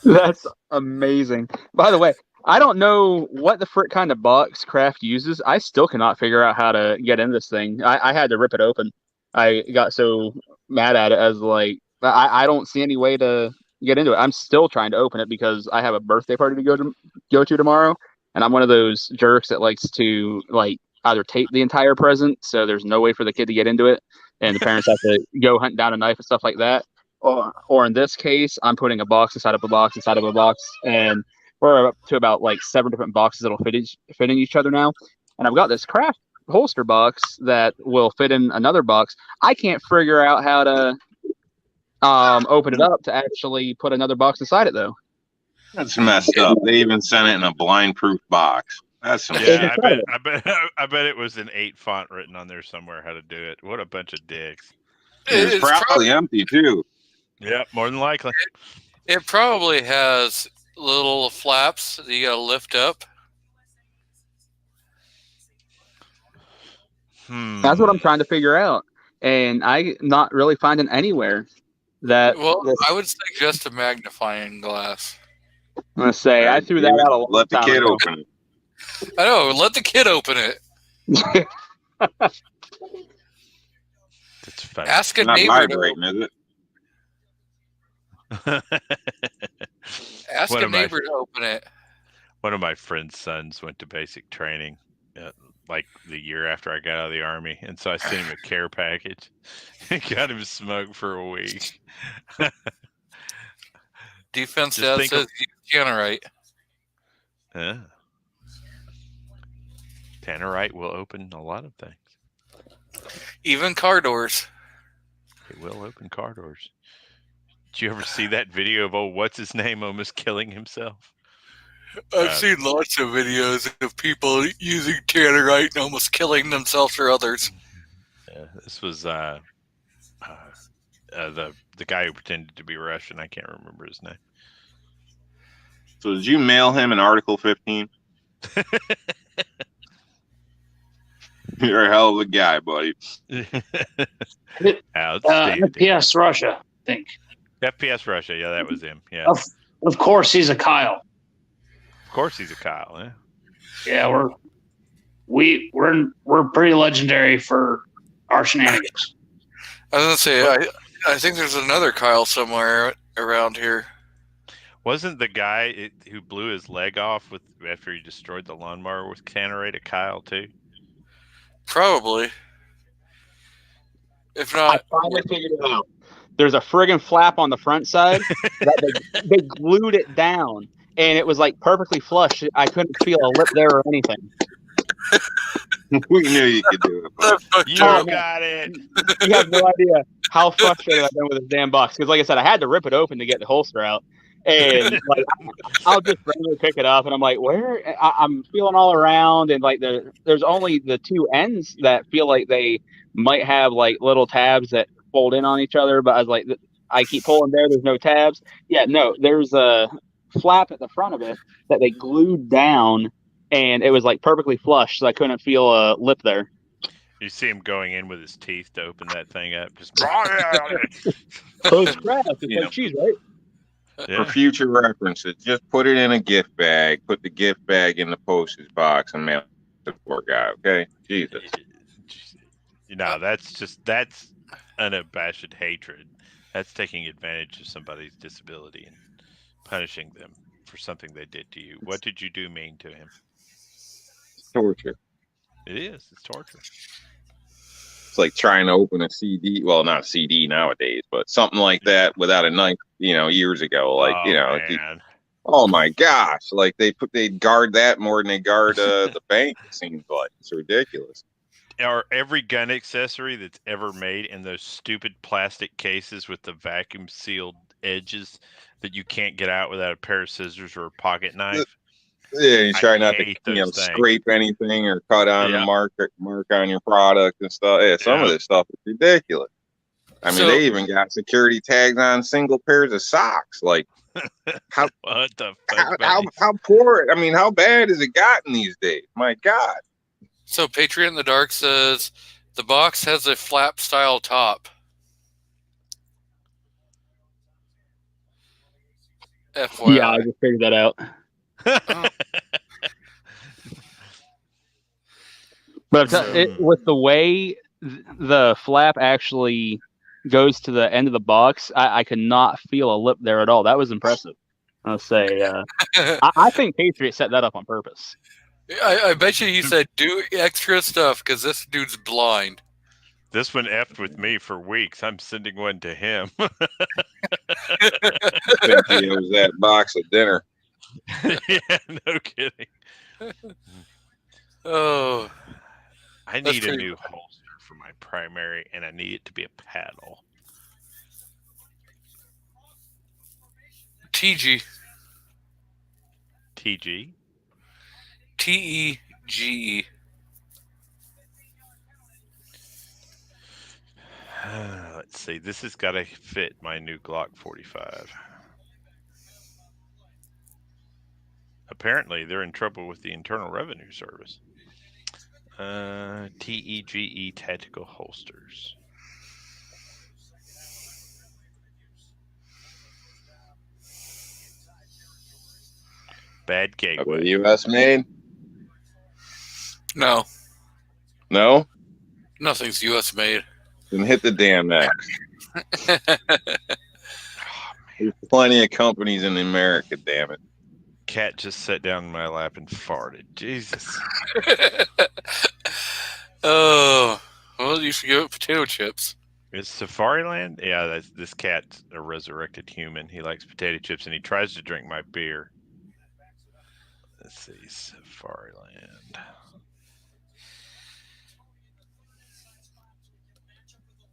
S7: That's amazing. By the way, I don't know what the frick kind of box Craft uses. I still cannot figure out how to get in this thing. I had to rip it open. I got so mad at it as like, I don't see any way to get into it. I'm still trying to open it because I have a birthday party to go to tomorrow, and I'm one of those jerks that likes to like either tape the entire present so there's no way for the kid to get into it, and the parents have to go hunt down a knife and stuff like that. Or in this case, I'm putting a box inside of a box inside of a box, and we're up to about like 7 different boxes that'll fit in each other now. And I've got this Craft holster box that will fit in another box. I can't figure out how to open it up to actually put another box inside it, though.
S1: That's messed up. They even sent it in a blind-proof box. That's some shit.
S5: I bet it was an 8 font written on there somewhere how to do it. What a bunch of dicks.
S1: It's probably empty too.
S5: Yeah, more than likely.
S2: It probably has little flaps that you gotta lift up.
S7: That's what I'm trying to figure out. and I not really finding anywhere that.
S2: Well, I would suggest a magnifying glass.
S7: I'm gonna say I threw that out a long
S6: Let the
S7: time
S6: kid
S7: ago.
S6: open it.
S2: I know. Let the kid open it.
S5: That's funny.
S2: Ask a
S6: Not
S2: neighbor.
S6: vibrating, is
S2: Ask
S5: One
S2: a
S5: of my-
S2: neighbor to open it.
S5: One of my friend's sons went to basic training like the year after I got out of the Army. And so I sent him a care package and got him smoked for a week.
S2: Defense
S5: Just
S2: dad
S5: think
S2: says use Tannerite.
S5: Yeah. Tannerite will open a lot of things.
S2: Even car doors.
S5: It will open car doors. Did you ever see that video of what's his name almost killing himself?
S2: I've seen lots of videos of people using Tannerite and almost killing themselves or others.
S5: Yeah, this was the guy who pretended to be Russian. I can't remember his name.
S6: So did you mail him an Article 15? You're a hell of a guy, buddy.
S5: Outstanding.
S3: FPS Russia, I think.
S5: FPS Russia. Yeah, that was him. Yeah.
S3: Of course, he's a Kyle.
S5: Of course he's a Kyle. Yeah.
S3: Yeah, we're pretty legendary for our shenanigans.
S2: I was gonna say, I think there's another Kyle somewhere around here.
S5: Wasn't the guy who blew his leg off after he destroyed the lawnmower with Tannerite a Kyle too?
S2: Probably. If
S7: I
S2: not,
S7: finally figured it out. There's a friggin' flap on the front side that they glued it down, and it was like perfectly flush. I couldn't feel a lip there or anything.
S6: We knew you could do it. Buddy.
S5: You
S7: Oh,
S5: got it.
S7: You have no idea how frustrated I've been with this damn box. Because, like I said, I had to rip it open to get the holster out. And like, I'll just randomly pick it up, and I'm like, where? I'm feeling all around, and like there's only the two ends that feel like they might have like little tabs that fold in on each other. But I was like, I keep pulling there. There's no tabs. Yeah, no, there's a flap at the front of it that they glued down, and it was like perfectly flush, so I couldn't feel a lip there.
S5: You see him going in with his teeth to open that thing up. Just
S7: Close crap. It's
S6: Yeah.
S7: like cheese, right?
S6: For future references, just put it in a gift bag. Put the gift bag in the postage box and mail it to the poor guy. Okay, Jesus.
S5: That's unabashed hatred. That's taking advantage of somebody's disability and punishing them for something they did to you. What did you do mean to him?
S6: Torture.
S5: It is. It's torture.
S6: It's like trying to open a CD. Well, not a CD nowadays, but something like that without a knife. Years ago,
S5: Man.
S6: oh my gosh, like they'd guard that more than they guard the bank. It seems like it's ridiculous.
S5: Or every gun accessory that's ever made in those stupid plastic cases with the vacuum sealed edges that you can't get out without a pair of scissors or a pocket knife.
S6: Yeah, you try not to
S5: hate those things.
S6: scrape anything or cut on the mark on your product and stuff. Yeah, some of this stuff is ridiculous. I mean, they even got security tags on single pairs of socks. Like, how
S5: what the fuck?
S6: how poor? I mean, how bad has it gotten these days? My God.
S2: So Patriot in the Dark says the box has a flap style top. FYI.
S7: Yeah, I just figured that out. But with the way the flap actually goes to the end of the box, I could not feel a lip there at all. That was impressive. I'll say, I think Patriot set that up on purpose.
S2: I bet you he said, do extra stuff because this dude's blind.
S5: This one effed with me for weeks. I'm sending one to him.
S6: I think it was that box of dinner.
S5: Yeah, no kidding.
S2: Oh.
S5: I need a new holster for my primary, and I need it to be a paddle.
S2: TG.
S5: TG?
S2: TEGE.
S5: Let's see. This has got to fit my new Glock 45. Apparently, they're in trouble with the Internal Revenue Service. TEGE tactical holsters. Bad
S1: Are
S5: gateway.
S1: they U.S. made?
S2: No,
S1: No?
S2: nothing's U.S. made.
S1: Then hit the damn X. There's plenty of companies in America, damn it.
S5: Cat just sat down in my lap and farted. Jesus.
S2: Oh, well, you should give it potato chips.
S5: Is Safariland? Yeah, this cat's a resurrected human. He likes potato chips and he tries to drink my beer. Let's see, Safariland.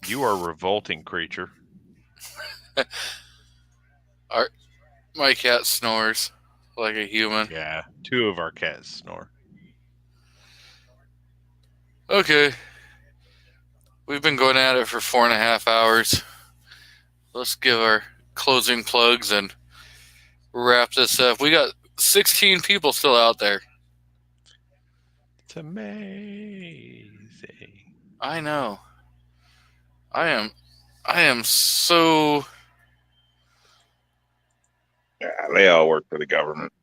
S5: You are a revolting creature.
S2: My cat snores like a human.
S5: Yeah, 2 of our cats snore.
S2: Okay. We've been going at it for 4.5 hours. Let's give our closing plugs and wrap this up. We got 16 people still out there.
S5: It's amazing.
S2: I know. I am so...
S1: Yeah, they all work for the government.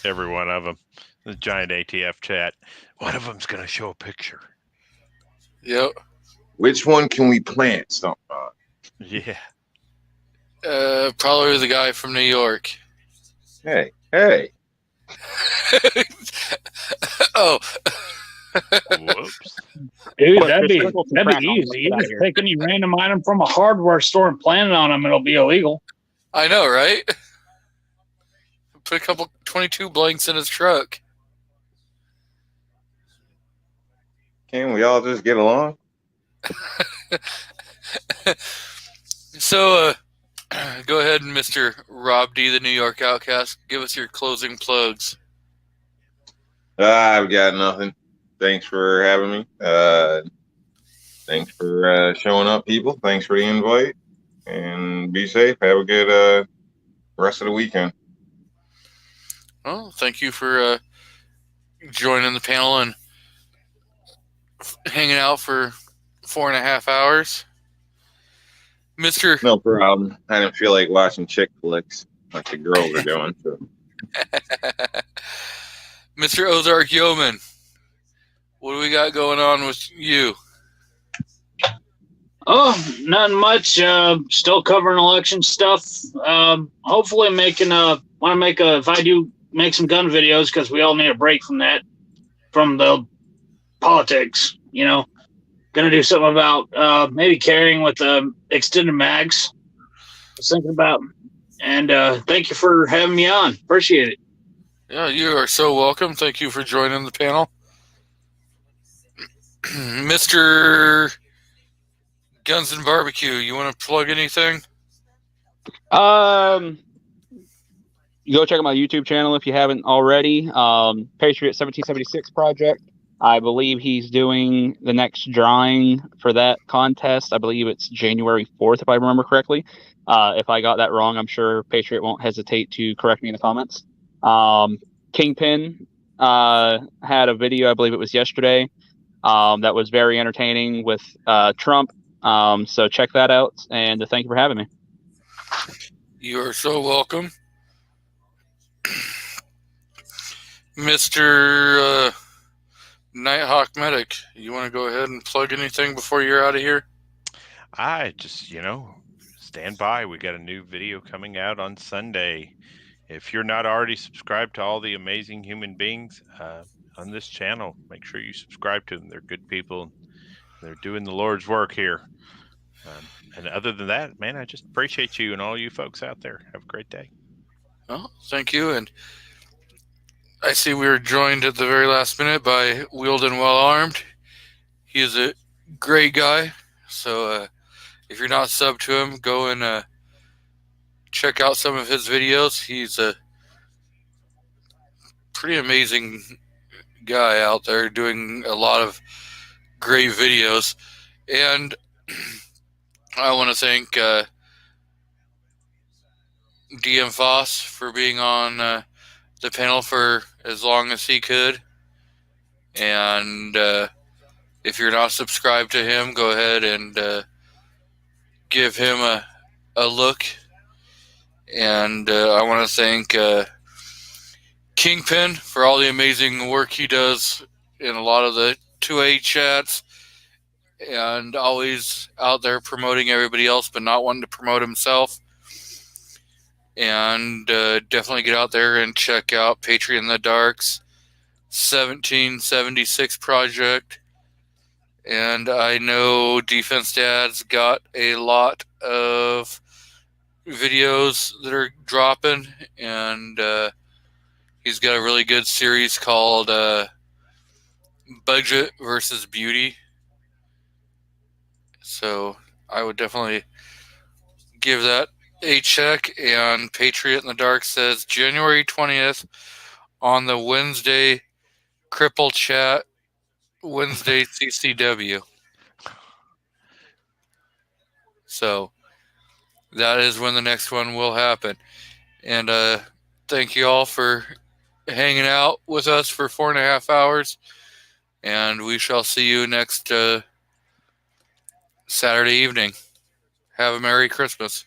S5: Every one of them. The giant ATF chat. One of them's going to show a picture.
S2: Yep.
S1: Which one can we plant something on?
S5: Yeah.
S2: Probably the guy from New York.
S1: Hey.
S2: Oh.
S5: Whoops.
S3: Dude,
S7: Put
S3: that'd be
S7: Chris Nicholson crown on
S3: easy. You
S7: out
S3: just
S7: here.
S3: take any random item from a hardware store and plant it on them, it'll be illegal.
S2: I know, right? Put a couple 22 blanks in his truck.
S1: Can't we all just get along?
S2: So, go ahead and Mr. Rob D, the New York Outcast, give us your closing plugs.
S1: I've got nothing. Thanks for having me. Thanks for showing up, people. Thanks for the invite. And be safe. Have a good rest of the weekend.
S2: Well, thank you for joining the panel and hanging out for 4.5 hours. Mr.
S1: No problem. I didn't feel like watching chick flicks like the girls are doing. So.
S2: Mr. Ozark Yeoman, what do we got going on with you?
S3: Oh, not much. Still covering election stuff. Hopefully if I do make some gun videos, because we all need a break from the politics, Gonna do something about maybe carrying with extended mags. I was thinking about. And thank you for having me on. Appreciate it.
S2: Yeah, you are so welcome. Thank you for joining the panel. Mr. Guns and Barbecue, you want to plug anything?
S7: You go check out my YouTube channel if you haven't already. Patriot 1776 Project. I believe he's doing the next drawing for that contest. I believe it's January 4th, if I remember correctly. If I got that wrong, I'm sure Patriot won't hesitate to correct me in the comments. Kingpin had a video, I believe it was yesterday, that was very entertaining with Trump. So check that out, and thank you for having me.
S2: You are so welcome. Mr. Nighthawk Medic, you want to go ahead and plug anything before you're out of here?
S5: I just, stand by. We got a new video coming out on Sunday. If you're not already subscribed to all the amazing human beings on this channel, make sure you subscribe to them. They're good people. They're doing the Lord's work here. And other than that, man, I just appreciate you and all you folks out there. Have a great day.
S2: Well, thank you. And I see we were joined at the very last minute by Wielden Well Armed. He is a great guy. So if you're not subbed to him, go and check out some of his videos. He's a pretty amazing guy out there doing a lot of great videos. And I want to thank DM Foss for being on the panel for as long as he could. And if you're not subscribed to him, go ahead and give him a look. And I want to thank Kingpin for all the amazing work he does in a lot of the 2A chats, and always out there promoting everybody else but not wanting to promote himself. And definitely get out there and check out Patriot in the Dark's 1776 project. And I know Defense Dad's got a lot of videos that are dropping, and he's got a really good series called Budget versus Beauty. So I would definitely give that a check. And Patriot in the Dark says January 20th on the Wednesday Cripple Chat, Wednesday CCW. So that is when the next one will happen. And thank you all for hanging out with us for 4.5 hours. And we shall see you next Saturday evening. Have a Merry Christmas.